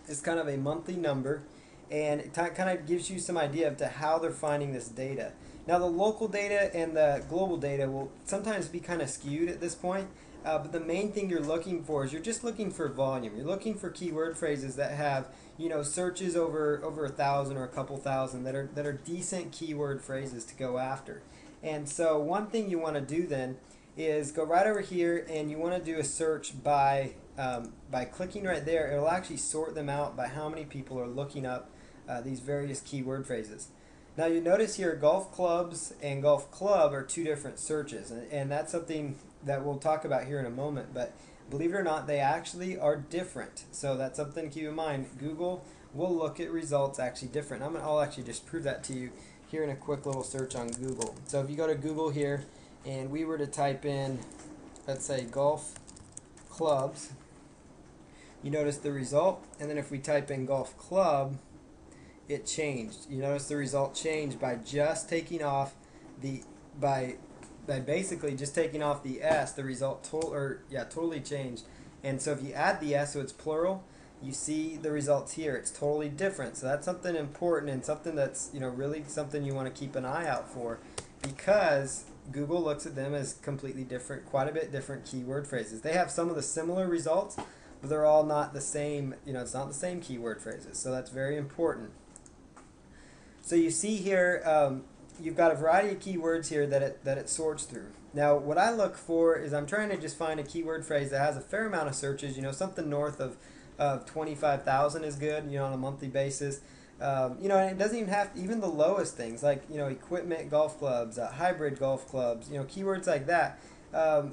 it's kind of a monthly number, and it kind of gives you some idea of to how they're finding this data. Now the local data and the global data will sometimes be kind of skewed at this point. But the main thing you're looking for is you're just looking for volume. You're looking for keyword phrases that have, you know, searches over 1,000 or a couple thousand that are decent keyword phrases to go after. And so one thing you want to do then is go right over here and you want to do a search by clicking right there. It'll actually sort them out by how many people are looking up these various keyword phrases. Now you notice here golf clubs and golf club are two different searches, and that's something that we'll talk about here in a moment, but believe it or not, they actually are different. So that's something to keep in mind. Google will look at results actually different. I'll actually just prove that to you here in a quick little search on Google. So if you go to Google here and we were to type in, let's say, golf clubs, you notice the result, and then if we type in golf club, it changed. You notice the result changed by just taking off the by basically just taking off the S. The result totally changed. And so if you add the S, so it's plural, you see the results here. It's totally different. So that's something important and something that's, you know, really something you want to keep an eye out for, because Google looks at them as completely different, quite a bit different keyword phrases. They have some of the similar results, but they're all not the same. You know, it's not the same keyword phrases. So that's very important. So you see here, you've got a variety of keywords here that it sorts through. Now, what I look for is I'm trying to just find a keyword phrase that has a fair amount of searches. You know, something north of 25,000 is good, you know, on a monthly basis. You know, and it doesn't even have to, even the lowest things like, you know, equipment golf clubs, hybrid golf clubs, you know, keywords like that.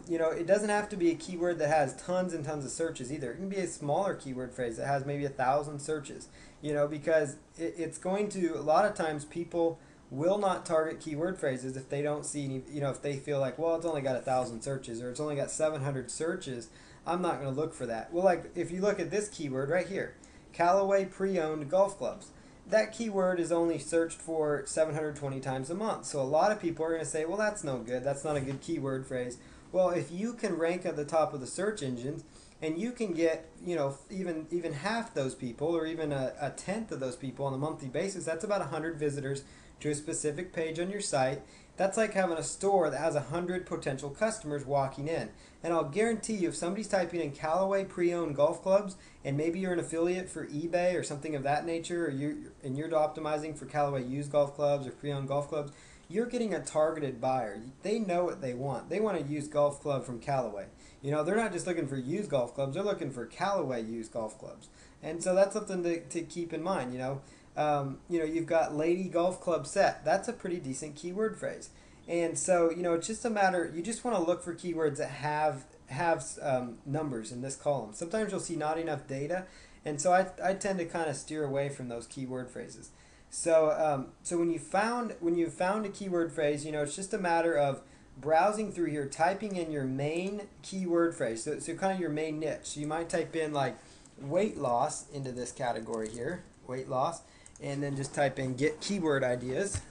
You know, it doesn't have to be a keyword that has tons and tons of searches either. It can be a smaller keyword phrase that has maybe 1,000 searches, you know, because it's going to, a lot of times people will not target keyword phrases if they don't see any, you know, if they feel like, well, it's only got 1,000 searches or it's only got 700 searches, I'm not going to look for that. Well, like if you look at this keyword right here, Callaway pre-owned golf clubs, that keyword is only searched for 720 times a month. So a lot of people are going to say, well, that's no good. That's not a good keyword phrase. Well, if you can rank at the top of the search engines and you can get, you know, even half those people or even a tenth of those people on a monthly basis, that's about 100 visitors to a specific page on your site. That's like having a store that has 100 potential customers walking in. And I'll guarantee you, if somebody's typing in Callaway pre-owned golf clubs, and maybe you're an affiliate for eBay or something of that nature, or you're optimizing for Callaway used golf clubs or pre-owned golf clubs, you're getting a targeted buyer. They know what they want. They want a used golf club from Callaway. You know, they're not just looking for used golf clubs, they're looking for Callaway used golf clubs. And so that's something to keep in mind, you know. You know, you've got Lady Golf Club Set. That's a pretty decent keyword phrase. And so, you know, it's just a matter, you just want to look for keywords that have numbers in this column. Sometimes you'll see not enough data, and so I tend to kind of steer away from those keyword phrases. So so when you found a keyword phrase, you know, it's just a matter of browsing through here, typing in your main keyword phrase. So kind of your main niche. So you might type in like weight loss into this category here, weight loss, and then just type in get keyword ideas.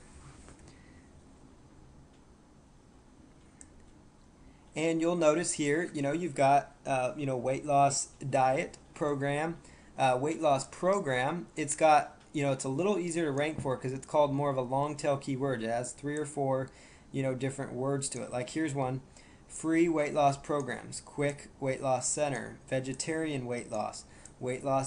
And you'll notice here, you know, you've got, you know, weight loss diet program, weight loss program. It's got, you know, it's a little easier to rank for because it's called more of a long tail keyword. It has 3 or 4, you know, different words to it. Like here's one: free weight loss programs, quick weight loss center, vegetarian weight loss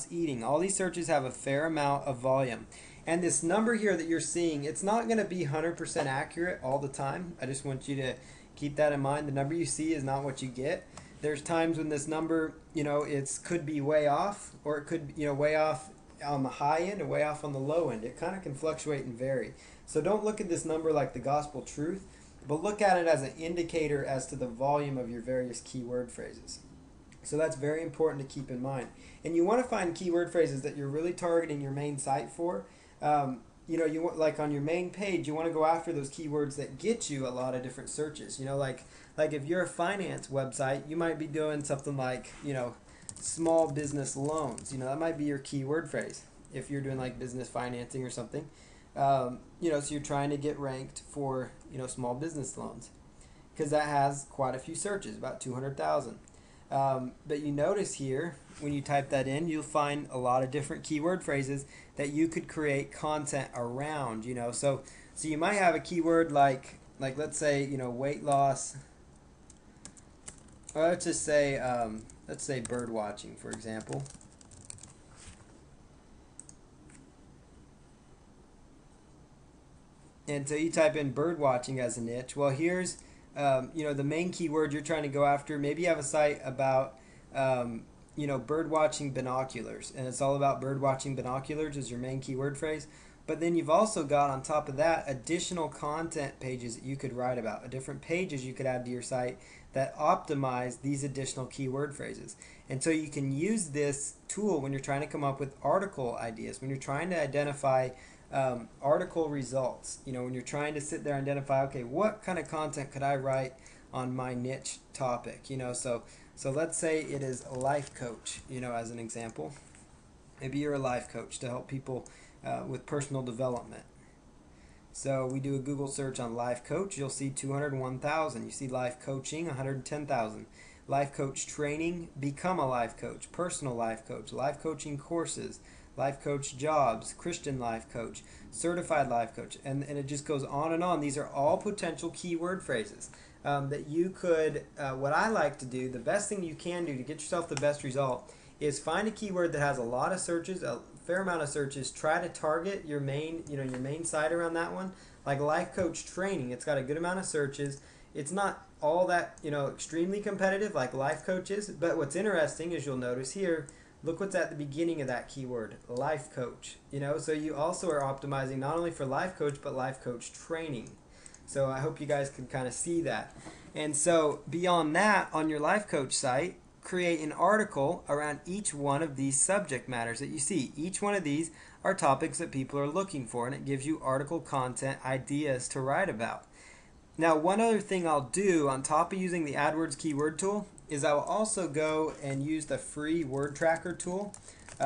eating. All these searches have a fair amount of volume. And this number here that you're seeing, it's not going to be 100% accurate all the time. I just want you to keep that in mind. The number you see is not what you get. There's times when this number, you know, could be way off, or it could, you know, way off on the high end and way off on the low end. It kind of can fluctuate and vary. So don't look at this number like the gospel truth, but look at it as an indicator as to the volume of your various keyword phrases. So that's very important to keep in mind. And you want to find keyword phrases that you're really targeting your main site for. You know, you want, like on your main page, you want to go after those keywords that get you a lot of different searches. You know, like if you're a finance website, you might be doing something like, you know, small business loans. You know, that might be your keyword phrase if you're doing like business financing or something. You know, so you're trying to get ranked for, you know, small business loans because that has quite a few searches, about 200,000. But you notice here, when you type that in, you'll find a lot of different keyword phrases that you could create content around, you know. So you might have a keyword like let's say, you know, weight loss Or let's say bird watching, for example. And so you type in bird watching as a niche. Well, here's the main keyword you're trying to go after. Maybe you have a site about bird watching binoculars, and it's all about bird watching binoculars as your main keyword phrase. But then you've also got on top of that additional content pages that you could write about, different pages you could add to your site that optimize these additional keyword phrases. And so you can use this tool when you're trying to come up with article ideas, when you're trying to identify article results. When you're trying to sit there and identify, okay, what kind of content could I write on my niche topic? So let's say it is a life coach, as an example. Maybe you're a life coach to help people with personal development. So we do a Google search on life coach, you'll see 201,000. You see life coaching, 110,000. Life coach training, become a life coach, personal life coaching courses, life coach jobs, Christian life coach, certified life coach, and it just goes on and on. These are all potential keyword phrases that you could, what I like to do, the best thing you can do to get yourself the best result is find a keyword that has a lot of searches, a fair amount of searches. Try to target your main, your main site around that one. Like life coach training, it's got a good amount of searches. It's not all that, extremely competitive like life coaches, but what's interesting is you'll notice here, look what's at the beginning of that keyword, life coach. So you also are optimizing not only for life coach, but life coach training. So I hope you guys can kind of see that. And so beyond that, on your life coach site, create an article around each one of these subject matters that you see. Each one of these are topics that people are looking for, and it gives you article content ideas to write about. Now, one other thing I'll do on top of using the AdWords keyword tool is I will also go and use the free word tracker tool.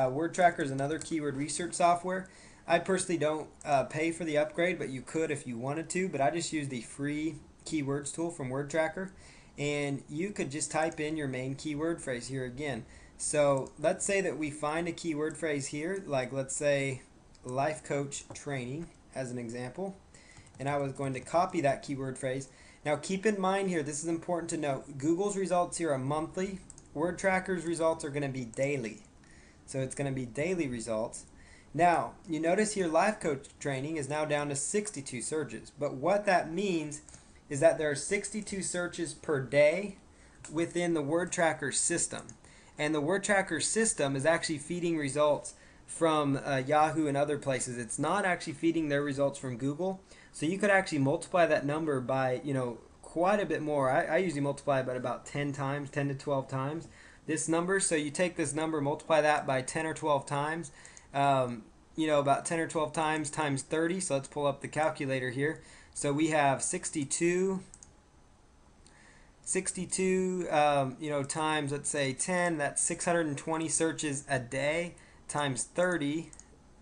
Word tracker is another keyword research software. I personally don't pay for the upgrade, but you could if you wanted to, but I just use the free keywords tool from word tracker. And you could just type in your main keyword phrase here again. So let's say that we find a keyword phrase here, like let's say life coach training as an example. And I was going to copy that keyword phrase. Now keep in mind here, this is important to note, Google's results here are monthly. Word Tracker's results are going to be daily. So it's going to be daily results. Now, you notice here life coach training is now down to 62 searches. But what that means is that there are 62 searches per day within the word tracker system. And the word tracker system is actually feeding results from Yahoo and other places. It's not actually feeding their results from Google. So you could actually multiply that number by, quite a bit more. I usually multiply it by about 10 times, 10 to 12 times this number. So you take this number, multiply that by 10 or 12 times, about 10 or 12 times 30. So let's pull up the calculator here. So we have 62 times, let's say 10, that's 620 searches a day times 30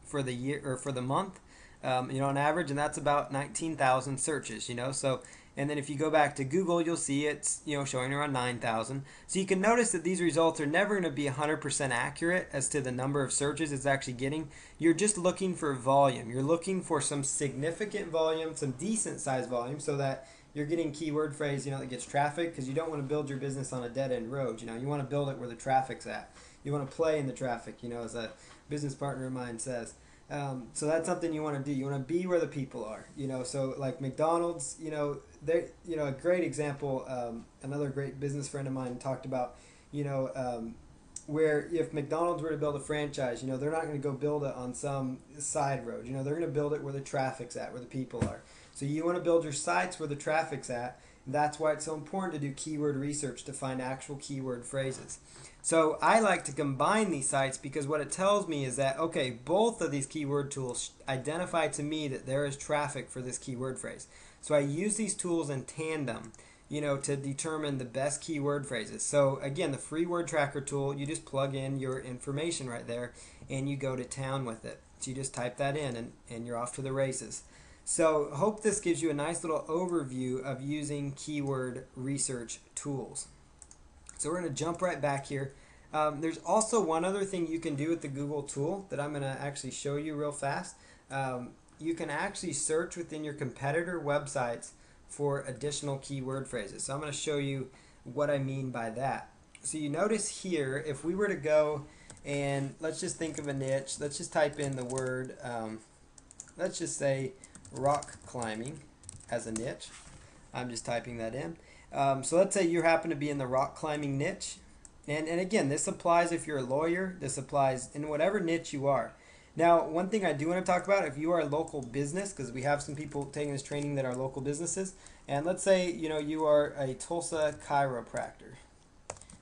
for the year or for the month, on average, and that's about 19,000 searches, so, and then if you go back to Google, you'll see it's, showing around 9,000. So you can notice that these results are never going to be 100% accurate as to the number of searches it's actually getting. You're just looking for volume. You're looking for some significant volume, some decent size volume, so that you're getting keyword phrase, that gets traffic, because you don't want to build your business on a dead-end road. You want to build it where the traffic's at. You want to play in the traffic, as a business partner of mine says. So that's something you want to do. You want to be where the people are, so like McDonald's, they, a great example, another great business friend of mine talked about, where if McDonald's were to build a franchise, they're not going to go build it on some side road. They're going to build it where the traffic's at, where the people are. So you want to build your sites where the traffic's at. That's why it's so important to do keyword research to find actual keyword phrases. So I like to combine these sites because what it tells me is that, okay, both of these keyword tools identify to me that there is traffic for this keyword phrase. So I use these tools in tandem, to determine the best keyword phrases. So again, the free word tracker tool, you just plug in your information right there and you go to town with it. So you just type that in and you're off to the races. So hope this gives you a nice little overview of using keyword research tools. So we're going to jump right back here. There's also one other thing you can do with the Google tool that I'm going to actually show you real fast. You can actually search within your competitor websites for additional keyword phrases. So I'm going to show you what I mean by that. So you notice here, if we were to go and let's just think of a niche, let's just type in the word, let's just say rock climbing as a niche. I'm just typing that in. So let's say you happen to be in the rock climbing niche. And again, this applies if you're a lawyer. This applies in whatever niche you are. Now, one thing I do want to talk about, if you are a local business, because we have some people taking this training that are local businesses, and let's say you are a Tulsa chiropractor,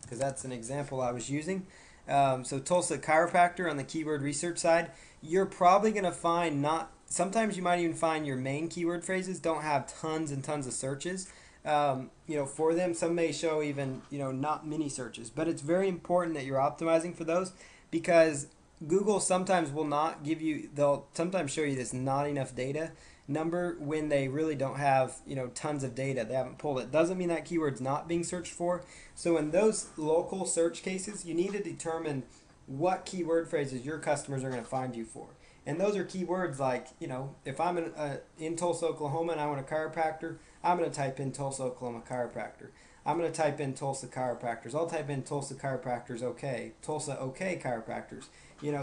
because that's an example I was using. So Tulsa chiropractor on the keyword research side, you're probably going to find not. Sometimes you might even find your main keyword phrases don't have tons and tons of searches. For them, some may show even not many searches, but it's very important that you're optimizing for those, because Google sometimes will not give you. They'll sometimes show you this not enough data number when they really don't have tons of data. They haven't pulled it. Doesn't mean that keyword's not being searched for. So in those local search cases, you need to determine what keyword phrases your customers are going to find you for. And those are keywords like, if I'm in Tulsa, Oklahoma, and I want a chiropractor, I'm going to type in Tulsa, Oklahoma chiropractor. I'm going to type in Tulsa chiropractors. I'll type in Tulsa chiropractors okay. Tulsa okay chiropractors.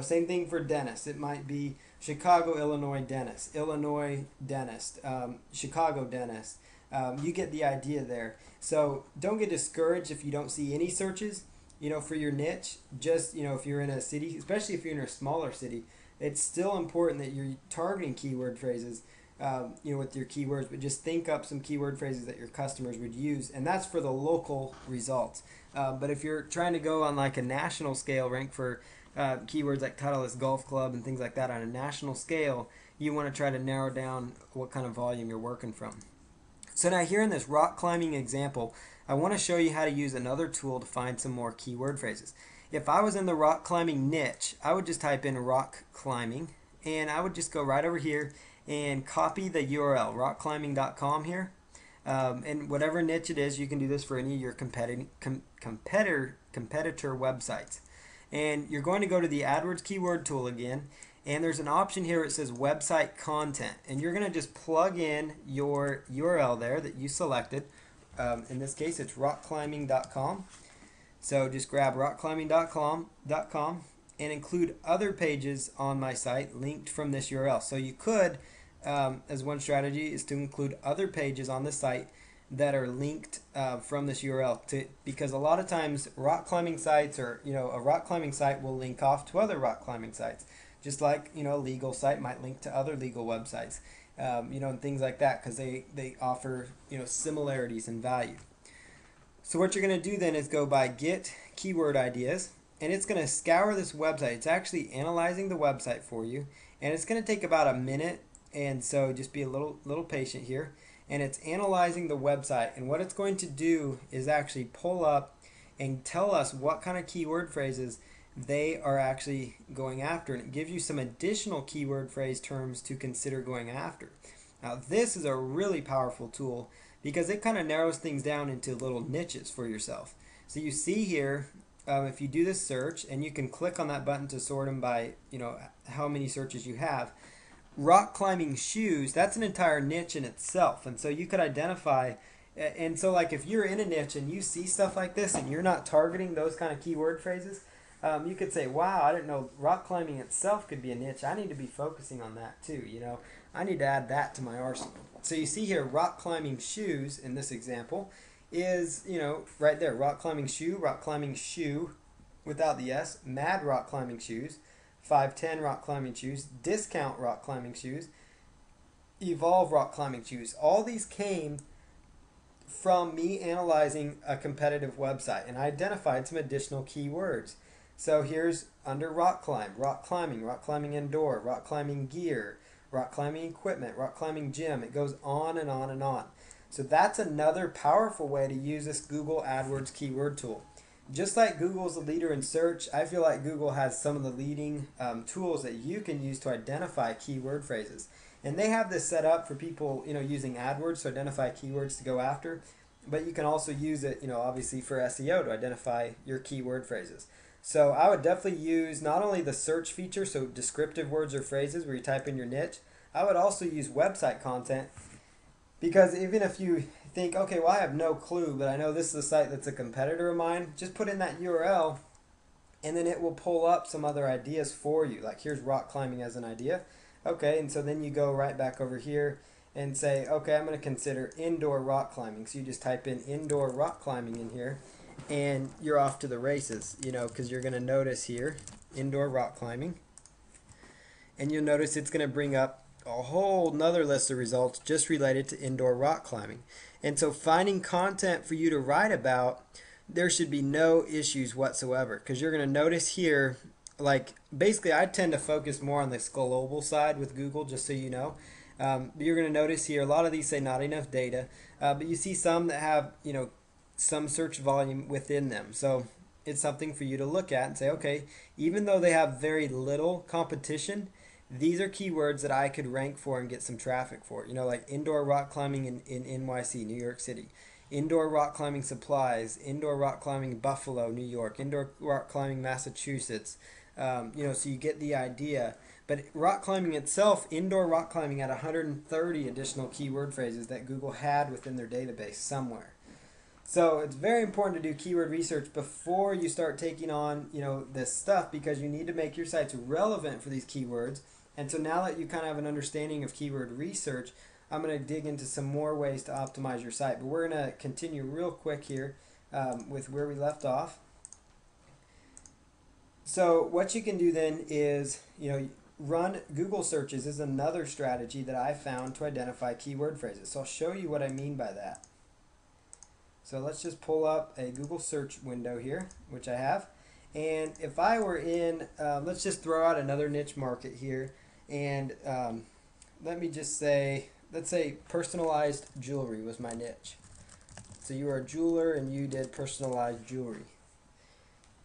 Same thing for dentists. It might be Chicago, Illinois dentist, Illinois dentist, Chicago dentist. You get the idea there. So don't get discouraged if you don't see any searches, for your niche. Just, if you're in a city, especially if you're in a smaller city, it's still important that you're targeting keyword phrases, with your keywords, but just think up some keyword phrases that your customers would use, and that's for the local results. But if you're trying to go on like a national scale, rank for keywords like Titleist Golf Club and things like that on a national scale, you want to try to narrow down what kind of volume you're working from. So now here in this rock climbing example, I want to show you how to use another tool to find some more keyword phrases. If I was in the rock climbing niche, I would just type in rock climbing, and I would just go right over here and copy the URL, rockclimbing.com here. And whatever niche it is, you can do this for any of your competitor websites. And you're going to go to the AdWords keyword tool again, and there's an option here that says website content, and you're going to just plug in your URL there that you selected. In this case, it's rockclimbing.com. So just grab rockclimbing.com and include other pages on my site linked from this URL. So you could, as one strategy, is to include other pages on the site that are linked from this URL, because a lot of times rock climbing sites, or a rock climbing site will link off to other rock climbing sites, just like a legal site might link to other legal websites, and things like that, because they offer similarities in value. So what you're going to do then is go by Get Keyword Ideas, and it's going to scour this website. It's actually analyzing the website for you, and it's going to take about a minute, and so just be a little patient here. And it's analyzing the website, and what it's going to do is actually pull up and tell us what kind of keyword phrases they are actually going after, and it gives you some additional keyword phrase terms to consider going after. Now this is a really powerful tool because it kind of narrows things down into little niches for yourself. So you see here, if you do this search, and you can click on that button to sort them by how many searches you have. Rock climbing shoes, that's an entire niche in itself, and so you could identify, and so like if you're in a niche and you see stuff like this and you're not targeting those kind of keyword phrases, you could say, wow, I didn't know rock climbing itself could be a niche. I need to be focusing on that too. I need to add that to my arsenal. So you see here, rock climbing shoes in this example is right there, rock climbing shoe without the S, mad rock climbing shoes, 510 rock climbing shoes, discount rock climbing shoes, evolve rock climbing shoes. All these came from me analyzing a competitive website, and I identified some additional keywords. So here's under rock climbing indoor, rock climbing gear, rock climbing equipment, rock climbing gym. It goes on and on and on. So that's another powerful way to use this Google AdWords keyword tool. Just like Google's the leader in search, I feel like Google has some of the leading tools that you can use to identify keyword phrases. And they have this set up for people, using AdWords to identify keywords to go after. But you can also use it, obviously for SEO to identify your keyword phrases. So I would definitely use not only the search feature, so descriptive words or phrases where you type in your niche, I would also use website content Because even if you think, okay, well, I have no clue, but I know this is a site that's a competitor of mine, just put in that URL and then it will pull up some other ideas for you. Like here's rock climbing as an idea. Okay, and so then you go right back over here and say, okay, I'm going to consider indoor rock climbing. So you just type in indoor rock climbing in here and you're off to the races, you know, because you're going to notice here indoor rock climbing. And you'll notice it's going to bring up a whole nother list of results just related to indoor rock climbing. And so finding content for you to write about, there should be no issues whatsoever, because you're going to notice here, like basically I tend to focus more on the global side with Google, just so you know. You're going to notice here a lot of these say not enough data, but you see some that have, you know, some search volume within them. So it's something for you to look at and say, okay, even though they have very little competition, these are keywords that I could rank for and get some traffic for. You know, like indoor rock climbing in NYC, New York City, indoor rock climbing supplies, indoor rock climbing Buffalo, New York, indoor rock climbing Massachusetts. You know, so you get the idea. But rock climbing itself, indoor rock climbing had 130 additional keyword phrases that Google had within their database somewhere. So it's very important to do keyword research before you start taking on, you know, this stuff, because you need to make your sites relevant for these keywords. And so now that you kind of have an understanding of keyword research, I'm going to dig into some more ways to optimize your site. But we're going to continue real quick here with where we left off. So what you can do then is, you know, run Google searches is another strategy that I found to identify keyword phrases. So I'll show you what I mean by that. So let's just pull up a Google search window here, which I have. And if I were in, let's just throw out another niche market here. And let me just say, let's say personalized jewelry was my niche. So you are a jeweler and you did personalized jewelry.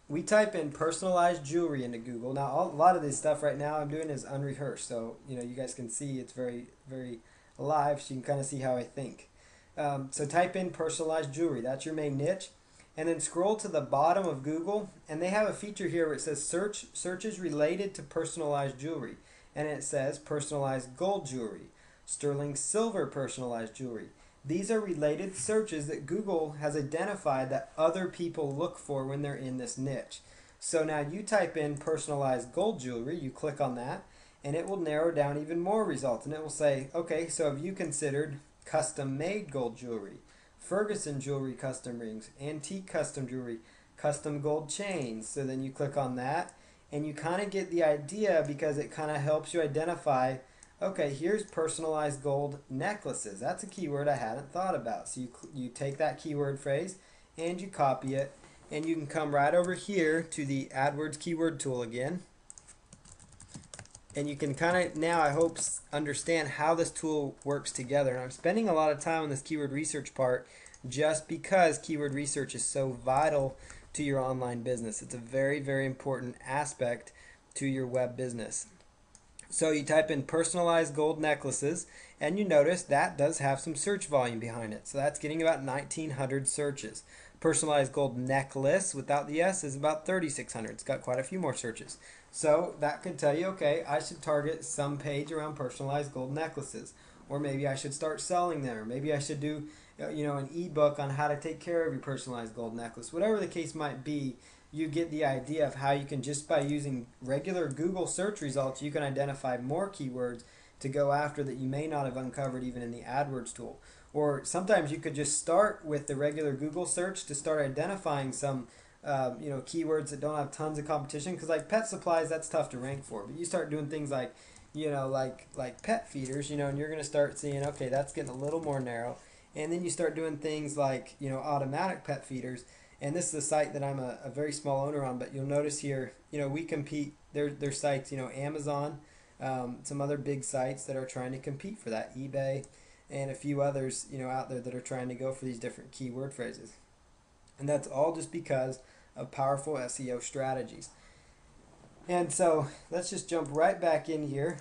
We type in personalized jewelry into Google. Now, a lot of this stuff right now I'm doing is unrehearsed. So, you know, you guys can see it's very, very live, so you can kind of see how I think. So type in personalized jewelry. That's your main niche. And then scroll to the bottom of Google, and they have a feature here where it says searches related to personalized jewelry. And it says personalized gold jewelry, sterling silver personalized jewelry. These are related searches that Google has identified that other people look for when they're in this niche. So now you type in personalized gold jewelry, you click on that, and it will narrow down even more results. And it will say, okay, so have you considered custom made gold jewelry, Ferguson jewelry custom rings, antique custom jewelry, custom gold chains? So then you click on that, and you kind of get the idea, because it kind of helps you identify, okay, here's personalized gold necklaces. That's a keyword I hadn't thought about. So you take that keyword phrase and you copy it, and you can come right over here to the AdWords keyword tool again. And you can kind of now, I hope, understand how this tool works together. And I'm spending a lot of time on this keyword research part just because keyword research is so vital to your online business. It's a very, very important aspect to your web business. So you type in personalized gold necklaces, and you notice that does have some search volume behind it. So that's getting about 1,900 searches. Personalized gold necklace without the S is about 3,600. It's got quite a few more searches. So that could tell you, okay, I should target some page around personalized gold necklaces. Or maybe I should start selling them. Or maybe I should do, you know, an ebook on how to take care of your personalized gold necklace. Whatever the case might be, you get the idea of how you can, just by using regular Google search results, you can identify more keywords to go after that you may not have uncovered even in the AdWords tool. Or sometimes you could just start with the regular Google search to start identifying some you know, keywords that don't have tons of competition, because like pet supplies, that's tough to rank for. But you start doing things like, you know, like pet feeders, you know, and you're going to start seeing, okay, that's getting a little more narrow. And then you start doing things like, you know, automatic pet feeders. And this is a site that I'm a very small owner on, but you'll notice here, you know, we compete. There's sites, you know, Amazon, some other big sites that are trying to compete for that, eBay, and a few others, you know, out there that are trying to go for these different keyword phrases. And that's all just because of powerful SEO strategies. And so let's just jump right back in here.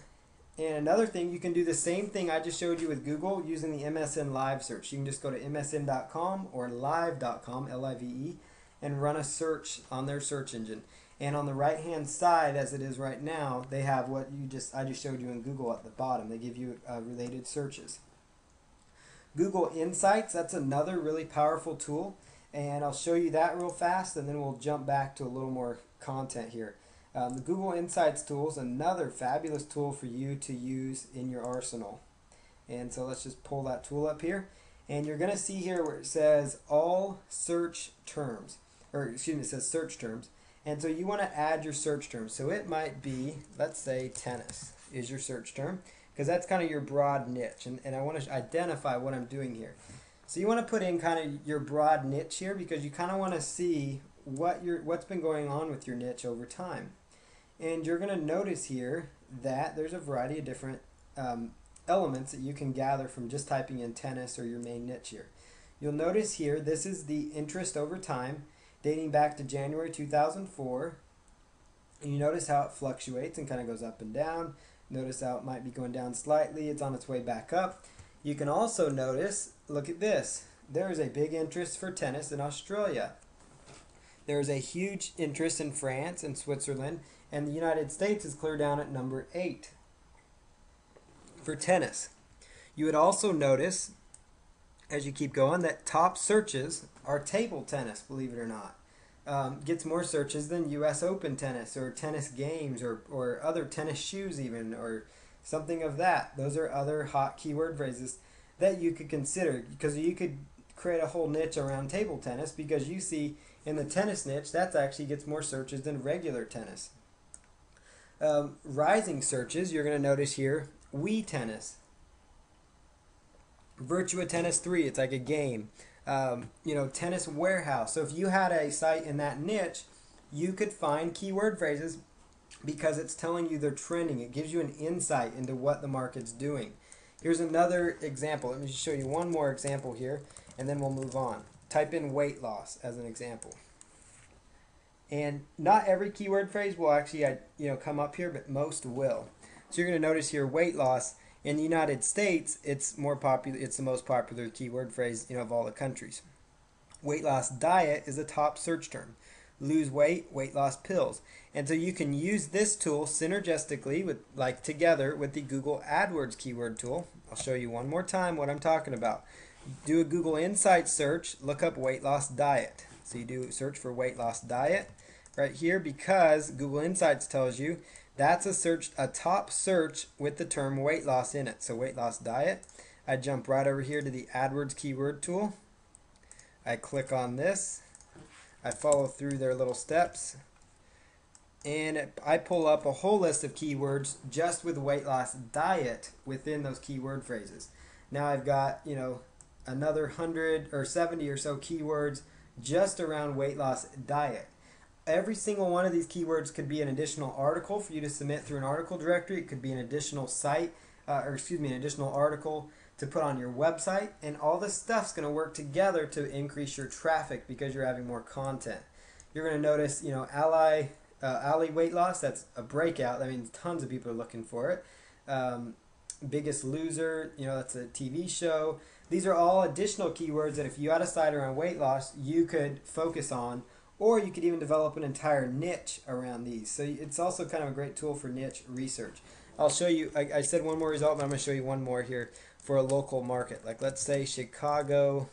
And another thing, you can do the same thing I just showed you with Google using the MSN Live search. You can just go to msn.com or live.com, L-I-V-E, and run a search on their search engine. And on the right-hand side, as it is right now, they have what I just showed you in Google at the bottom. They give you related searches. Google Insights, that's another really powerful tool, and I'll show you that real fast, and then we'll jump back to a little more content here. The Google Insights tool is another fabulous tool for you to use in your arsenal. And so let's just pull that tool up here. And you're going to see here where it says all search terms, or excuse me, it says search terms. And so you want to add your search terms. So it might be, let's say tennis is your search term, because that's kind of your broad niche. And I want to identify what I'm doing here. So you want to put in kind of your broad niche here, because you kind of want to see what's been going on with your niche over time. And you're going to notice here that there's a variety of different elements that you can gather from just typing in tennis or your main niche here. You'll notice here this is the interest over time dating back to January 2004. And you notice how it fluctuates and kind of goes up and down. Notice how it might be going down slightly. It's on its way back up. You can also notice, look at this. There is a big interest for tennis in Australia. There is a huge interest in France and Switzerland, and the United States is clear down at number 8 for tennis. You would also notice, as you keep going, that top searches are table tennis, believe it or not. Gets more searches than US Open tennis or tennis games or other tennis shoes even, or something of that. Those are other hot keyword phrases that you could consider, because you could create a whole niche around table tennis, because you see in the tennis niche that actually gets more searches than regular tennis. Rising searches, you're going to notice here, Wii tennis, Virtua Tennis 3, it's like a game. Tennis warehouse. So if you had a site in that niche, you could find keyword phrases because it's telling you they're trending. It gives you an insight into what the market's doing. Here's another example. Let me just show you one more example here, and then we'll move on. Type in weight loss as an example. And not every keyword phrase will actually come up here, but most will. So you're going to notice here weight loss. In the United States, it's more popular. It's the most popular keyword phrase of all the countries. Weight loss diet is a top search term. Lose weight, weight loss pills. And so you can use this tool synergistically together with the Google AdWords keyword tool. I'll show you one more time what I'm talking about. Do a Google Insights search, look up weight loss diet. So you do search for weight loss diet right here, because Google Insights tells you that's a top search with the term weight loss in it. So weight loss diet. I jump right over here to the AdWords keyword tool. I click on this. I follow through their little steps. And I pull up a whole list of keywords just with weight loss diet within those keyword phrases. Now I've got, another 100 or 70 or so keywords just around weight loss diet. Every single one of these keywords could be an additional article for you to submit through an article directory. It could be an additional an additional article to put on your website. And all this stuff's going to work together to increase your traffic because you're having more content. You're going to notice, Ally weight loss, that's a breakout. That means tons of people are looking for it. Biggest Loser, that's a TV show. These are all additional keywords that if you had a site around weight loss, you could focus on. Or you could even develop an entire niche around these. So it's also kind of a great tool for niche research. I'll show you, I said one more result, but I'm going to show you one more here for a local market. Like let's say Chicago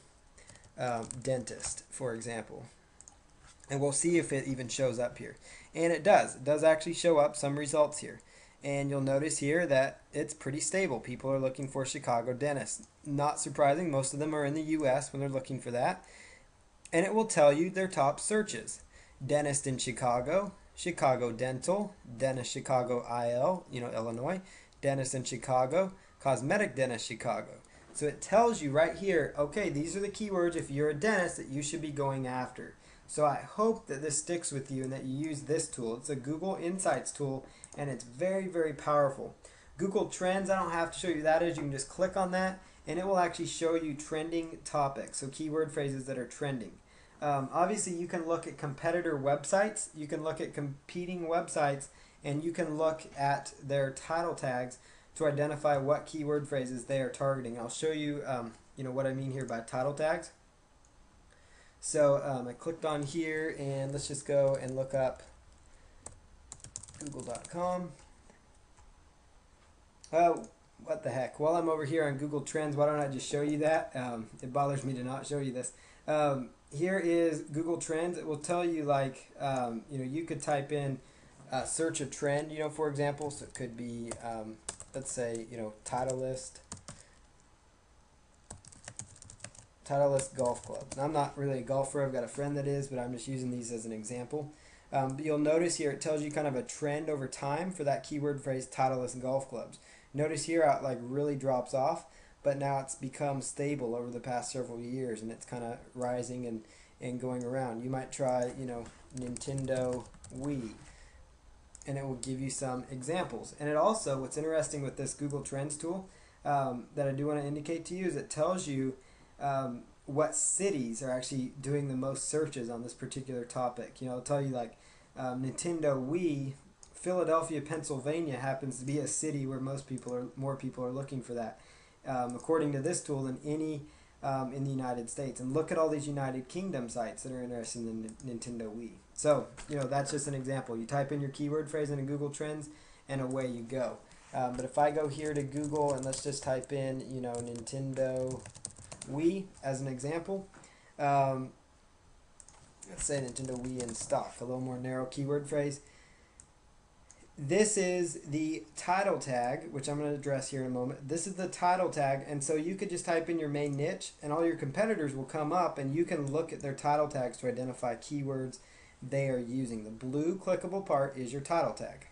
dentist, for example. And we'll see if it even shows up here. And it does. It does actually show up some results here. And you'll notice here that it's pretty stable. People are looking for Chicago dentist. Not surprising, most of them are in the US when they're looking for that. And it will tell you their top searches. Dentist in Chicago, Chicago Dental, Dentist Chicago IL, Illinois, Dentist in Chicago, Cosmetic Dentist Chicago. So it tells you right here, okay, these are the keywords if you're a dentist that you should be going after. So I hope that this sticks with you and that you use this tool. It's a Google Insights tool, and it's very, very powerful. Google Trends, I don't have to show you that is. You can just click on that, and it will actually show you trending topics, so keyword phrases that are trending. Obviously, you can look at competitor websites, you can look at competing websites, and you can look at their title tags to identify what keyword phrases they are targeting. I'll show you, what I mean here by title tags. So I clicked on here, and let's just go and look up google.com. What the heck? While I'm over here on Google Trends, why don't I just show you that? It bothers me to not show you this. Here is Google Trends. It will tell you like, you could type in search a trend, for example. So it could be, let's say, Titleist golf club. Now, I'm not really a golfer. I've got a friend that is, but I'm just using these as an example. But you'll notice here it tells you kind of a trend over time for that keyword phrase Titleist golf clubs. Notice here how it like really drops off, but now it's become stable over the past several years, and it's kind of rising and going around. You might try, Nintendo Wii, and it will give you some examples. And it also, what's interesting with this Google Trends tool that I do want to indicate to you is it tells you what cities are actually doing the most searches on this particular topic. It'll tell you like Nintendo Wii, Philadelphia, Pennsylvania happens to be a city where more people are looking for that, according to this tool, than any in the United States. And look at all these United Kingdom sites that are interested in Nintendo Wii. So, that's just an example. You type in your keyword phrase into Google Trends, and away you go. But if I go here to Google and let's just type in, Nintendo Wii as an example. Let's say Nintendo Wii in stock, a little more narrow keyword phrase. This is the title tag, which I'm going to address here in a moment. This is the title tag, and so you could just type in your main niche, and all your competitors will come up, and you can look at their title tags to identify keywords they are using. The blue clickable part is your title tag.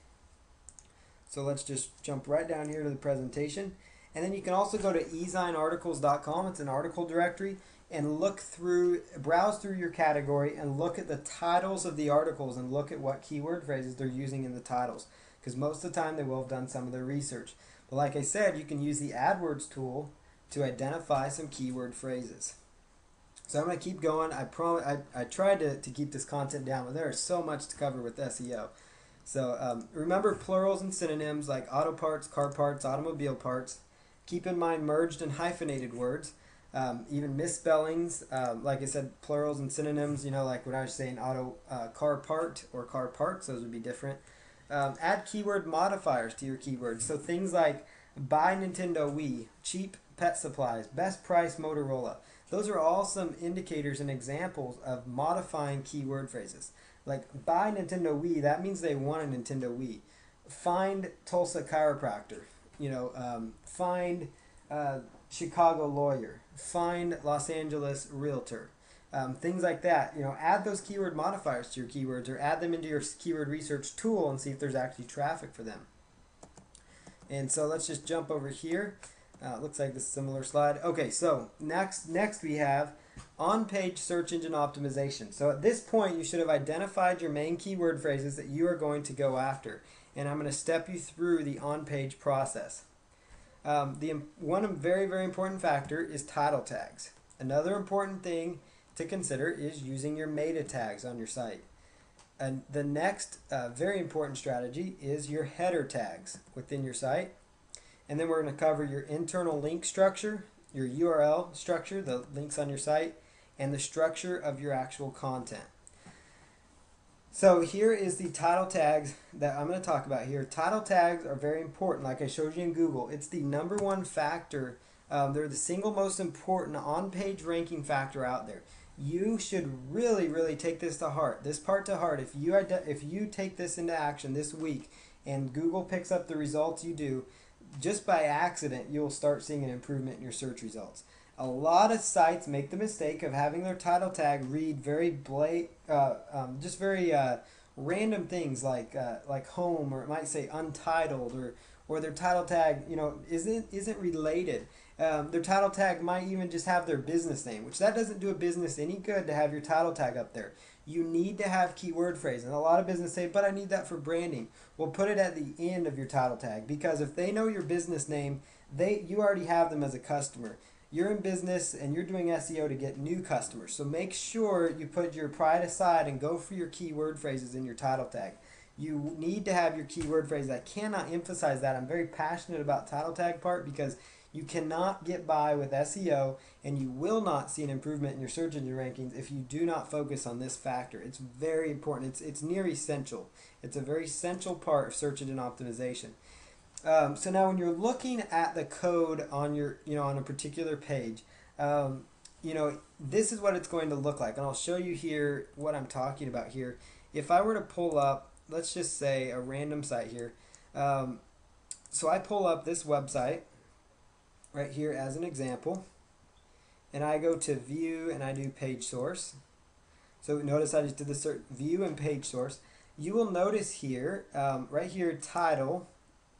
So let's just jump right down here to the presentation. And then you can also go to ezinearticles.com. It's an article directory, and browse through your category and look at the titles of the articles and look at what keyword phrases they're using in the titles. Because most of the time they will have done some of their research. But like I said, you can use the AdWords tool to identify some keyword phrases. So I'm going to keep going. I tried to keep this content down, but there is so much to cover with SEO. So remember plurals and synonyms like auto parts, car parts, automobile parts. Keep in mind merged and hyphenated words, even misspellings. Like I said, plurals and synonyms, like when I was saying car part or car parts, those would be different. Add keyword modifiers to your keywords. So things like buy Nintendo Wii, cheap pet supplies, best price Motorola. Those are all some indicators and examples of modifying keyword phrases. Like buy Nintendo Wii, that means they want a Nintendo Wii. Find Tulsa chiropractor. Find Chicago lawyer, find Los Angeles realtor, things like that. Add those keyword modifiers to your keywords, or add them into your keyword research tool and see if there's actually traffic for them. And so let's just jump over here. Looks like this similar slide. Okay, so next we have on-page search engine optimization. So at this point, you should have identified your main keyword phrases that you are going to go after. And I'm going to step you through the on-page process. One very, very important factor is title tags. Another important thing to consider is using your meta tags on your site. And the next very important strategy is your header tags within your site. And then we're going to cover your internal link structure, your URL structure, the links on your site, and the structure of your actual content. So here is the title tags that I'm going to talk about here. Title tags are very important, like I showed you in Google. It's the number one factor. They're the single most important on-page ranking factor out there. You should really, really take this to heart. This part to heart. If you take this into action this week and Google picks up the results you do, just by accident, you'll start seeing an improvement in your search results. A lot of sites make the mistake of having their title tag read very random things like home, or it might say untitled, or their title tag isn't related. Their title tag might even just have their business name, which that doesn't do a business any good to have your title tag up there. You need to have keyword phrase, and a lot of businesses say, but I need that for branding. Well, put it at the end of your title tag, because if they know your business name, you already have them as a customer. You're in business and you're doing SEO to get new customers. So make sure you put your pride aside and go for your keyword phrases in your title tag. You need to have your keyword phrases. I cannot emphasize that. I'm very passionate about title tag part, because you cannot get by with SEO and you will not see an improvement in your search engine rankings if you do not focus on this factor. It's very important. It's near essential. It's a very essential part of search engine optimization. So now when you're looking at the code on your, on a particular page, um, this is what it's going to look like. And I'll show you here what I'm talking about here. If I were to pull up, let's just say a random site here. Um, so I pull up this website right here as an example, and I go to view and I do page source. So notice I just did the search view and page source. You will notice here, right here, title,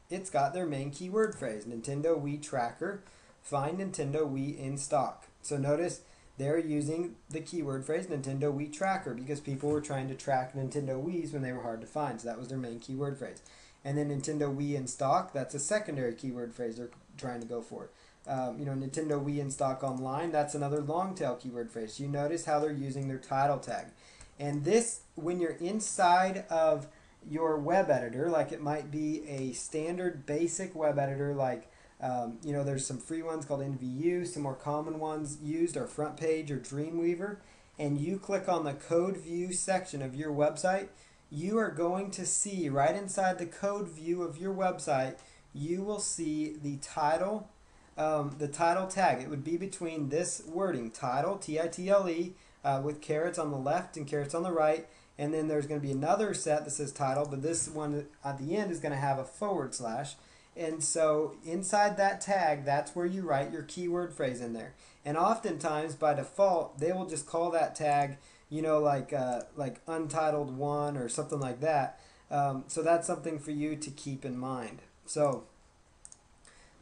it's got their main keyword phrase, Nintendo Wii Tracker, find Nintendo Wii in stock. So notice they're using the keyword phrase Nintendo Wii Tracker because people were trying to track Nintendo Wiis when they were hard to find. So that was their main keyword phrase. And then Nintendo Wii in stock, that's a secondary keyword phrase they're trying to go for. Nintendo Wii in stock online, that's another long tail keyword phrase. You notice how they're using their title tag. And this, when you're inside of your web editor, like it might be a standard basic web editor, like there's some free ones called NVU. Some more common ones used are Front Page or Dreamweaver. And you click on the code view section of your website, you are going to see right inside the code view of your website, you will see the title tag. It would be between this wording, title, T-I-T-L-E, with carets on the left and carets on the right. And then there's going to be another set that says title, but this one at the end is going to have a forward slash. And so inside that tag, that's where you write your keyword phrase in there. And oftentimes, by default, they will just call that tag, like untitled one or something like that. So that's something for you to keep in mind. So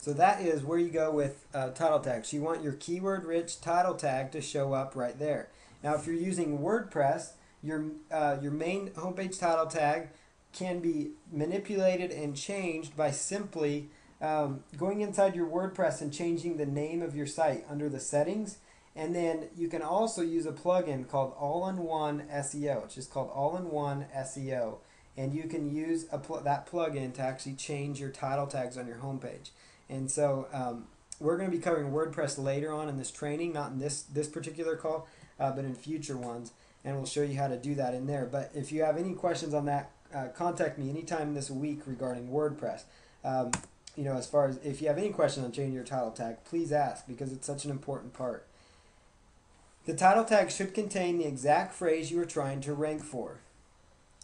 that is where you go with title tags. You want your keyword-rich title tag to show up right there. Now, if you're using WordPress, your main homepage title tag can be manipulated and changed by simply going inside your WordPress and changing the name of your site under the settings. And then you can also use a plugin called All-in-One SEO. It's just called All-in-One SEO. And you can use that plugin to actually change your title tags on your homepage. And so we're going to be covering WordPress later on in this training, not in this particular call, but in future ones. And we'll show you how to do that in there. But if you have any questions on that, contact me anytime this week regarding WordPress. As far as if you have any questions on changing your title tag, please ask because it's such an important part. The title tag should contain the exact phrase you are trying to rank for.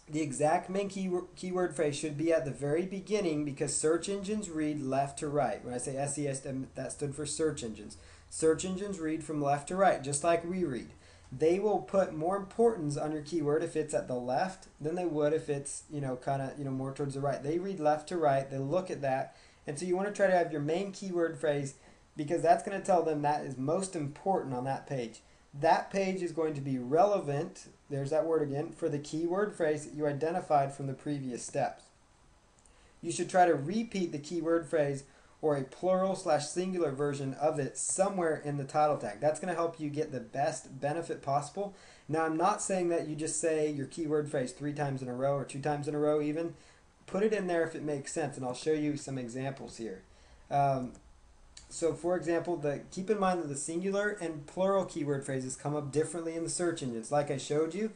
The exact main keyword phrase should be at the very beginning because search engines read left to right. When I say SES, that stood for search engines. Search engines read from left to right, just like we read. They will put more importance on your keyword if it's at the left than they would if it's more towards the right. They read left to right. They look at that, and so you want to try to have your main keyword phrase because that's going to tell them that is most important on that page. That page is going to be relevant, there's that word again, for the keyword phrase that you identified from the previous steps. You should try to repeat the keyword phrase or a plural/singular version of it somewhere in the title tag. That's going to help you get the best benefit possible. Now, I'm not saying that you just say your keyword phrase 3 times in a row or 2 times in a row even. Put it in there if it makes sense, and I'll show you some examples here. So for example, keep in mind that the singular and plural keyword phrases come up differently in the search engines, like I showed you.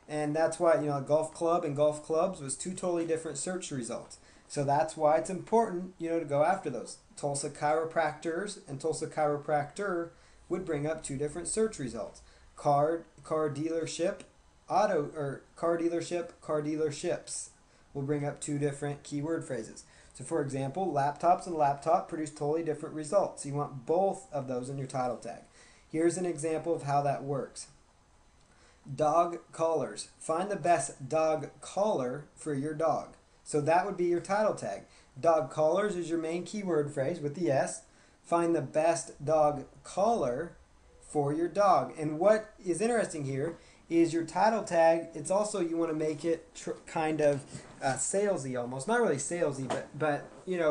And that's why, golf club and golf clubs was 2 totally different search results. So that's why it's important, to go after those. Tulsa chiropractors and Tulsa chiropractor would bring up 2 different search results. Car dealership, car dealerships will bring up 2 different keyword phrases. So for example, laptops and laptop produce totally different results. You want both of those in your title tag. Here's an example of how that works. Dog collars. Find the best dog collar for your dog. So that would be your title tag. Dog collars is your main keyword phrase with the S. Find the best dog collar for your dog. And what is interesting here is your title tag. It's also, you want to make it kind of salesy almost. Not really salesy, but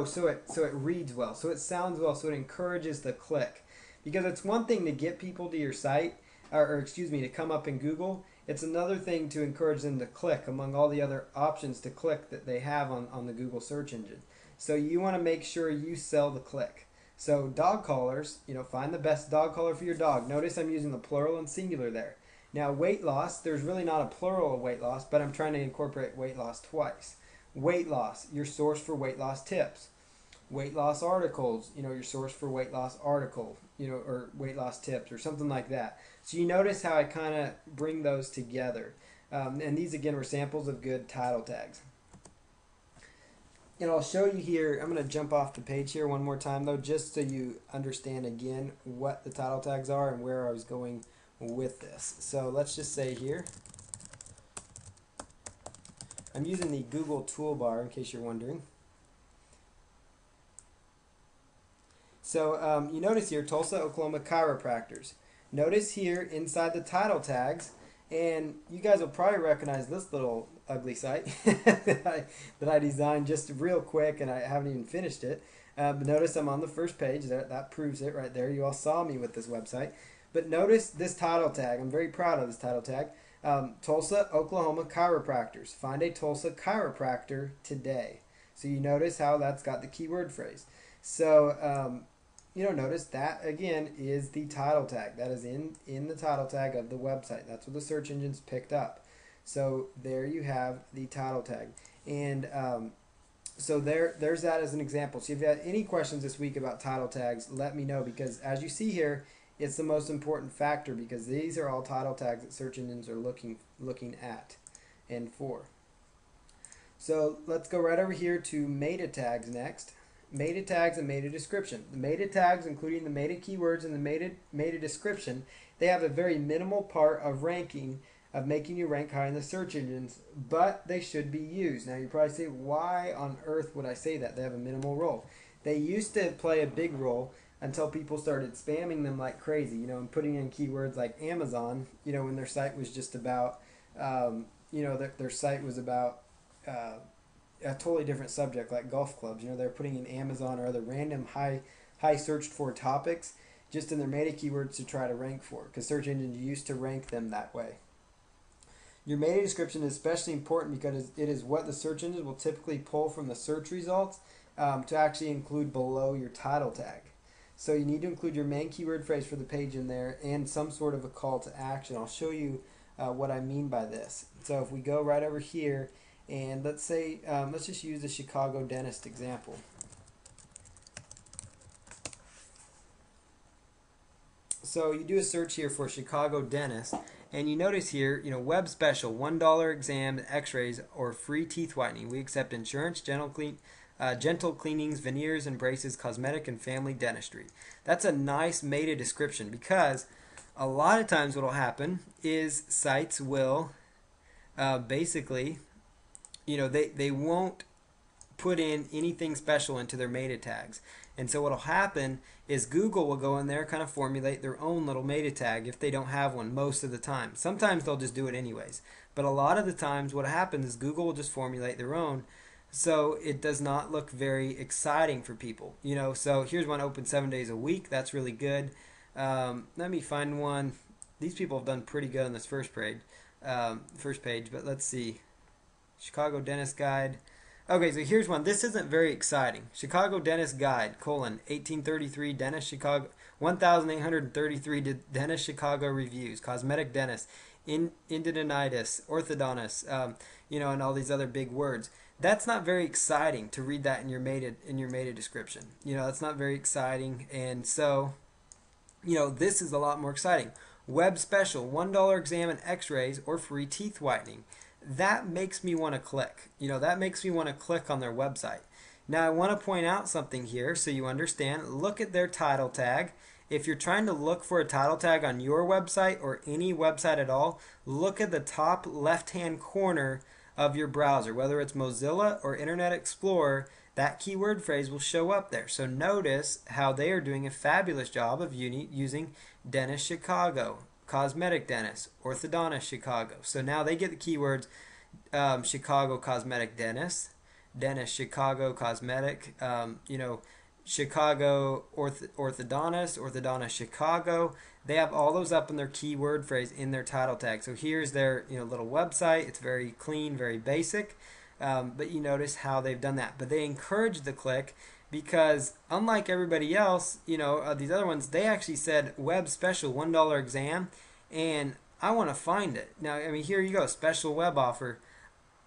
so it reads well, so it sounds well, so it encourages the click. Because it's one thing to get people to your site, to come up in Google. It's another thing to encourage them to click among all the other options to click that they have on the Google search engine. So you want to make sure you sell the click. So dog collars, find the best dog collar for your dog. Notice I'm using the plural and singular there. Now weight loss, there's really not a plural of weight loss, but I'm trying to incorporate weight loss twice. Weight loss, your source for weight loss tips. weight loss articles, your source for weight loss article, or weight loss tips or something like that. So you notice how I kind of bring those together. And these again were samples of good title tags. And I'll show you here, I'm going to jump off the page here one more time though, just so you understand again what the title tags are and where I was going with this. So let's just say here, I'm using the Google toolbar in case you're wondering. So you notice here, Tulsa, Oklahoma chiropractors. Notice here inside the title tags, and you guys will probably recognize this little ugly site that I designed just real quick, and I haven't even finished it. But notice I'm on the first page. That proves it right there. You all saw me with this website. But notice this title tag. I'm very proud of this title tag. Tulsa, Oklahoma chiropractors. Find a Tulsa chiropractor today. So you notice how that's got the keyword phrase. So notice that again is the title tag. That is in the title tag of the website. That's what the search engines picked up. So there you have the title tag. And so there's that as an example. So if you have any questions this week about title tags, let me know, because as you see here, it's the most important factor, because these are all title tags that search engines are looking at and for. So let's go right over here to meta tags next. Meta tags and meta description. The meta tags, including the meta keywords and the meta description, they have a very minimal part of ranking, of making you rank high in the search engines, but they should be used. Now you probably say, why on earth would I say that? They have a minimal role. They used to play a big role until people started spamming them like crazy, and putting in keywords like Amazon, when their site was just about, their site was about a totally different subject like golf clubs. They're putting in Amazon or other random high searched for topics just in their meta keywords to try to rank for, because search engines used to rank them that way. Your meta description is especially important because it is what the search engines will typically pull from the search results to actually include below your title tag. So you need to include your main keyword phrase for the page in there and some sort of a call to action. I'll show you what I mean by this. So if we go right over here, and let's say, let's just use the Chicago dentist example. So you do a search here for Chicago dentist, and you notice here, web special, $1 exam, x-rays, or free teeth whitening. We accept insurance, gentle cleanings, veneers and braces, cosmetic and family dentistry. That's a nice meta description, because a lot of times what will happen is sites will basically, they won't put in anything special into their meta tags. And so what will happen is Google will go in there, kind of formulate their own little meta tag if they don't have one most of the time. Sometimes they'll just do it anyways. But a lot of the times what happens is Google will just formulate their own, so it does not look very exciting for people. So here's one, open 7 days a week. That's really good. Let me find one. These people have done pretty good on this first page, but let's see. Chicago Dentist Guide. Okay, so here's one. This isn't very exciting. Chicago Dentist Guide, 1833 Dentist Chicago, 1833 Dentist Chicago Reviews, Cosmetic Dentist, Endodontitis, Orthodontist, and all these other big words. That's not very exciting to read that in your meta description. That's not very exciting, and so, this is a lot more exciting. Web special, $1 exam and x-rays or free teeth whitening. That makes me want to click. That makes me want to click on their website. Now I want to point out something here so you understand. Look at their title tag. If you're trying to look for a title tag on your website or any website at all, look at the top left-hand corner of your browser. Whether it's Mozilla or Internet Explorer, that keyword phrase will show up there. So notice how they are doing a fabulous job of using Dentist Chicago, Cosmetic Dentist, Orthodontist Chicago. So now they get the keywords Chicago Cosmetic Dentist, Dentist Chicago Cosmetic, Chicago Orthodontist, Orthodontist Chicago. They have all those up in their keyword phrase in their title tag. So here's their little website. It's very clean, very basic, but you notice how they've done that. But they encourage the click, because unlike everybody else, these other ones, they actually said web special, $1 exam, and I want to find it. Now, here you go, special web offer.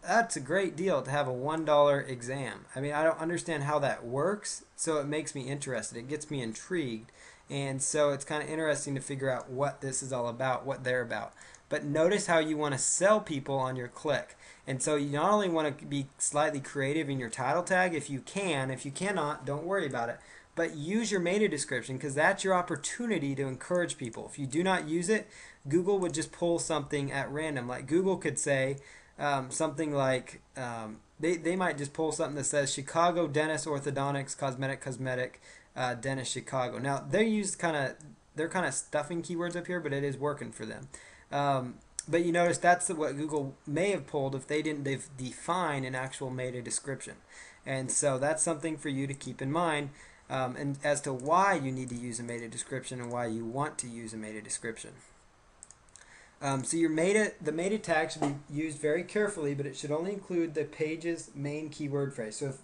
that's a great deal to have a $1 exam. I mean, I don't understand how that works, so it makes me interested. It gets me intrigued. And so it's kind of interesting to figure out what this is all about, what they're about. But notice how you want to sell people on your click. And so you not only want to be slightly creative in your title tag if you can, if you cannot, don't worry about it. But use your meta description because that's your opportunity to encourage people. If you do not use it, Google would just pull something at random. Like Google could say, something like they might just pull something that says Chicago dentist orthodontics cosmetic dentist Chicago. Now they're kind of stuffing keywords up here, but it is working for them. But you notice that's what Google may have pulled if they didn't define an actual meta description, and so that's something for you to keep in mind. And as to why you need to use a meta description and why you want to use a meta description. So the meta tag should be used very carefully, but it should only include the page's main keyword phrase. So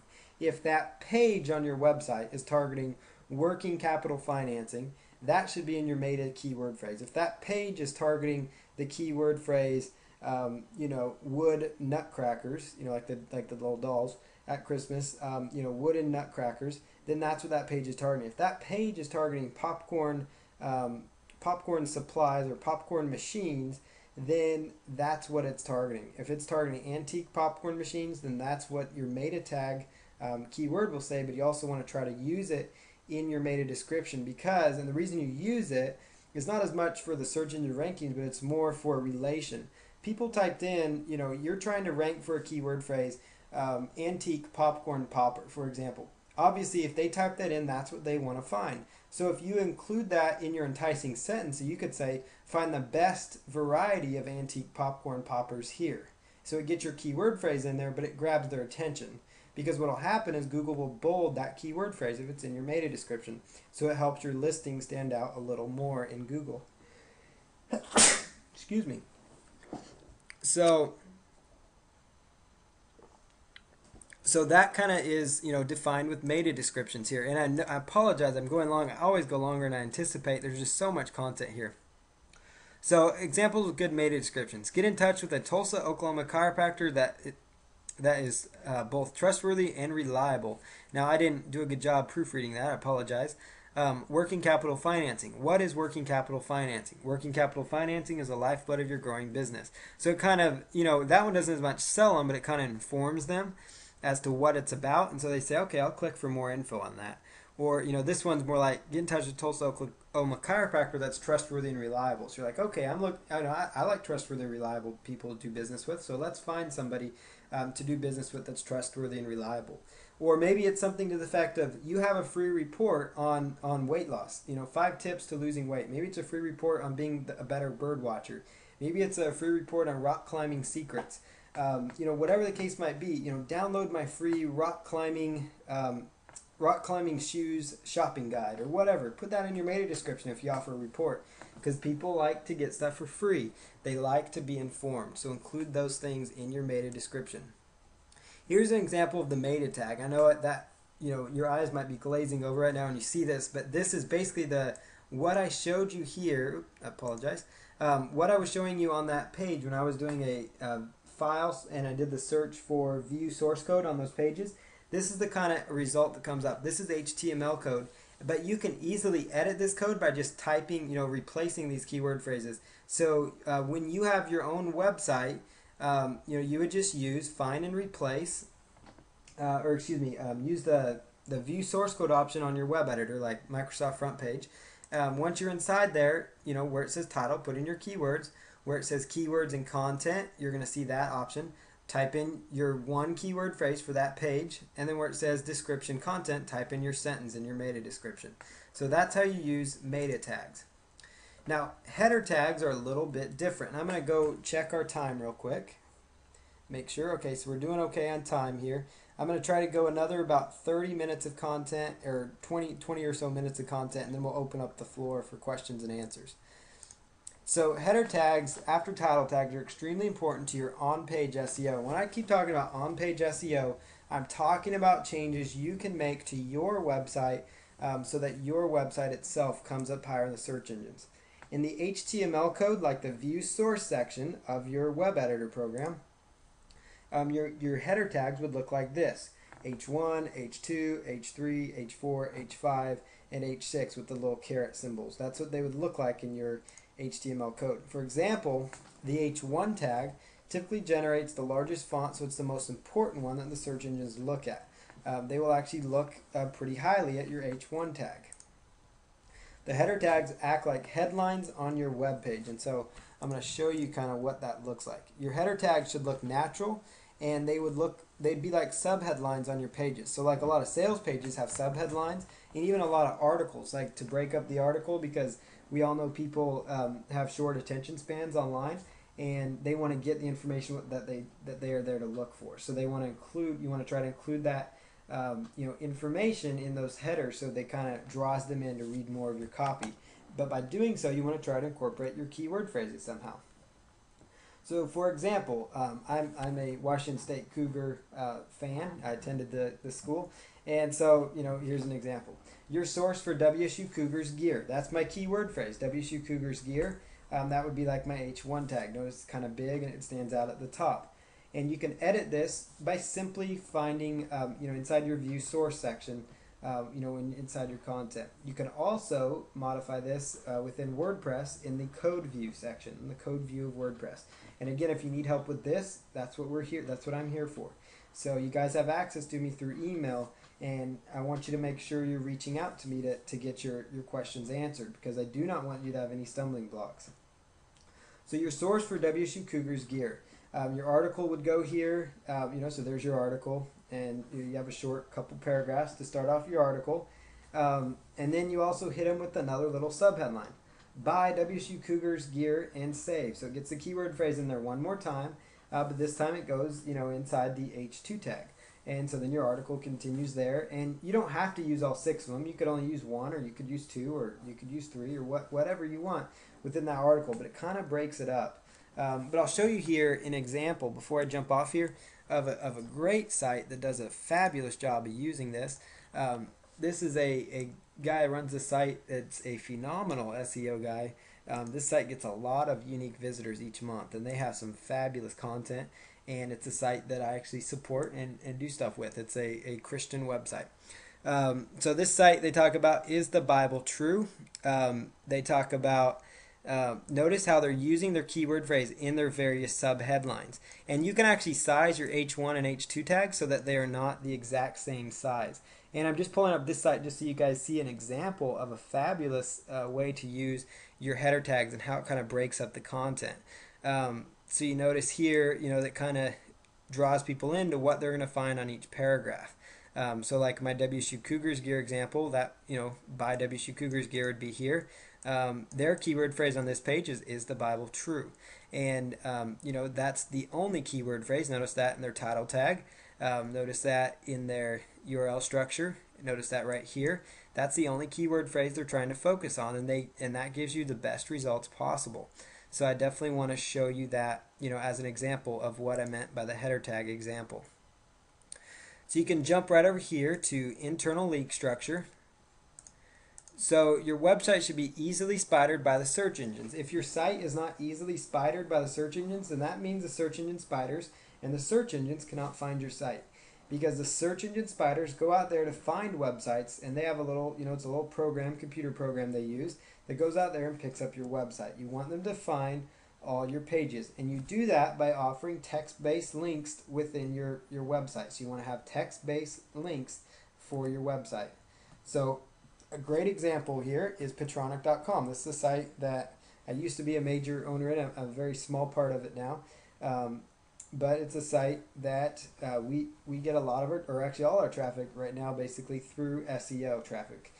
if that page on your website is targeting working capital financing, that should be in your meta keyword phrase. If that page is targeting the keyword phrase, wood nutcrackers, like the little dolls at Christmas, wooden nutcrackers, then that's what that page is targeting. If that page is targeting popcorn supplies or popcorn machines, then that's what it's targeting. If it's targeting antique popcorn machines, then that's what your meta tag keyword will say, but you also want to try to use it in your meta description because, and the reason you use it is not as much for the search engine rankings, but it's more for relation. People typed in, you're trying to rank for a keyword phrase, antique popcorn popper, for example. Obviously, if they type that in, that's what they want to find. So if you include that in your enticing sentence, you could say, find the best variety of antique popcorn poppers here. So it gets your keyword phrase in there, but it grabs their attention. Because what will happen is Google will bold that keyword phrase if it's in your meta description. So it helps your listing stand out a little more in Google. Excuse me. So that kind of is, defined with meta descriptions here. And I apologize, I'm going long. I always go longer than I anticipate. There's just so much content here. So examples of good meta descriptions. Get in touch with a Tulsa, Oklahoma chiropractor that is both trustworthy and reliable. Now, I didn't do a good job proofreading that. I apologize. Working capital financing. What is working capital financing? Working capital financing is the lifeblood of your growing business. So it kind of, that one doesn't as much sell them, but it kind of informs them as to what it's about. And so they say, okay, I'll click for more info on that. Or, this one's more like, get in touch with Tulsa, Oklahoma chiropractor that's trustworthy and reliable. So you're like, okay, I like trustworthy and reliable people to do business with, so let's find somebody to do business with that's trustworthy and reliable. Or maybe it's something to the effect of you have a free report on weight loss, 5 tips to losing weight. Maybe it's a free report on being a better bird watcher. Maybe it's a free report on rock climbing secrets. Whatever the case might be, download my free rock climbing shoes shopping guide or whatever. Put that in your meta description if you offer a report, because people like to get stuff for free. They like to be informed, so include those things in your meta description. Here's an example of the meta tag. I know that your eyes might be glazing over right now when you see this, but this is basically what I showed you here. I apologize. What I was showing you on that page when I was doing a file and I did the search for view source code on those pages. This is the kind of result that comes up. This is HTML code, but you can easily edit this code by just typing, replacing these keyword phrases. So when you have your own website, you would just use find and replace, use the view source code option on your web editor, like Microsoft Front Page. Once you're inside there, where it says title, put in your keywords. Where it says keywords and content, you're going to see that option. Type in your one keyword phrase for that page, and then where it says description content, type in your sentence in your meta description. So that's how you use meta tags. Now, header tags are a little bit different. I'm going to go check our time real quick. Make sure. Okay, so we're doing okay on time here. I'm going to try to go another about 30 minutes of content, or 20 or so minutes of content, and then we'll open up the floor for questions and answers. So header tags after title tags are extremely important to your on-page SEO. When I keep talking about on-page SEO, I'm talking about changes you can make to your website so that your website itself comes up higher in the search engines. In the HTML code, like the view source section of your web editor program, Your header tags would look like this: H1, H2, H3, H4, H5, and H6 with the little caret symbols. That's what they would look like in your HTML code. For example, the H1 tag typically generates the largest font, so it's the most important one that the search engines look at. They will actually look pretty highly at your H1 tag. The header tags act like headlines on your web page, and so I'm going to show you kind of what that looks like. Your header tags should look natural, and they'd be like subheadlines on your pages. So like a lot of sales pages have subheadlines, and even a lot of articles, like to break up the article, because we all know people have short attention spans online, and they want to get the information that they are there to look for. So they want to include, you want to try to include that information in those headers, so they kind of draws them in to read more of your copy. But by doing so, you want to try to incorporate your keyword phrases somehow. So, for example, I'm a Washington State Cougar fan. I attended the school, and so here's an example. Your source for WSU Cougars gear. That's my keyword phrase. WSU Cougars gear. That would be like my H1 tag. Notice it's kind of big and it stands out at the top. And you can edit this by simply finding, inside your view source section, inside your content. You can also modify this within WordPress in the code view section, in the code view of WordPress. And again, if you need help with this, that's what we're here. That's what I'm here for. So you guys have access to me through email, and I want you to make sure you're reaching out to me to get your questions answered, because I do not want you to have any stumbling blocks. So your source for WSU Cougars gear. Your article would go here, so there's your article, and you have a short couple paragraphs to start off your article. And then you also hit them with another little subheadline. Buy WSU Cougars gear and save. So it gets the keyword phrase in there one more time, but this time it goes, inside the H2 tag. And so then your article continues there, and you don't have to use all 6 of them. You could only use 1, or you could use 2, or you could use 3, or whatever you want within that article, but it kind of breaks it up. But I'll show you here an example before I jump off here of a great site that does a fabulous job of using this. This is a guy who runs a site. It's a phenomenal SEO guy. This site gets a lot of unique visitors each month, and they have some fabulous content, and it's a site that I actually support and do stuff with. It's a Christian website. So this site, they talk about, is the Bible true? They talk about notice how they're using their keyword phrase in their various sub-headlines. And you can actually size your H1 and H2 tags so that they are not the exact same size. And I'm just pulling up this site just so you guys see an example of a fabulous way to use your header tags and how it kind of breaks up the content. So you notice here, that kind of draws people into what they're going to find on each paragraph. So like my WSU Cougars gear example, that, buy WSU Cougars gear would be here. Their keyword phrase on this page is the Bible true? And, that's the only keyword phrase. Notice that in their title tag. Notice that in their URL structure. Notice that right here. That's the only keyword phrase they're trying to focus on, and that gives you the best results possible. So I definitely want to show you that, as an example of what I meant by the header tag example. So you can jump right over here to internal link structure. So your website should be easily spidered by the search engines. If your site is not easily spidered by the search engines, then that means the search engine spiders and the search engines cannot find your site. Because the search engine spiders go out there to find websites, and they have a little, it's a little program, computer program they use that goes out there and picks up your website. You want them to find all your pages, and you do that by offering text-based links within your website. So you want to have text-based links for your website. So a great example here is Patronic.com. This is a site that I used to be a major owner in. I'm a very small part of it now. But it's a site that we get a lot of it, or actually all our traffic right now, basically through SEO traffic,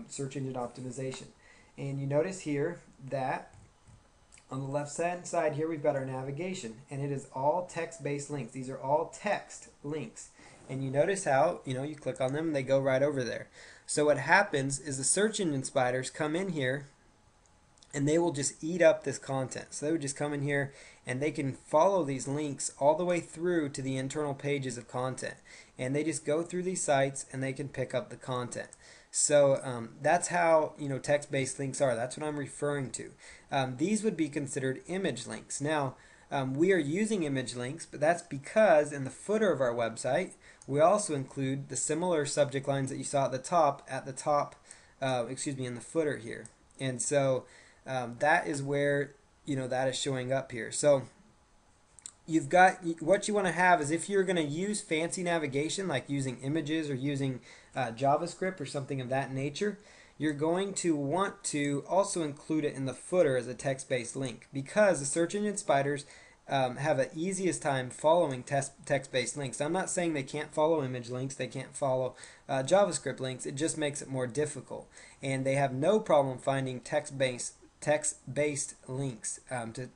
search engine optimization. And you notice here that on the left hand side here we've got our navigation, and it is all text-based links. These are all text links. And you notice how, you click on them and they go right over there. So what happens is the search engine spiders come in here and they will just eat up this content. So they would just come in here and they can follow these links all the way through to the internal pages of content. And they just go through these sites and they can pick up the content. So that's how text-based links are. That's what I'm referring to. These would be considered image links. Now, We are using image links, but that's because in the footer of our website, we also include the similar subject lines that you saw at the top, in the footer here. And so that is where, that is showing up here. So you've got, what you want to have is, if you're going to use fancy navigation like using images or using JavaScript or something of that nature, you're going to want to also include it in the footer as a text-based link, because the search engine spiders have an easiest time following text-based links. I'm not saying they can't follow image links, they can't follow JavaScript links, it just makes it more difficult. And they have no problem finding text-based links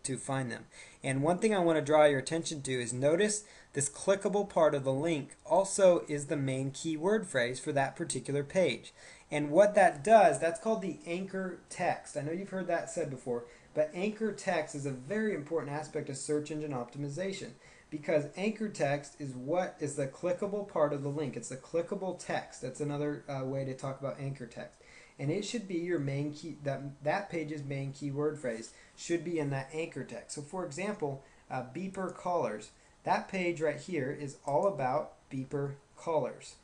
to find them. And one thing I want to draw your attention to is, notice this clickable part of the link also is the main keyword phrase for that particular page. And what that does, that's called the anchor text. I know you've heard that said before, but anchor text is a very important aspect of search engine optimization, because anchor text is what is the clickable part of the link. It's the clickable text. That's another way to talk about anchor text. And it should be your main key, that page's main keyword phrase should be in that anchor text. So for example, beeper callers. That page right here is all about beeper callers.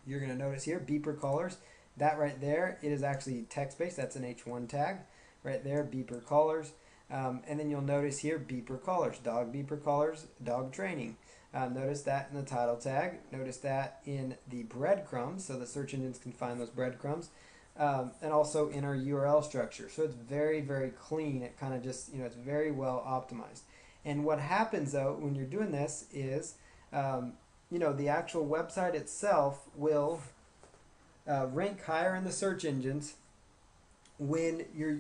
You're going to notice here, beeper callers. That right there, it is actually text-based. That's an H1 tag. Right there, beeper callers. And then you'll notice here, beeper callers, beeper callers, dog training. Notice that in the title tag. Notice that in the breadcrumbs, so the search engines can find those breadcrumbs. And also in our URL structure. So it's very, very clean. It kind of just, it's very well optimized. And what happens though when you're doing this is, the actual website itself will rank higher in the search engines when you're,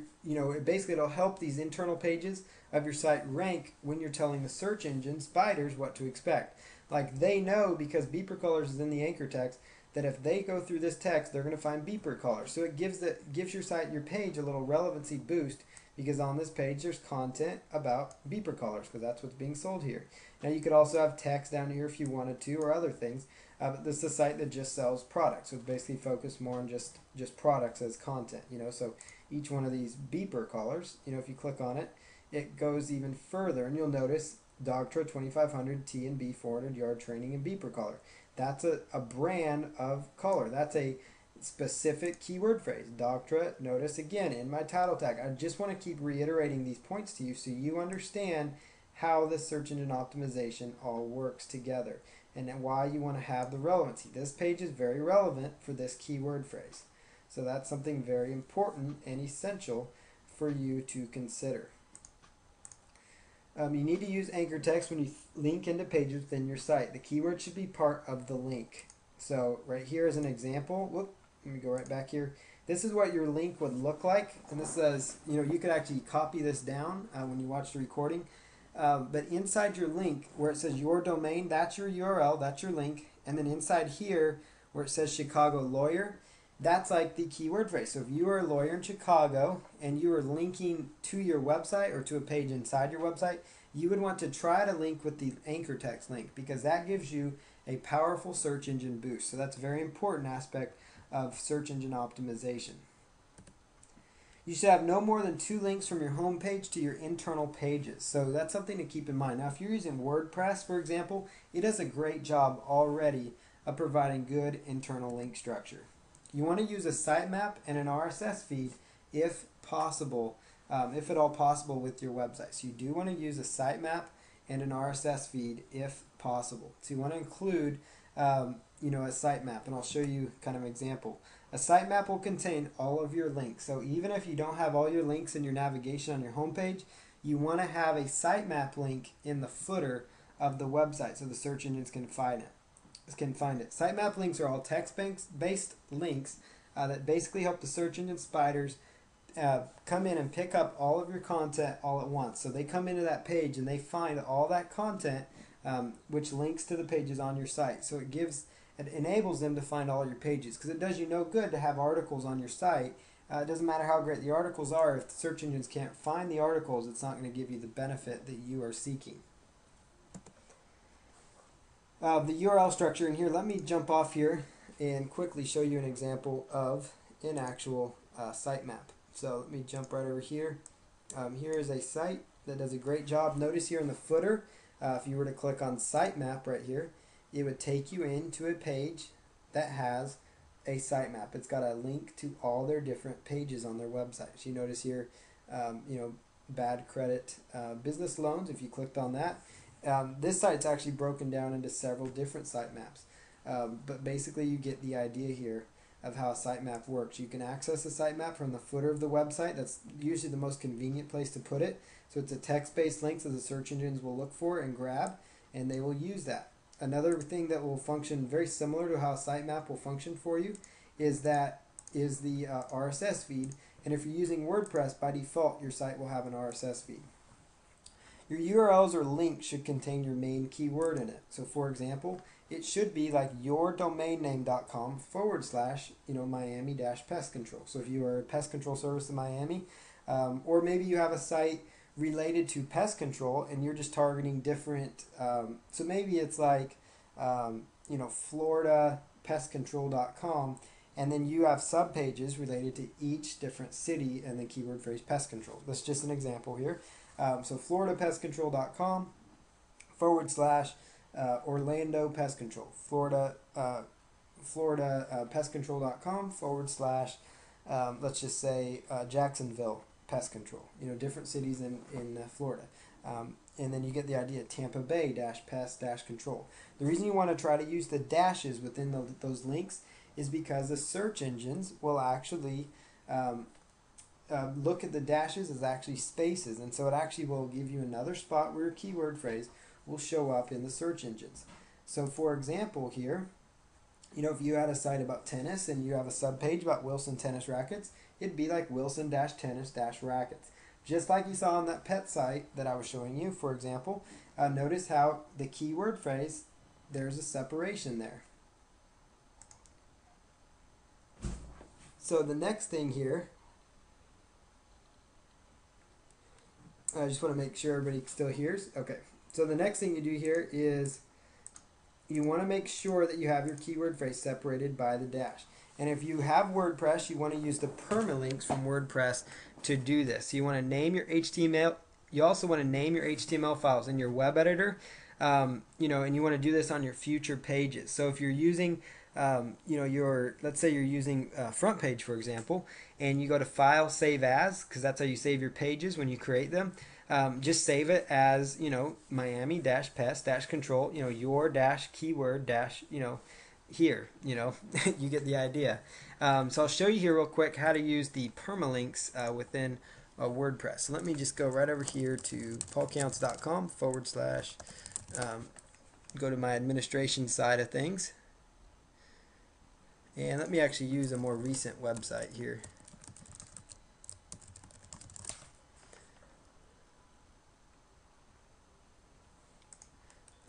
basically it'll help these internal pages of your site rank when you're telling the search engine spiders what to expect. Like, they know, because beeper colors is in the anchor text, that if they go through this text, they're going to find beeper colors. So it gives your site and your page a little relevancy boost, because on this page there's content about beeper colors, because that's what's being sold here. Now you could also have text down here if you wanted to, or other things. But this is a site that just sells products, so it's basically focused more on just products as content. So each one of these beeper colors, if you click on it, it goes even further, and you'll notice Dogtra 2500 T and B 400 yard training and beeper collar. That's a brand of collar. That's a specific keyword phrase. Dogtra, notice again in my title tag. I just want to keep reiterating these points to you so you understand how the search engine optimization all works together, and why you want to have the relevancy. This page is very relevant for this keyword phrase. So that's something very important and essential for you to consider. You need to use anchor text when you link into pages within your site. The keyword should be part of the link. So right here is an example. Whoop, let me go right back here. This is what your link would look like. And this says, you could actually copy this down when you watch the recording. But inside your link, where it says your domain, that's your URL, that's your link. And then inside here, where it says Chicago lawyer, that's like the keyword phrase. So if you are a lawyer in Chicago and you are linking to your website or to a page inside your website, you would want to try to link with the anchor text link, because that gives you a powerful search engine boost. So that's a very important aspect of search engine optimization. You should have no more than 2 links from your home page to your internal pages. So that's something to keep in mind. Now, if you're using WordPress, for example, it does a great job already of providing good internal link structure. You want to use a sitemap and an RSS feed if possible, if at all possible, with your website. So you do want to use a sitemap and an RSS feed if possible. So you want to include a sitemap, and I'll show you kind of an example. A sitemap will contain all of your links. So even if you don't have all your links in your navigation on your homepage, you want to have a sitemap link in the footer of the website so the search engines can find it. Sitemap links are all text-based links that basically help the search engine spiders come in and pick up all of your content all at once. So they come into that page and they find all that content, which links to the pages on your site. So it enables them to find all your pages, because it does you no good to have articles on your site. It doesn't matter how great the articles are. If the search engines can't find the articles, it's not going to give you the benefit that you are seeking. The URL structure in here, let me jump off here and quickly show you an example of an actual sitemap. So let me jump right over here Here is a site that does a great job. Notice here in the footer, if you were to click on sitemap right here, it would take you into a page that has a sitemap. It's got a link to all their different pages on their website. So you notice here, bad credit business loans. If you clicked on that, this site's actually broken down into several different sitemaps. But basically, you get the idea here of how a sitemap works. You can access a sitemap from the footer of the website. That's usually the most convenient place to put it. So it's a text-based link that the search engines will look for and grab, and they will use that. Another thing that will function very similar to how a sitemap will function for you is the RSS feed. And if you're using WordPress, by default, your site will have an RSS feed. Your URLs or links should contain your main keyword in it. So for example, it should be like yourdomainname.com / Miami-pest control. So if you are a pest control service in Miami, or maybe you have a site related to pest control and you're just targeting different, so maybe it's like, floridapestcontrol.com, and then you have subpages related to each different city and the keyword phrase pest control. That's just an example here. So floridapestcontrol.com / Orlando Pest Control. Floridapestcontrol.com / let's just say Jacksonville Pest Control. Different cities in Florida. And then you get the idea. Tampa Bay -pest -control. The reason you want to try to use the dashes within those links is because the search engines will actually look at the dashes as actually spaces, and so it actually will give you another spot where your keyword phrase will show up in the search engines. So for example here, if you had a site about tennis and you have a subpage about Wilson tennis rackets, it'd be like Wilson-tennis-rackets. Just like you saw on that pet site that I was showing you, for example, notice how the keyword phrase, there's a separation there. So the next thing here, I just want to make sure everybody still hears. Okay, so the next thing you do here is you want to make sure that you have your keyword phrase separated by the dash. And if you have WordPress, you want to use the permalinks from WordPress to do this. You want to name your HTML. You also want to name your HTML files in your web editor, and you want to do this on your future pages. So if you're using let's say you're using front page, for example, and you go to File, Save As, because that's how you save your pages when you create them. Just save it as, Miami-pest control, your keyword here, you get the idea. So I'll show you here real quick how to use the permalinks within WordPress. So let me just go right over here to paulcounts.com / go to my administration side of things. And let me actually use a more recent website here.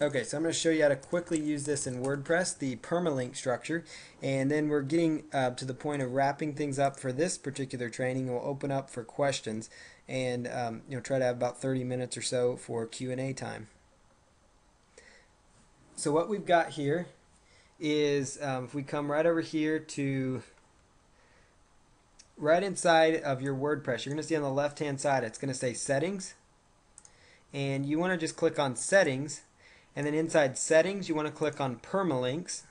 Okay, so I'm going to show you how to quickly use this in WordPress, the permalink structure, and then we're getting to the point of wrapping things up for this particular training. We'll open up for questions and try to have about 30 minutes or so for Q&A time. So what we've got here is if we come right over here to right inside of your WordPress, you're going to see on the left hand side it's going to say settings, and you want to just click on settings, and then inside settings you want to click on permalinks,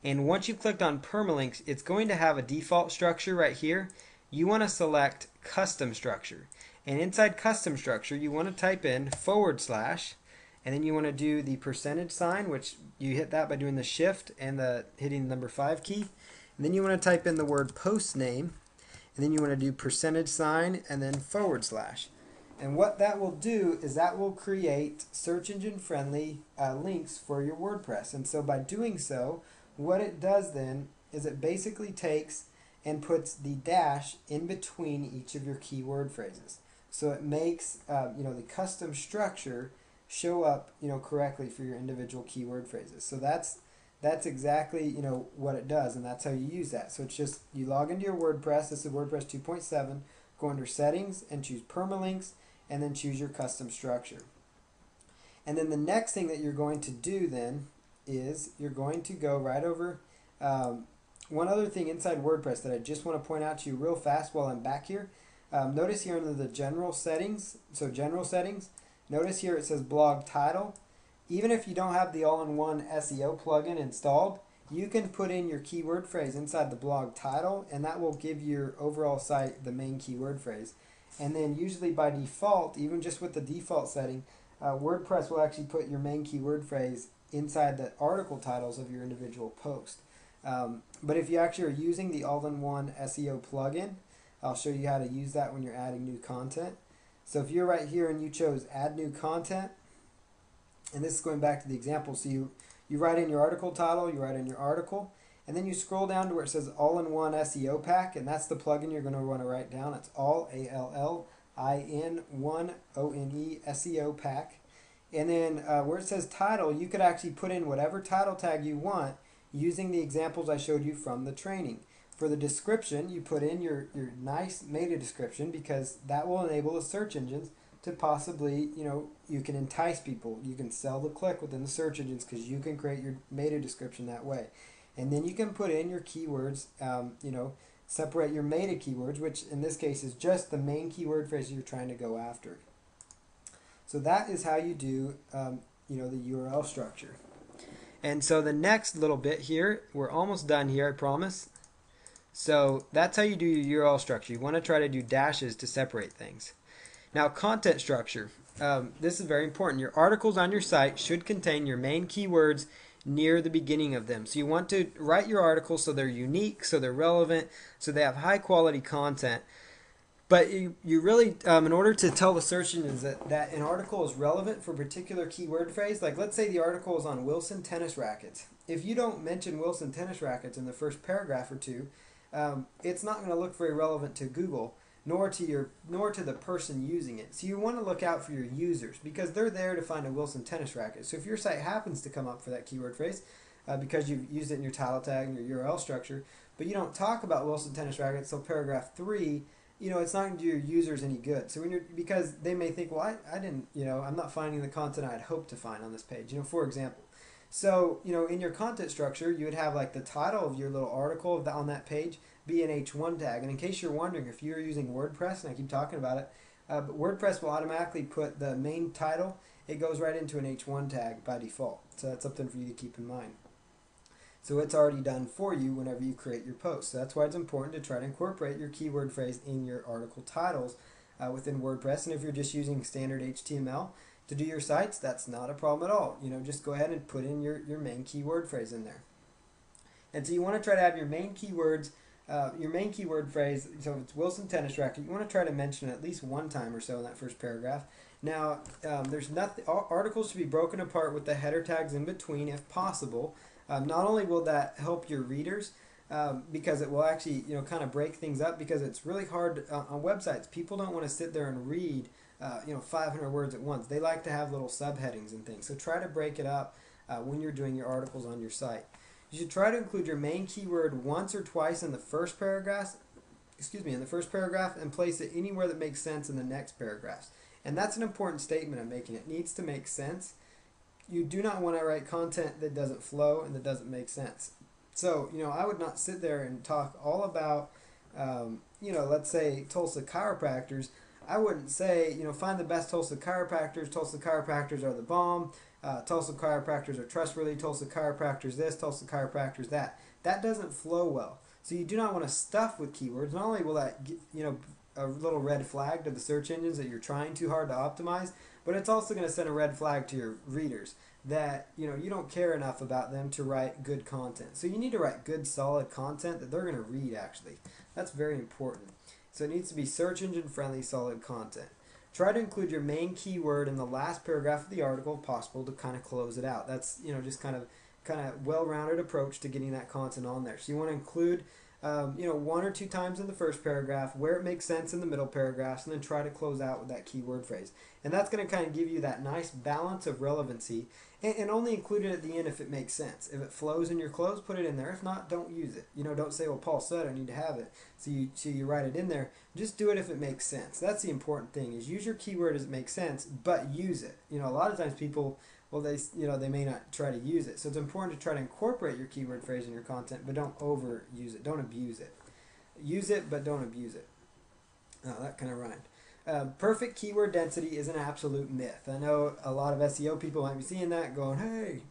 and once you've clicked on permalinks, it's going to have a default structure right here. You want to select custom structure, and inside custom structure you want to type in / and then you want to do the %, which you hit that by doing the shift and hitting the number 5 key. And then you want to type in the word post name, and then you want to do % and then /. And what that will do is that will create search engine friendly links for your WordPress. And so by doing so, what it does then is it basically takes and puts the dash in between each of your keyword phrases. So it makes the custom structure show up correctly for your individual keyword phrases. So that's exactly what it does, and that's how you use that. So it's just you log into your WordPress. This is WordPress 2.7. Go under settings and choose permalinks, and then choose your custom structure. And then the next thing that you're going to do then is you're going to go right over one other thing inside WordPress that I just want to point out to you real fast while I'm back here. Notice here under the general settings, notice here it says blog title. Even if you don't have the all-in-one SEO plugin installed, you can put in your keyword phrase inside the blog title, and that will give your overall site the main keyword phrase. And then usually by default, even just with the default setting, WordPress will actually put your main keyword phrase inside the article titles of your individual post. But if you actually are using the all-in-one SEO plugin, I'll show you how to use that when you're adding new content. So if you're right here and you chose add new content, and this is going back to the example, so you write in your article title, you write in your article, and then you scroll down to where it says all-in-one SEO pack, and that's the plugin you're going to want to write down. It's all ALLIN1ONE SEO pack. And then where it says title, you could actually put in whatever title tag you want using the examples I showed you from the training. For the description, you put in your nice meta description, because that will enable the search engines to possibly, you can entice people. You can sell the click within the search engines because you can create your meta description that way. And then you can put in your keywords, separate your meta keywords, which in this case is just the main keyword phrase you're trying to go after. So that is how you do, the URL structure. And so the next little bit here, we're almost done here, I promise. So that's how you do your URL structure. You want to try to do dashes to separate things. Now, content structure. This is very important. Your articles on your site should contain your main keywords near the beginning of them. So you want to write your articles so they're unique, so they're relevant, so they have high quality content. But you really, in order to tell the search engines that an article is relevant for a particular keyword phrase, like let's say the article is on Wilson tennis rackets. If you don't mention Wilson tennis rackets in the first paragraph or two, it's not going to look very relevant to Google, nor to the person using it. So you want to look out for your users, because they're there to find a Wilson tennis racket. So if your site happens to come up for that keyword phrase, because you've used it in your title tag and your URL structure, but you don't talk about Wilson tennis rackets till paragraph 3, it's not going to do your users any good. So because they may think, well, I didn't, I'm not finding the content I'd hoped to find on this page, for example. So, in your content structure, you would have like the title of your little article on that page be an H1 tag. And in case you're wondering, if you're using WordPress, and I keep talking about it, but WordPress will automatically put the main title, it goes right into an H1 tag by default. So that's something for you to keep in mind. So it's already done for you whenever you create your post. So that's why it's important to try to incorporate your keyword phrase in your article titles within WordPress. And if you're just using standard HTML to do your sites, that's not a problem at all. Just go ahead and put in your main keyword phrase in there. And so you want to try to have your main keywords, your main keyword phrase, so if it's Wilson tennis racket, you want to try to mention it at least one time or so in that first paragraph. Now, articles should be broken apart with the header tags in between if possible. Not only will that help your readers, because it will actually kind of break things up, because it's really hard on websites. People don't want to sit there and read 500 words at once. They like to have little subheadings and things. So try to break it up when you're doing your articles on your site. You should try to include your main keyword once or twice in the first paragraph, and place it anywhere that makes sense in the next paragraphs. And that's an important statement I'm making. It needs to make sense. You do not want to write content that doesn't flow and that doesn't make sense. So, I would not sit there and talk all about, let's say Tulsa chiropractors. I wouldn't say, find the best Tulsa chiropractors. Tulsa chiropractors are the bomb. Tulsa chiropractors are trustworthy. Tulsa chiropractors this. Tulsa chiropractors that. That doesn't flow well. So you do not want to stuff with keywords. Not only will that get, a little red flag to the search engines that you're trying too hard to optimize, but it's also going to send a red flag to your readers that you don't care enough about them to write good content. So you need to write good, solid content that they're going to read, actually. That's very important. So it needs to be search engine friendly, solid content. Try to include your main keyword in the last paragraph of the article if possible to kind of close it out. That's just kind of well-rounded approach to getting that content on there. So you want to include one or two times in the first paragraph, where it makes sense in the middle paragraphs, and then try to close out with that keyword phrase. And that's going to kind of give you that nice balance of relevancy, and only include it at the end if it makes sense. If it flows in your close, put it in there. If not, don't use it. Don't say, well, Paul said I need to have it, so you write it in there. Just do it if it makes sense. That's the important thing, is use your keyword as it makes sense, but use it. A lot of times people, well, they may not try to use it. So it's important to try to incorporate your keyword phrase in your content, but don't overuse it. Don't abuse it. Use it, but don't abuse it. Oh, that kind of rhymed. Perfect keyword density is an absolute myth. I know a lot of SEO people might be seeing that going, hey,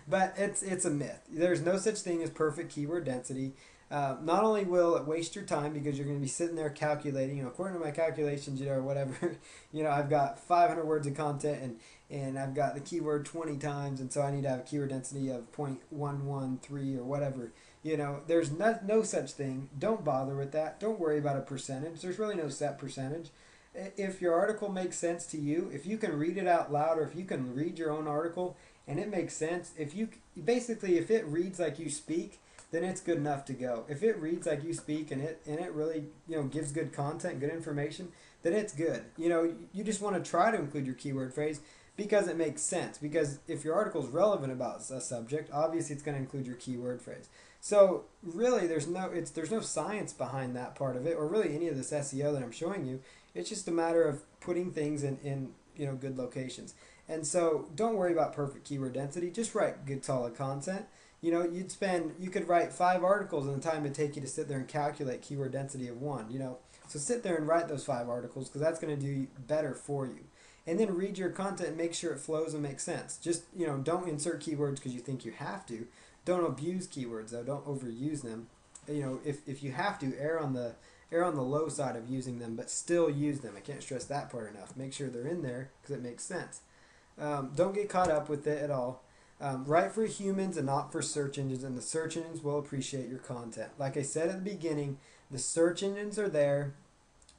but it's a myth. There's no such thing as perfect keyword density. Not only will it waste your time because you're going to be sitting there calculating, according to my calculations, or whatever, I've got 500 words of content and I've got the keyword 20 times, and so I need to have a keyword density of 0.113 or whatever. There's no such thing. Don't bother with that. Don't worry about a percentage. There's really no set percentage. If your article makes sense to you, if you can read it out loud, or if you can read your own article and it makes sense, if it reads like you speak, then it's good enough to go. If it reads like you speak and it really gives good content, good information, then it's good. You just want to try to include your keyword phrase because it makes sense. Because if your article is relevant about a subject, obviously it's going to include your keyword phrase. So really, there's no science behind that part of it, or really any of this SEO that I'm showing you. It's just a matter of putting things in good locations. And so don't worry about perfect keyword density. Just write good solid content. You could write 5 articles in the time it'd take you to sit there and calculate keyword density of one. So sit there and write those 5 articles because that's going to do better for you. And then read your content and make sure it flows and makes sense. Just don't insert keywords because you think you have to. Don't abuse keywords though. Don't overuse them. If you have to, err on the low side of using them, but still use them. I can't stress that part enough. Make sure they're in there because it makes sense. Don't get caught up with it at all. Write for humans and not for search engines, and the search engines will appreciate your content. Like I said at the beginning, the search engines are there.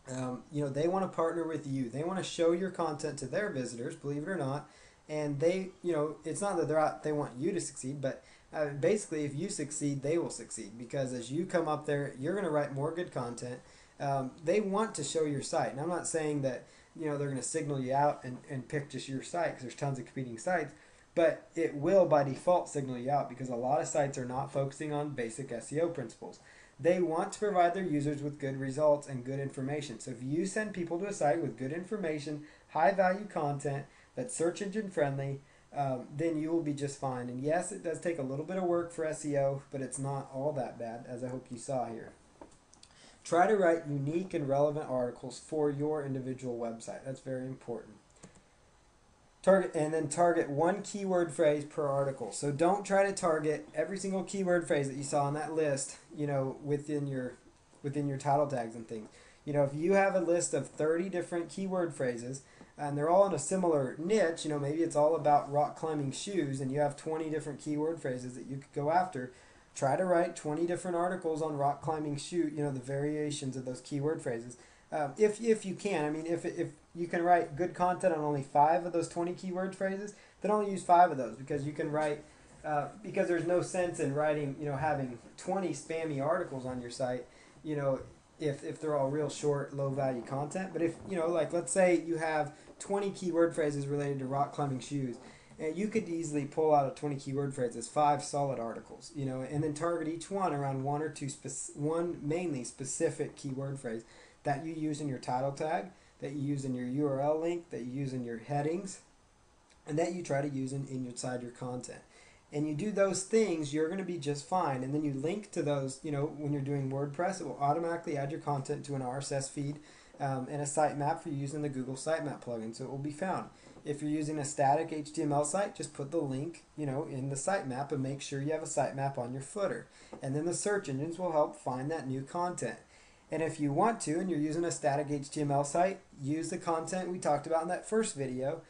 They want to partner with you. They want to show your content to their visitors, believe it or not. And it's not that they want you to succeed, but basically, if you succeed, they will succeed because as you come up there, you're going to write more good content. They want to show your site, and I'm not saying that they're going to signal you out and pick just your site because there's tons of competing sites, but it will by default signal you out because a lot of sites are not focusing on basic SEO principles. They want to provide their users with good results and good information. So if you send people to a site with good information, high value content that's search engine friendly, then you will be just fine. And yes, it does take a little bit of work for SEO, but it's not all that bad, as I hope you saw here. Try to write unique and relevant articles for your individual website. That's very important. Target one keyword phrase per article. So don't try to target every single keyword phrase that you saw on that list, within your title tags and things. If you have a list of 30 different keyword phrases, and they're all in a similar niche, maybe it's all about rock climbing shoes and you have 20 different keyword phrases that you could go after. Try to write 20 different articles on rock climbing shoe, the variations of those keyword phrases. If you can, if you can write good content on only 5 of those 20 keyword phrases, then only use 5 of those because you can write, because there's no sense in writing, having 20 spammy articles on your site, if they're all real short, low value content. But if, like let's say you have 20 keyword phrases related to rock climbing shoes, and you could easily pull out of 20 keyword phrases 5 solid articles, and then target each one around one or two, one mainly specific keyword phrase that you use in your title tag, that you use in your URL link, that you use in your headings, and that you try to use inside your content. And you do those things, you're going to be just fine. And then you link to those, when you're doing WordPress, it will automatically add your content to an RSS feed and a sitemap for using the Google Sitemap plugin, so it will be found. If you're using a static HTML site, just put the link, in the sitemap and make sure you have a sitemap on your footer. And then the search engines will help find that new content. And if you want to, and you're using a static HTML site, use the content we talked about in that first video